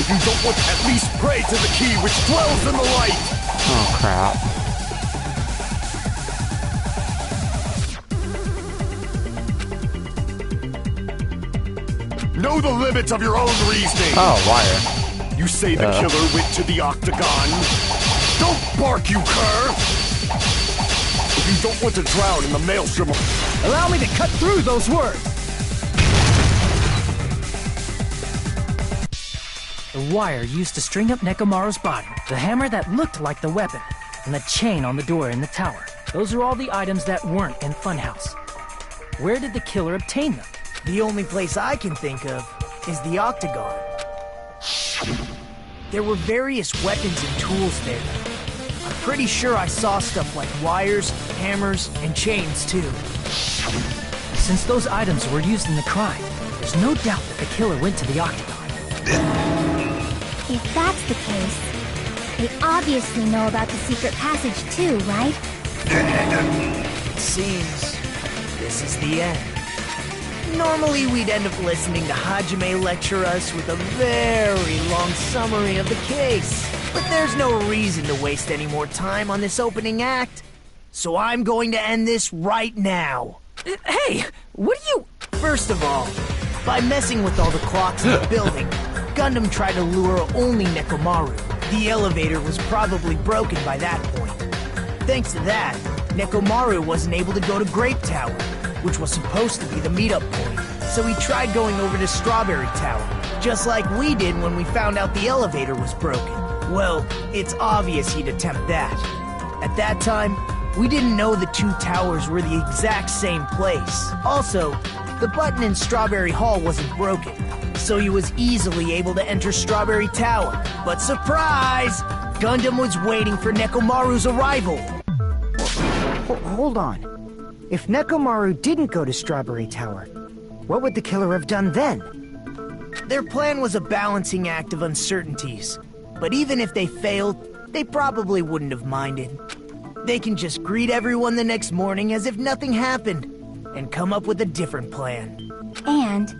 If you don't want to at least pray to the key which dwells in the light! Oh crap. Know the limits of your own reasoning! Oh, wire. You say the killer went to the Octagon? Don't bark, you cur! If you don't want to drown in the maelstrom... Allow me to cut through those words! The wire used to string up Nekomaru's body, the hammer that looked like the weapon, and the chain on the door in the tower. Those are all the items that weren't in Funhouse. Where did the killer obtain them? The only place I can think of is the Octagon. There were various weapons and tools there. I'm pretty sure I saw stuff like wires, hammers, and chains too. Since those items were used in the crime, there's no doubt that the killer went to the Octagon. If that's the case, they obviously know about the secret passage too, right? It seems this is the end. Normally we'd end up listening to Hajime lecture us with a very long summary of the case. But there's no reason to waste any more time on this opening act. So I'm going to end this right now. Hey, what are you... First of all, by messing with all the clocks in the building, Gundam tried to lure only Nekomaru. The elevator was probably broken by that point. Thanks to that, Nekomaru wasn't able to go to Grape Tower, which was supposed to be the meetup point. So he tried going over to Strawberry Tower, just like we did when we found out the elevator was broken. Well, it's obvious he'd attempt that. At that time, we didn't know the two towers were the exact same place. Also, the button in Strawberry Hall wasn't broken, so he was easily able to enter Strawberry Tower. But surprise! Gundam was waiting for Nekomaru's arrival. Hold on. If Nekomaru didn't go to Strawberry Tower, what would the killer have done then? Their plan was a balancing act of uncertainties. But even if they failed, they probably wouldn't have minded. They can just greet everyone the next morning as if nothing happened, and come up with a different plan. And,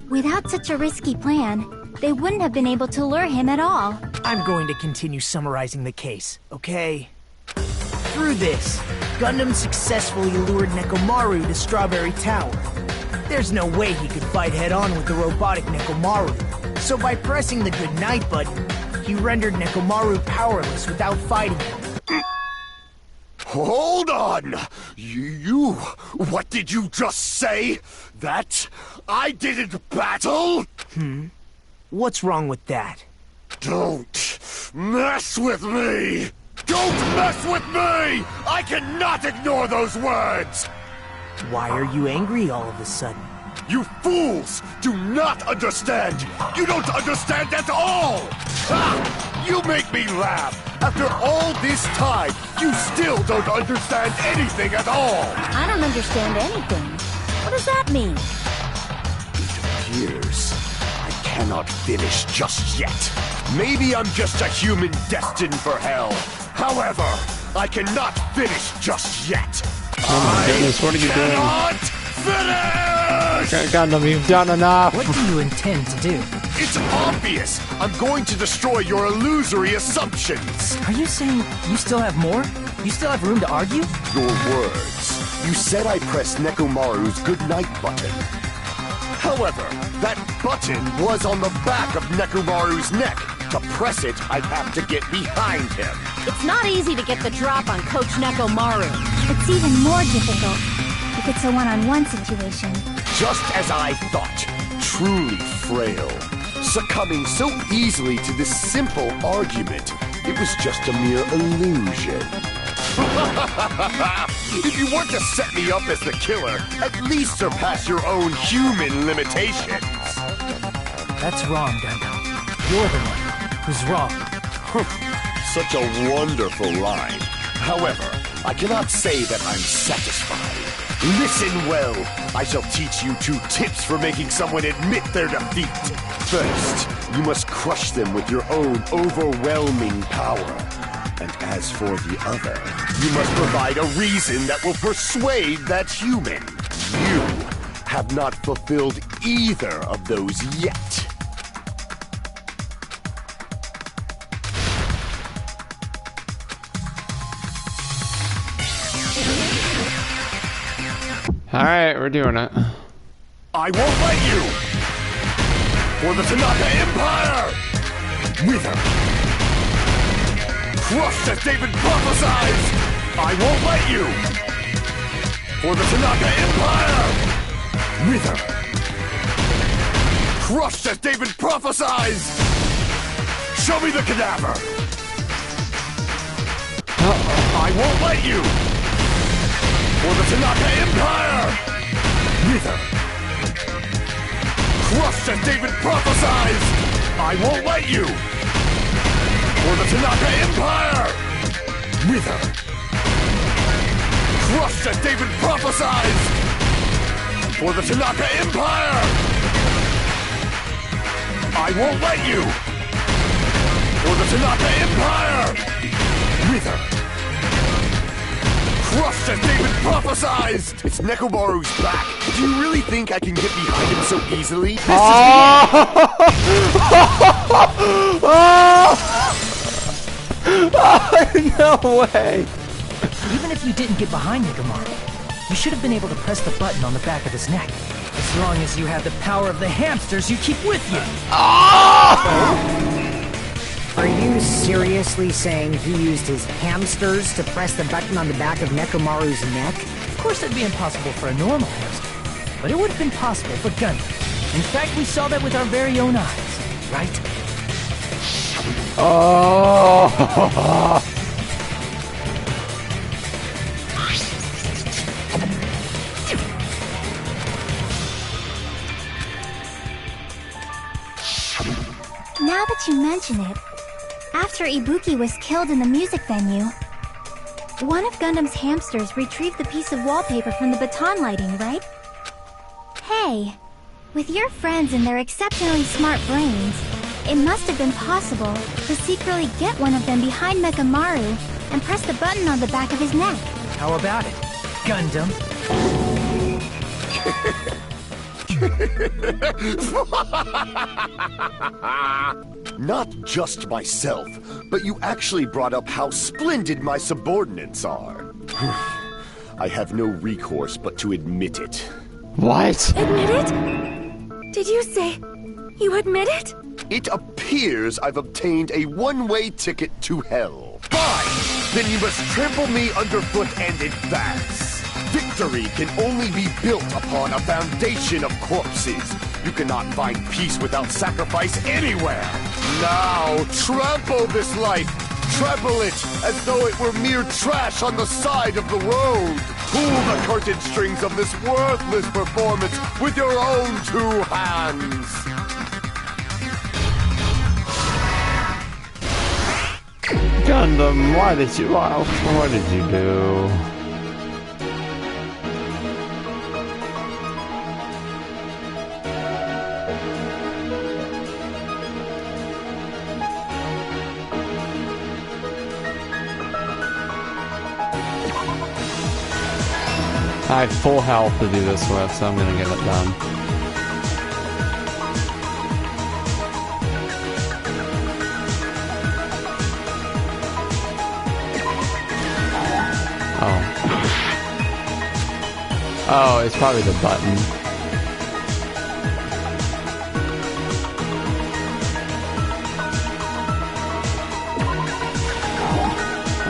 without such a risky plan, they wouldn't have been able to lure him at all. I'm going to continue summarizing the case, okay? Through this, Gundam successfully lured Nekomaru to Strawberry Tower. There's no way he could fight head-on with the robotic Nekomaru, so by pressing the goodnight button, he rendered Nekomaru powerless without fighting him. Hold on! You... What did you just say? That I didn't battle? What's wrong with that? Don't mess with me! Don't mess with me! I cannot ignore those words! Why are you angry all of a sudden? You fools do not understand! You don't understand at all! Ha! You make me laugh! After all this time, you still don't understand anything at all! I don't understand anything. What does that mean? It appears I cannot finish just yet. Maybe I'm just a human destined for hell. However, I cannot finish just yet. Oh my goodness, what are you doing? Finish! Gundam, you've done enough! What do you intend to do? It's obvious! I'm going to destroy your illusory assumptions! Are you saying you still have more? You still have room to argue? Your words. You said I pressed Nekomaru's goodnight button. However, that button was on the back of Nekomaru's neck. To press it, I'd have to get behind him. It's not easy to get the drop on Coach Nekomaru. It's even more difficult if it's a one-on-one situation. Just as I thought. Truly frail. Succumbing so easily to this simple argument It was just a mere illusion. If you want to set me up as the killer, at least surpass your own human limitations. That's wrong, Gundam. You're the one who's wrong. Such a wonderful line. However, I cannot say that I'm satisfied. Listen well. I shall teach you 2 tips for making someone admit their defeat. First, you must crush them with your own overwhelming power. And as for the other, you must provide a reason that will persuade that human. You have not fulfilled either of those yet. Alright, we're doing it. I won't let you! For the Tanaka Empire! Wither! Crushed as David prophesies! I won't let you! For the Tanaka Empire! Wither! Crushed as David prophesies! Show me the cadaver! I won't let you! For the Tanaka Empire! Wither! Crushed as David prophesies! I won't let you! For the Tanaka Empire! Wither! Crushed as David prophesies! For the Tanaka Empire! I won't let you! For the Tanaka Empire! Wither! Crushed as David prophesied! It's Nekomaru's back. Do you really think I can get behind him so easily? This No way! Even if you didn't get behind Nekomaru, you should have been able to press the button on the back of his neck. As long as you have the power of the hamsters you keep with you. Are you seriously saying he used his hamsters to press the button on the back of Nekomaru's neck? Of course it'd be impossible for a normal hamster, but it would have been possible for Gundam. In fact, we saw that with our very own eyes, right? Oh! Now that you mention it, after Ibuki was killed in the music venue, one of Gundam's hamsters retrieved the piece of wallpaper from the baton lighting, right? Hey, with your friends and their exceptionally smart brains, it must have been possible to secretly get one of them behind Nekomaru and press the button on the back of his neck. How about it, Gundam? Not just myself, but you actually brought up how splendid my subordinates are. I have no recourse but to admit it. What? Admit it? Did you say you admit it? It appears I've obtained a one-way ticket to hell. Fine! Then you must trample me underfoot and advance. Victory can only be built upon a foundation of corpses. You cannot find peace without sacrifice anywhere. Now, trample this life. Trample it as though it were mere trash on the side of the road. Pull the curtain strings of this worthless performance with your own 2 hands. Gundam, what did you do? I have full health to do this with, so I'm gonna get it done. Oh. Oh, it's probably the button.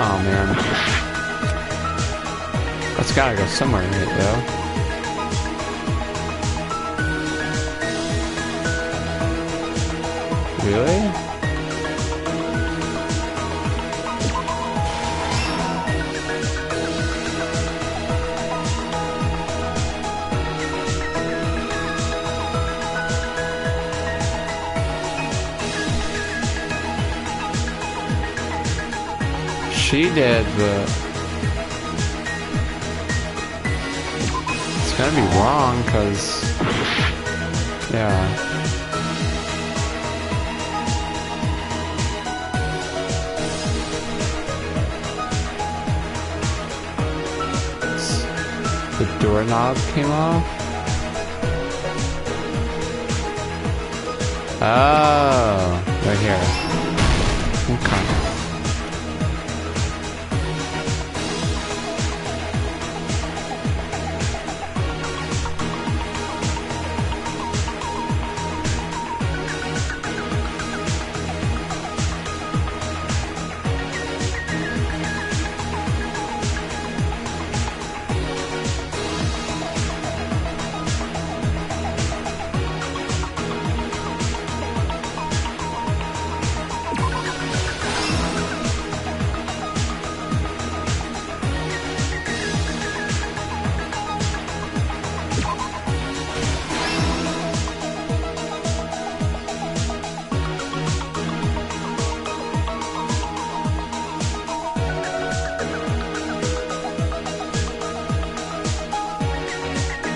Oh man. That's gotta go somewhere in it, though. Really? she did, but it's gonna be wrong, cause yeah. The doorknob came off. Oh, right here. Okay.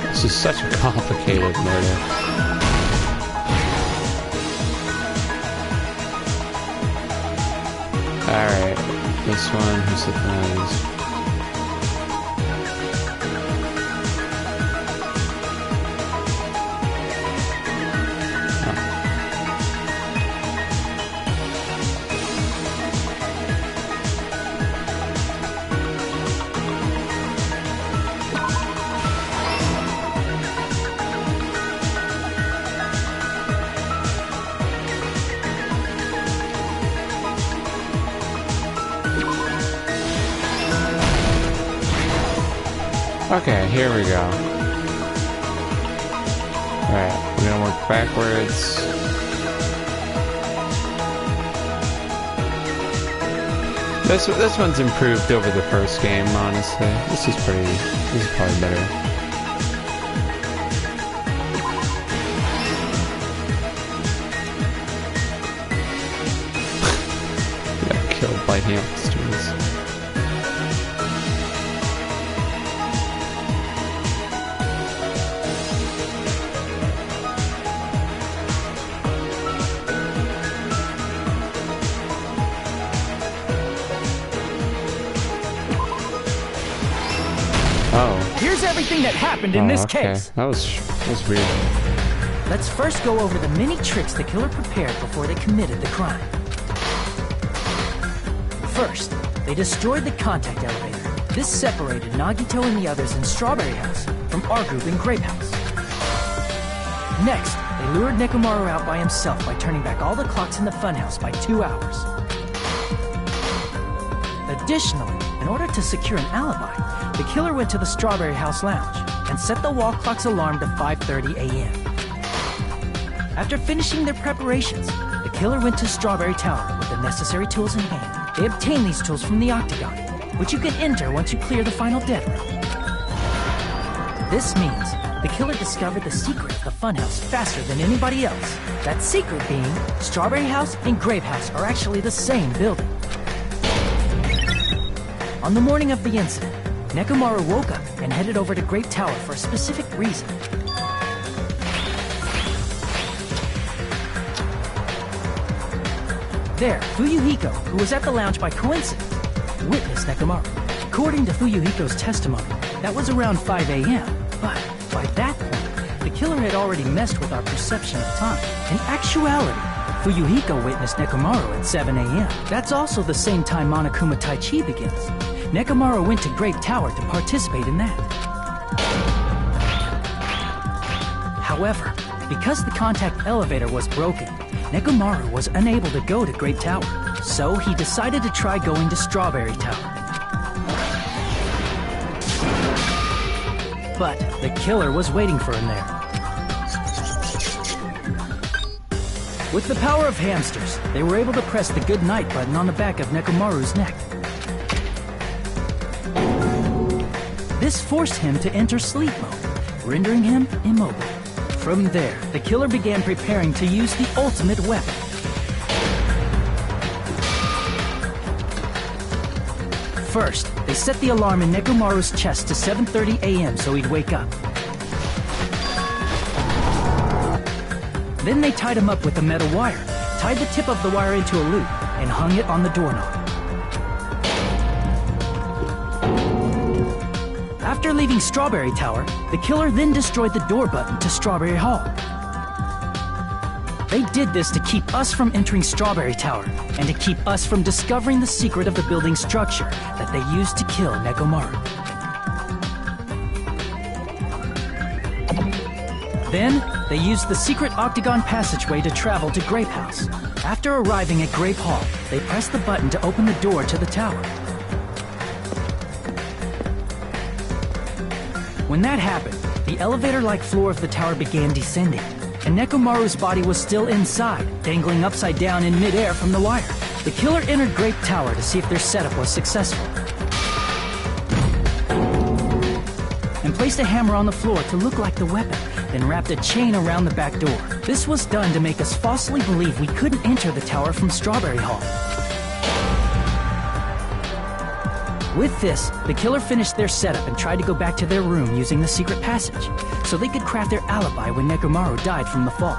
This is such a complicated murder. Alright, this one, who's the noise? Okay, here we go. Alright, we're gonna work backwards. This one's improved over the first game, honestly. This is probably better. Got killed by hamsters. Here's everything that happened in this case. That was weird. Let's first go over the many tricks the killer prepared before they committed the crime. First, they destroyed the contact elevator. This separated Nagito and the others in Strawberry House from our group in Grape House. Next, they lured Nekomaru out by himself by turning back all the clocks in the funhouse by 2 hours. Additionally, in order to secure an alibi, the killer went to the Strawberry House lounge and set the wall clock's alarm to 5:30 a.m. After finishing their preparations, the killer went to Strawberry Tower with the necessary tools in hand. They obtained these tools from the Octagon, which you can enter once you clear the final dead room. This means the killer discovered the secret of the funhouse faster than anybody else. That secret being, Strawberry House and Grape House are actually the same building. On the morning of the incident, Nekomaru woke up and headed over to Grape Tower for a specific reason. There, Fuyuhiko, who was at the lounge by coincidence, witnessed Nekomaru. According to Fuyuhiko's testimony, that was around 5 a.m., but by that point, the killer had already messed with our perception of time. In actuality, Fuyuhiko witnessed Nekomaru at 7 a.m. That's also the same time Monokuma Taichi begins. Nekomaru went to Grape Tower to participate in that. However, because the contact elevator was broken, Nekomaru was unable to go to Grape Tower, so he decided to try going to Strawberry Tower. But the killer was waiting for him there. With the power of hamsters, they were able to press the good night button on the back of Nekomaru's neck. This forced him to enter sleep mode, rendering him immobile. From there, the killer began preparing to use the ultimate weapon. First, they set the alarm in Nekomaru's chest to 7:30 a.m. so he'd wake up. Then they tied him up with a metal wire, tied the tip of the wire into a loop, and hung it on the doorknob. After leaving Strawberry Tower, the killer then destroyed the door button to Strawberry Hall. They did this to keep us from entering Strawberry Tower, and to keep us from discovering the secret of the building's structure that they used to kill Nekomaru. Then, they used the secret octagon passageway to travel to Grape House. After arriving at Grape Hall, they pressed the button to open the door to the tower. When that happened, the elevator-like floor of the tower began descending, and Nekomaru's body was still inside, dangling upside down in midair from the wire. The killer entered Grape Tower to see if their setup was successful, and placed a hammer on the floor to look like the weapon, then wrapped a chain around the back door. This was done to make us falsely believe we couldn't enter the tower from Strawberry Hall. With this, the killer finished their setup and tried to go back to their room using the secret passage, so they could craft their alibi when Nekomaru died from the fall.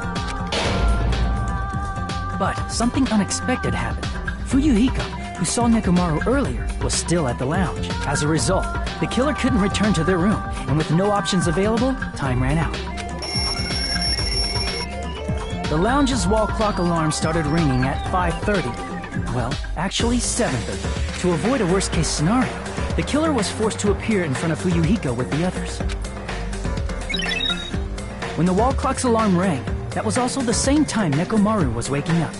But something unexpected happened. Fuyuhiko, who saw Nekomaru earlier, was still at the lounge. As a result, the killer couldn't return to their room, and with no options available, time ran out. The lounge's wall clock alarm started ringing at 5:30. Well, actually 7:30. To avoid a worst-case scenario, the killer was forced to appear in front of Fuyuhiko with the others. When the wall clock's alarm rang, that was also the same time Nekomaru was waking up.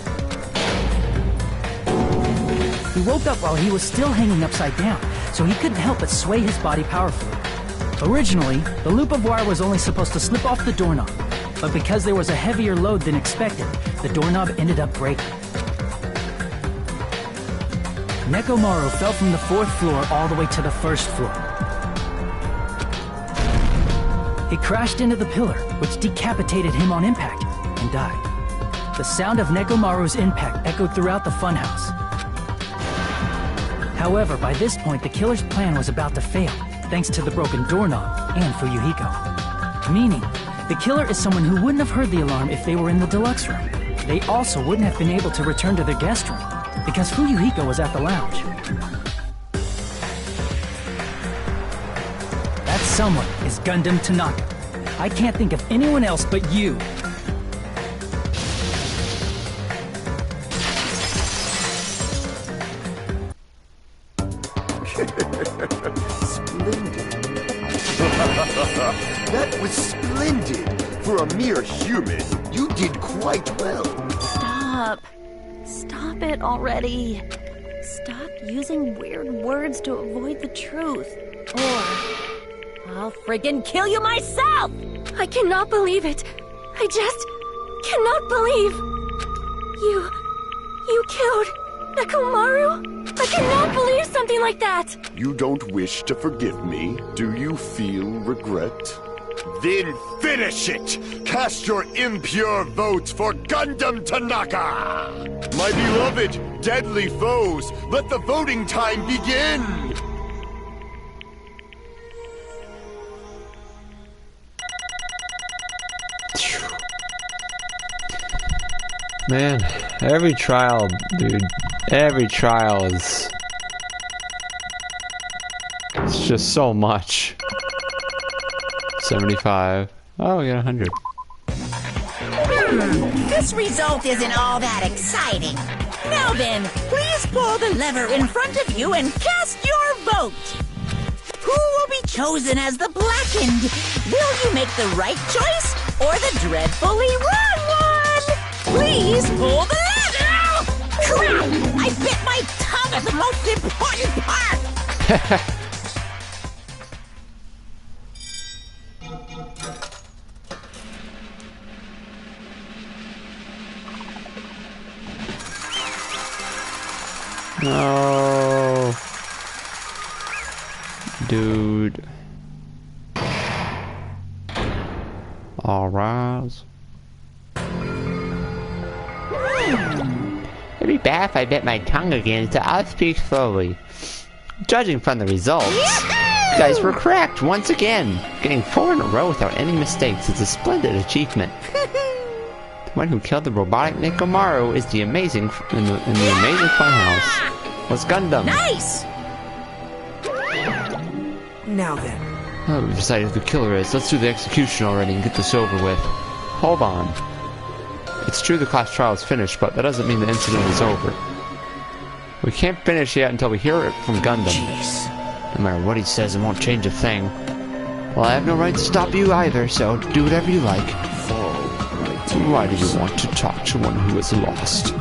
He woke up while he was still hanging upside down, so he couldn't help but sway his body powerfully. Originally, the loop of wire was only supposed to slip off the doorknob, but because there was a heavier load than expected, the doorknob ended up breaking. Nekomaru fell from the 4th floor all the way to the 1st floor. He crashed into the pillar, which decapitated him on impact, and died. The sound of Nekomaru's impact echoed throughout the funhouse. However, by this point, the killer's plan was about to fail, thanks to the broken doorknob and Fuyuhiko. Meaning, the killer is someone who wouldn't have heard the alarm if they were in the deluxe room. They also wouldn't have been able to return to their guest room, because Fuyuhiko was at the lounge. That someone is Gundam Tanaka. I can't think of anyone else but you. Splendid. That was splendid. For a mere human, you did quite well. Stop. Stop it already. Stop using weird words to avoid the truth. Or I'll friggin' kill you myself! I cannot believe it. I just cannot believe. You killed Nekomaru? I cannot believe something like that. You don't wish to forgive me? Do you feel regret? Then finish it! Cast your impure votes for Gundam Tanaka! My beloved, deadly foes, let the voting time begin! Man, every trial, dude, every trial is... It's just so much. 75. Oh, we got 100. This result isn't all that exciting. Now then, please pull the lever in front of you and cast your vote. Who will be chosen as the blackened? Will you make the right choice or the dreadfully wrong one? Please pull the lever! Crap! I bit my tongue at the most important part! No. Dude. All rise. It'd be bad if I bit my tongue again, so I'll speak slowly. Judging from the results, you guys were correct once again. Getting 4 in a row without any mistakes is a splendid achievement. The one who killed the robotic Nekomaru is the amazing in the amazing funhouse was Gundam. Nice! Now then. Oh, we decided who the killer is. Let's do the execution already and get this over with. Hold on. It's true the class trial is finished, but that doesn't mean the incident is over. We can't finish yet until we hear it from Gundam. Jeez. No matter what he says, it won't change a thing. Well, I have no right to stop you either, so do whatever you like. Why do you want to talk to one who is lost?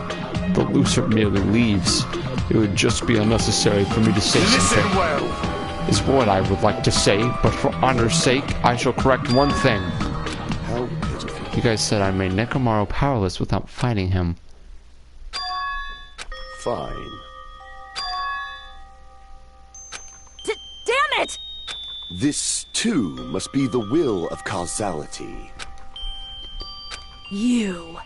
The loser merely leaves. It would just be unnecessary for me to say something. Listen well. Is what I would like to say, but for honor's sake, I shall correct one thing. How pitiful. You guys said I made Nekomaru powerless without fighting him. Fine. Damn it! This, too, must be the will of causality. You.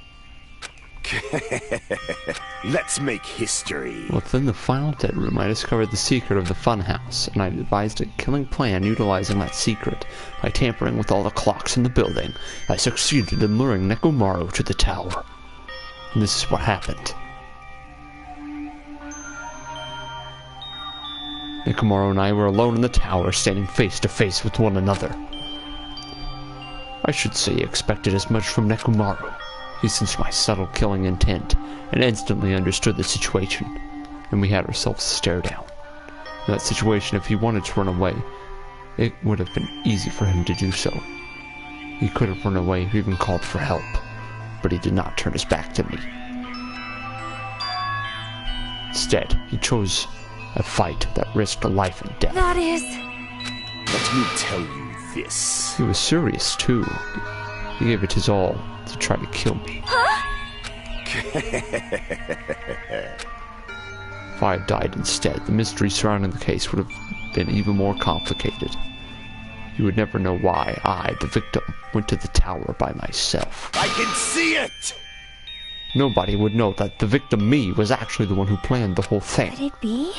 Let's make history. Within the final dead room, I discovered the secret of the funhouse, and I devised a killing plan utilizing that secret. By tampering with all the clocks in the building, I succeeded in luring Nekomaru to the tower. And this is what happened. Nekomaru and I were alone in the tower, standing face to face with one another. I should say I expected as much from Nekomaru. He sensed my subtle killing intent, and instantly understood the situation, and we had ourselves a stare down. In that situation, if he wanted to run away, it would have been easy for him to do so. He could have run away or even called for help, but he did not turn his back to me. Instead, he chose a fight that risked life and death. That is... Let me tell you this. He was serious, too. He gave it his all to try to kill me. Huh? If I had died instead, the mystery surrounding the case would have been even more complicated. You would never know why I, the victim, went to the tower by myself. I can see it! Nobody would know that the victim, me, was actually the one who planned the whole thing. Could it be?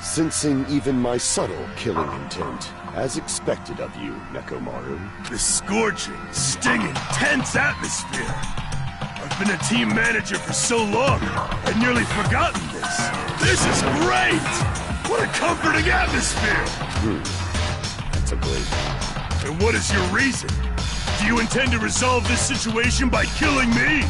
Sensing even my subtle killing intent, as expected of you, Nekomaru. The scorching, stinging, tense atmosphere. I've been a team manager for so long, I'd nearly forgotten this. This is great! What a comforting atmosphere! That's a great. And what is your reason? Do you intend to resolve this situation by killing me?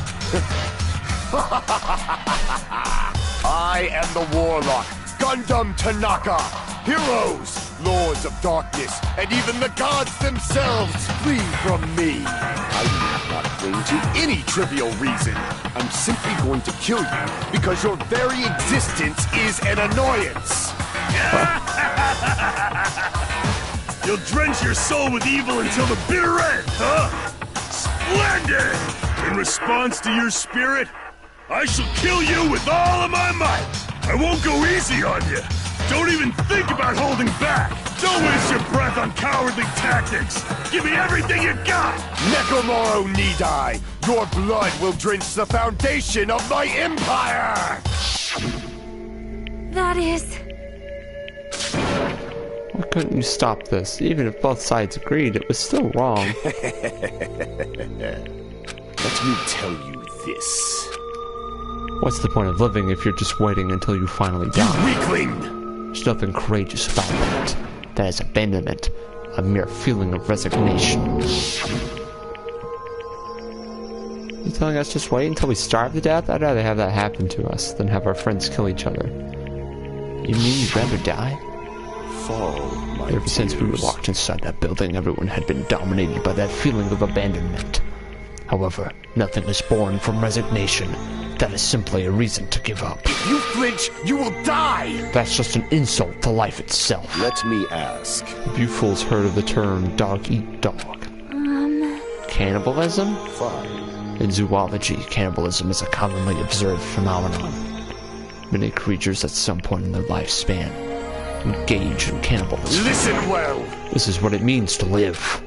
I am the Warlock, Gundam Tanaka. Heroes, Lords of Darkness, and even the gods themselves flee from me. I do not cling to any trivial reason. I'm simply going to kill you because your very existence is an annoyance. You'll drench your soul with evil until the bitter end, huh? Splendid! In response to your spirit, I shall kill you with all of my might. I won't go easy on you. Don't even think about holding back. Don't waste your breath on cowardly tactics. Give me everything you got. Nekomaru need I. Your blood will drench the foundation of my empire. That is... Why couldn't you stop this? Even if both sides agreed, it was still wrong. Let me tell you this. What's the point of living if you're just waiting until you finally die? You weakling! There's nothing courageous about that. That is abandonment, a mere feeling of resignation. You telling us just wait until we starve to death? I'd rather have that happen to us than have our friends kill each other. You mean you'd rather die? Fall, my Ever since we were locked inside that building, everyone had been dominated by that feeling of abandonment. However, nothing is born from resignation. That is simply a reason to give up. If you flinch, you will die! That's just an insult to life itself. Let me ask. Have you fools heard of the term dog eat dog? Cannibalism? Fine. In zoology, cannibalism is a commonly observed phenomenon. Many creatures at some point in their lifespan engage in cannibalism. Listen well! This is what it means to live.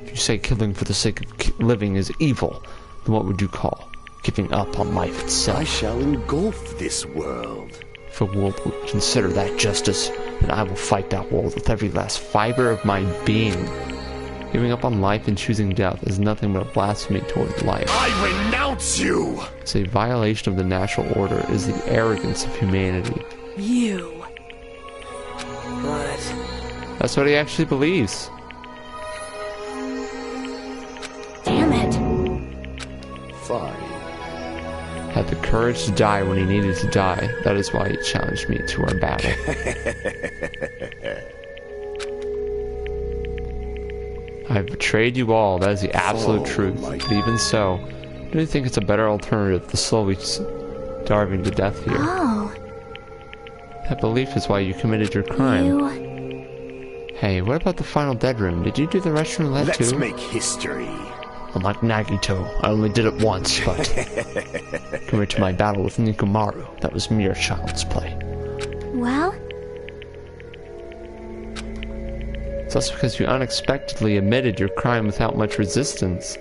If you say killing for the sake of living is evil, then what would you call giving up on life itself. I shall engulf this world. If a world would consider that justice, then I will fight that world with every last fiber of my being. Giving up on life and choosing death is nothing but a blasphemy toward life. I renounce you! It's a violation of the natural order, is the arrogance of humanity. You. What? That's what he actually believes. Damn it. Fine. Had the courage to die when he needed to die. That is why he challenged me to our battle. I have betrayed you all, that is the absolute truth. But even so, do you think it's a better alternative to slowly starving to death here? Oh. That belief is why you committed your crime. Hey, what about the final dead room? Did you do the Russian roulette too? Let's make history. Unlike Nagito, I only did it once, but compared to my battle with Nikumaru, that was mere child's play. Well? So that's because you unexpectedly admitted your crime without much resistance.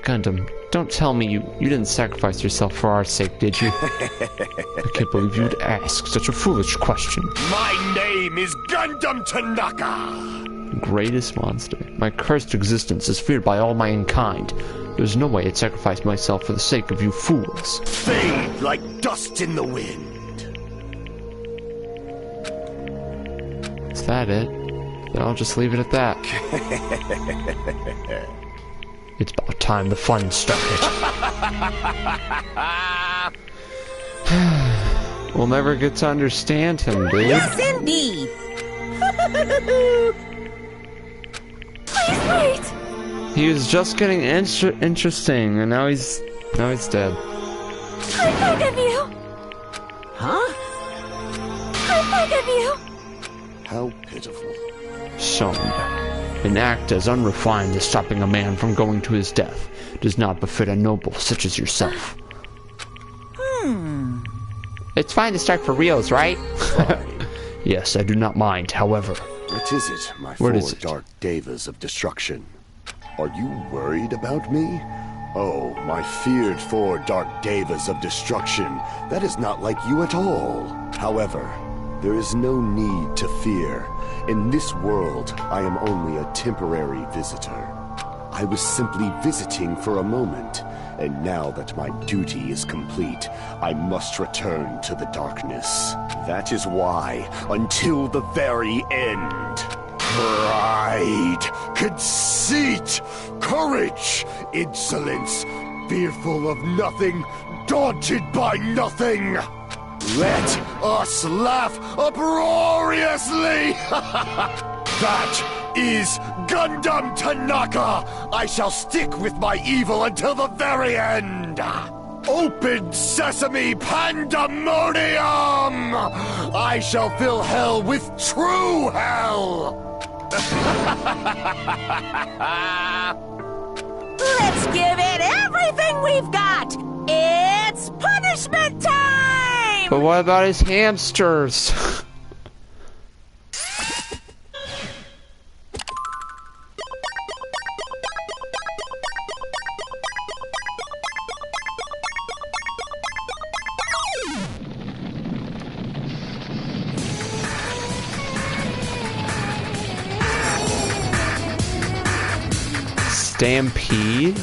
Gundam, don't tell me you didn't sacrifice yourself for our sake, did you? I can't believe you would ask such a foolish question. My name is Gundam Tanaka! Greatest monster. My cursed existence is feared by all mankind. There's no way I'd sacrifice myself for the sake of you fools. Fade like dust in the wind. Is that it? Then I'll just leave it at that. It's about time the fun started. We'll never get to understand him, dude. Yes, indeed. Please wait! He was just getting interesting, and now he's dead. I beg of you! Huh? I beg of you! How pitiful. Son, an act as unrefined as stopping a man from going to his death does not befit a noble such as yourself. It's fine to start for reals, right? Yes, I do not mind, however. What is it, my What four is it? dark devas of destruction? Are you worried about me? Oh, my feared four dark devas of destruction. That is not like you at all. However, there is no need to fear. In this world, I am only a temporary visitor. I was simply visiting for a moment, and now that my duty is complete, I must return to the darkness. That is why, until the very end, pride, conceit, courage, insolence, fearful of nothing, daunted by nothing. Let us laugh uproariously! That is Gundam Tanaka! I shall stick with my evil until the very end! Open sesame pandemonium! I shall fill hell with true hell! Let's give it everything we've got! It's punishment time! But what about his hamsters? Stampede?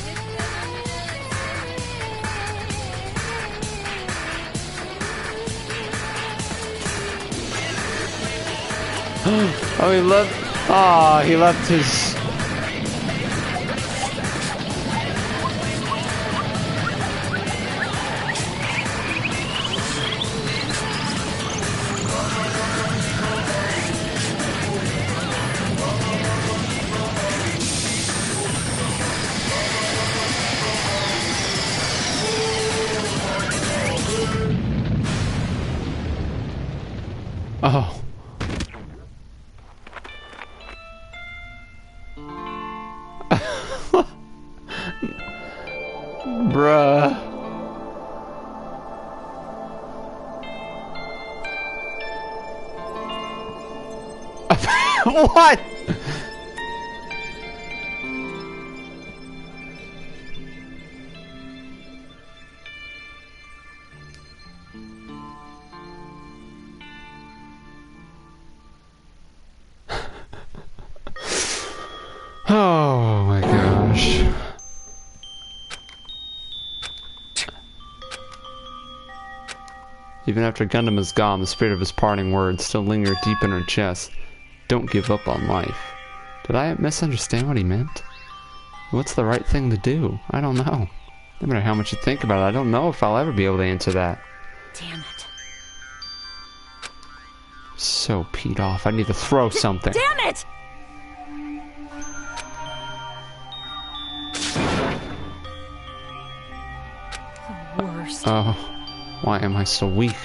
Oh, he left. Ah, he left his. Oh. Bruh. What? Even after Gundam is gone, the spirit of his parting words still linger deep in her chest. Don't give up on life. Did I misunderstand what he meant? What's the right thing to do? I don't know. No matter how much you think about it, I don't know if I'll ever be able to answer that. Damn it. So peed off. I need to throw something. Damn it! The worst. Oh, why am I so weak?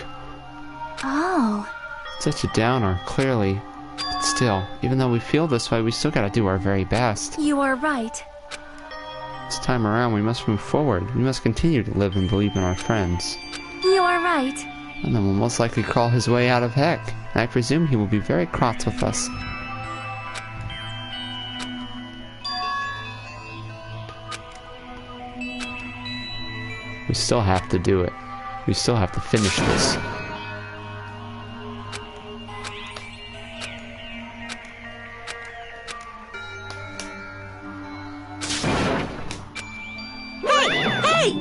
Oh. Such a downer, clearly. But still, even though we feel this way, we still gotta do our very best. You are right. This time around, we must move forward. We must continue to live and believe in our friends. You are right. And then we'll most likely crawl his way out of heck. And I presume he will be very cross with us. We still have to do it. We still have to finish this. Wait!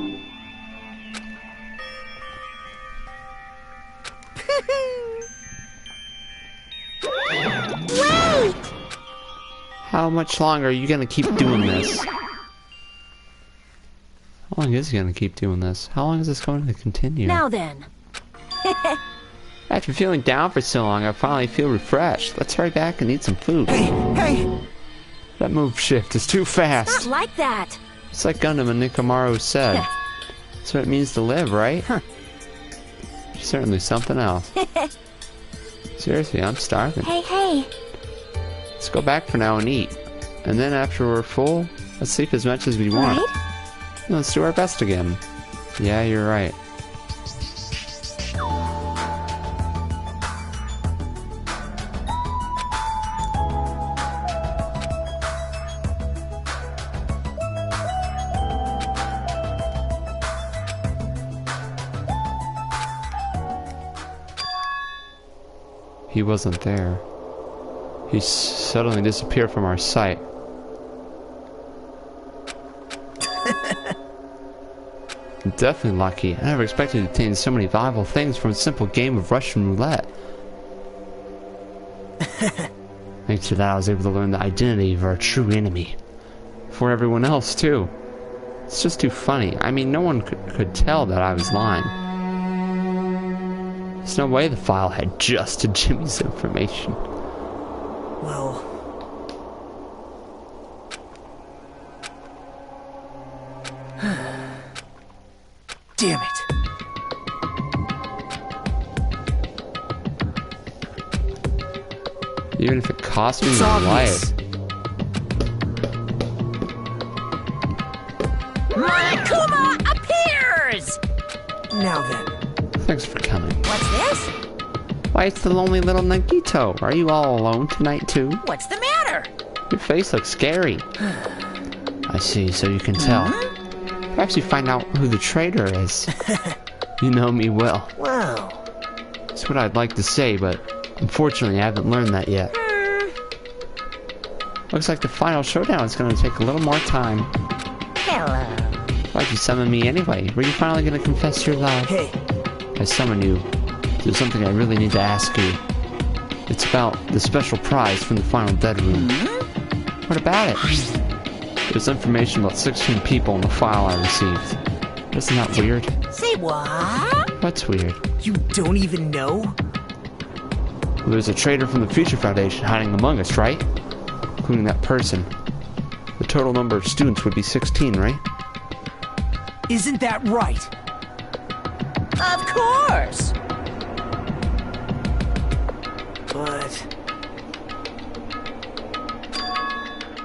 How much longer are you gonna keep doing this? How long is he gonna keep doing this? How long is this going to continue? Now then. After feeling down for so long, I finally feel refreshed. Let's hurry back and eat some food. Hey! That move shift is too fast. Not like that. It's like Gundam and Nikomaru said. That's what it means to live, right? Certainly something else. Seriously, I'm starving. Hey. Let's go back for now and eat. And then after we're full, let's sleep as much as we want. Right? Let's do our best again. Yeah, you're right. He wasn't there. He suddenly disappeared from our sight. I'm definitely lucky. I never expected to obtain so many valuable things from a simple game of Russian roulette. Thanks to that, I was able to learn the identity of our true enemy. For everyone else, too. It's just too funny. I mean, no one could tell that I was lying. There's no way the file had just Jimmy's information. Well... Damn it. Even if it cost me my life. Monokuma appears! Now then. Thanks for coming. What's this? Why, it's the lonely little Nagito. Are you all alone tonight, too? What's the matter? Your face looks scary. I see, so you can tell. Perhaps you find out who the traitor is. You know me well. Wow. That's what I'd like to say, but unfortunately I haven't learned that yet. Looks like the final showdown is going to take a little more time. Hello. Why'd you summon me anyway? Were you finally going to confess your love? Hey. I summon you. There's something I really need to ask you. It's about the special prize from the final dead room. What about it? There's information about 16 people in the file I received. Isn't that weird? Say what? What's weird? You don't even know? Well, there's a traitor from the Future Foundation hiding among us, right? Including that person. The total number of students would be 16, right? Isn't that right? Of course! But...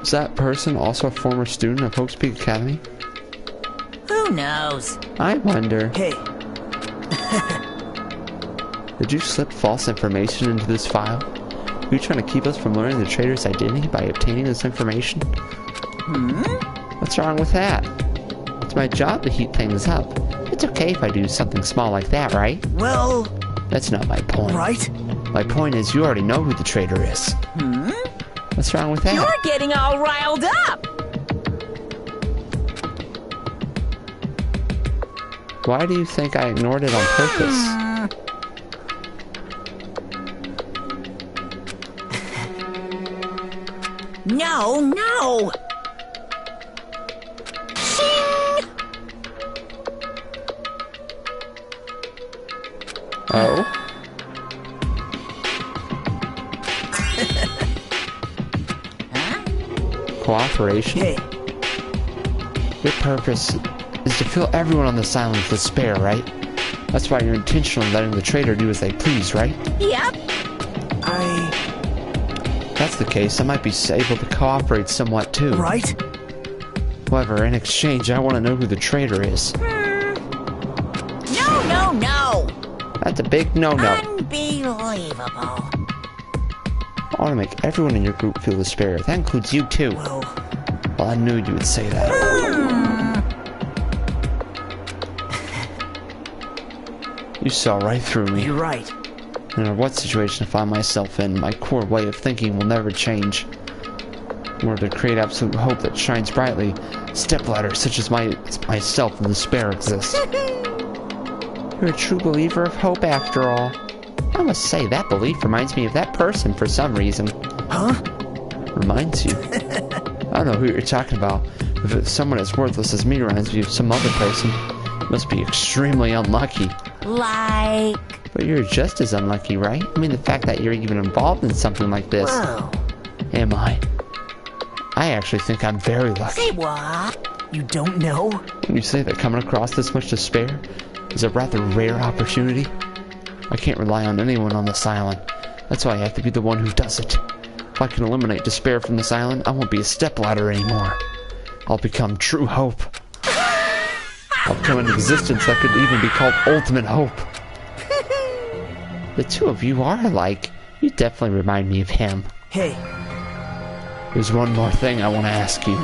Is that person also a former student of Hope's Peak Academy? Who knows? I wonder. Hey. Did you slip false information into this file? Are you trying to keep us from learning the traitor's identity by obtaining this information? What's wrong with that? It's my job to heat things up. It's okay if I do something small like that, right? Well... That's not my point. Right? My point is you already know who the traitor is. What's wrong with that? You're getting all riled up! Why do you think I ignored it on purpose? No, no! Shing! Oh? Cooperation? Hey. Your purpose is to fill everyone on this island with despair, right? That's why you're intentional in letting the traitor do as they please, right? Yep. If that's the case, I might be able to cooperate somewhat too. Right? However, in exchange, I want to know who the traitor is. No, no, no! That's a big no-no. Unbelievable. I want to make everyone in your group feel despair. That includes you too. Well, I knew you would say that. You saw right through me. You're right. No matter what situation I find myself in, my core way of thinking will never change. In order to create absolute hope that shines brightly, stepladders such as myself in despair exist. You're a true believer of hope after all. I must say, that belief reminds me of that person for some reason. Huh? Reminds you? I don't know who you're talking about. If it's someone as worthless as me reminds me of some other person, it must be extremely unlucky. Like... But you're just as unlucky, right? I mean, the fact that you're even involved in something like this. Whoa. Am I? I actually think I'm very lucky. Say what? You don't know? When you say that coming across this much despair is a rather rare opportunity, I can't rely on anyone on this island. That's why I have to be the one who does it. If I can eliminate despair from this island, I won't be a stepladder anymore. I'll become true hope. I'll become an existence that could even be called ultimate hope. The two of you are alike. You definitely remind me of him. Hey. There's one more thing I want to ask you.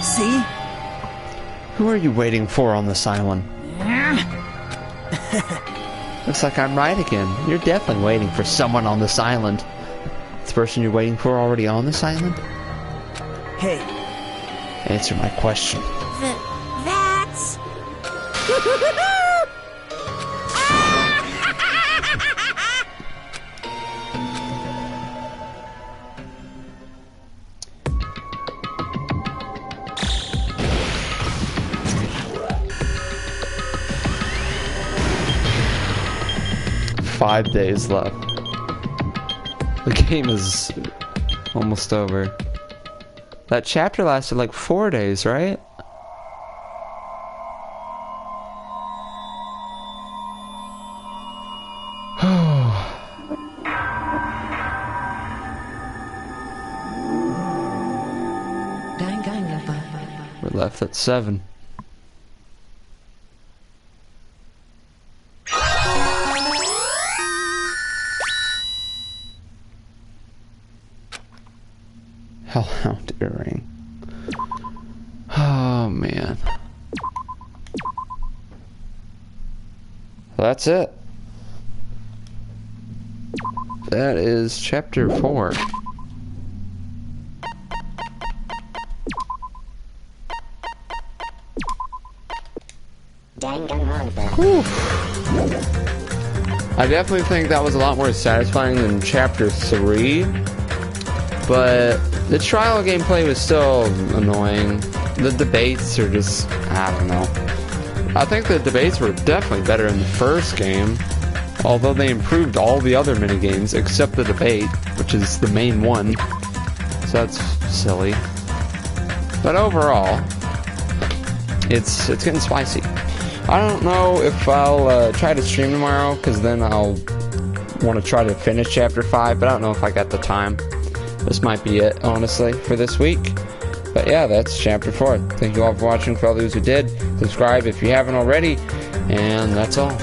See? Who are you waiting for on this island? Looks like I'm right again. You're definitely waiting for someone on this island. Is the person you're waiting for already on this island? Hey. Answer my question. That's... 5 days left. The game is almost over. That chapter lasted like 4 days, right? We're left at 7. Hellhound earring. Oh man. That's it. That is chapter 4. Danganronpa. I definitely think that was a lot more satisfying than chapter 3. But the trial gameplay was still annoying. The debates are just, I don't know. I think the debates were definitely better in the first game, although they improved all the other minigames except the debate, which is the main one. So that's silly. But overall, it's getting spicy. I don't know if I'll try to stream tomorrow, because then I'll want to try to finish chapter 5, but I don't know if I got the time. This might be it, honestly, for this week. But yeah, that's chapter 4. Thank you all for watching. For all those who did, subscribe if you haven't already. And that's all.